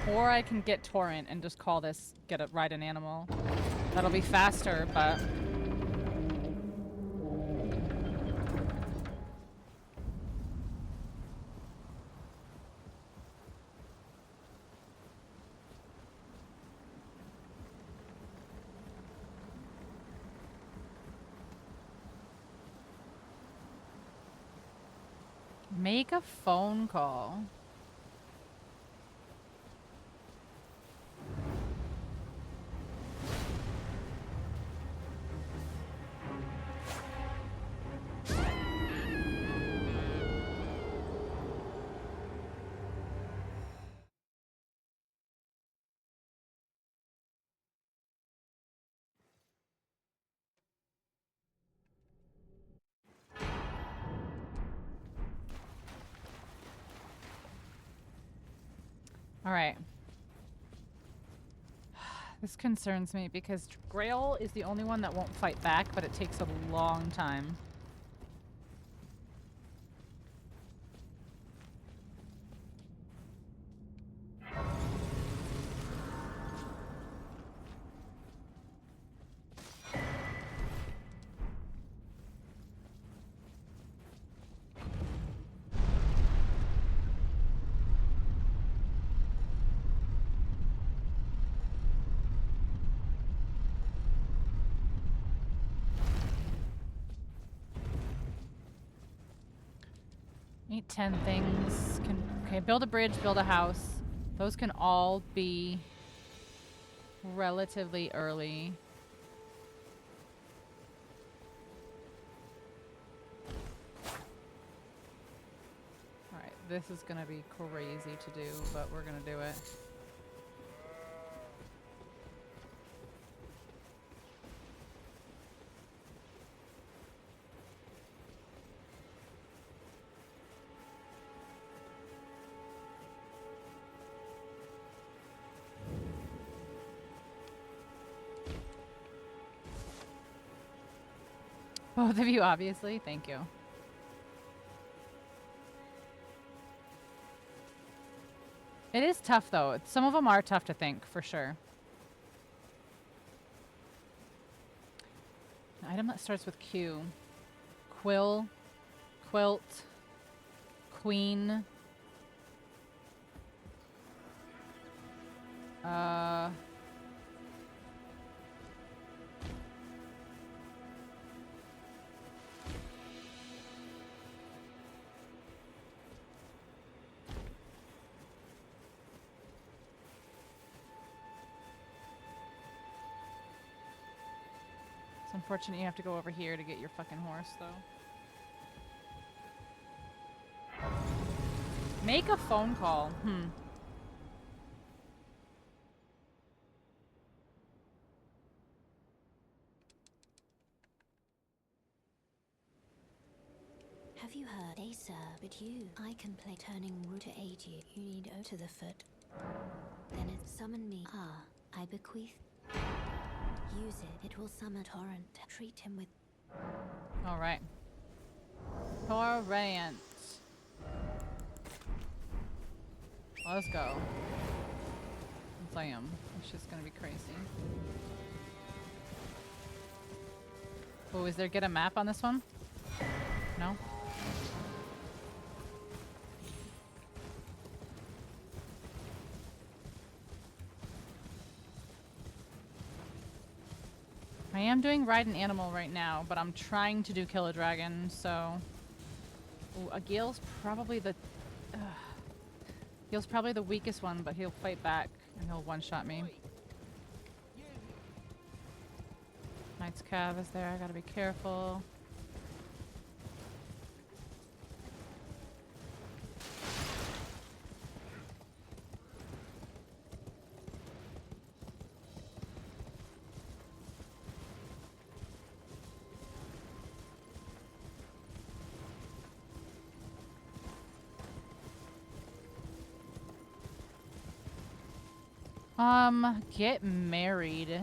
Or I can get Torrent and just call this, ride an animal. That'll be faster, but... Make a phone call. Alright. This concerns me because Grail is the only one that won't fight back, but it takes a long time. Need 10 things. Okay, build a bridge, build a house. Those can all be relatively early. Alright, this is gonna be crazy to do, but we're gonna do it. Both of you, obviously. Thank you. It is tough, though. Some of them are tough to think, for sure. An item that starts with Q. Quill. Quilt. Queen. It's unfortunate you have to go over here to get your fucking horse, though. Make a phone call. Have you heard? Hey, sir, but you. I can play turning root to aid you. You need O to the foot. Then it summon me. Ah, I bequeath. Use it. It will summon torrent. Treat him with. Alright. Torrent. Let's go. Damn. It's just gonna be crazy. Oh, is there get a map on this one? No? I am doing ride an animal right now, but I'm trying to do kill a dragon, so... Ooh, a Gale's probably the... Gale's probably the weakest one, but he'll fight back and he'll one-shot me. Knight's Cav is there, I gotta be careful. Get married.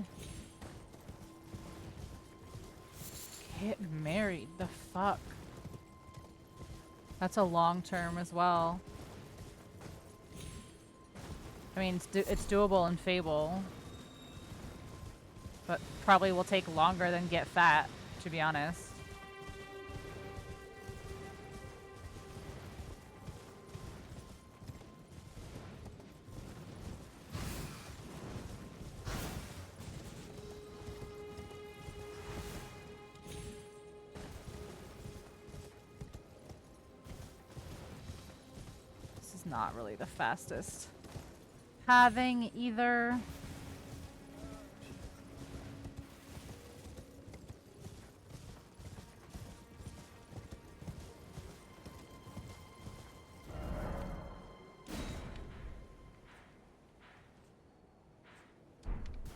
Get married. The fuck? That's a long term as well. I mean, it's doable in Fable. But probably will take longer than get fat, to be honest. Not really the fastest having either.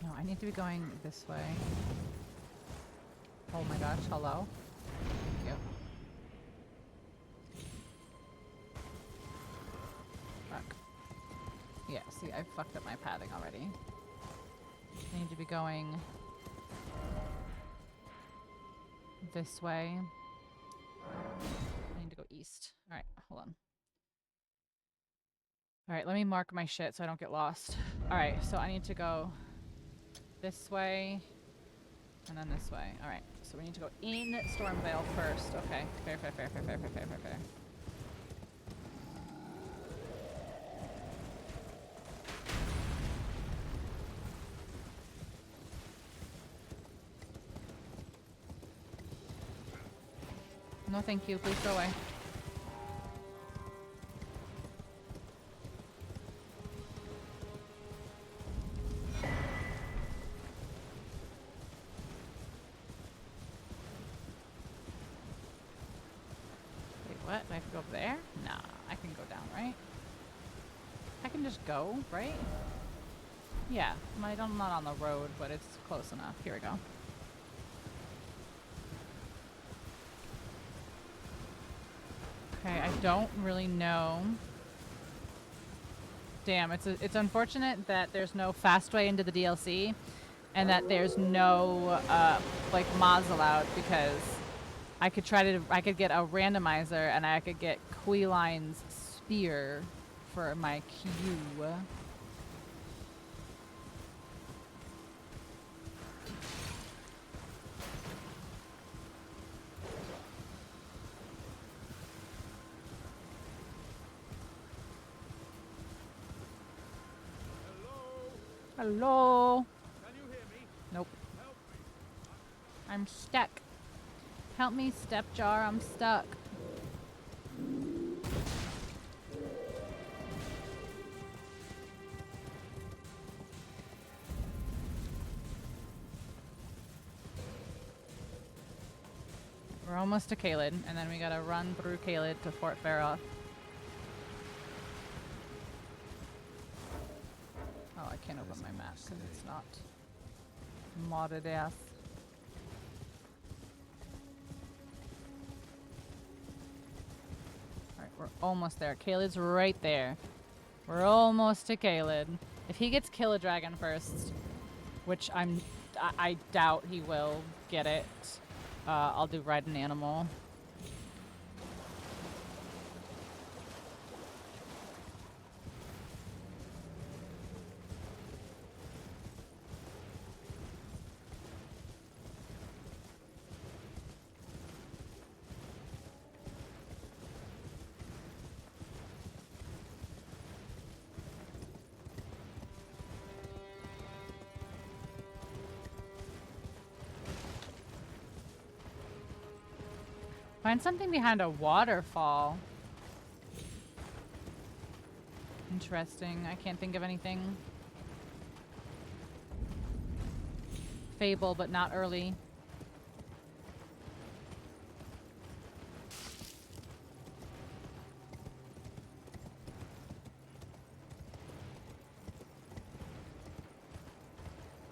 No, I need to be going this way. Oh my gosh, hello. Thank you. Yeah, see, I fucked up my pathing already. I need to be going this way. I need to go east. Alright, hold on. Alright, let me mark my shit so I don't get lost. Alright, so I need to go this way and then this way. Alright, so we need to go in Stormvale first. Okay, fair. No, thank you. Please go away. what? Do I have to go up there? Nah, I can go down, right? I can just go, right? Yeah, I'm not on the road, but it's close enough. Here we go. Okay, I don't really know. Damn, it's unfortunate that there's no fast way into the DLC, and that there's no like mods allowed, because I could get a randomizer and I could get Queline's spear for my Q. Hello? Can you hear me? Nope. I'm stuck. Help me, Stepjar, I'm stuck. We're almost to Caelid, and then we gotta run through Caelid to Fort Faroth. Oh, I can't open my map because it's not modded ass. Alright, we're almost there. Caelid's right there. We're almost to Caelid. If he gets kill a dragon first, which I doubt he will get it, I'll do ride an animal. Find something behind a waterfall. Interesting. I can't think of anything. Fable, but not early.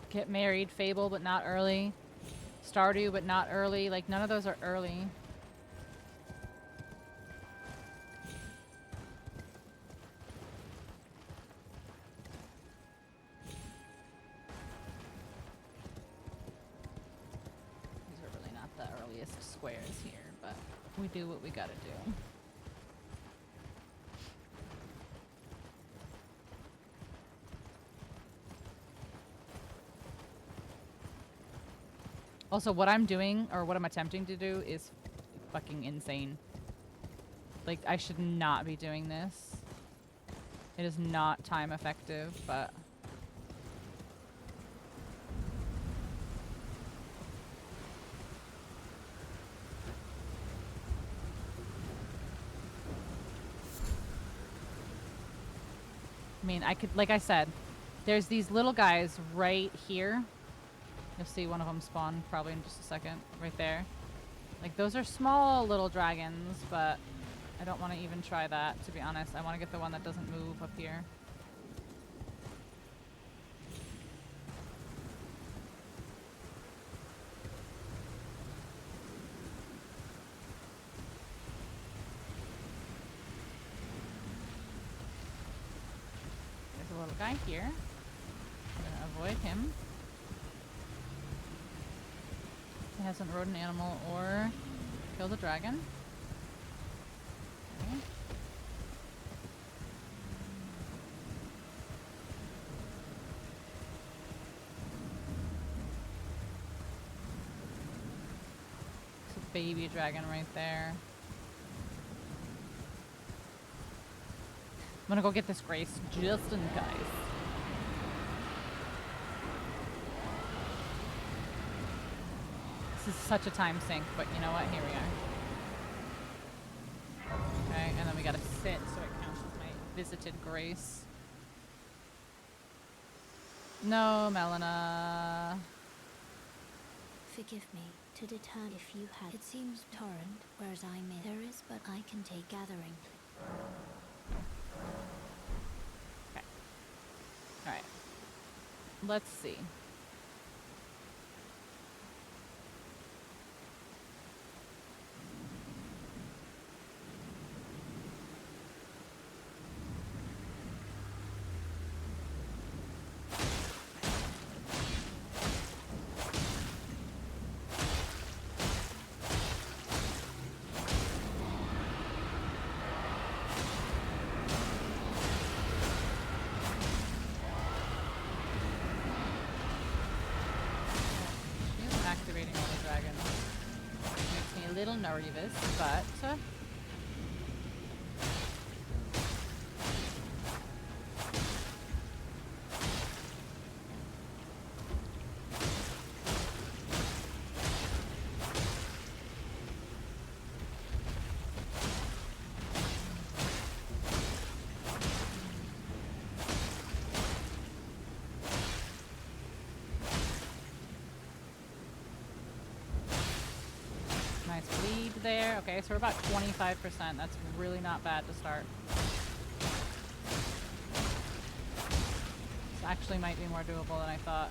Get married, Fable, but not early. Stardew, but not early. Like, none of those are early. These are really not the earliest squares here, but we do what we gotta do. Also, what I'm doing, or what I'm attempting to do, is fucking insane. Like, I should not be doing this. It is not time effective, but... I mean, I could, like I said, there's these little guys right here. You'll see one of them spawn probably in just a second, right there. Like, those are small little dragons, but I don't want to even try that, to be honest. I want to get the one that doesn't move up here. There's a little guy here. I'm going to avoid him. He hasn't rode an animal or killed a dragon. Okay. It's a baby dragon right there. I'm gonna go get this Grace just in case. This is such a time sink, but you know what? Here we are. Okay, and then we gotta sit so it counts as my visited Grace. No, Melina. forgive me, to determine if you had. It seems torrent, whereas I'm in. There is, but I can take gathering. Okay. Alright. Let's see. Activating all the dragons. Makes me a little nervous, but... Nice bleed there. Okay, so we're about 25%. That's really not bad to start. This actually might be more doable than I thought.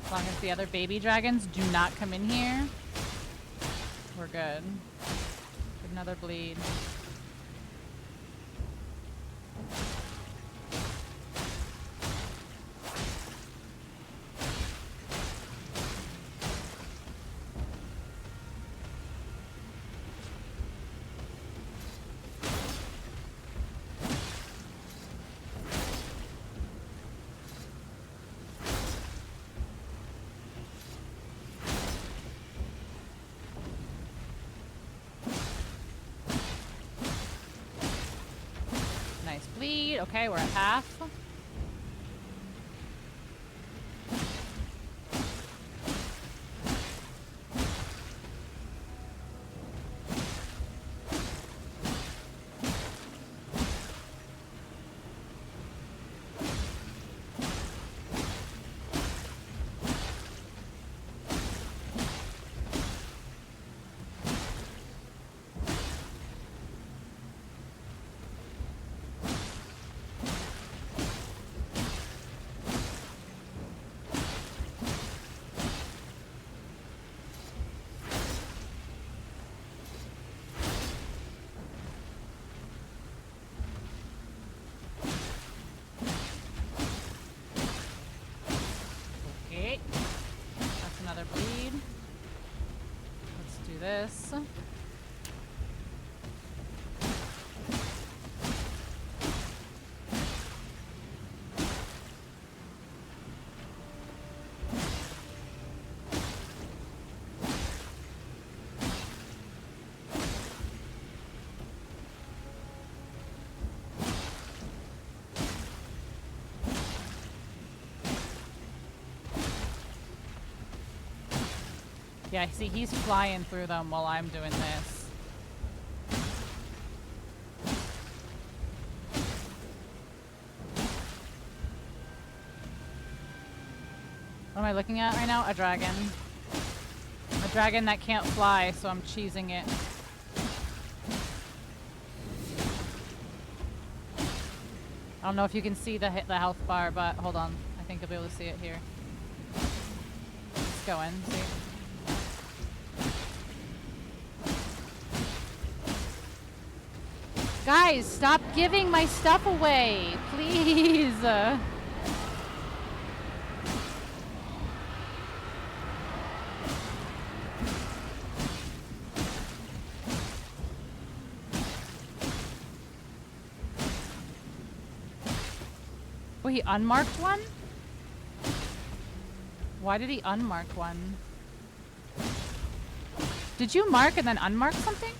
As long as the other baby dragons do not come in here, we're good. Another bleed. Bleed. Okay, we're at half. This. Yeah, see, he's flying through them while I'm doing this. What am I looking at right now? A dragon. A dragon that can't fly, so I'm cheesing it. I don't know if you can see the health bar, but hold on. I think you'll be able to see it here. It's going, see? Guys, stop giving my stuff away, please. Oh, he unmarked one? Why did he unmark one? Did you mark and then unmark something?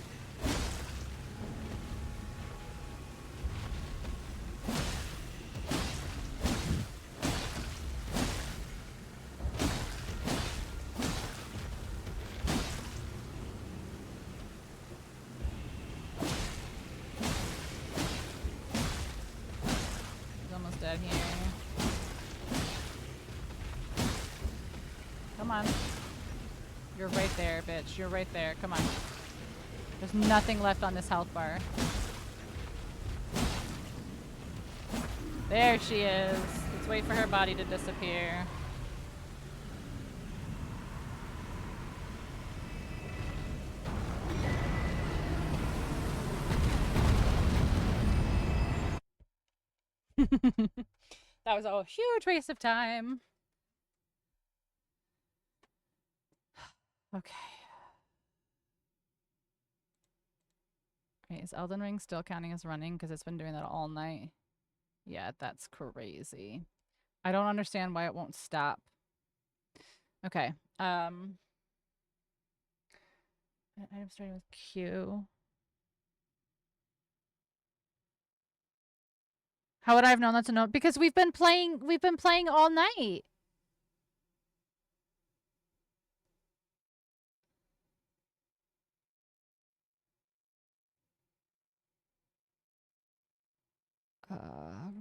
on. You're right there, bitch. You're right there. Come on. There's nothing left on this health bar. There she is. Let's wait for her body to disappear. That was a huge waste of time. Okay. Wait, is Elden Ring still counting as running? Because it's been doing that all night. Yeah, that's crazy. I don't understand why it won't stop. Okay. I'm starting with Q. How would I have known that's a note? Because we've been playing all night.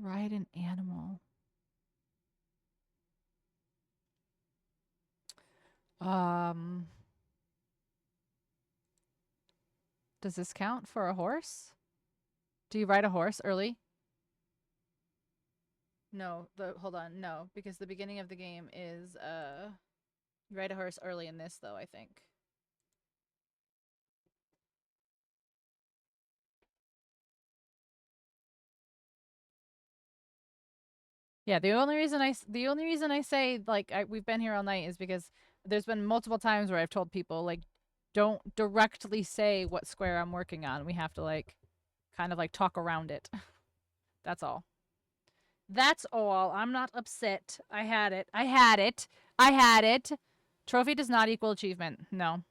Ride an animal. Does this count for a horse? Do you ride a horse early? No, hold on, no, because the beginning of the game is you ride a horse early in this though, I think. Yeah, the only reason I say like we've been here all night is because there's been multiple times where I've told people like don't directly say what square I'm working on. We have to like kind of like talk around it. That's all. That's all. I'm not upset. I had it. I had it. I had it. Trophy does not equal achievement. No.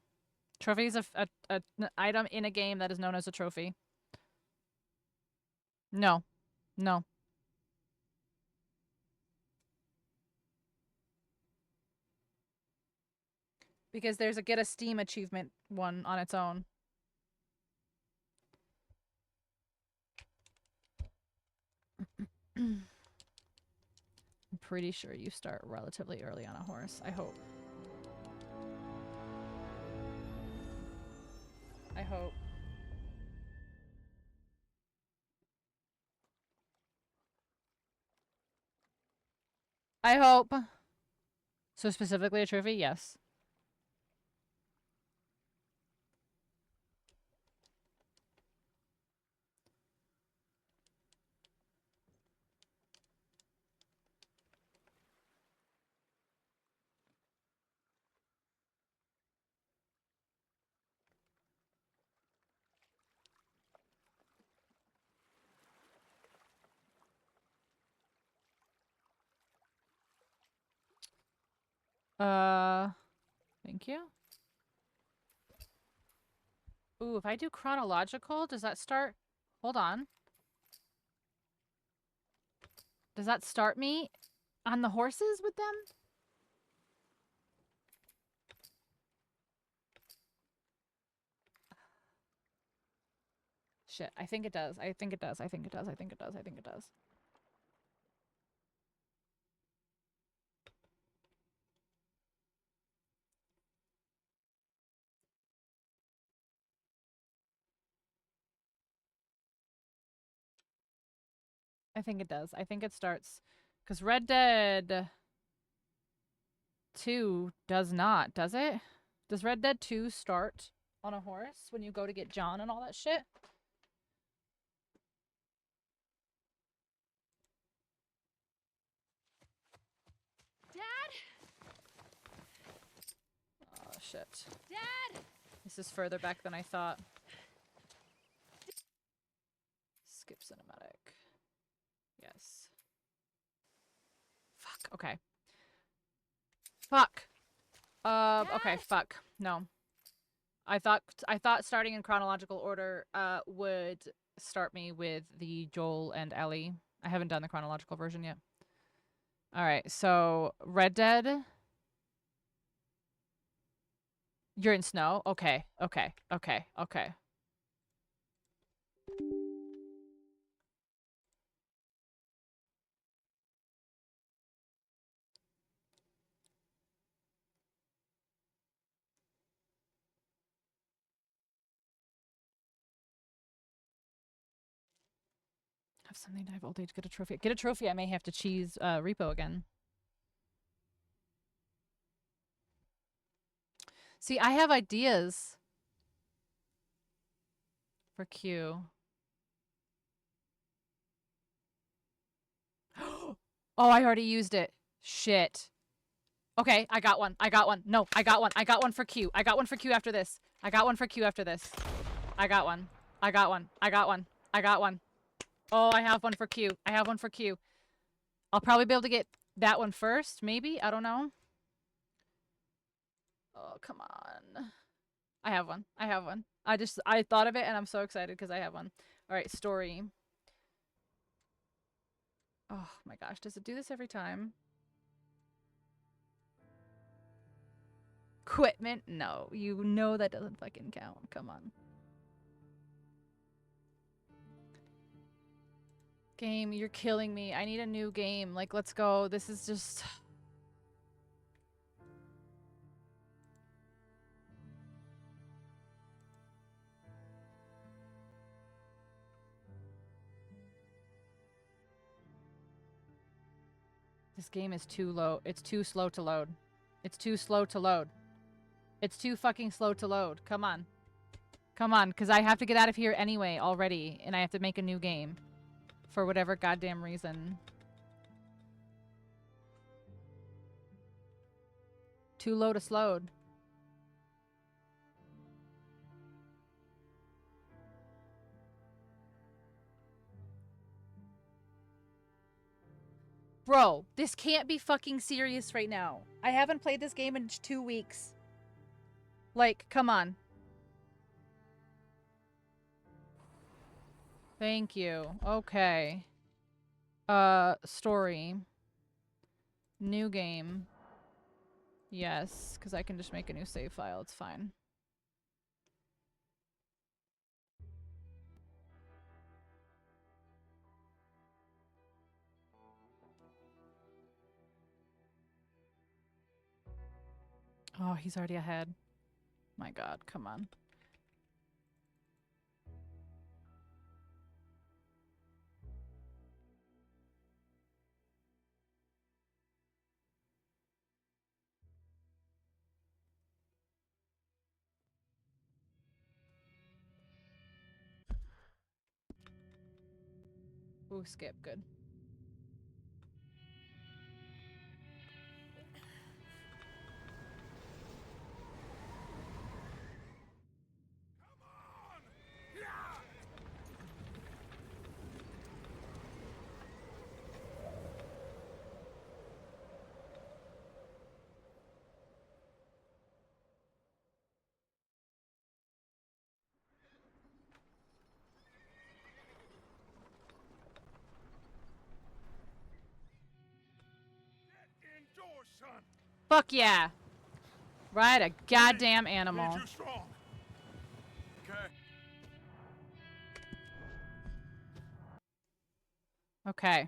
Trophy is an item in a game that is known as a trophy. No. No. Because there's a get a Steam achievement one on its own. I'm pretty sure you start relatively early on a horse. I hope. I hope. I hope. So specifically a trophy? Yes. Thank you. Ooh, if I do chronological, does that start? Hold on. Does that start me on the horses with them? Shit, I think it does. I think it does. I think it does. I think it does. I think it does. I think it does. I think it starts because Red Dead 2 does not, does it? Does Red Dead 2 start on a horse when you go to get John and all that shit? Dad? Oh shit. Dad! This is further back than I thought. Skip cinematic. Yes. Fuck. Okay. Fuck. Okay, fuck. No. I thought starting in chronological order would start me with the Joel and Ellie. I haven't done the chronological version yet. All right, so Red Dead. You're in snow? Okay. Okay. Okay. Okay. Have something to have old age. Get a trophy. Get a trophy. I may have to cheese repo again. See, I have ideas for Q. Oh, I already used it. Shit. Okay, I got one. I got one. No, I got one. I got one for Q. I got one for Q after this. I got one for Q after this. I got one. I got one. I got one. I got one. Oh, I have one for Q. I have one for Q. I'll probably be able to get that one first, maybe? I don't know. Oh, come on. I have one. I have one. I thought of it and I'm so excited because I have one. All right, story. Oh my gosh, does it do this every time? Equipment? No, you know that doesn't fucking count. Come on. Game, you're killing me. I need a new game. Like, let's go. This is just... This game is too low. It's too slow to load. It's too slow to load. It's too fucking slow to load. Come on. Come on, because I have to get out of here anyway already, and I have to make a new game. For whatever goddamn reason. Too low to slowed. Bro, this can't be fucking serious right now. I haven't played this game in 2 weeks. Like, come on. Thank you. Okay. Story. New game. Yes, because I can just make a new save file. It's fine. Oh, he's already ahead. My God, come on. Ooh, skip, good. Fuck yeah. Ride a goddamn animal. Okay.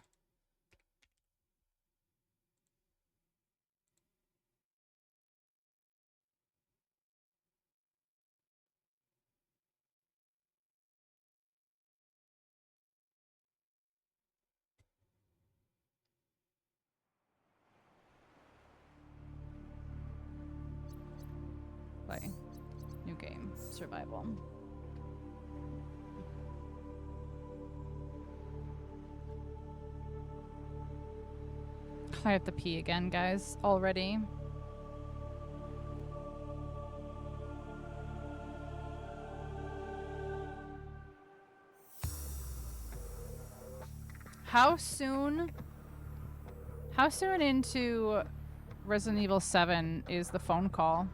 Play. New game. Survival. I have to pee again, guys. Already. How soon into Resident Evil 7 is the phone call?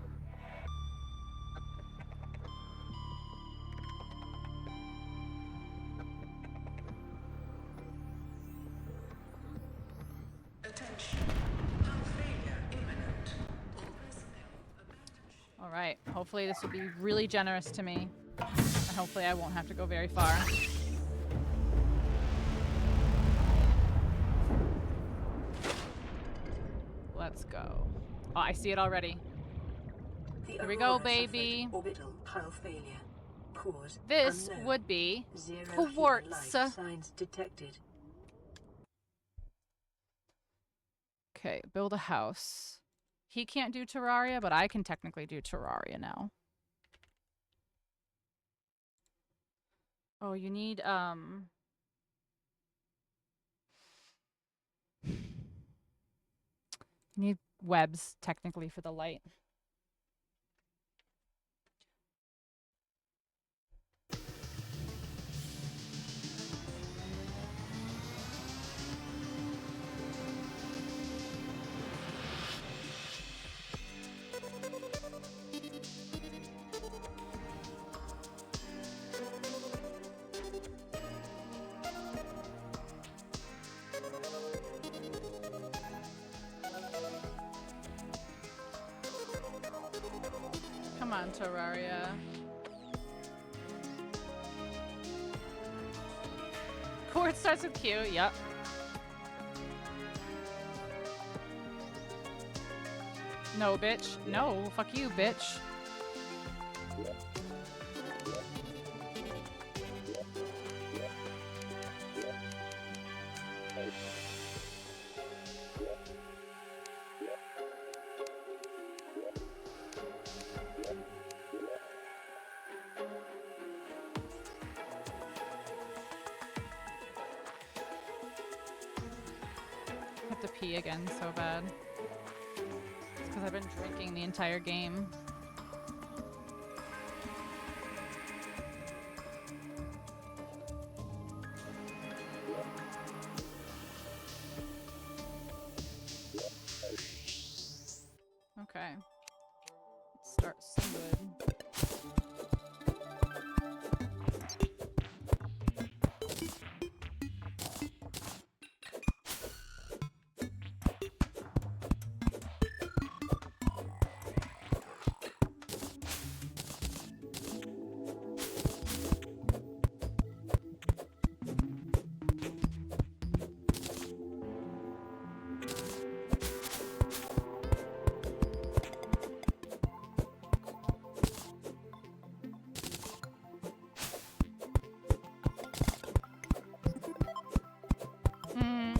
All right. Hopefully this will be really generous to me. And hopefully I won't have to go very far. Let's go. Oh, I see it already. Here we go, baby. Orbital hull failure. cause this unknown. would be 0 quartz. human life signs detected. Okay, build a house. He can't do Terraria, but I can technically do Terraria now. Oh, you need, you need webs, technically, for the light. Come on, Terraria. Quartz starts with Q, yep. No, bitch. No, fuck you, bitch. I have to pee again so bad. It's because I've been drinking the entire game. Okay. Let's start some good.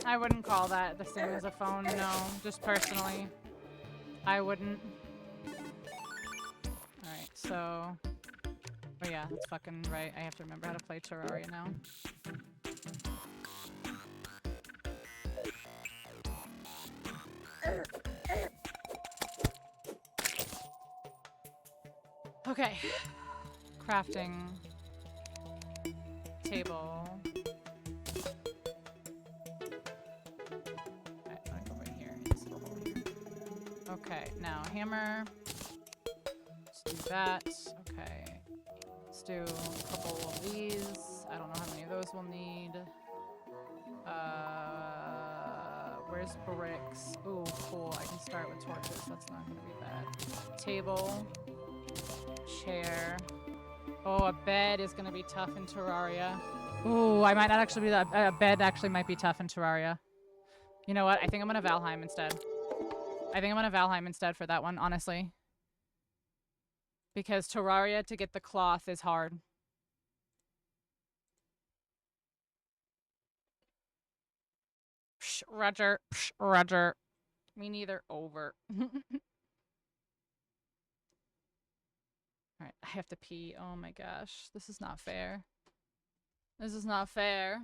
I wouldn't call that the same as a phone, no. Just personally. I wouldn't. Alright, so... Oh yeah, that's fucking right. I have to remember how to play Terraria now. Okay. Crafting. Table. Okay, now hammer. Let's do that. Okay. Let's do a couple of these. I don't know how many of those we'll need. Where's bricks? Ooh, cool. I can start with torches. That's not gonna be bad. Table. Chair. Oh, a bed is gonna be tough in Terraria. Ooh, I might not actually be that. A bed actually might be tough in Terraria. You know what? I think I'm gonna Valheim instead. I think I'm gonna Valheim instead for that one, honestly. Because Terraria to get the cloth is hard. Psh, Roger. Psh, Roger. Me neither. Over. Alright, I have to pee. Oh my gosh. This is not fair. This is not fair.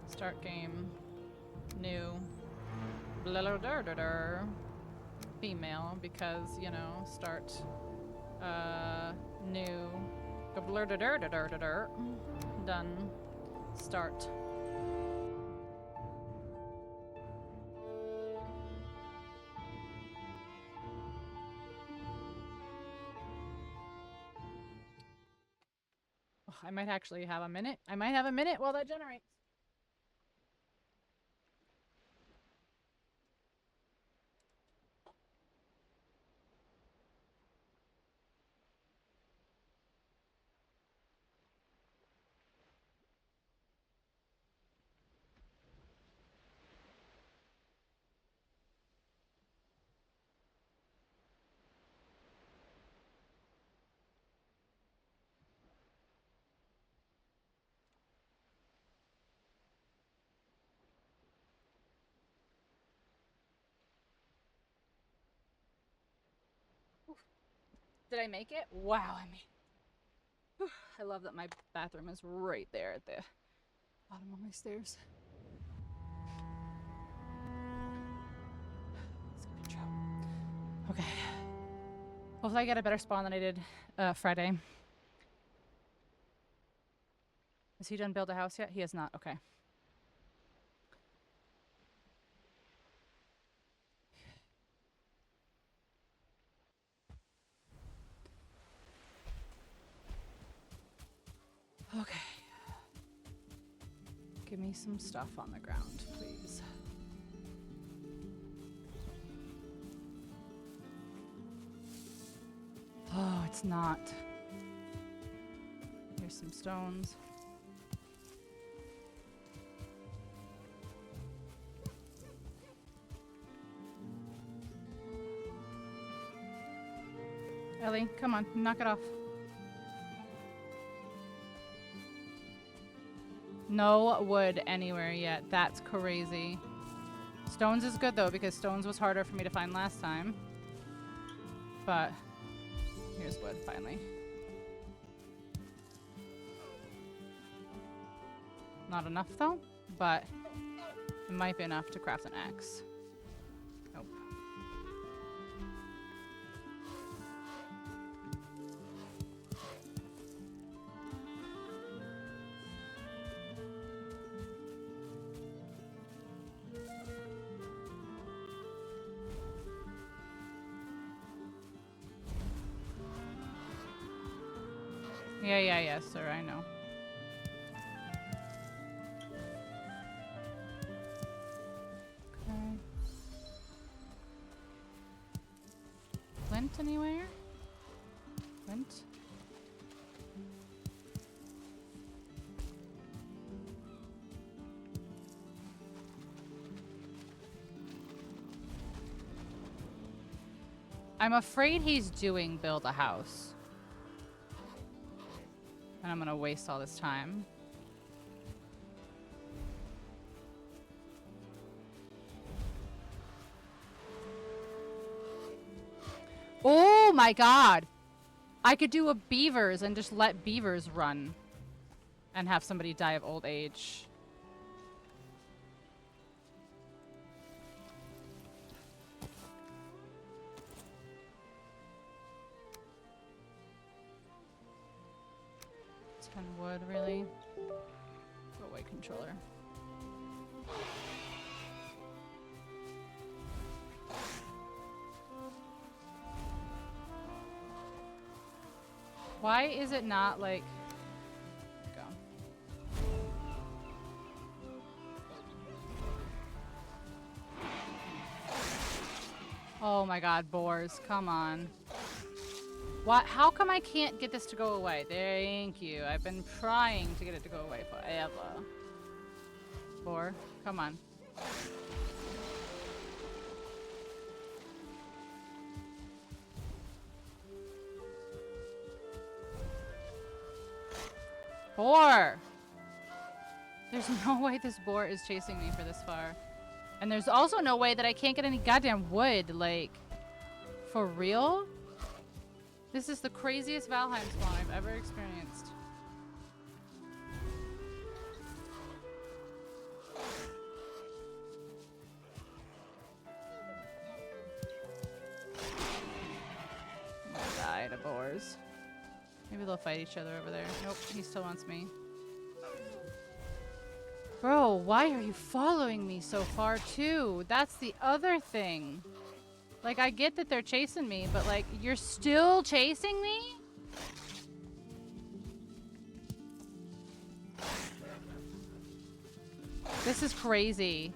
Start game. New. Blah-blah-dur-dur-dur. Female, because, you know, start. New. Blur-dur-dur-dur-dur-dur. Done. Start. Oh, I might actually have a minute. I might have a minute while that generates. Did I make it? Wow, I made. Whew, I love that my bathroom is right there at the bottom of my stairs. Okay. Hopefully I get a better spawn than I did Friday. Has he done build a house yet? He has not. Okay. Okay. Give me some stuff on the ground, please. Oh, it's not. Here's some stones. Ellie, come on, knock it off. No wood anywhere yet. That's crazy. Stones is good though, because stones was harder for me to find last time. But here's wood finally. Not enough though, but it might be enough to craft an axe. Nope. Yeah, sir, I know. Okay. Flint anywhere? Flint? I'm afraid he's doing build a house. And I'm gonna waste all this time. Oh my god! I could do a beavers and just let beavers run. And have somebody die of old age. Wood, really? Go away, controller. Why is it not like... Go. Oh my god, boars, come on. What? How come I can't get this to go away? Thank you. I've been trying to get it to go away forever. Boar, come on. Boar! There's no way this boar is chasing me for this far. And there's also no way that I can't get any goddamn wood, like, for real? This is the craziest Valheim spawn I've ever experienced. I'm gonna die to boars. Maybe they'll fight each other over there. Nope, he still wants me. Bro, why are you following me so far too? That's the other thing. Like, I get that they're chasing me, but like, you're still chasing me? This is crazy.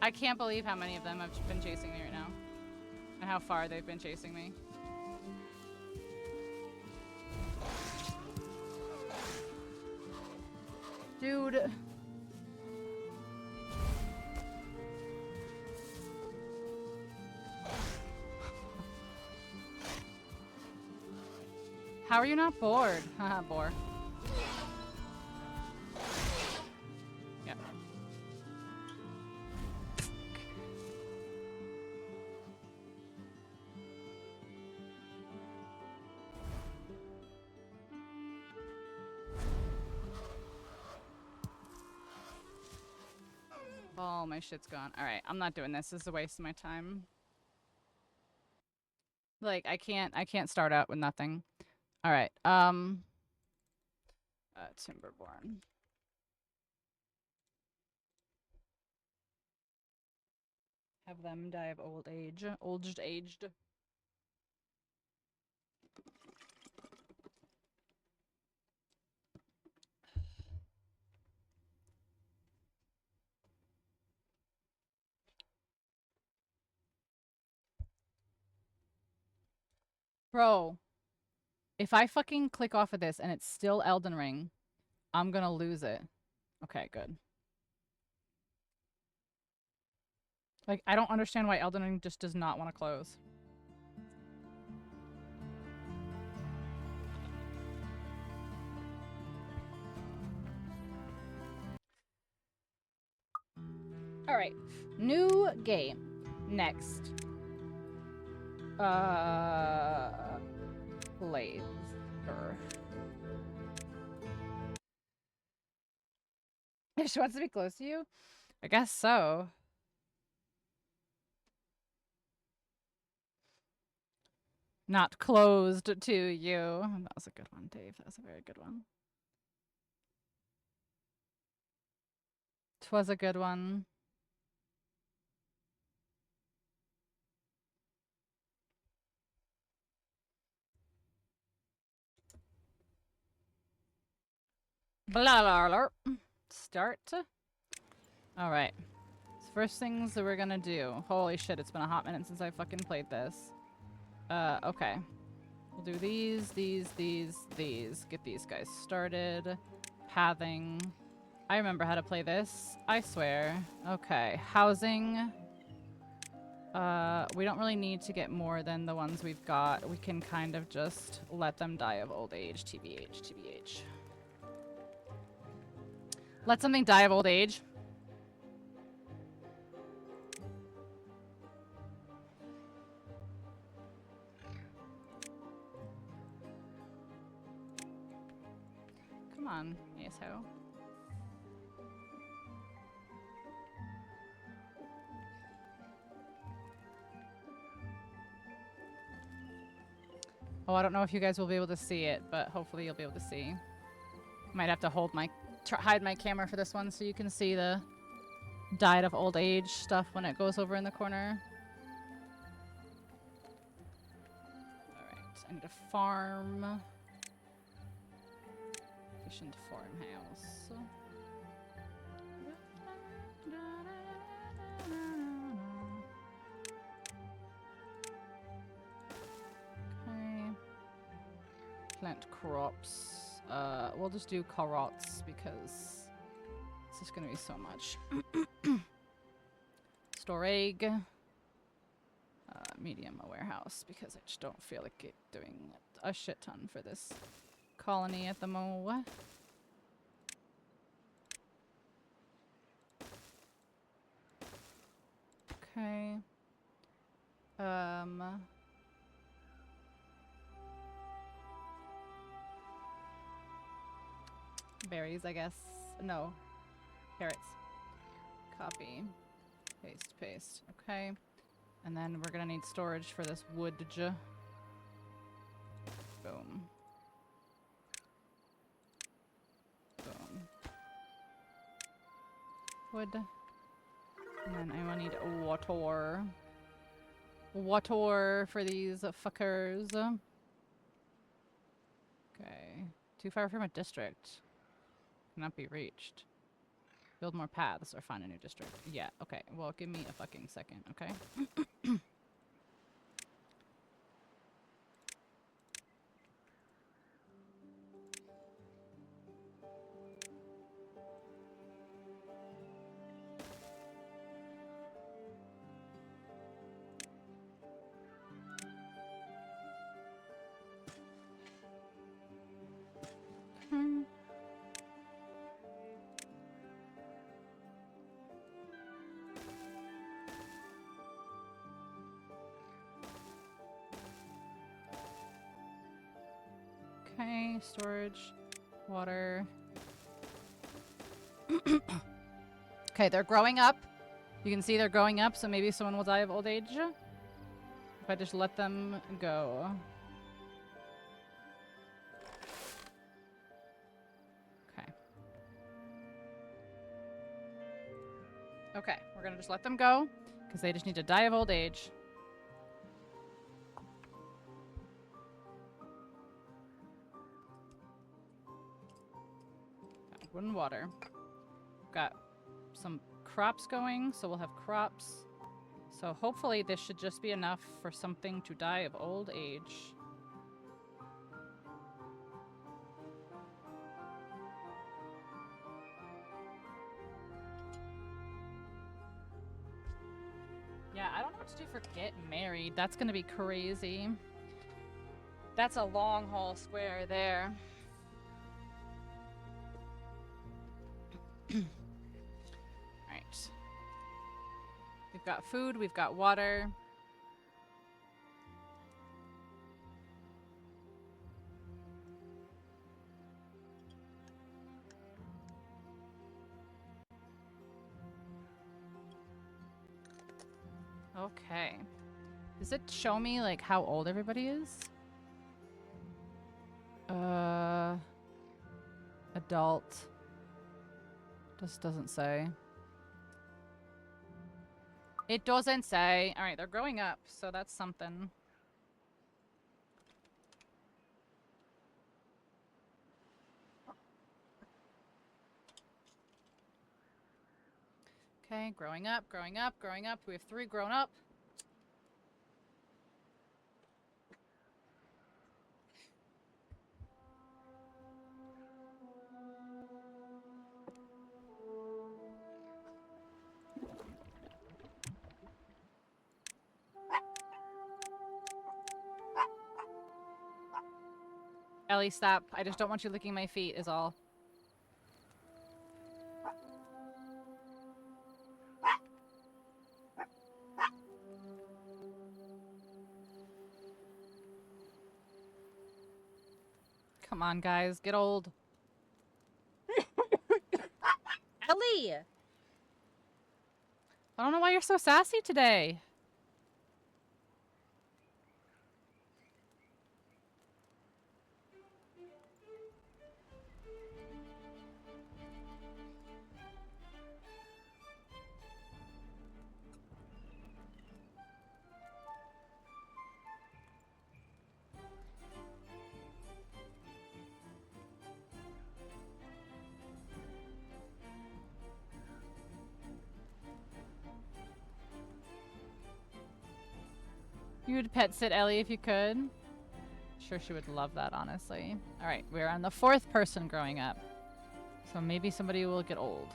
I can't believe how many of them have been chasing me right now. And how far they've been chasing me. Dude. How are you not bored? Haha, bore. Yep. All my shit's gone. Alright, I'm not doing this. This is a waste of my time. Like, I can't start out with nothing. Alright, Timberborn. Have them die of old age. Aged. Bro, if I fucking click off of this and it's still Elden Ring, I'm gonna lose it. Okay, good. Like, I don't understand why Elden Ring just does not want to close. Alright, new game. Next. Blaze. She wants to be close to you? I guess so. Not closed to you. That was a good one, Dave. That was a very good one. 'Twas a good one. Blah, blah, blah. Start. Alright. First things that we're gonna do. Holy shit, it's been a hot minute since I fucking played this. Okay. We'll do these. Get these guys started. Pathing. I remember how to play this. I swear. Okay. Housing. We don't really need to get more than the ones we've got. We can kind of just let them die of old age. TBH, TBH. Let something die of old age. Come on, ASO. Oh, I don't know if you guys will be able to see it, but hopefully you'll be able to see. Might have to hold my hide my camera for this one so you can see the died of old age stuff when it goes over in the corner. Alright, I need a farm. Efficient farmhouse. Okay. Plant crops. We'll just do carrots because this is gonna be so much. Store egg. Medium a warehouse because I just don't feel like doing a shit ton for this colony at the moment. Okay. Berries, I guess. No. Carrots. Copy. Paste, paste. Okay. And then we're gonna need storage for this wood. Boom. Boom. Wood. And then I will need water. Water for these fuckers. Okay. Too far from a district. Cannot be reached. Build more paths or find a new district. Yeah, okay. Well, give me a fucking second, okay? Okay, storage, water. Okay, they're growing up. You can see they're growing up, so maybe someone will die of old age. If I just let them go. Okay. Okay, we're gonna just let them go, because they just need to die of old age. Wood and water. Got some crops going, so we'll have crops. So hopefully this should just be enough for something to die of old age. Yeah, I don't know what to do for get married. That's gonna be crazy. That's a long haul square there. Alright. We've got food, we've got water. Okay. Does it show me like how old everybody is? Adult. Just doesn't say. It doesn't say. All right, they're growing up, so that's something. Okay, growing up, growing up, growing up. We have 3 grown up. Ellie, stop. I just don't want you licking my feet, is all. Come on, guys. Get old. Ellie! I don't know why you're so sassy today. You would pet sit Ellie if you could. Sure, she would love that, honestly. All right, we're on the 4th person growing up. So maybe somebody will get old.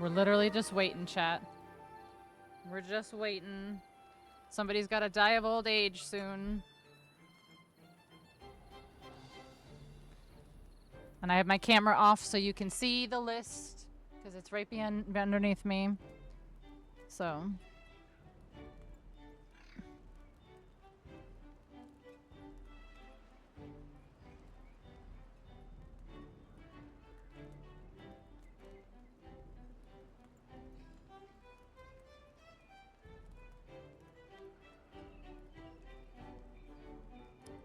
We're literally just waiting, chat. We're just waiting. Somebody's got to die of old age soon. And I have my camera off so you can see the list, because it's right underneath me. So...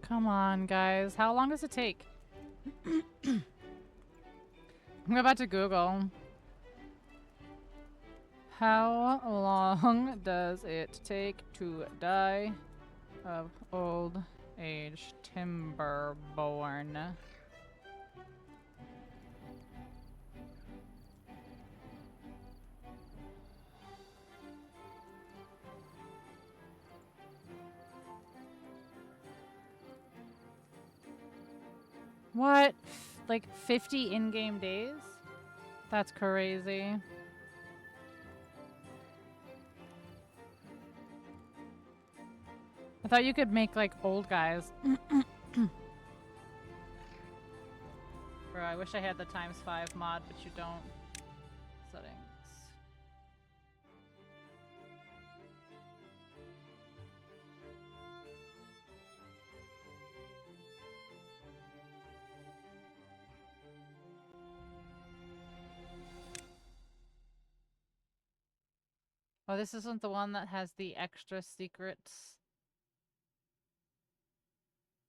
Come on, guys. How long does it take? I'm about to Google. How long does it take to die of old age timberborn? What? Like 50 in-game days? That's crazy. I thought you could make like old guys. Bro, I wish I had the ×5 mod, but you don't. Settings. Oh, this isn't the one that has the extra secrets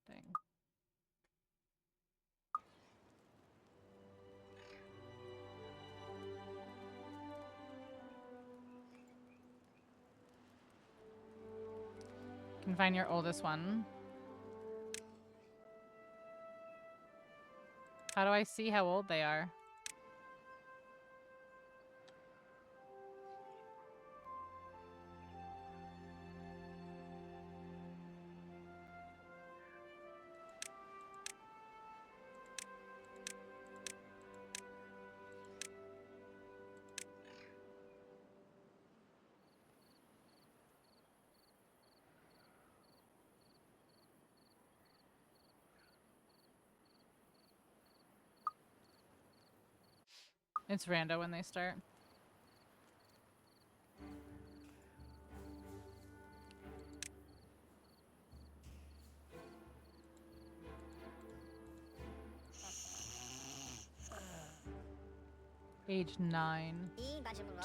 thing. You can find your oldest one. How do I see how old they are? It's rando when they start. Age 9,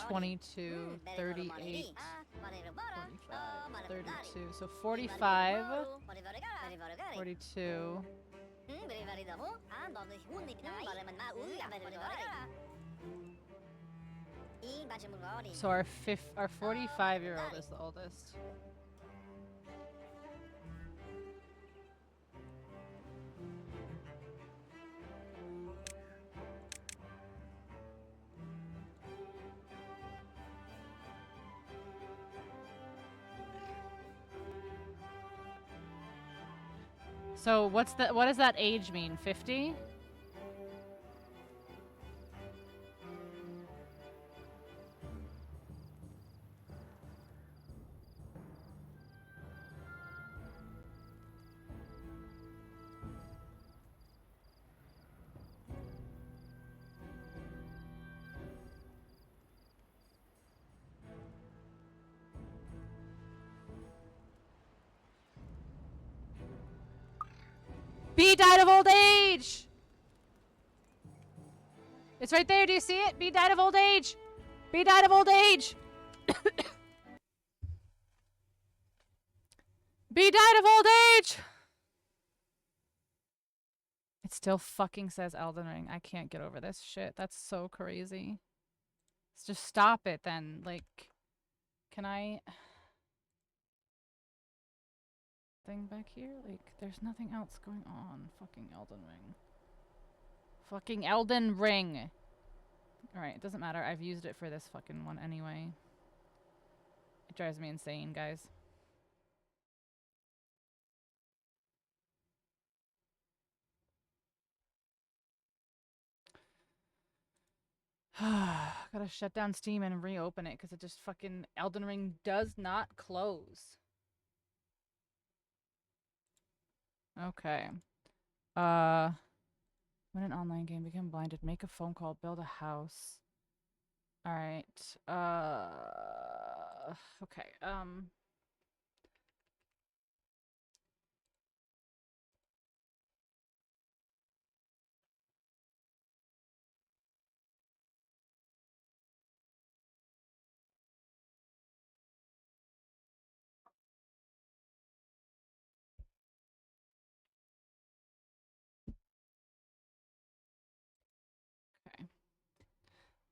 22, 38, 45, 32. So 45, 42. So our 45-year-old is the oldest. So what does that age mean? 50? B died of old age! It's right there. Do you see it? B died of old age. B died of old age. B died of old age. It still fucking says Elden Ring. I can't get over this shit. That's so crazy. Let's just stop it then. Like, can I... thing back here? Like, there's nothing else going on. Fucking Elden Ring. Fucking Elden Ring. Alright, it doesn't matter. I've used it for this fucking one anyway. It drives me insane, guys. Gotta shut down Steam and reopen it because it just fucking... Elden Ring does not close. Okay. When an online game become blinded, make a phone call, build a house. Alright. Okay.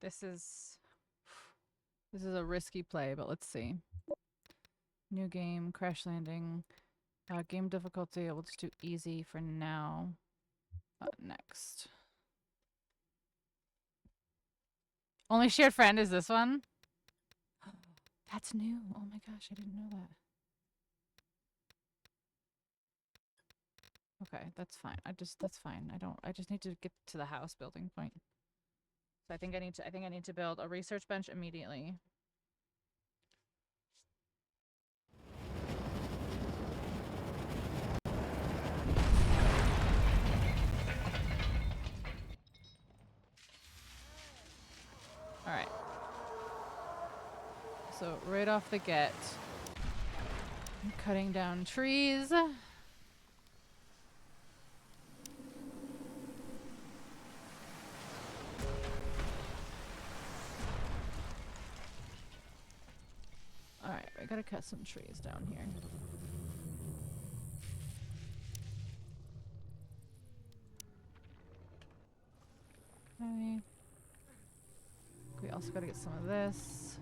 This is a risky play, but let's see. New game, crash landing, game difficulty. We'll just do easy for now. Next. Only shared friend is this one? That's new. Oh my gosh, I didn't know that. Okay, that's fine. That's fine. I just need to get to the house building point. So I think I need to build a research bench immediately. All right. So right off the get, I'm cutting down trees. Alright, gotta cut some trees down here. Okay. We also gotta get some of this.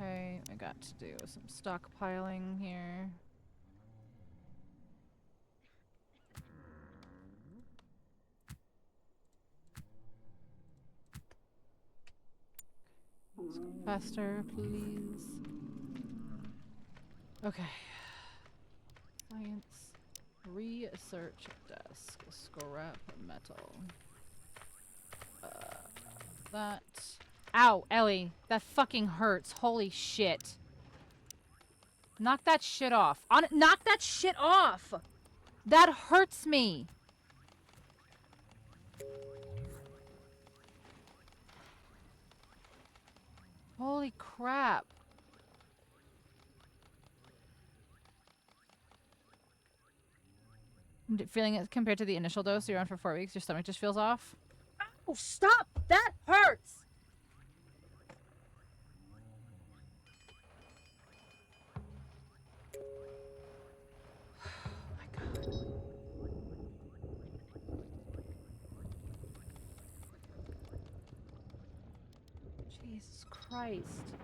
Okay, I got to do some stockpiling here. Let's go faster, please. Okay. Science. Research desk. Scrap metal. That. Ow, Ellie. That fucking hurts. Holy shit. Knock that shit off. Knock that shit off! That hurts me. Holy crap. Feeling it compared to the initial dose, you're on for 4 weeks, your stomach just feels off? Oh, stop! That hurts! Oh my god. Jesus Christ.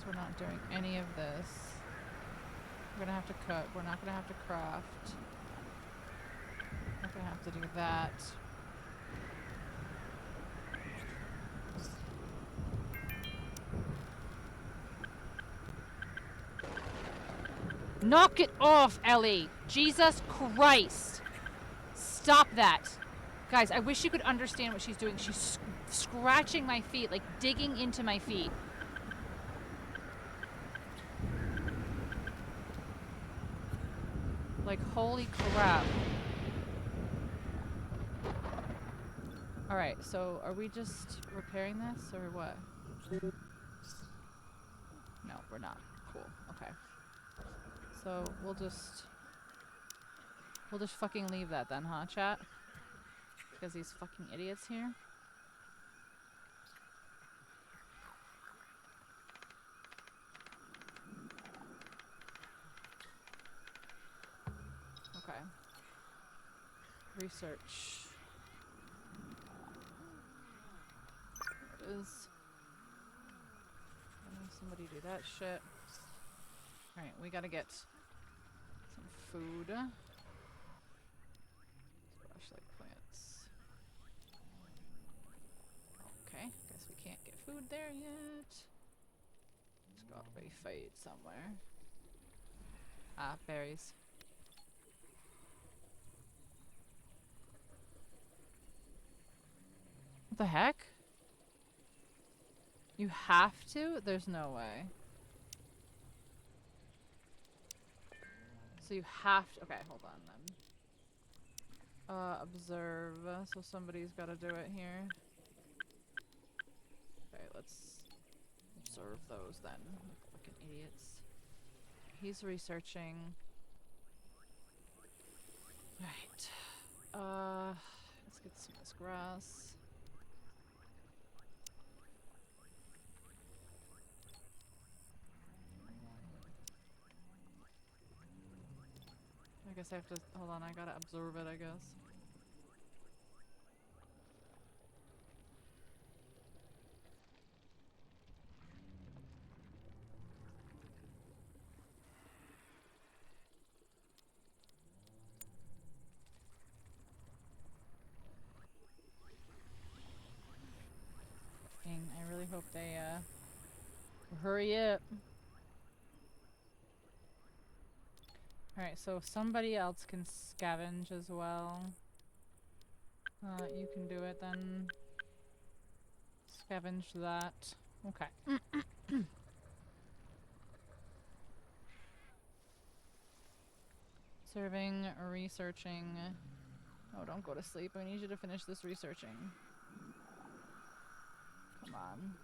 We're not doing any of this. We're gonna have to cook. We're not gonna have to craft. We're not gonna have to do that. Knock it off, Ellie! Jesus Christ! Stop that! Guys, I wish you could understand what she's doing. She's scratching my feet, like digging into my feet. Like, holy crap. Alright, so are we just repairing this, or what? No, we're not. Cool. Okay. So, we'll just fucking leave that then, huh, chat? Because these fucking idiots here. Okay. Research. There it is. Somebody do that shit. Alright, we gotta get some food. Flashlight plants. Okay, guess we can't get food there yet. There's gotta be food somewhere. Ah, berries. What the heck? You have to? There's no way. So you have to. Okay, hold on then. Observe. So somebody's gotta do it here. Okay, let's observe those then. Fucking idiots. He's researching. Right. Let's get some of this grass. I guess I have to, hold on, I gotta absorb it, I guess. Dang, I really hope they, hurry up. Alright, so if somebody else can scavenge as well. You can do it then. Scavenge that. Okay. Serving, researching. Oh, don't go to sleep. I need you to finish this researching. Come on.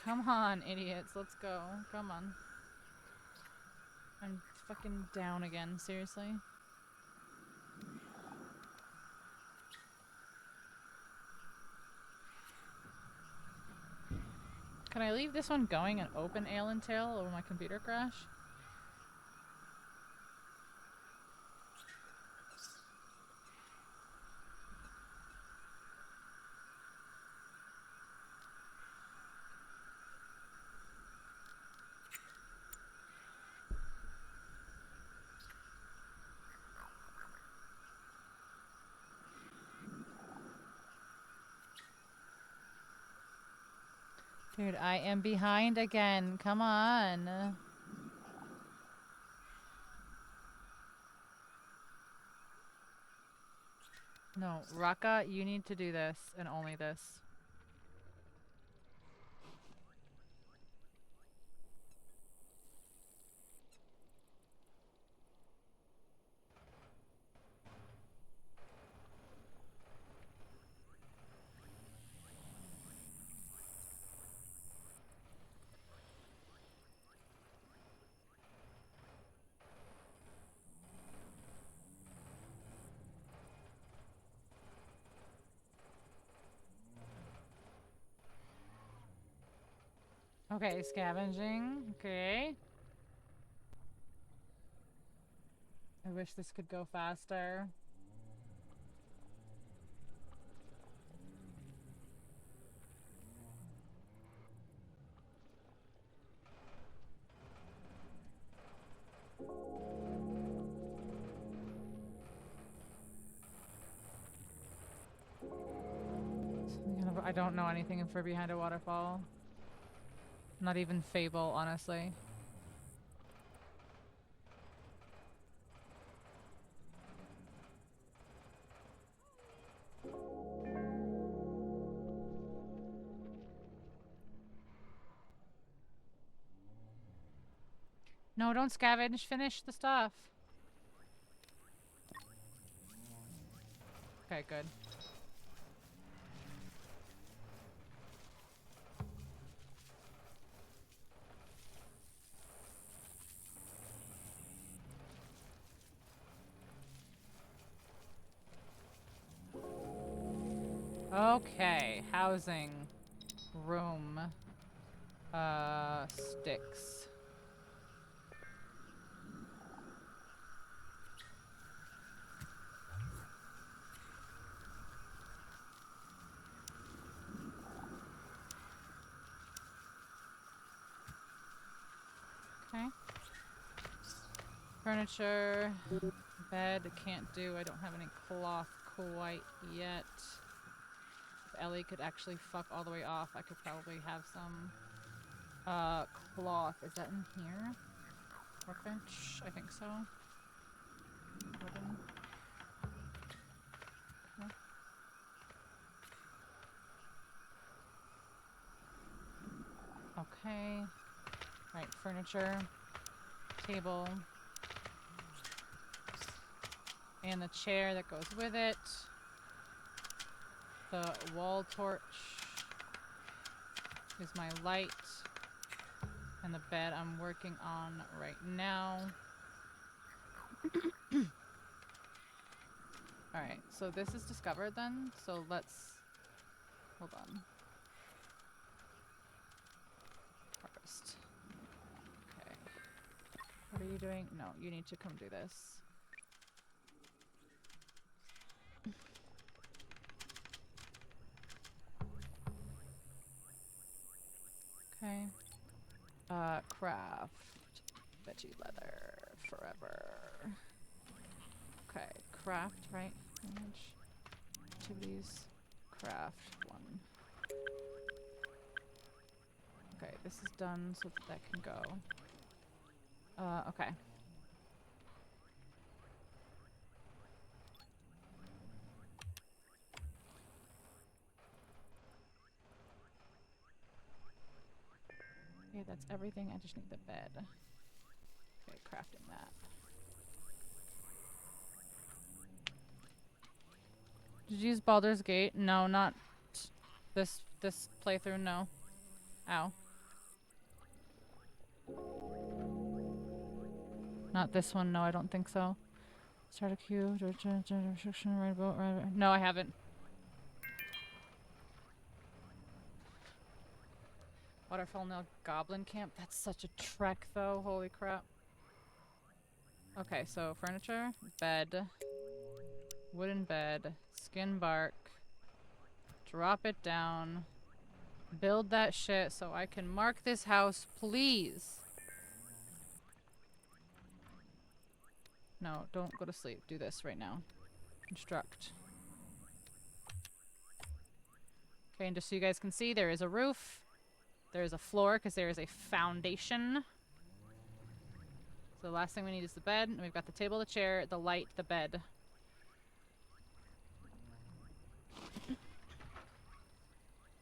Come on, idiots. Let's go. Come on. I'm fucking down again. Seriously? Can I leave this one going and open Ale and Tail or will my computer crash? Dude, I am behind again. Come on. No, Raka, you need to do this and only this. Okay, scavenging. Okay. I wish this could go faster. I don't know anything for Behind a Waterfall. Not even Fable, honestly. No, don't scavenge. Finish the stuff. Okay, good. Okay, housing. Room. Sticks. Okay. Furniture. Bed, can't do. I don't have any cloth quite yet. If Ellie could actually fuck all the way off, I could probably have some cloth. Is that in here? Workbench? I think so. Wooden. Okay. Right, furniture. Table. And the chair that goes with it. The wall torch is my light. And the bed I'm working on right now. Alright, so this is discovered then. So let's... Hold on. Harvest. Okay. What are you doing? No, you need to come do this. Okay. Craft. Veggie leather. Forever. Okay. Craft, right? Image. Activities. Craft. 1. Okay, this is done so that can go. Okay. Okay, that's everything. I just need the bed. Okay, crafting that. Did you use Baldur's Gate? No, not this playthrough, no. Ow. Not this one, no, I don't think so. Start a queue, restriction, right boat, right. No, I haven't. Waterfall Mill Goblin Camp. That's such a trek, though. Holy crap. Okay, so furniture, bed, wooden bed, skin bark, drop it down, build that shit so I can mark this house, please. No, don't go to sleep. Do this right now. Construct. Okay, and just so you guys can see, there is a roof. There is a floor because there is a foundation. So the last thing we need is the bed. And we've got the table, the chair, the light, the bed.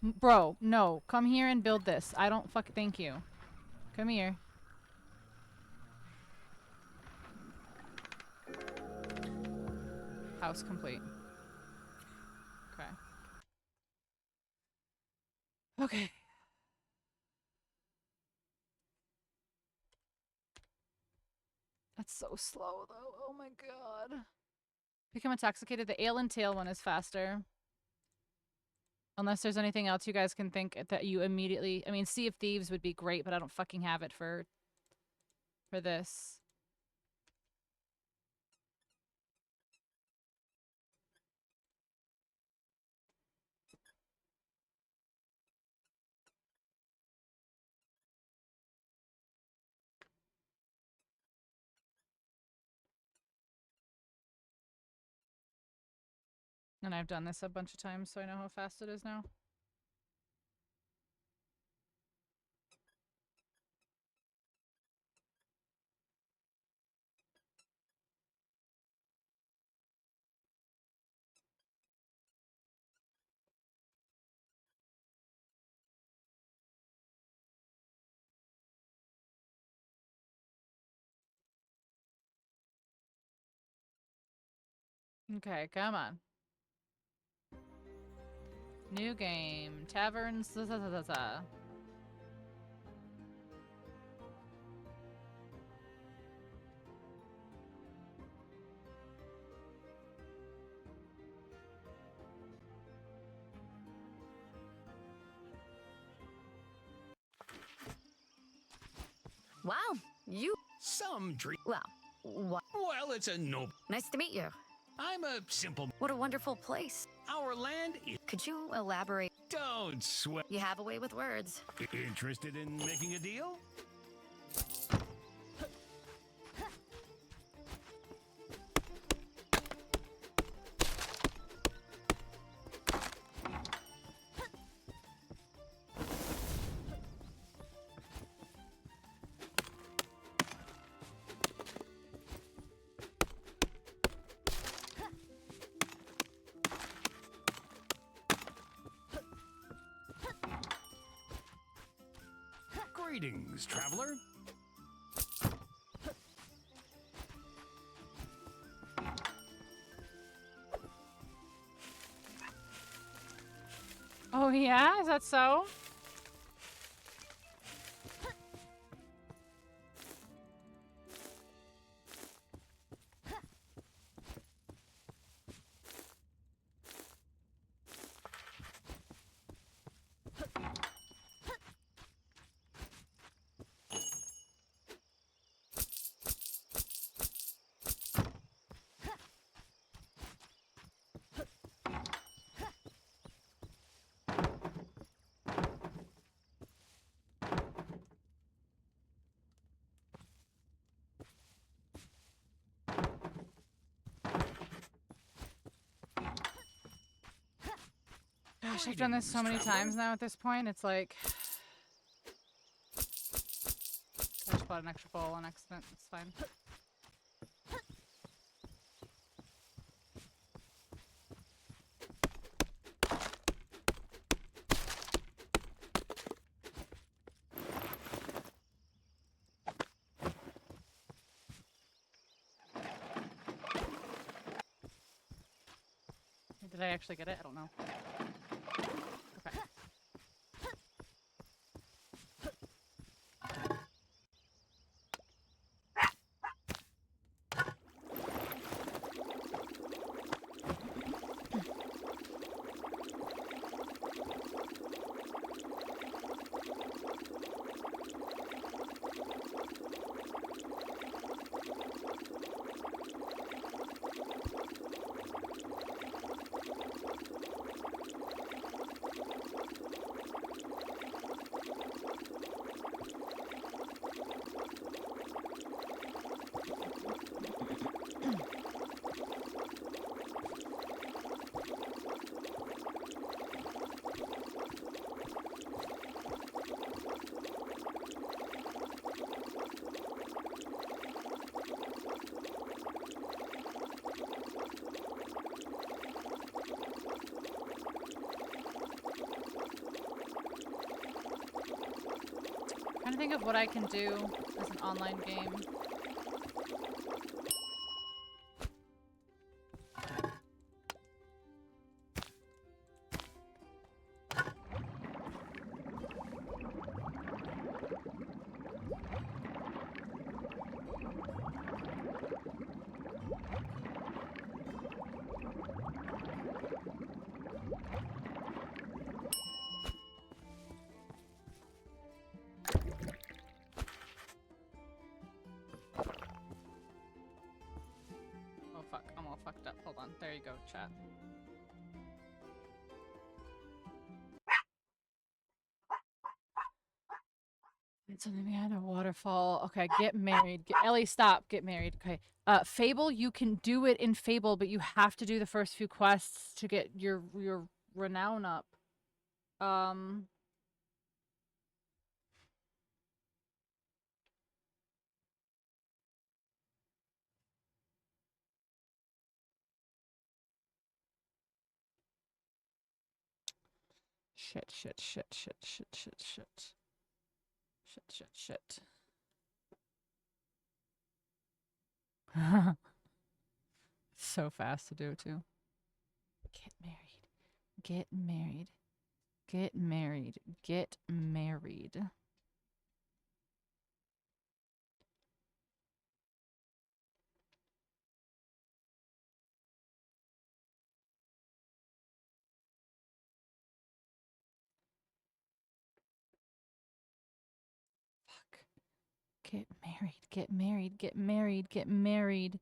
Bro, no. Come here and build this. I don't thank you. Come here. House complete. Okay. Okay. That's so slow, though. Oh my god. Become intoxicated. The ale and tail one is faster. Unless there's anything else you guys can think that you immediately... I mean, Sea of Thieves would be great, but I don't fucking have it for this. And I've done this a bunch of times, so I know how fast it is now. Okay, come on. New game. Taverns. Wow, you... Some dream... Well, what? Well, it's a no... Nice to meet you. I'm a simple... What a wonderful place. Our land is... Could you elaborate? Don't sweat. You have a way with words. Interested in making a deal? Greetings, traveler. Oh yeah? Is that so? Gosh, I've done this so many times now at this point. It's like... bought an extra ball on accident. It's fine. Did I actually get it? I don't know. Okay. Trying to think of what I can do as an online game. I'm all fucked up. Hold on. There you go, chat. It's something behind a waterfall. Okay, get married. Ellie, stop. Get married. Okay. Fable, you can do it in Fable, but you have to do the first few quests to get your renown up. Shit. So fast to do too. Get married. Get married. Get married. Get married. Get married, get married, get married, get married.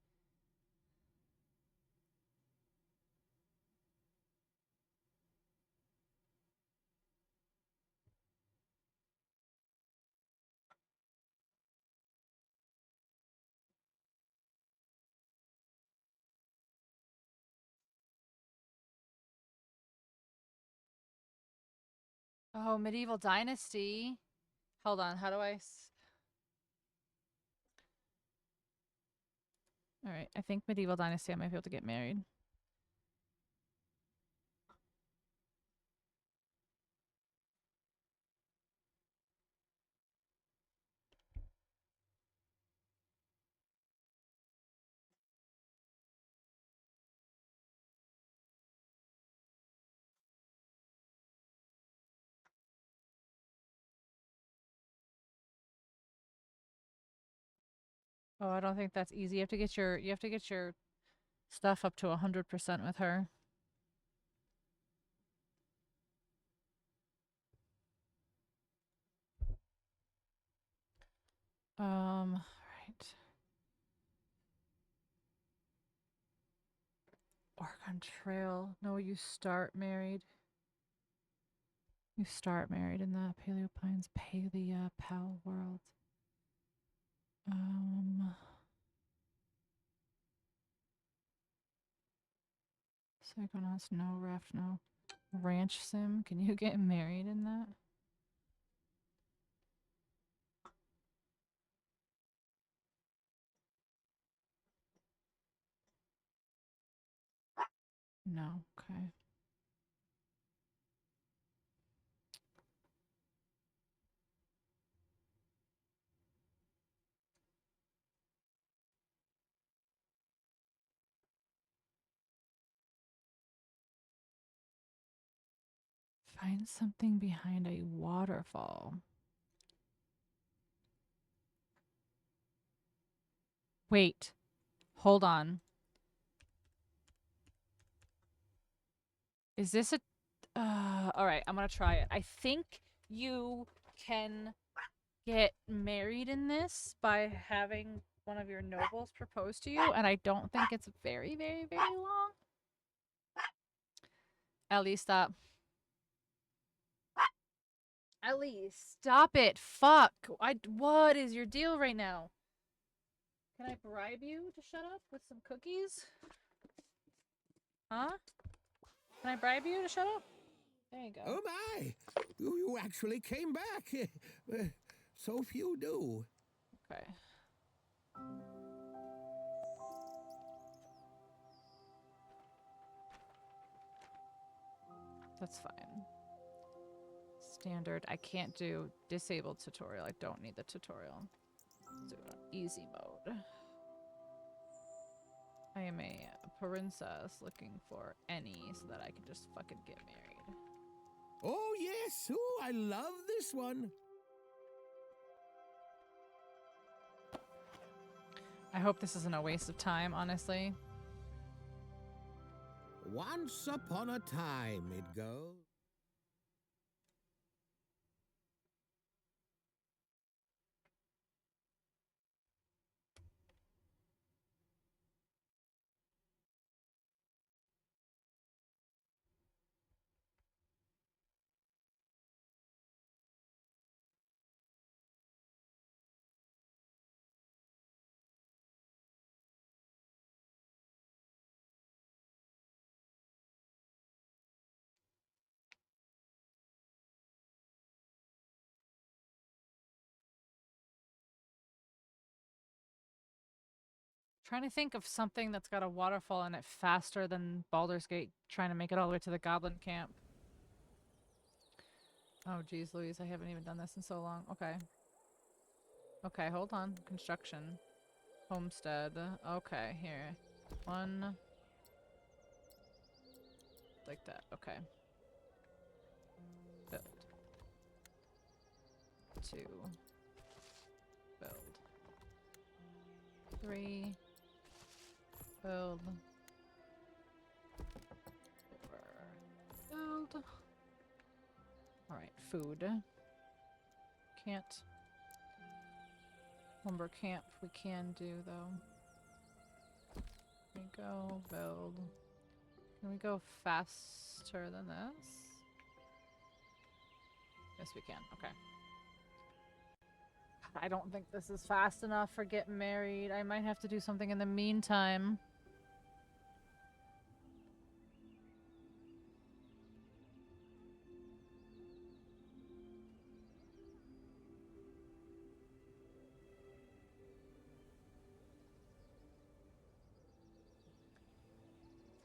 Oh, Medieval Dynasty. Hold on, how do I... Alright, I think Medieval Dynasty I might be able to get married. Oh, I don't think that's easy. You have to get your stuff up to 100% with her. Right. Oregon Trail. No, you start married. You start married in the Paleo Pines, Pal world. Psychonauts, no. Raft, no. Ranch Sim, can you get married in that? No, okay. Find something behind a waterfall. Wait. Hold on. Is this a... Alright, I'm gonna try it. I think you can get married in this by having one of your nobles propose to you, and I don't think it's very, very, very long. Ellie, stop. Ellie, stop it. Fuck. What is your deal right now? Can I bribe you to shut up with some cookies? Huh? Can I bribe you to shut up? There you go. Oh my! You actually came back. So few do. Okay. That's fine. Standard. I can't do disabled tutorial. I don't need the tutorial. Let's do it on easy mode. I am a princess looking for any so that I can just fucking get married. Oh yes! Oh, I love this one. I hope this isn't a waste of time, honestly. Once upon a time, it goes. Trying to think of something that's got a waterfall in it faster than Baldur's Gate, trying to make it all the way to the Goblin Camp. Oh, geez, Louise, I haven't even done this in so long. Okay. Okay, hold on. Construction. Homestead. Okay, here. One. Like that. Okay. Build. 2. Build. 3. Build. 4. Build. Alright, food. Can't. Lumber camp we can do, though. Here we go. Build. Can we go faster than this? Yes, we can. Okay. I don't think this is fast enough for getting married. I might have to do something in the meantime.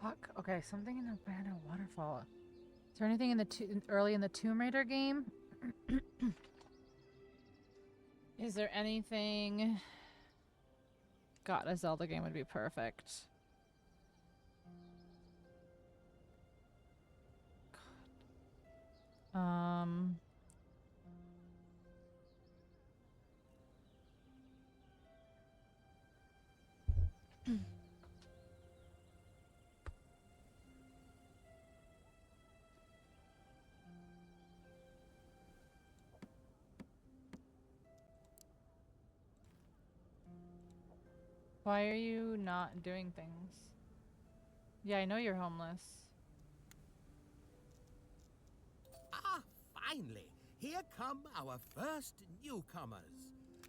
Fuck. Okay, something in the abandoned waterfall. Is there anything in the early in the Tomb Raider game? Is there anything? God, a Zelda game would be perfect. God. Why are you not doing things? Yeah, I know you're homeless. Ah, finally! Here come our first newcomers.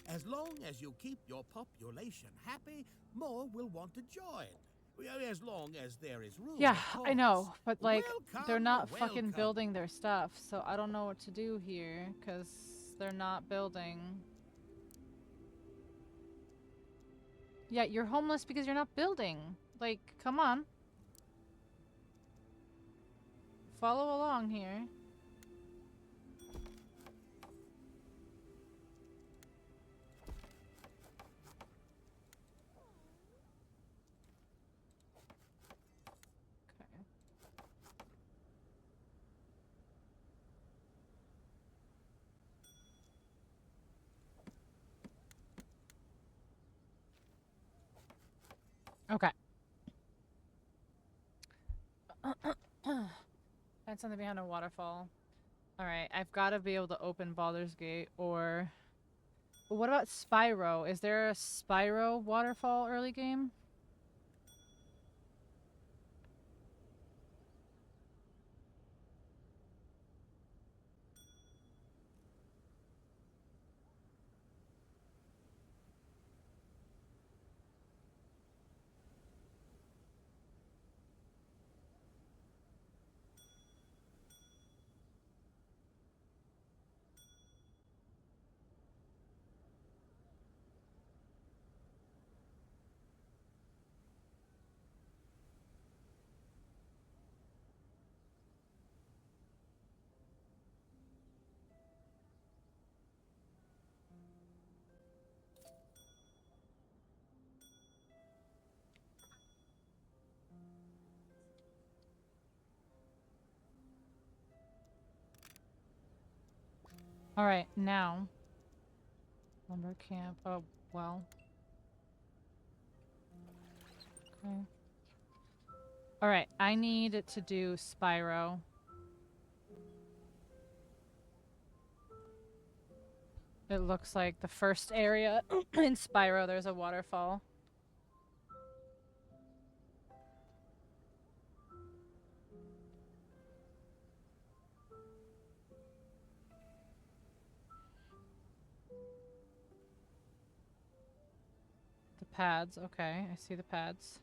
As long as you keep your population happy, more will want to join. As long as there is room. Yeah, I know, but like, Welcome, they're not welcome. fucking building their stuff, so I don't know what to do here, because they're not building. Yeah, you're homeless because you're not building. Like, come on. follow along here. Okay. Find something behind a waterfall. Alright, I've got to be able to open Baldur's Gate, or... What about Spyro? Is there a Spyro waterfall early game? Alright, now. Lumber camp. Oh, well. Okay. Alright, I need to do Spyro. It looks like the first area in Spyro, there's a waterfall. The pads, okay, I see the pads.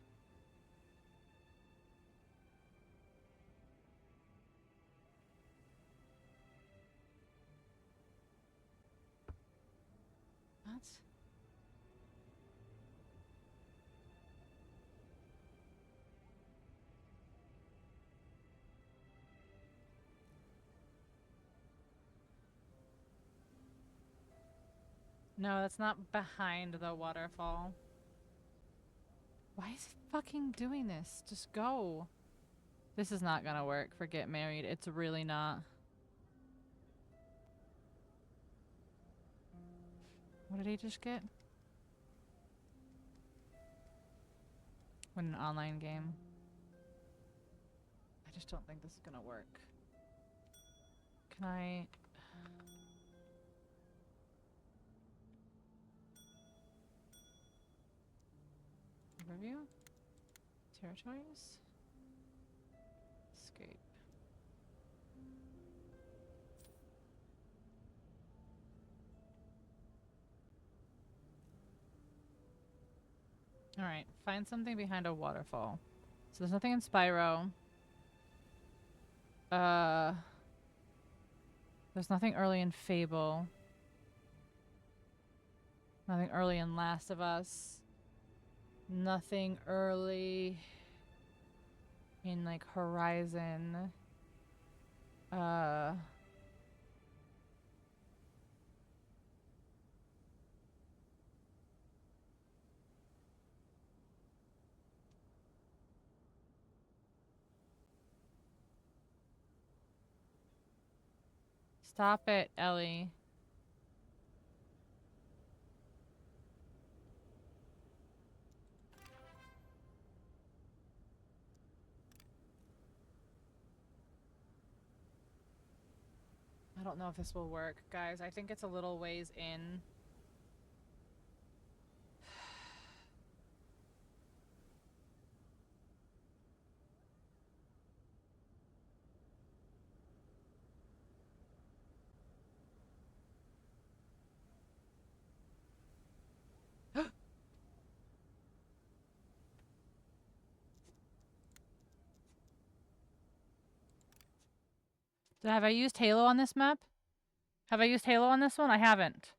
What? No, that's not behind the waterfall. Why is it fucking doing this? Just go. This is not gonna work for Get Married. It's really not. What did he just get? Win an online game. I just don't think this is gonna work. Can I... Review? Territories? Escape. Alright, find something behind a waterfall. So there's nothing in Spyro. There's nothing early in Fable. Nothing early in Last of Us. Nothing early in, like, Horizon. Stop it, Ellie. I don't know if this will work, guys. I think it's a little ways in. Have I used Halo on this map? Have I used Halo on this one? I haven't.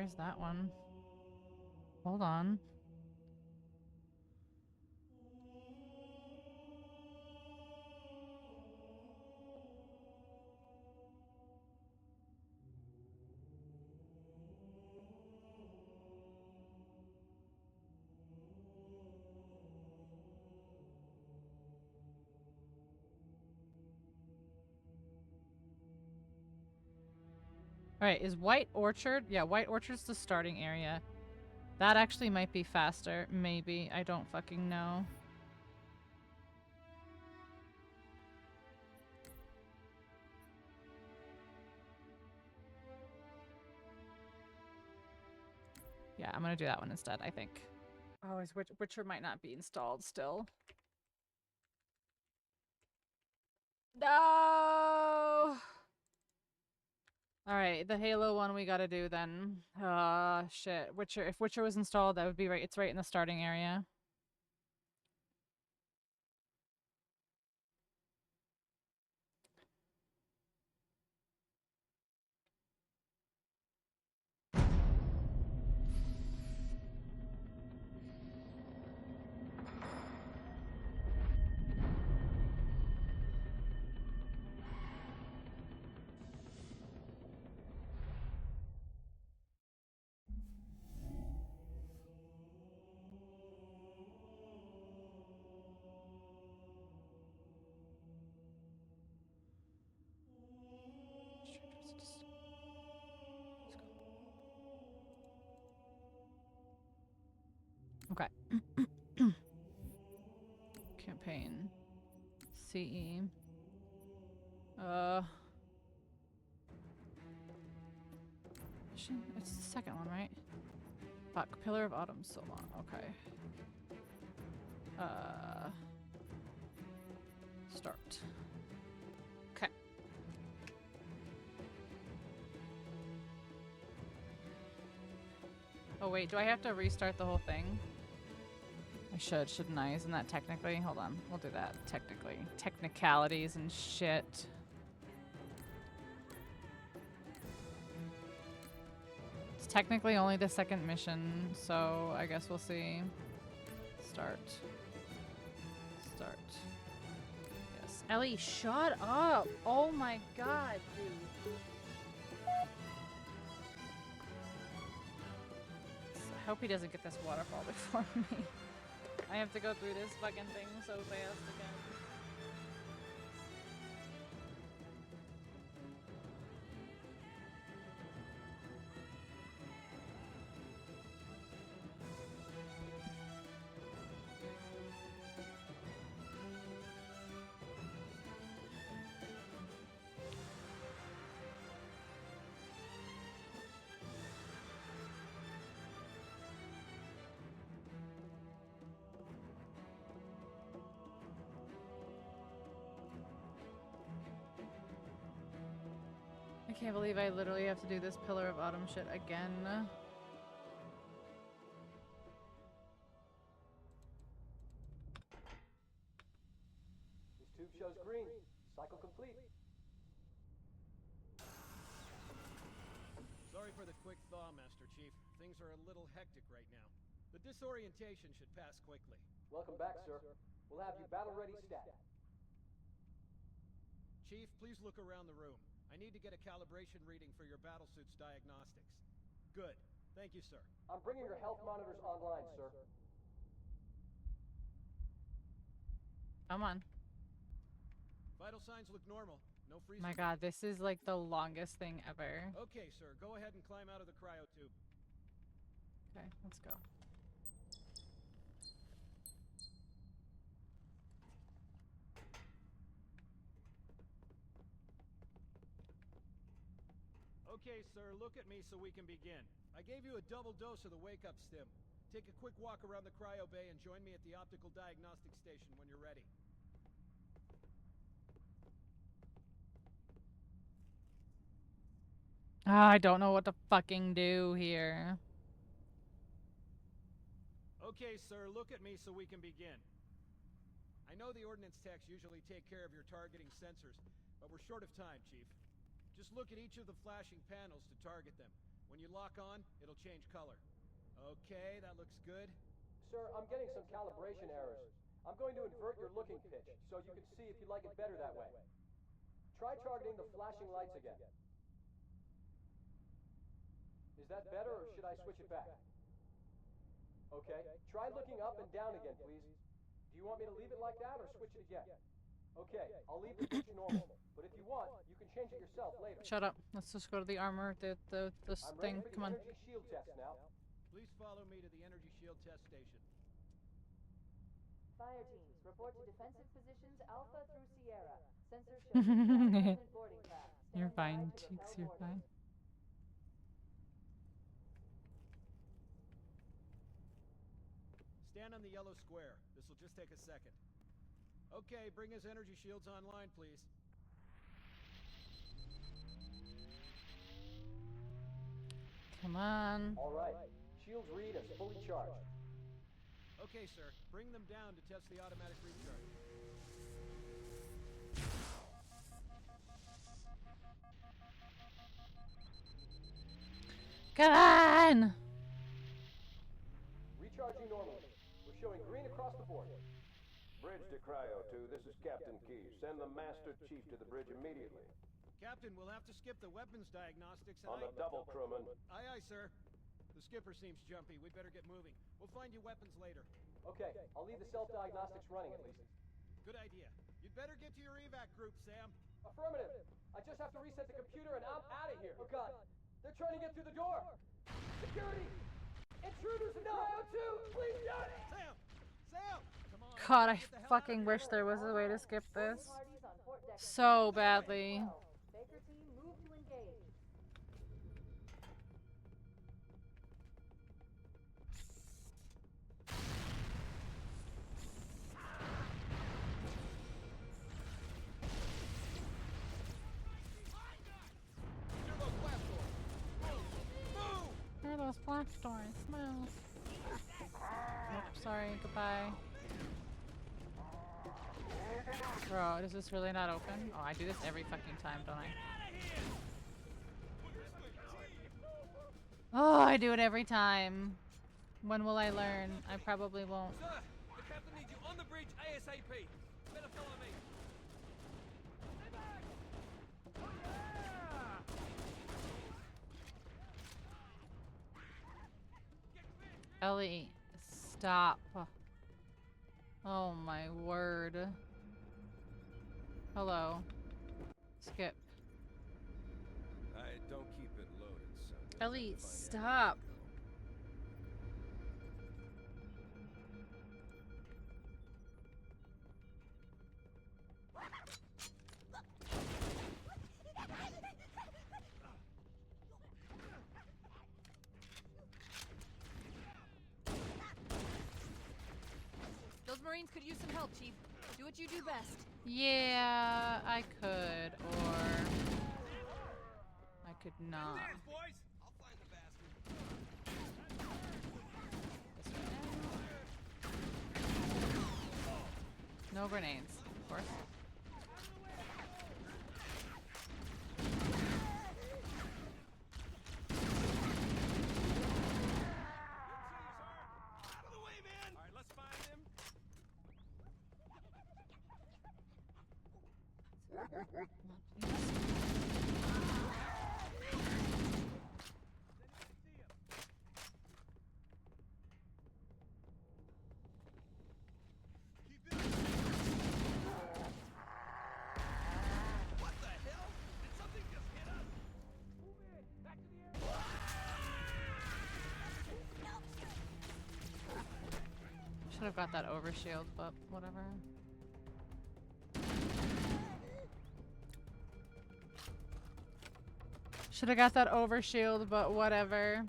Where's that one? Hold on. Alright, is White Orchard? Yeah, White Orchard's the starting area. That actually might be faster. Maybe. I don't fucking know. Yeah, I'm gonna do that one instead, I think. Oh, his Witcher might not be installed still. No! Alright, the Halo one we gotta do then. Shit. Witcher. If Witcher was installed, that would be right. It's right in the starting area. Okay. Campaign. CE. Mission? It's the second one, right? Fuck. Pillar of Autumn so long. Okay. Start. Okay. Oh wait, do I have to restart the whole thing? I should, shouldn't I? Isn't that technically? Hold on. We'll do that. Technically. Technicalities and shit. It's technically only the second mission, so I guess we'll see. Start. Start. Yes. Ellie, shut up! Oh my god, dude. I hope he doesn't get this waterfall before me. I have to go through this fucking thing so fast again. I can't believe I literally have to do this Pillar of Autumn shit again. This tube shows green. Cycle complete. Sorry for the quick thaw, Master Chief. Things are a little hectic right now. The disorientation should pass quickly. Welcome back, sir. We'll have you battle-ready stat. Chief, please look around the room. I need to get a calibration reading for your battlesuit's diagnostics. Good. Thank you, sir. I'm bringing your health monitors online, sir. Come on. Vital signs look normal. No freezing. My god, this is like the longest thing ever. Okay, sir. Go ahead and climb out of the cryo tube. Okay, let's go. Okay, sir, look at me so we can begin. I gave you a double dose of the wake-up stim. Take a quick walk around the cryo bay and join me at the optical diagnostic station when you're ready. I don't know what to fucking do here. Okay, sir, look at me so we can begin. I know the ordnance techs usually take care of your targeting sensors, but we're short of time, Chief. Just look at each of the flashing panels to target them. When you lock on, it'll change color. Okay, that looks good. Sir, I'm getting some calibration errors. I'm going to invert your looking pitch, so you can see if you like it better that way. Try targeting the flashing lights again. Is that better, or should I switch it back? Okay, try looking up and down again, please. Do you want me to leave it like that, or switch it again? Okay, I'll leave the pitch normal, but if you want, you can change it yourself later. Shut up. Let's just go to the armor, this I'm thing. ready for Come the on. energy shield test now. Please follow me to the energy shield test station. Fire teams, report to defensive positions Alpha through Sierra. Sensor shows inbound boarding craft. You're Stand by fine, to Cheeks. repel You're boarders. fine. Stand on the yellow square. This will just take a second. Okay, bring his energy shields online, please. Come on. All right, shields read as fully charged. Okay, sir. Bring them down to test the automatic recharge. Come on! Recharging normally. We're showing green across the board. Bridge to Cryo 2, this is Captain Key. Send the Master Chief to the bridge immediately. Captain, we'll have to skip the weapons diagnostics and On the double, crewman. Aye, aye, sir. The skipper seems jumpy. We'd better get moving. We'll find you weapons later. Okay, I'll leave the self-diagnostics running at least. Good idea. You'd better get to your evac group, Sam. Affirmative. I just have to reset the computer and I'm out of here. Oh God, they're trying to get through the door. Security! Intruders in Cryo 2! Please, Johnny! Sam! Sam! Come on. God, I fucking wish there was a way to skip this. So badly. Baker team, move to engage. Where are those flash doors? Move. Oops, sorry, goodbye. Bro, is this really not open? Oh, I do this every fucking time, don't I? Oh, I do it every time. When will I learn? I probably won't. Sir, the captain needs you on the bridge ASAP. Better follow me. Stay back! Oh, yeah! Ellie, stop. Oh my word. Hello. Skip. Don't keep it loaded, son. Ellie, stop. Those Marines could use some help, Chief. Do what you do best. Yeah, I could, or I could not. Dance, boys! I'll find the bastard. No grenades, of course. Out of the way, man! All right, let's find him. What the hell? Did something just hit us? Move in! Back to the area! Should have got that overshield, but whatever. Should have got that overshield, but whatever.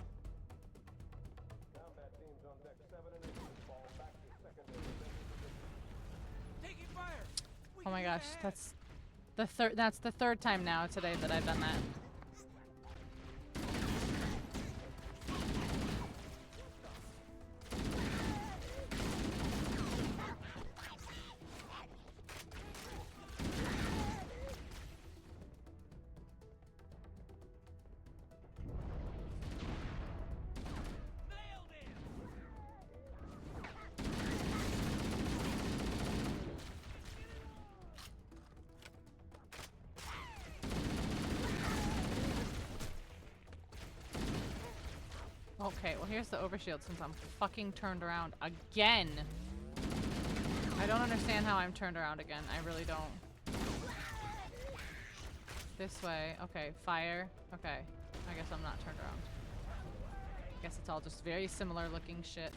Combat teams on deck 7 and 8 fall back to secondary. Taking fire! Oh my gosh, that's the third time now today that I've done that. Okay, well here's the overshield since I'm fucking turned around again. I don't understand how I'm turned around again. I really don't. This way. Okay, fire. Okay. I guess I'm not turned around. I guess it's all just very similar looking shit.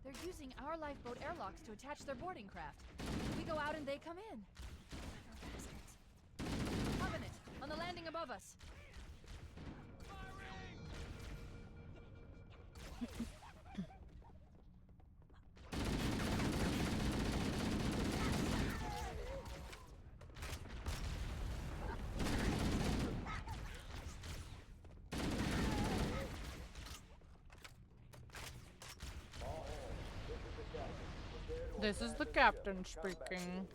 They're using our lifeboat airlocks to attach their boarding craft. We go out and they come in. Covenant, on the landing above us. This is the captain speaking.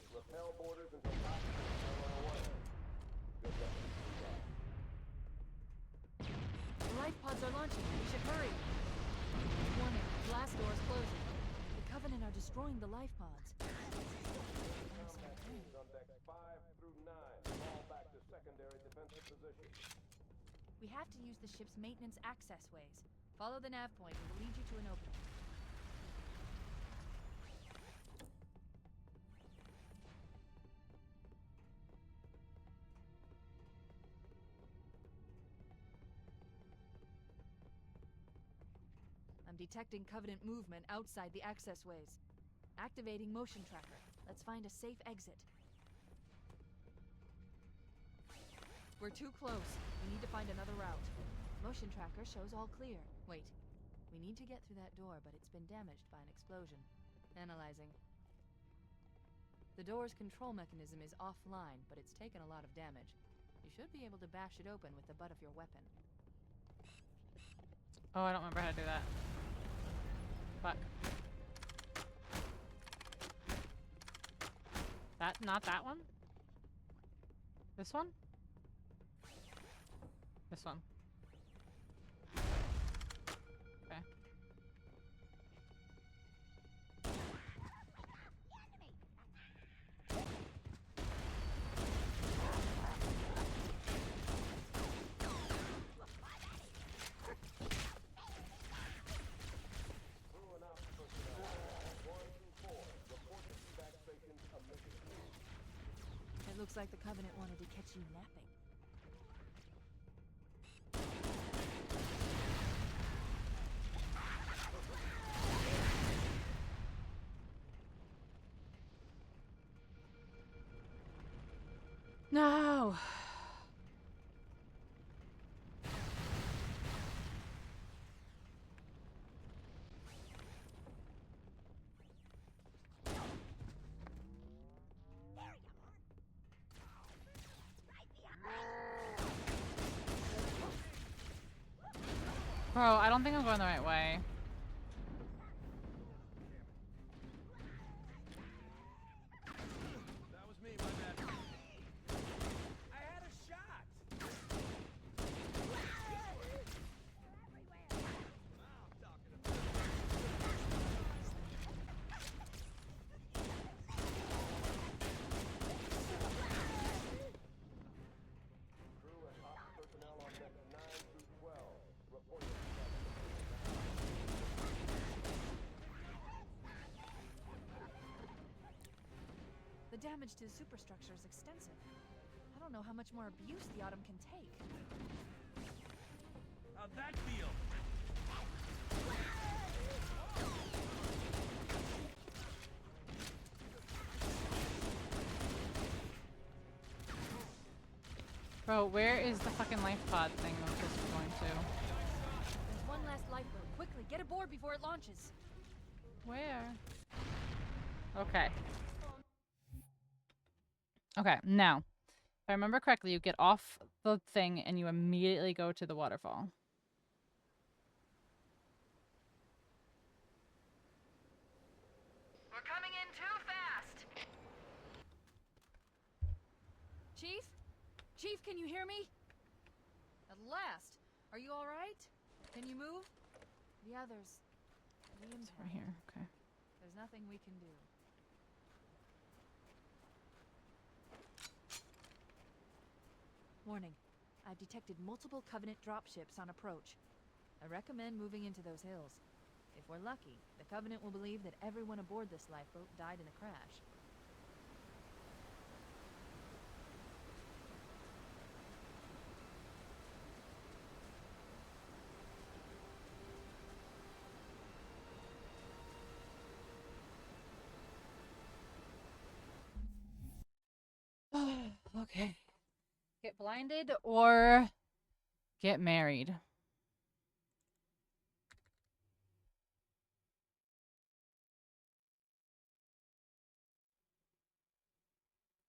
The life pods are launching. We should hurry. Warning, blast doors closing. The Covenant are destroying the life pods. On decks 5 through 9, fall back to secondary defensive position. We have to use the ship's maintenance access ways. Follow the nav point. It will lead you to an opening. I'm detecting Covenant movement outside the access ways. Activating motion tracker. Let's find a safe exit. We're too close. We need to find another route. Motion tracker shows all clear. Wait. We need to get through that door, but it's been damaged by an explosion. Analyzing. The door's control mechanism is offline, but it's taken a lot of damage. You should be able to bash it open with the butt of your weapon. Oh, I don't remember how to do that. Fuck. Not that one? This one? This one. Okay. It looks like the Covenant wanted to catch you napping. No. Bro, I don't think I'm going the right way. That was me, my bad. I had a shot. Crew and op personnel on decks 9 through 12, report. The damage to the superstructure is extensive. I don't know how much more abuse the Autumn can take. How'd that feel? Bro, where is the fucking life pod thing I'm supposed to be going to? There's one last lifeboat. Quickly, get aboard before it launches. Where? Okay. Okay, now, if I remember correctly, you get off the thing and you immediately go to the waterfall. We're coming in too fast! Chief? Chief, can you hear me? At last! Are you alright? Can you move? The others. The It's right here, okay. There's nothing we can do. Warning. I've detected multiple Covenant dropships on approach. I recommend moving into those hills. If we're lucky, the Covenant will believe that everyone aboard this lifeboat died in the crash. Okay. Get blinded or get married.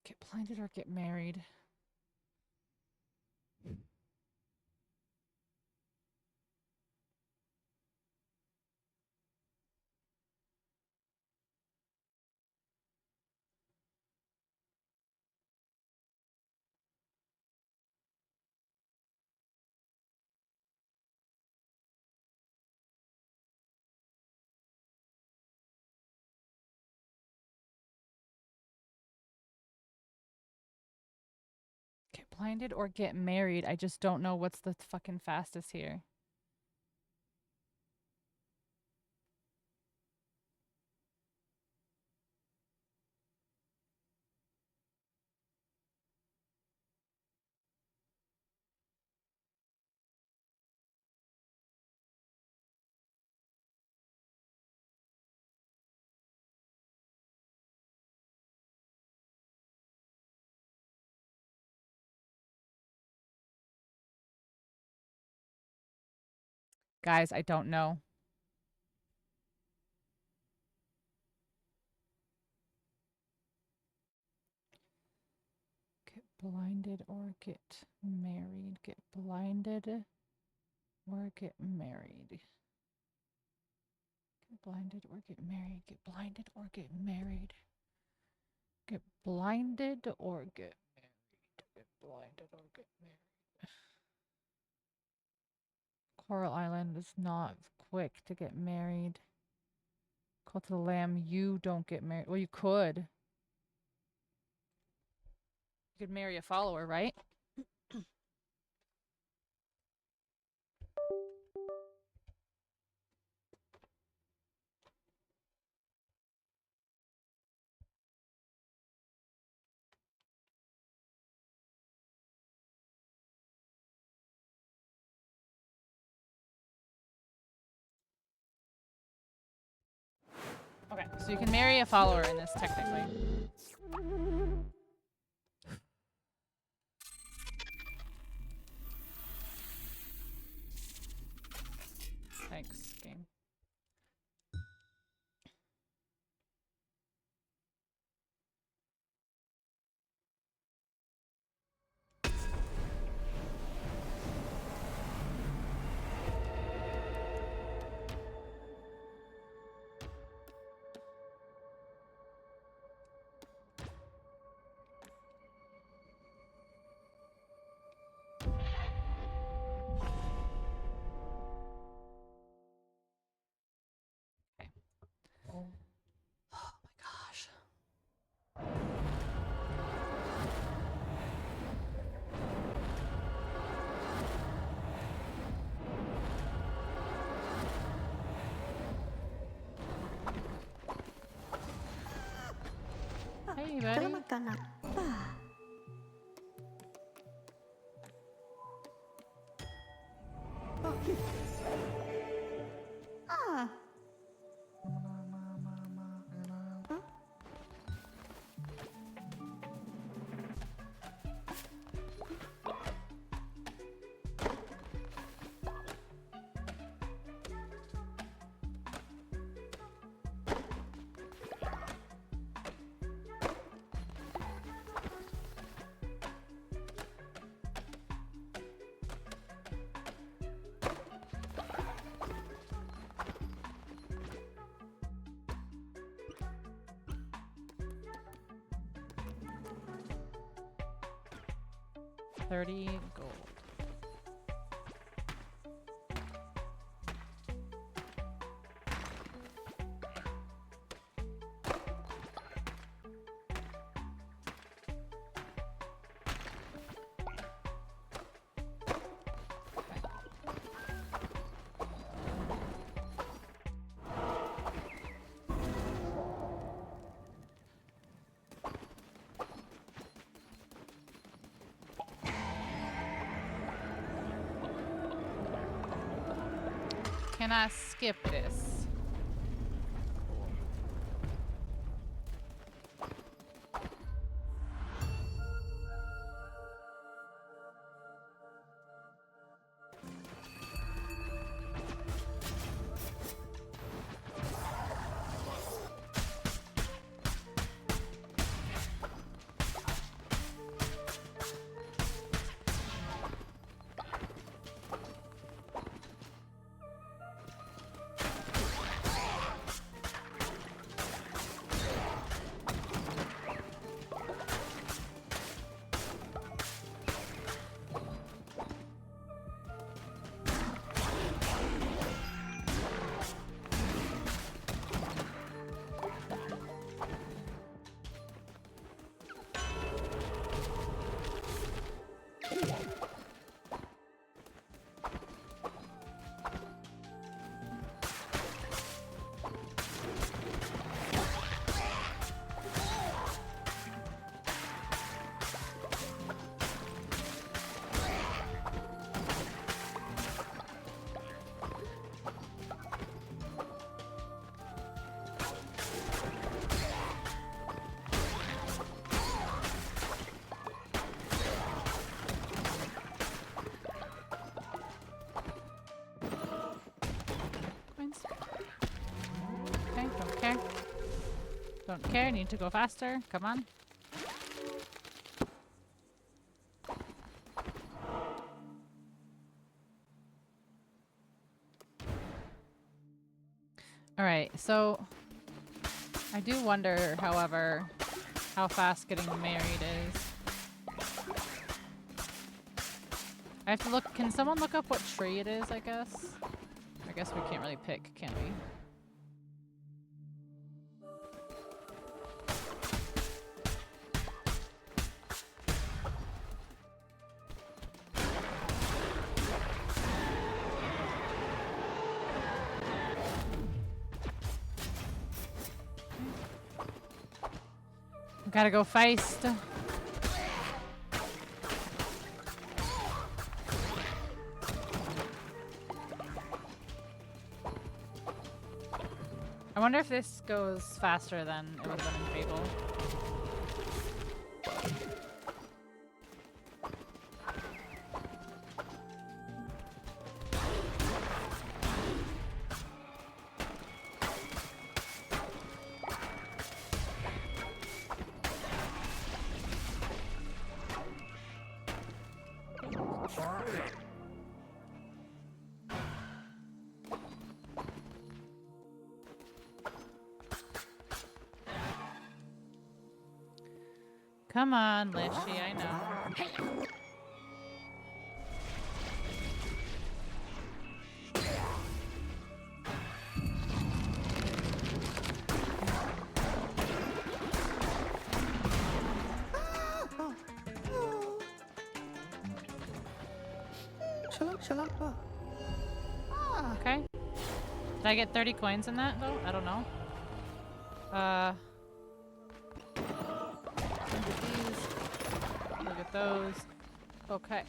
Get blinded or get married. Get blinded or get married. I just don't know what's the fucking fastest here. Guys, I don't know. Get blinded or get married. Get blinded or get married. Get blinded or get married. Get blinded or get married. Get blinded or get married. Get blinded or get married. Coral Island is not quick to get married. Call to the Lamb, you don't get married. Well, you could. You could marry a follower, right? Okay, so you can marry a follower in this, technically. Thanks, game. Oh my gosh. Hey, buddy. Ah. $30 gold. Can I skip this? Okay, don't care. Don't care, need to go faster. Come on. Alright, so I do wonder, however, how fast getting married is. I have to look. Can someone look up what tree it is, I guess? I guess we can't really pick, can we? Gotta go fast. I wonder if this goes faster than it would have been in Fable. Come on, Lishy, I know. Okay. Did I get 30 coins in that, though? I don't know. Look at those. Okay.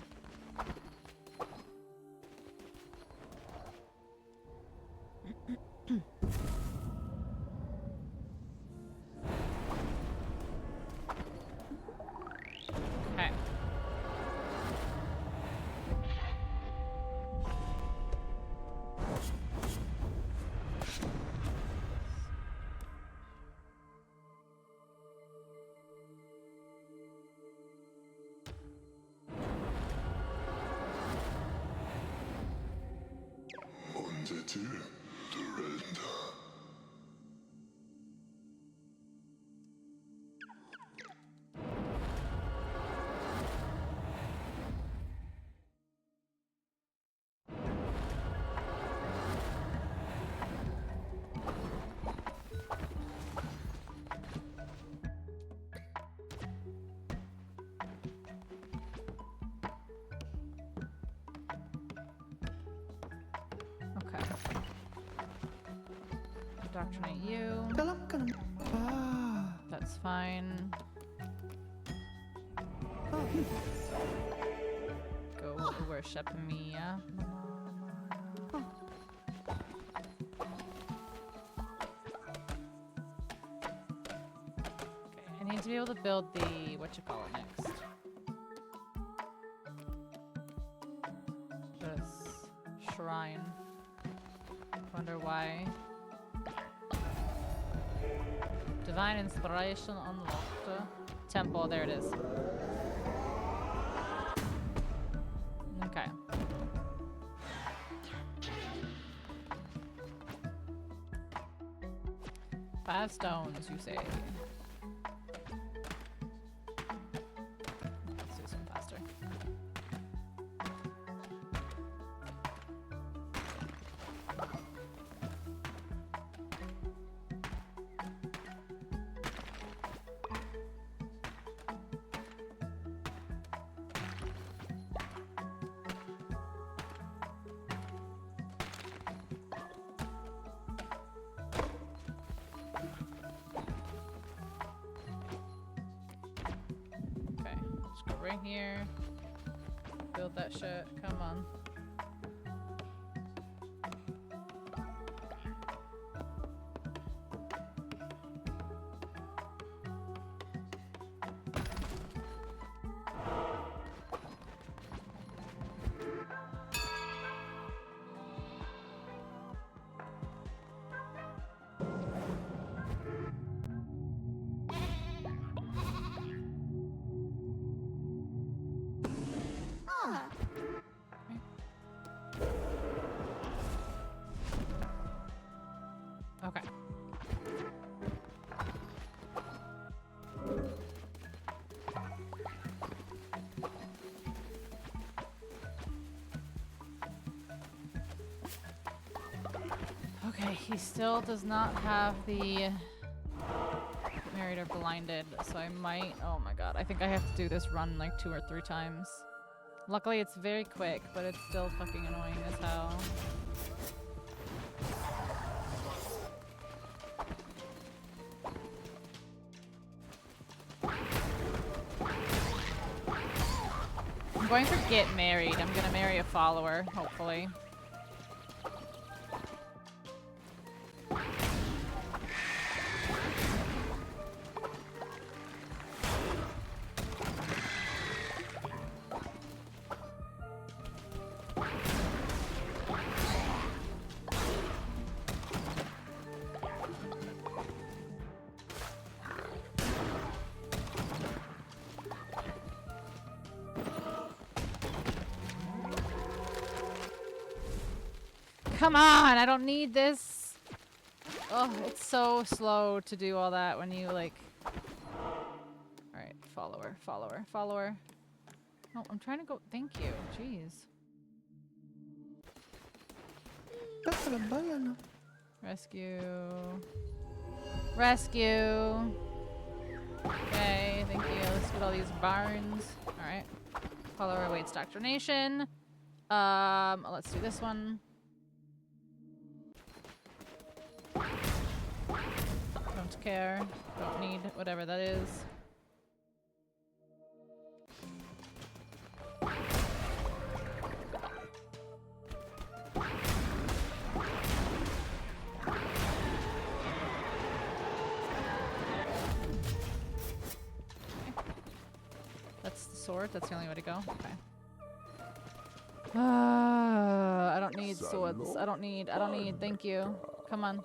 Okay. Indoctrinate you. That's fine. Go worship me. need to be able to build the whatchamacallit next. This shrine. Wonder why. Divine inspiration unlocked. Temple, there it is. Okay. Five stones, you say. Let's do some faster. Right here. Build that shit. Come on. Okay. Okay, he still does not have the married or blinded, so I might. Oh my god, I think I have to do this run like 2 or 3 times. Luckily, it's very quick, but it's still fucking annoying as hell. I'm going for get married. I'm gonna marry a follower, hopefully. Come on, I don't need this. Oh, it's so slow to do all that when you like... Alright, follower, follower, follower. No, I'm trying to go... Thank you. Jeez. Rescue. Rescue. Okay, thank you. Let's get all these barns. Alright. Follower awaits doctrination. Let's do this one. Don't care. Don't need whatever that is. That's the sword. That's the only way to go. Okay. I don't need swords. I don't need. Thank you. Come on.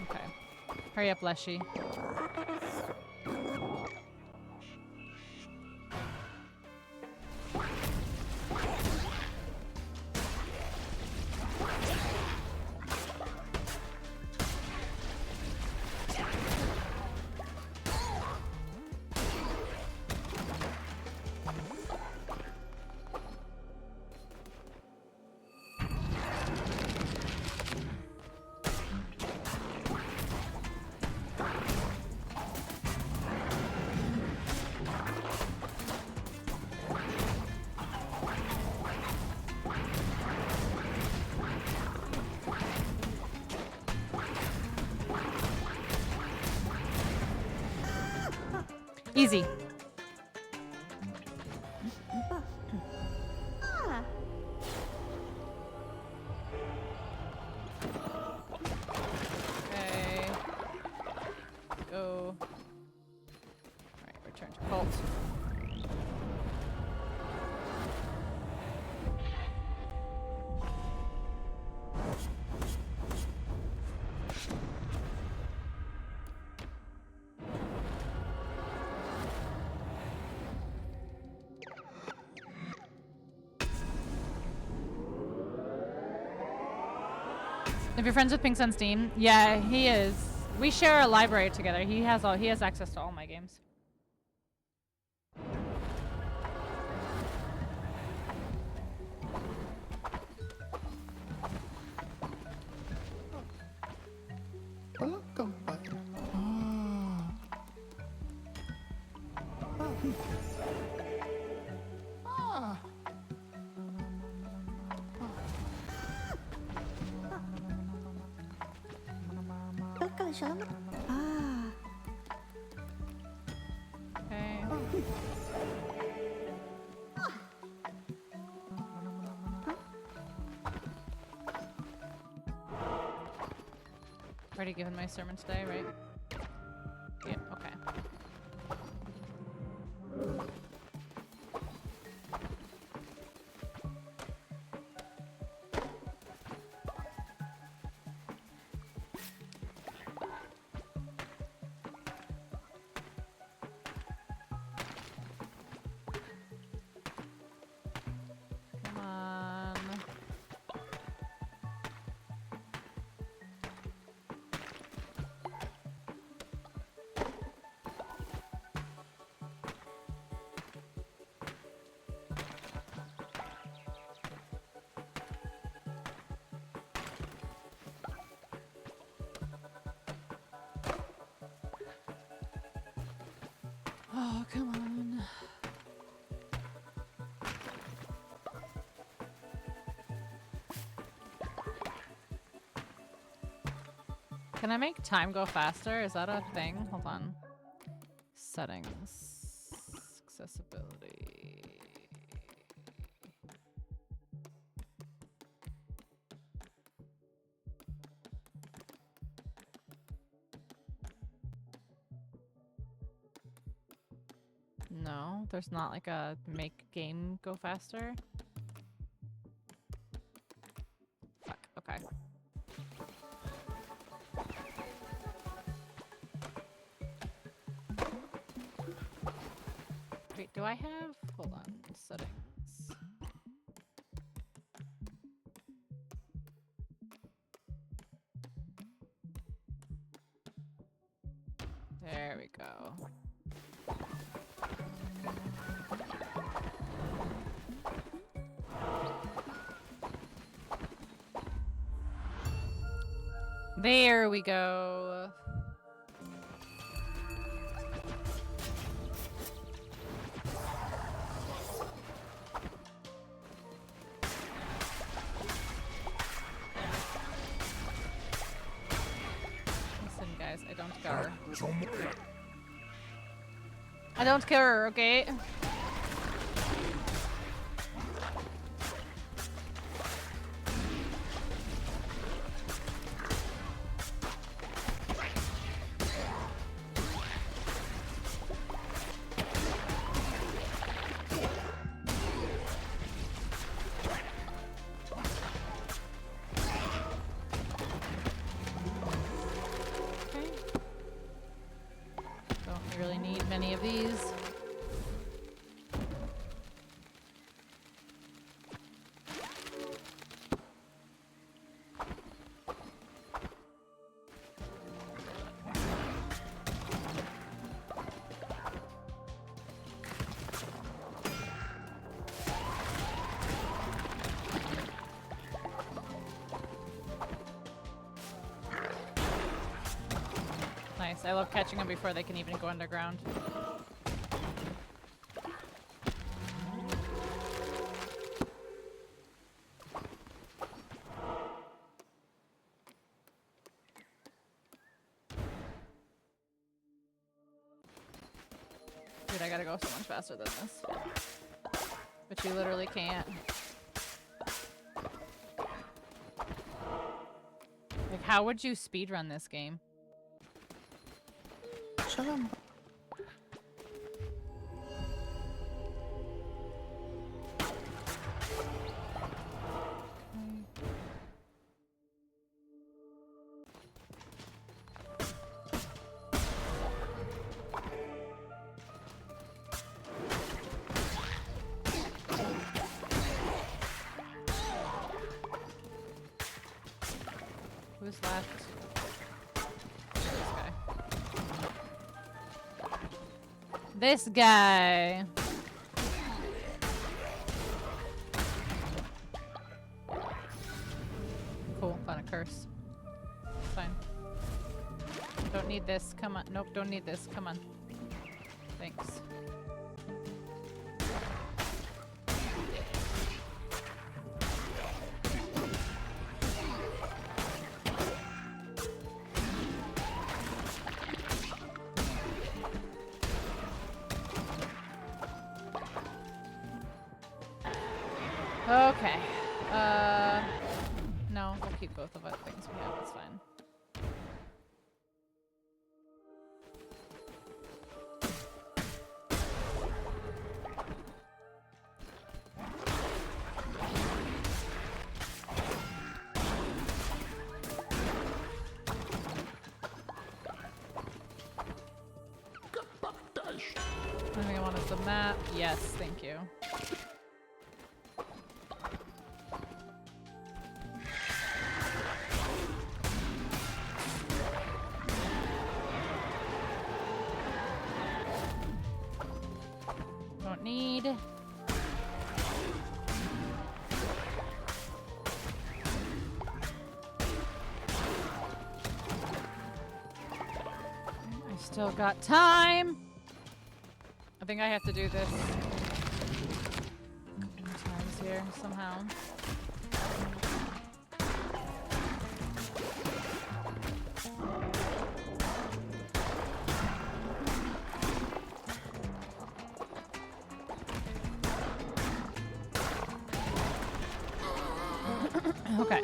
Okay. Hurry up, Leshy. Easy. Okay. Go. Alright, return to cult. If you're friends with Pinxel on Steam, yeah, he is. We share a library together. He has access to all my games. Okay. Already given my sermon today, right? Yeah, okay. Come on. Oh, come on. Can I make time go faster? Is that a thing? Hold on. Settings. Accessibility. No, there's not like a make game go faster. Fuck, okay. Wait, do I have? Hold on, settings. There we go. There we go. Listen, guys, I don't care. I don't care, okay? Don't really need many of these. Nice. I love catching them before they can even go underground. go so much faster than this. But you literally can't. Like, how would you speedrun this game? Who's left? This guy. Cool, found a curse. Fine. Don't need this. Come on. Nope, don't need this. Come on. Thanks. Okay. No, we'll keep both of our things we have. It's fine. I think I wanted the map. Yes, thank you. Don't need. I still got time. I think I have to do this times here somehow. Okay.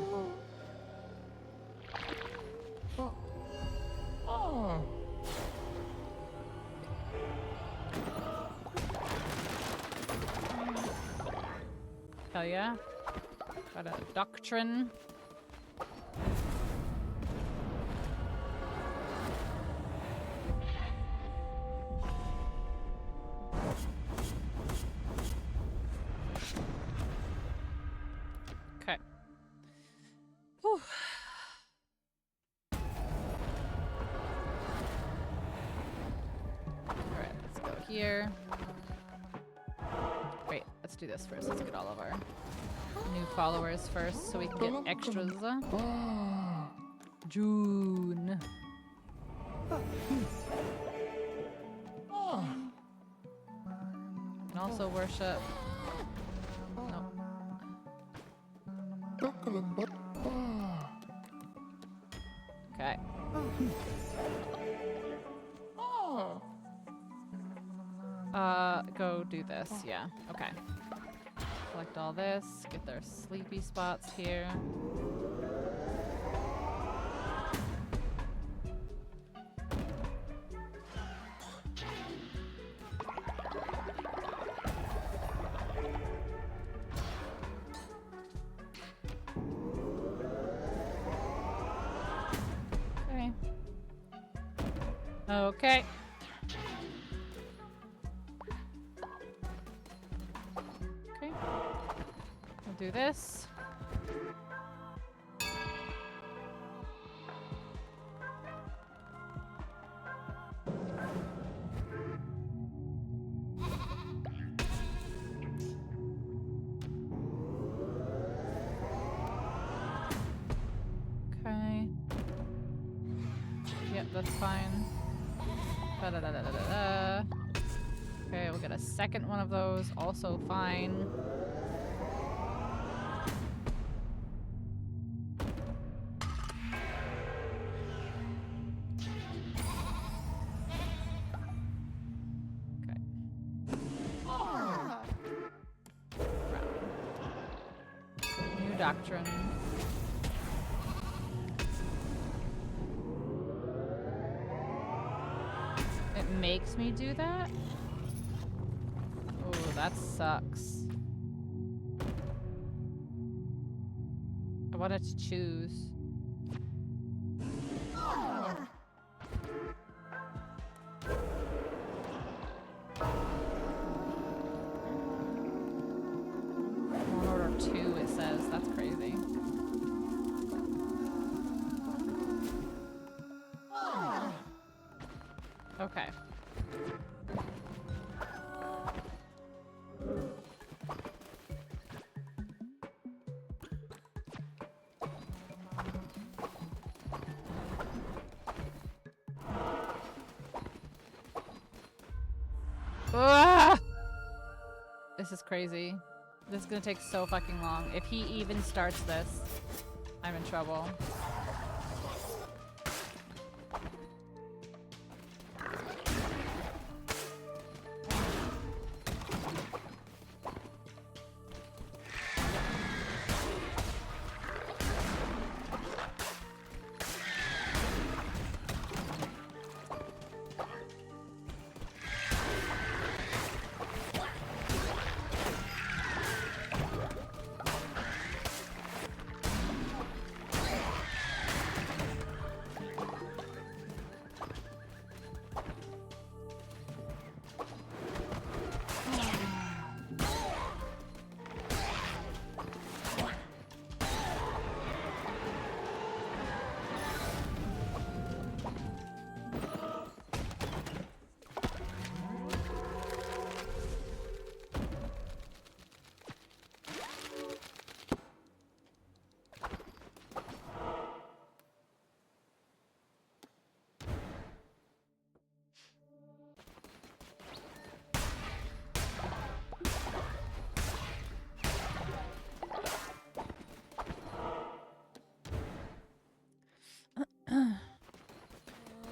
Hell yeah. Got a doctrine. Okay. Whew. Alright, let's go here. Wait, let's do this first. Let's get all of our new followers first so we can get extras. June. And also worship. No. Okay. Go do this. Yeah. Okay. Collect all this. Get their sleepy spots here. Okay. Okay. Okay. We'll do this. Okay. Yep, that's fine. Da-da-da-da-da-da. Okay, we'll get a second one of those. Also fine. Okay. doctrine. It makes me do that? Oh, that sucks. I wanted to choose. Order 2, it says. That's crazy. Okay. Ah! This is crazy. This is gonna take so fucking long. If he even starts this, I'm in trouble.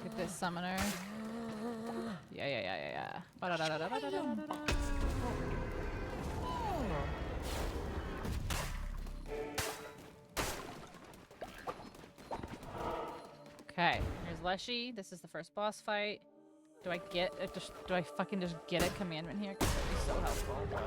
Get this summoner. Yeah. Ba-da-da-da-da-da-da-da-da. Okay, here's Leshy. This is the first boss fight. Do I get it? Do I fucking just get a commandment here? Because it'd be so helpful, bro.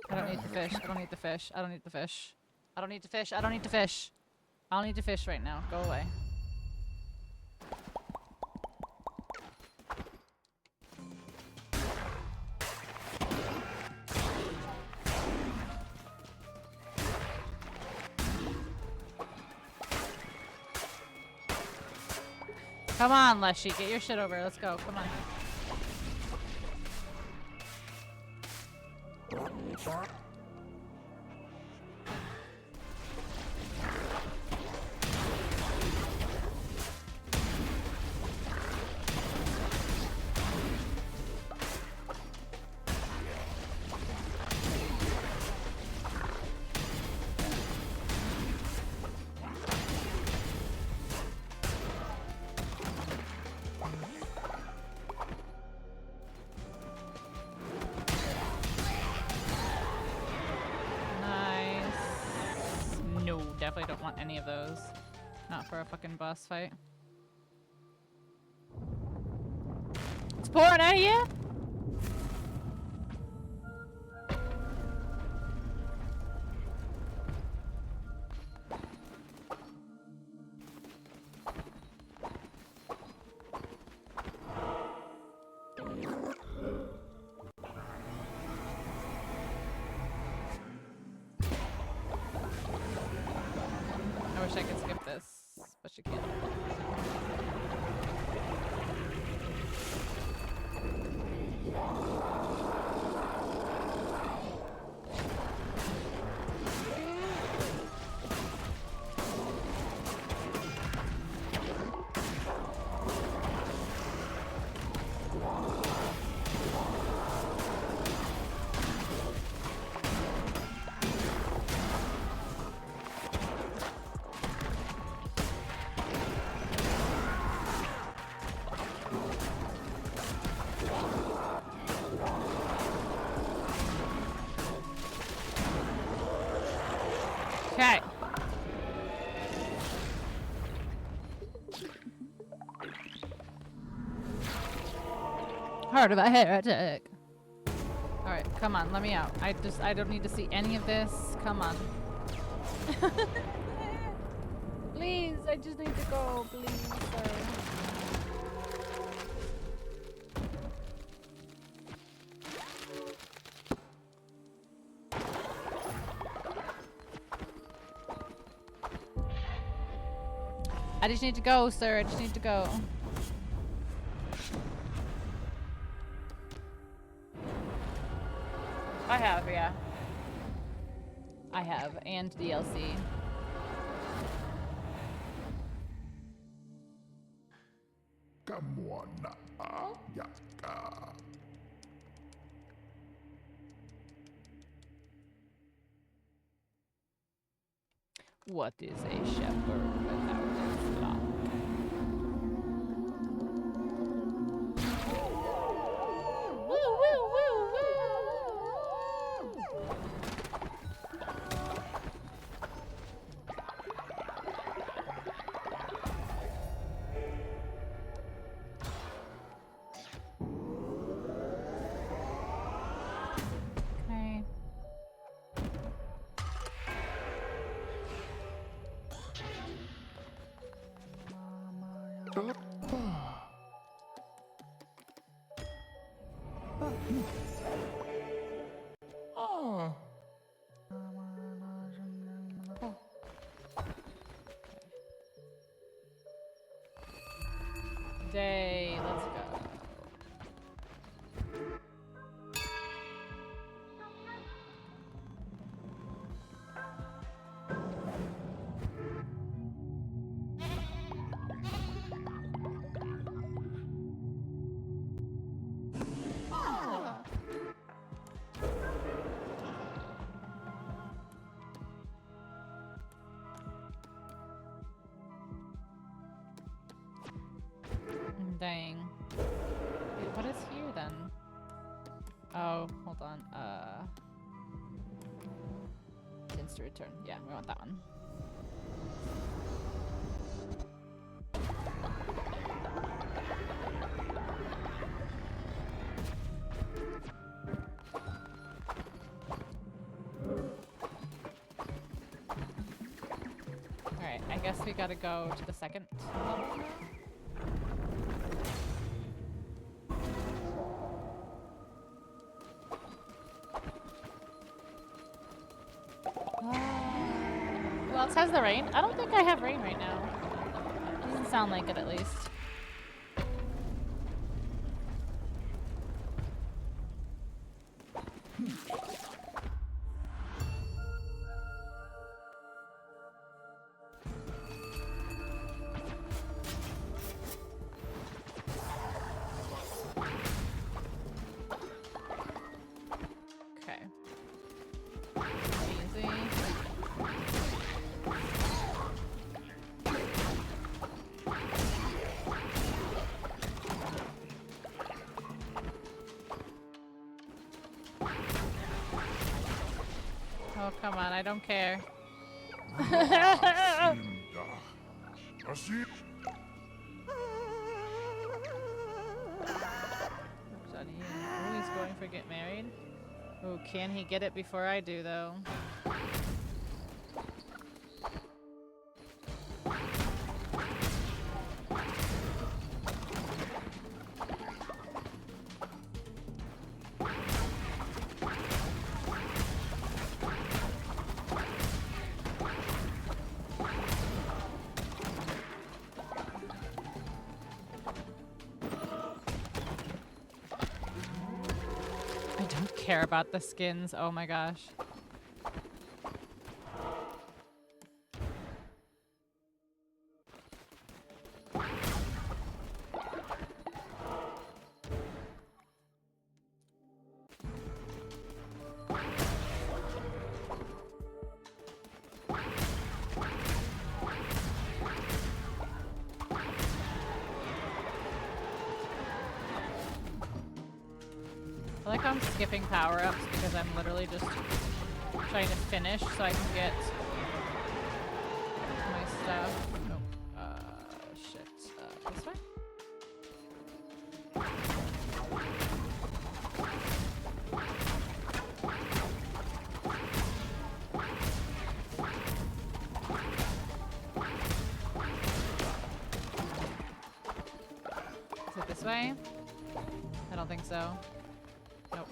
I don't need the fish. I don't need the fish. I don't need the fish. I don't need to fish. I don't need to fish. I don't need to fish right now. Go away. Come on, Leshy. Get your shit over. Let's go. Come on. Definitely don't want any of those. Not for a fucking boss fight. It's pouring out of you? I wish I could skip this, but you can't. Heart of a heretic. Alright, come on, let me out. I don't need to see any of this. Come on. Please, I just need to go, please, sir. I just need to go, sir. I just need to go. I have, yeah. I have, and DLC. Come on, Yaka. What is a shepherd without his flock? Woo, woo, woo, woo. Day, let's go. Dang. Wait, what is here then? Oh, hold on. Tends to return. Yeah, we want that one. Alright, I guess we gotta go to the second level now. Who else has the rain? I don't think I have rain right now. Doesn't sound like it, at least. Okay. Easy. Oh, come on, I don't care. Oh, he's going for get married. Oh, can he get it before I do, though? I don't care about the skins. Oh my gosh. I like how I'm skipping power-ups because I'm literally just trying to finish so I can get my stuff. Nope. Shit. This way? way? I don't think so. Nope.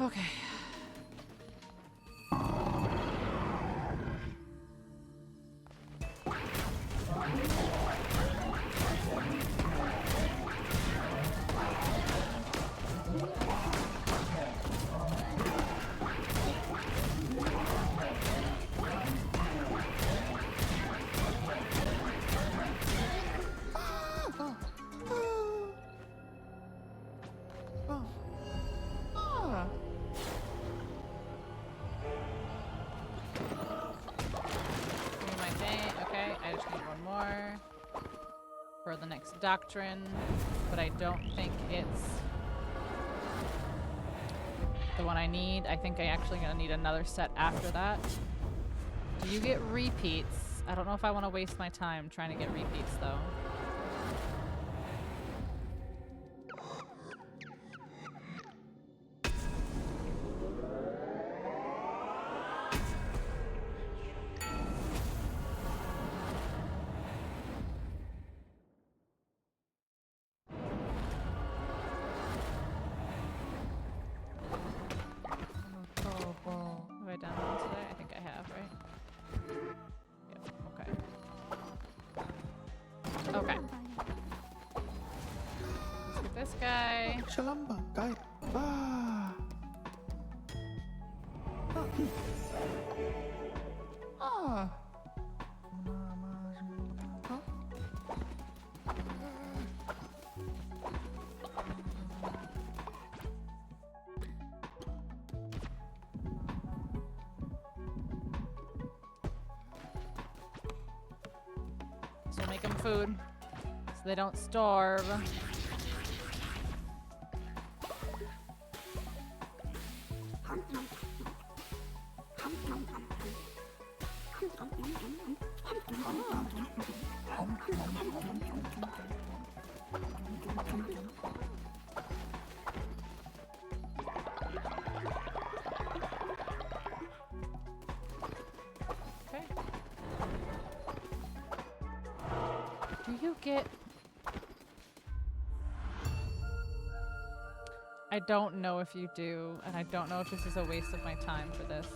Okay. For the next doctrine, but I don't think it's the one I need. I think I actually gonna need another set after that. Do you get repeats? I don't know if I want to waste my time trying to get repeats though. So make them food so they don't starve. I don't know if you do, and I don't know if this is a waste of my time for this.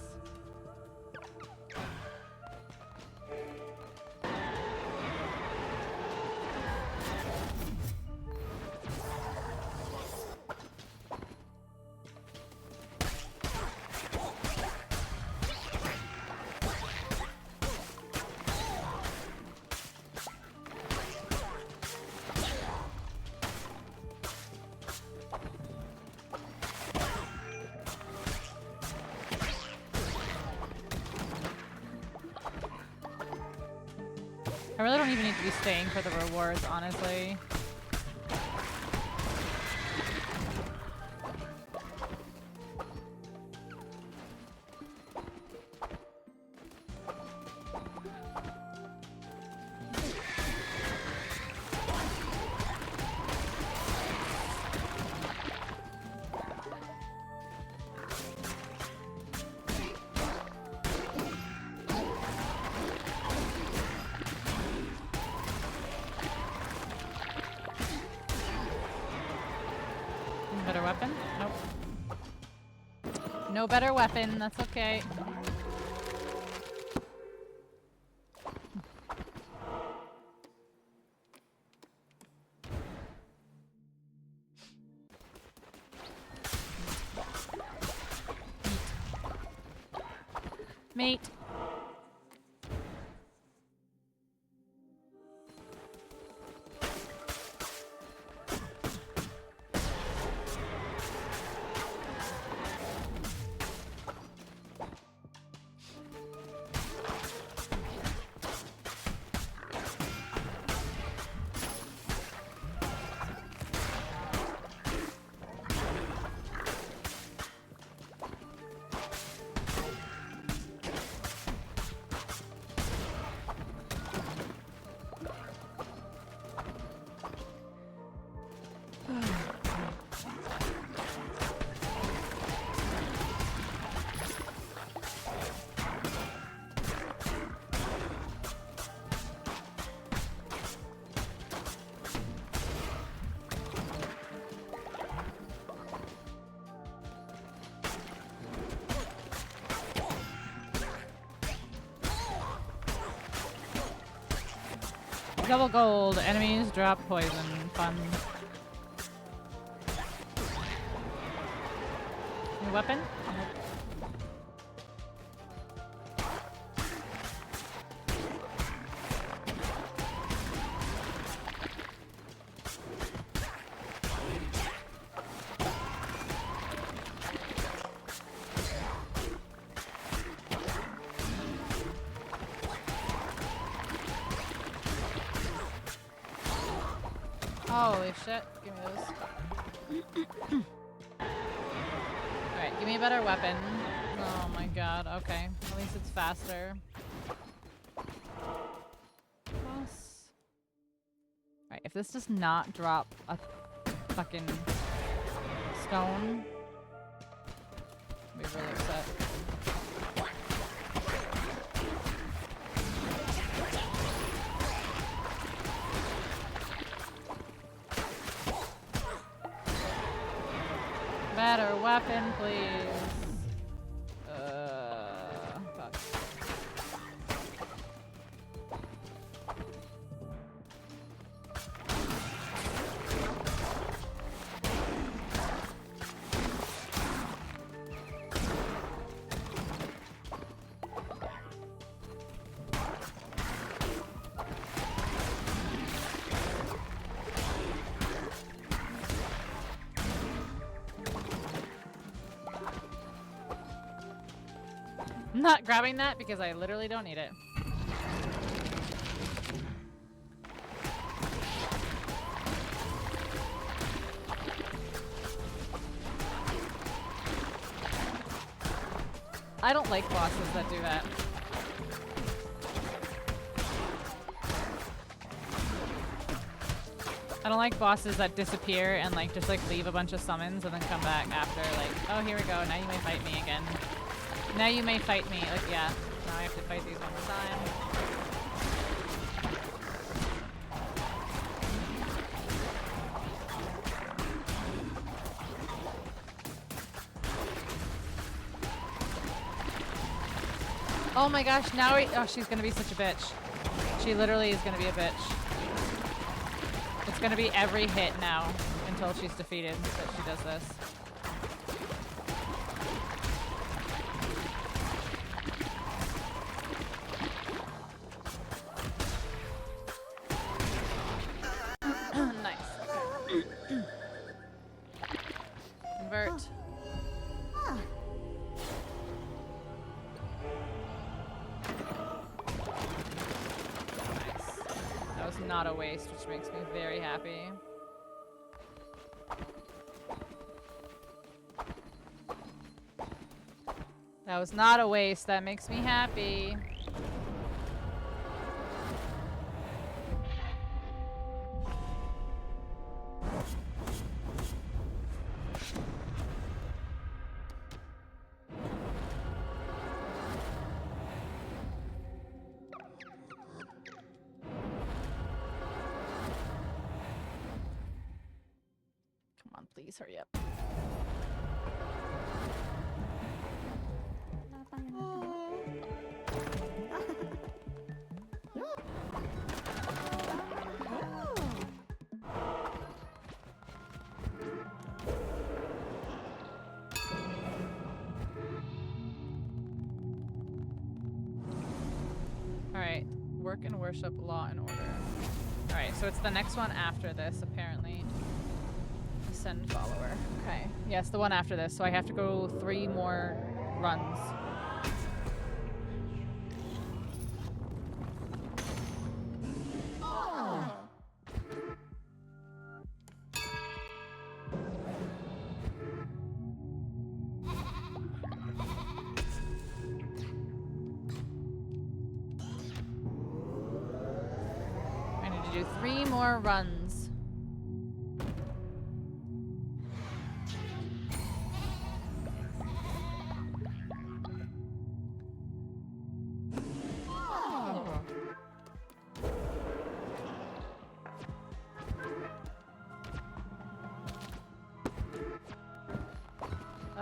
I really don't even need to be staying for the rewards, honestly. Better weapon? Nope. No better weapon, that's okay. Mate. Double gold. Enemies drop poison. Fun. New weapon? Holy shit. Give me those. Alright, give me a better weapon. Oh my god, okay. At least it's faster. Alright, if this does not drop a fucking stone, I'll be really upset. Better weapon, please. Fuck. I'm not grabbing that because I literally don't need it. I don't like bosses that do that. I don't like bosses that disappear and like just like leave a bunch of summons and then come back after like, oh here we go, now you may fight me again. Now you may fight me. Like, yeah. Now I have to fight these one more time. Oh my gosh, now oh, she's gonna be such a bitch. She literally is gonna be a bitch. It's gonna be every hit now until she's defeated that she does this. Convert. Nice. That was not a waste, which makes me very happy. That was not a waste. That makes me happy. Please hurry up. Alright, work and worship, law and order. Alright, so it's the next one after this, apparently. Send follower. Okay. Yes, the one after this. So I have to go 3 more runs. I need to do 3 more runs.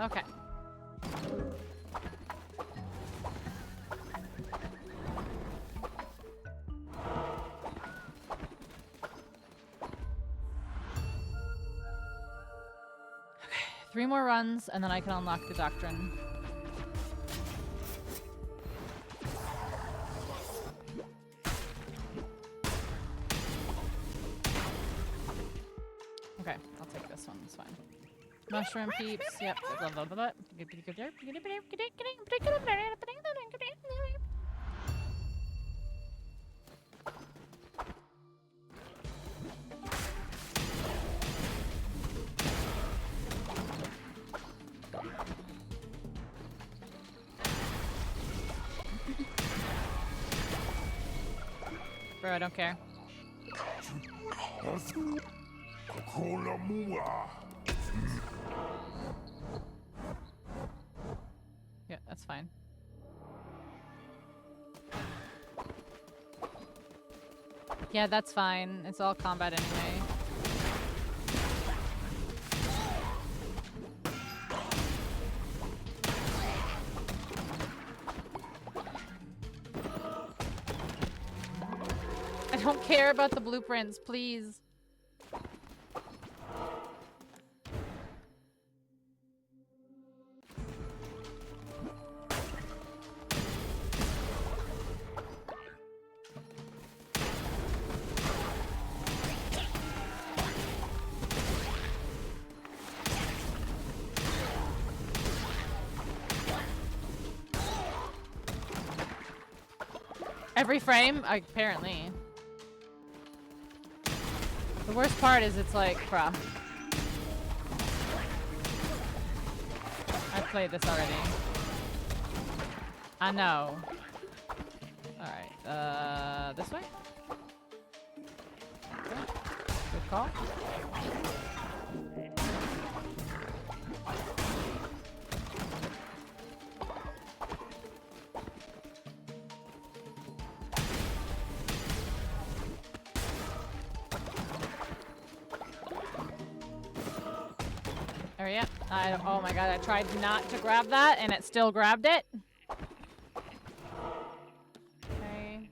Okay. 3 more runs, and then I can unlock the doctrine. Okay, I'll take this one. It's fine. Mushroom peeps. Yep. Blah, blah, blah, blah. Bro, I don't care. Yeah, that's fine. Yeah, that's fine. It's all combat anyway. I don't care about the blueprints, please. Every frame? Apparently. The worst part is it's like, bruh. I've played this already. I know. Alright, this way? Okay. Good call. Area. Oh my god, I tried not to grab that and it still grabbed it. Okay.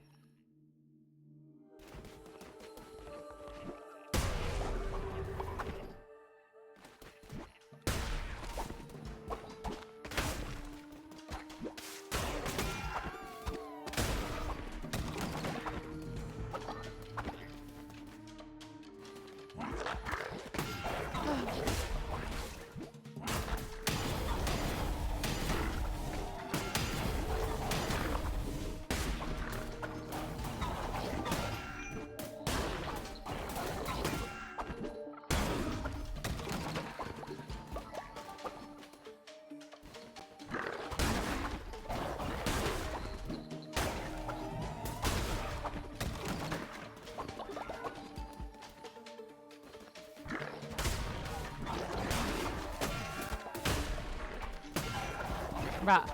Bruh.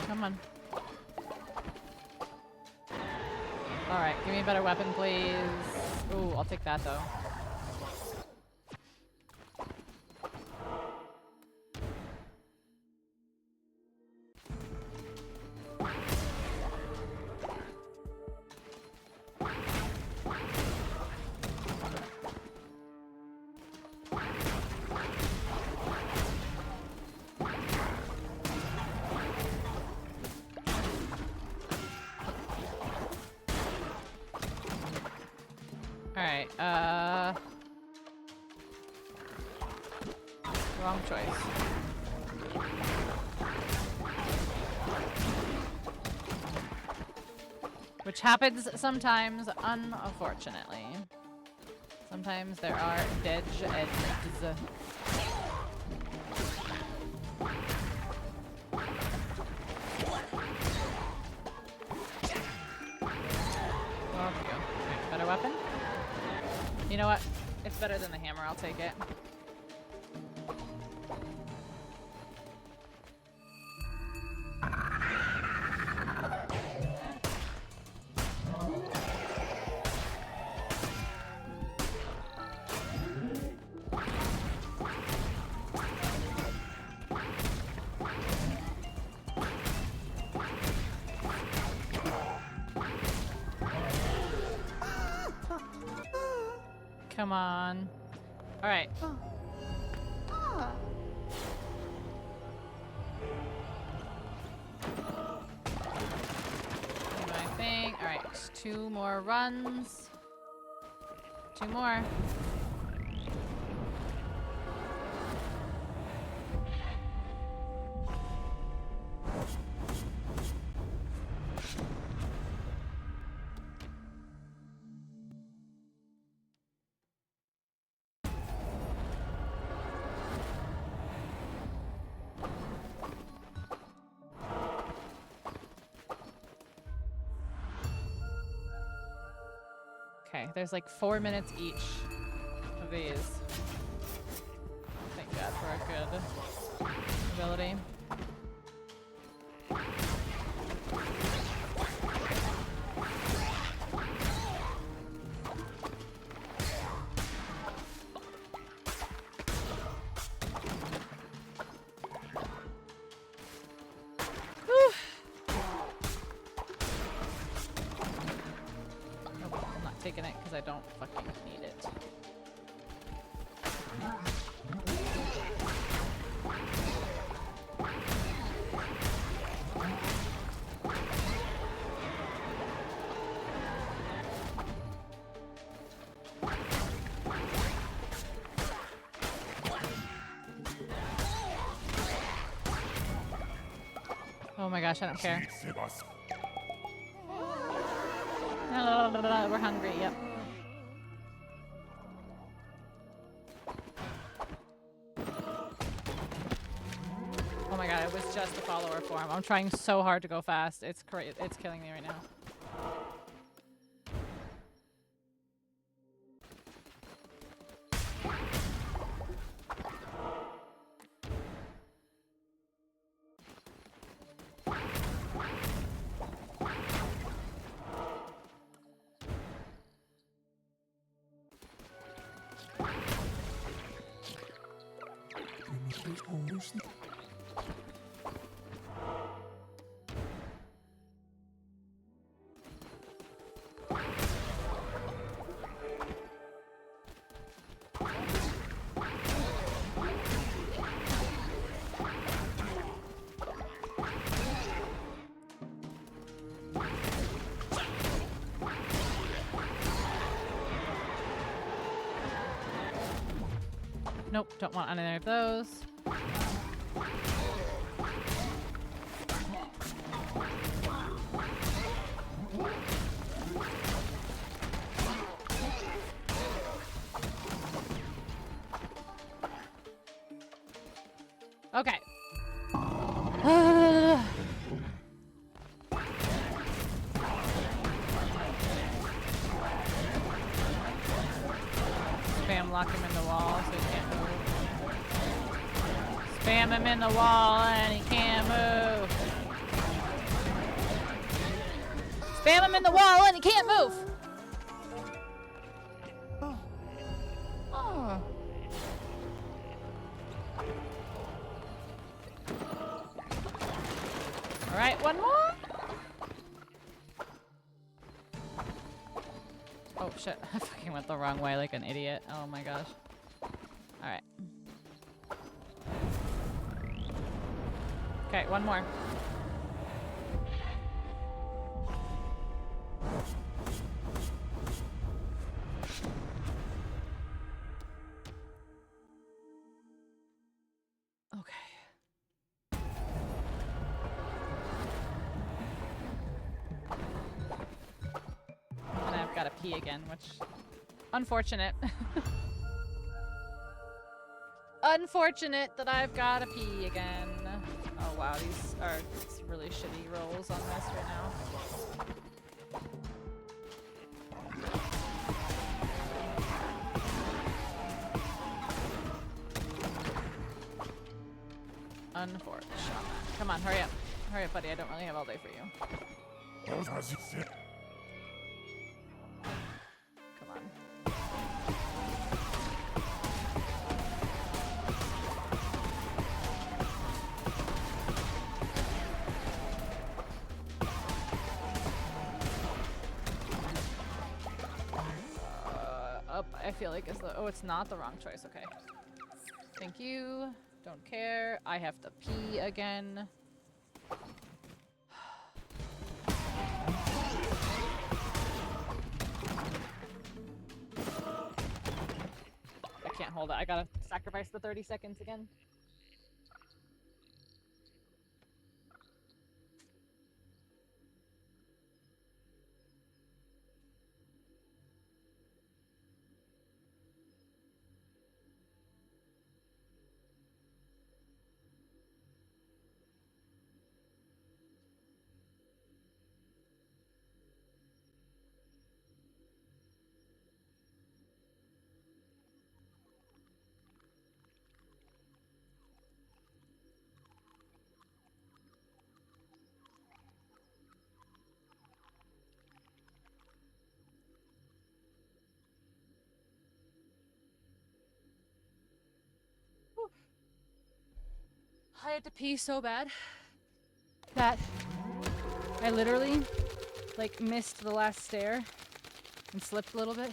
Come on. Alright, give me a better weapon, please. Ooh, I'll take that, though. Alright, wrong choice. Which happens sometimes, unfortunately. Sometimes there are dead edges. Off you go. Okay, better weapon? You know what? It's better than the hammer. I'll take it. Come on. All right. Do my thing. All right. 2 more runs. 2 more. Okay, there's like 4 minutes each of these. Thank God for a good ability. Taking it because I don't fucking need it. Oh my gosh, I don't care. We're hungry, yep. Oh my god, it was just a follower form. I'm trying so hard to go fast. It's crazy. It's killing me right now. Nope, don't want any of those. Okay. Spam lock him in the wall so he can't move. Spam him in the wall and he can't move. Spam him in the wall and he can't move. Oh. All right, one more. Oh shit, I fucking went the wrong way like an idiot. Oh my gosh. Alright. Okay, one more. Gotta pee again, which unfortunate. Unfortunate that I've gotta pee again. Oh wow, these are really shitty rolls on this right now. Unfortunate. Come on, hurry up. Hurry up, buddy. I don't really have all day for you. I feel like is the... Oh, it's not the wrong choice. Okay. Thank you. Don't care. I have to pee again. I can't hold it. I gotta sacrifice the 30 seconds again. I had to pee so bad that I literally, like, missed the last stair and slipped a little bit.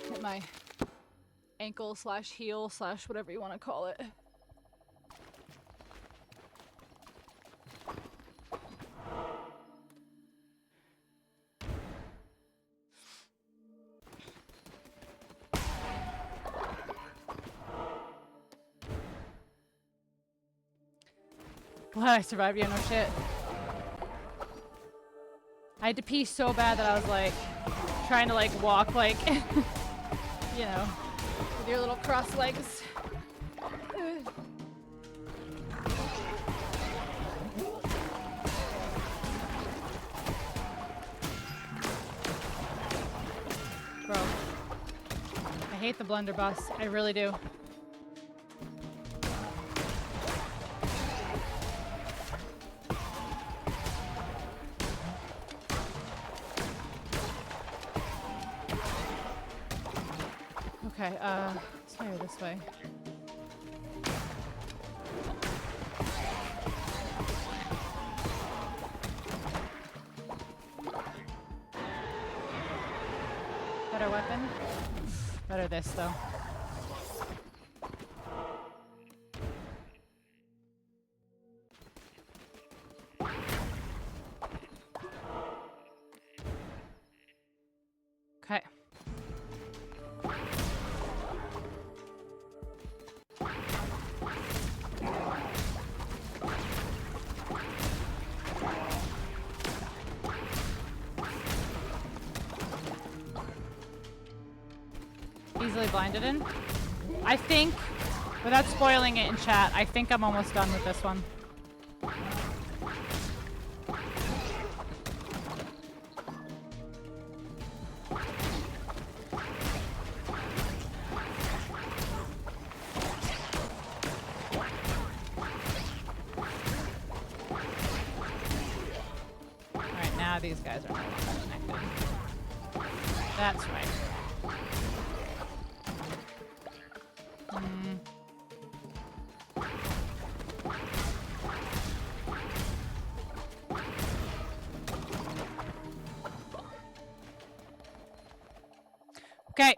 Hit my ankle slash heel slash whatever you want to call it. Glad I survived, yeah, no shit. I had to pee so bad that I was like trying to like walk like you know, with your little cross legs. Bro, I hate the blunderbuss. I really do. Okay, let's fire this way. Better weapon? Better this, though. Okay. Easily blinded in. I think, without spoiling it in chat, I think I'm almost done with this one. Alright, now these guys are no longer connected. That's right. Okay.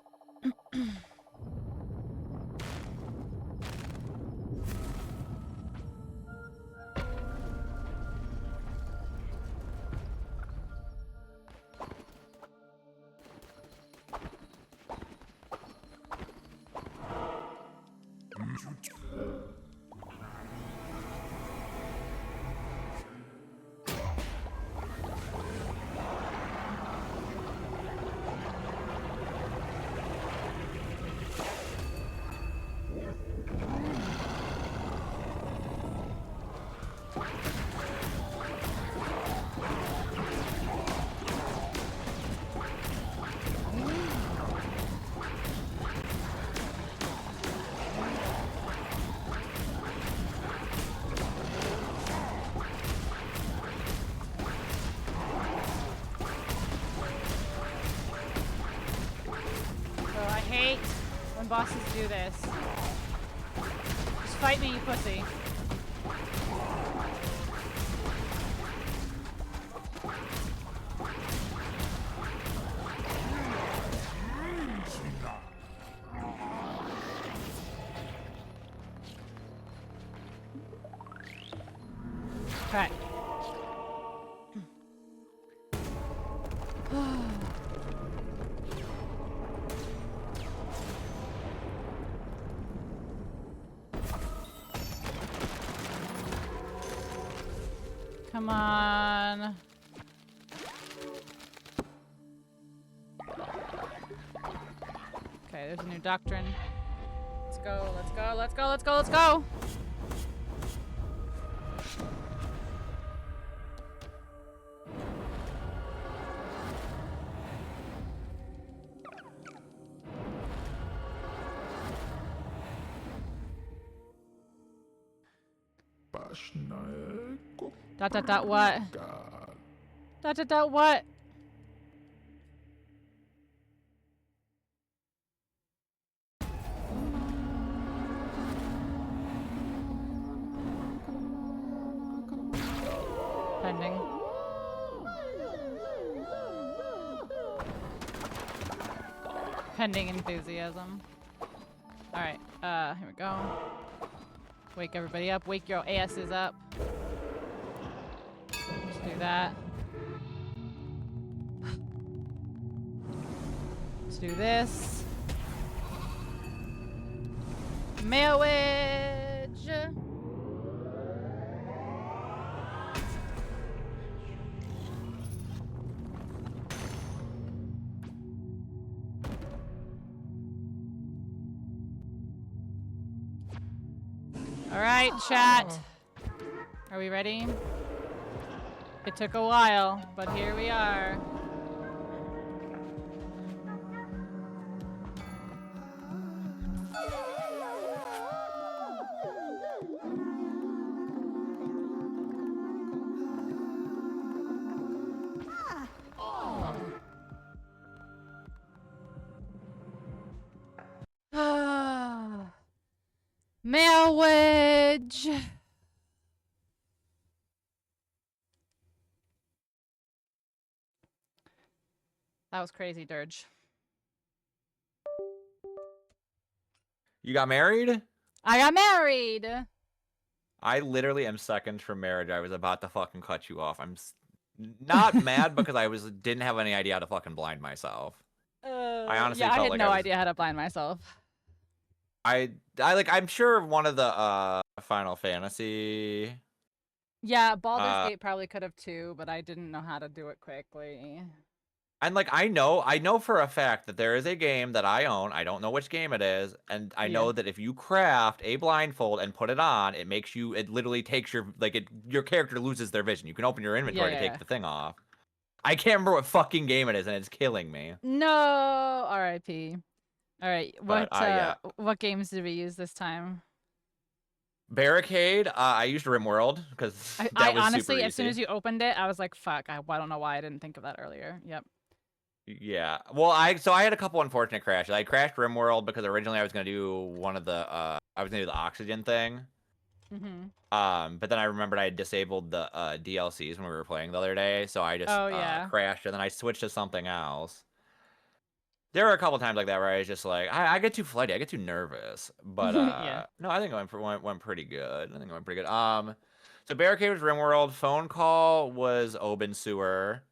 When bosses do this. Just fight me, you pussy. Okay. Come on. Okay, there's a new doctrine. Let's go, let's go, let's go, let's go, let's go! Dot what? Dot what? Pending. Pending enthusiasm. Alright, here we go. Wake everybody up. Wake your asses up. Let's do that. Let's do this. Marriage! Alright, chat. Are we ready? It took a while, but here we are. Marriage! That was crazy, Dirge. You got married? I got married! I literally am seconds from marriage. I was about to fucking cut you off. I'm not mad because I didn't have any idea how to fucking blind myself. I honestly yeah, I felt had like no idea how to blind myself. I'm sure one of the Final Fantasy. Yeah, Baldur's Gate probably could have too, but I didn't know how to do it quickly. And like I know for a fact that there is a game that I own. I don't know which game it is, and I know that if you craft a blindfold and put it on, it literally takes your character loses their vision. You can open your inventory to take the thing off. I can't remember what fucking game it is, and it's killing me. No, R.I.P. All right, what games did we use this time? Barricade. I used RimWorld because that was honestly, super easy. as soon as you opened it, I was like, "Fuck!" I don't know why I didn't think of that earlier. Yep. Yeah. Well, I had a couple unfortunate crashes. I crashed RimWorld because originally I was gonna do one of the I was gonna do the oxygen thing. But then I remembered I had disabled the DLCs when we were playing the other day, so I just crashed and then I switched to something else. There were a couple times like that where I was just like, I get too flighty, I get too nervous. But no, I think it went pretty good. I think it went pretty good. So Barricade was RimWorld. Phone Call was Open Sewer.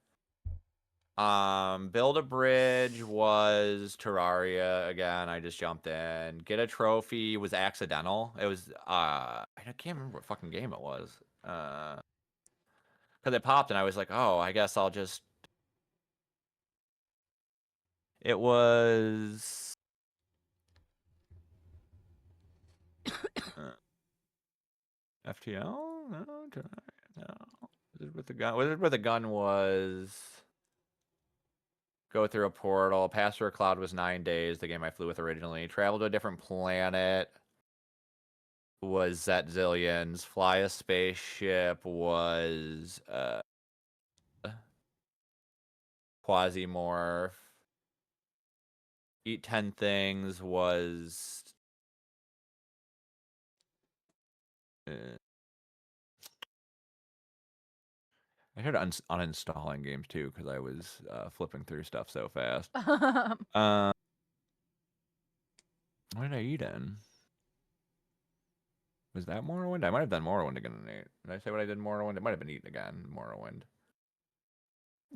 Build a Bridge was Terraria again. I just jumped in. Get a Trophy was accidental. It was I can't remember what fucking game it was. Because it popped and I was like, oh, I guess I'll just. It was. FTL? No. Wizard with the Gun. Wizard with the Gun was. Go through a portal. Pass through a cloud was 9 days. The game I flew with originally. Travel to a different planet was Zetzillions. Fly a spaceship was Quasimorph. Eat 10 things was I heard uninstalling games too because I was flipping through stuff so fast. What did I eat in? Was that Morrowind? I might have done Morrowind again tonight. Did I say what I did in Morrowind? It might have been eaten again. Morrowind.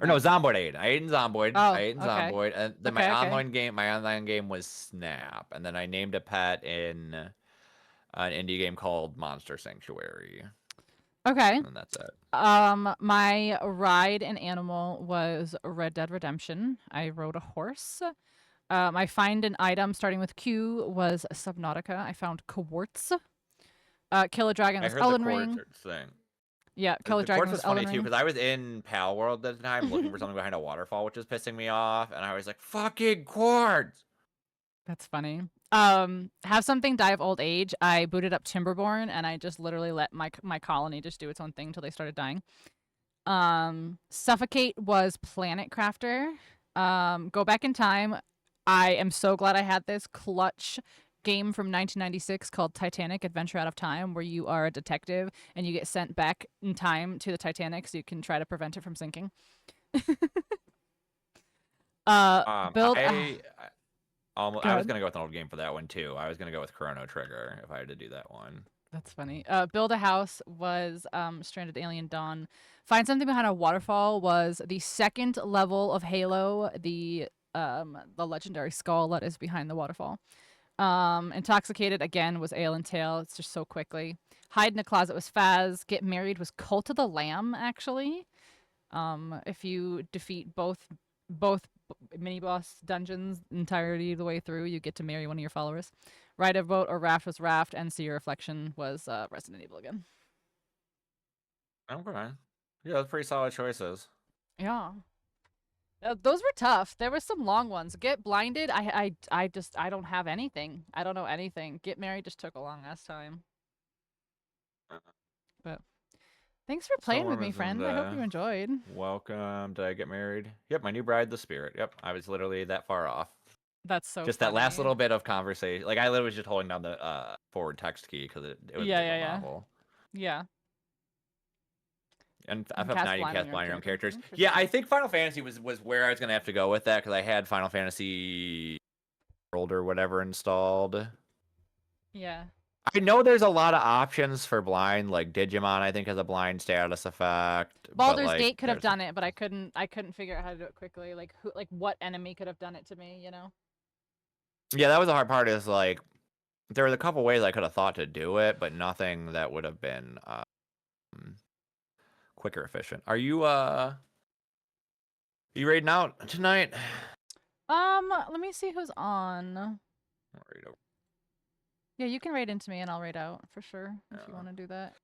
Or no, Zomboid I ate. I ate in Zomboid. Oh, I ate in okay. Zomboid. And then Okay, my okay. online game was Snap. And then I named a pet in an indie game called Monster Sanctuary. Okay. And that's it. My ride and animal was Red Dead Redemption. I rode a horse. My find an item starting with Q was Subnautica. I found quartz. Kill a Dragon I was heard Elden the Ring. quartz thing. Yeah, Kill a The Dragon quartz was was funny Elden too Ring. because I was in Pal World at the time looking for something behind a waterfall, which was pissing me off, and I was like, "Fucking quartz!" That's funny. Have something die of old age. I booted up Timberborn and I just literally let my colony just do its own thing until they started dying. Suffocate was Planet Crafter. Go back in time. I am so glad I had this clutch game from 1996 called Titanic Adventure Out of Time, where you are a detective and you get sent back in time to the Titanic so you can try to prevent it from sinking. Build. I was gonna go with an old game for that one too. I was gonna go with Chrono Trigger if I had to do that one. That's funny. Build a house was Stranded Alien Dawn. Find something behind a waterfall was the second level of Halo, the legendary skull that is behind the waterfall. Intoxicated again was Ale and Tail. It's just so quickly. Hide in a closet was Faz. Get married was Cult of the Lamb actually. If you defeat both mini boss dungeons entirety of the way through, you get to marry one of your followers. Ride a boat or raft was Raft, and See Your Reflection was Resident Evil again. Okay. Yeah, that's pretty solid choices. Yeah. Those were tough. There were some long ones. Get Blinded, I don't have anything. I don't know anything. Get Married just took a long ass time. But thanks for playing with me, friend. I hope you enjoyed. Welcome. Did I get married? Yep, my new bride, the spirit. Yep, I was literally that far off. That's so just funny. that last little bit of conversation. Like I literally was just holding down the forward text key because it was a novel. Yeah. And FF9 you cast blind your own characters. Yeah, I think Final Fantasy was where I was gonna have to go with that because I had Final Fantasy World or whatever installed. Yeah. I know there's a lot of options for blind, like Digimon I think has a blind status effect. Baldur's Gate could have done it, but I couldn't figure out how to do it quickly. Like what enemy could have done it to me, you know? Yeah, that was the hard part is like there was a couple ways I could have thought to do it, but nothing that would have been quick or efficient. Are you raiding out tonight? Let me see who's on. Yeah, you can raid into me and I'll raid out for sure if you want to do that.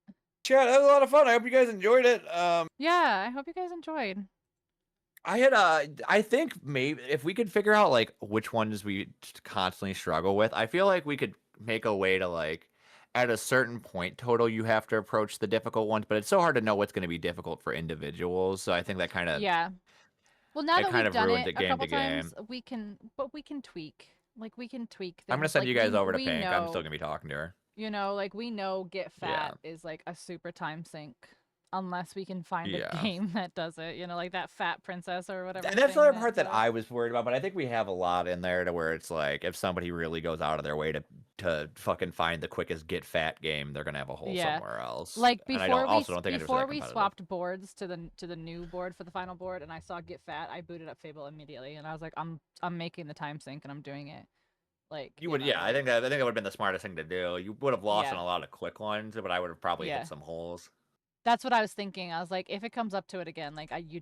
Chat, that was a lot of fun. I hope you guys enjoyed it. Yeah, I hope you guys enjoyed. I think maybe if we could figure out like which ones we constantly struggle with, I feel like we could make a way to like at a certain point total you have to approach the difficult ones, but it's so hard to know what's going to be difficult for individuals. So I think that kind of Well, now that we've done it a couple game. times, we can tweak. Like we can tweak things. I'm gonna send you guys over to Pink. I'm still gonna be talking to her. You know, like we know Get Fat is like a super time sink. Unless we can find a game that does it, you know, like that Fat Princess or whatever. And that's the other part that I was worried about, but I think we have a lot in there to where it's like if somebody really goes out of their way to fucking find the quickest Get Fat game, they're gonna have a hole somewhere else. Like before we swapped boards to the new board for the final board, and I saw Get Fat, I booted up Fable immediately, and I was like, I'm making the time sink and I'm doing it. Like you would, I think that would have been the smartest thing to do. You would have lost on a lot of quick ones, but I would have probably hit some holes. That's what I was thinking. I was like, if it comes up to it again, like you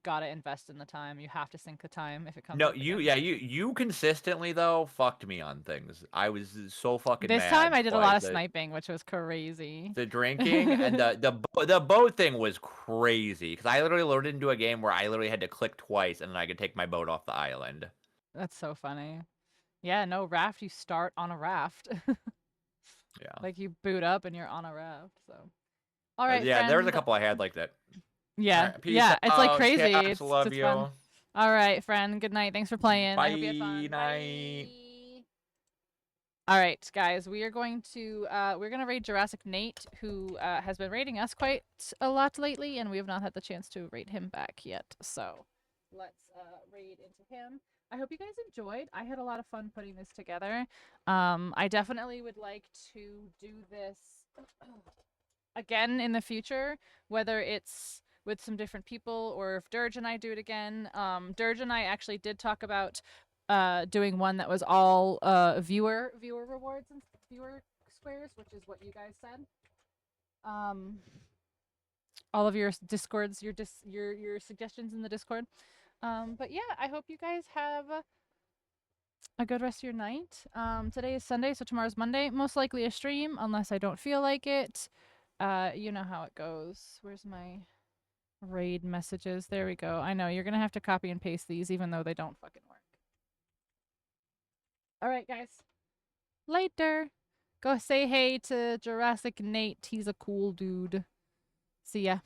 gotta invest in the time. You have to sink the time if it comes. No, you consistently though fucked me on things. I was so fucking. This mad time I did a lot of sniping, which was crazy. The drinking and the boat thing was crazy because I literally loaded into a game where I literally had to click twice and then I could take my boat off the island. That's so funny. Yeah, no raft. You start on a raft. Yeah. Like you boot up and you're on a raft. So. All right. Yeah, friend. there was a couple I had like that. Yeah, right, yeah. It's like crazy. Cats, love it's you. fun. All right, friend. Good night. Thanks for playing. Bye. I hope you had fun. Night. Bye. All right, guys. We are going to raid Jurassic Nate, who has been raiding us quite a lot lately, and we have not had the chance to raid him back yet. So let's raid into him. I hope you guys enjoyed. I had a lot of fun putting this together. I definitely would like to do this again in the future, whether it's with some different people or if Dirge and I do it again. Dirge and I actually did talk about doing one that was all viewer rewards and viewer squares, which is what you guys said. All of your discords, your suggestions in the Discord. But yeah, I hope you guys have a good rest of your night. Today is Sunday, so tomorrow's Monday. Most likely a stream, unless I don't feel like it. You know how it goes. Where's my raid messages? There we go. I know, you're gonna have to copy and paste these, even though they don't fucking work. Alright, guys. Later. Go say hey to Jurassic Nate. He's a cool dude. See ya.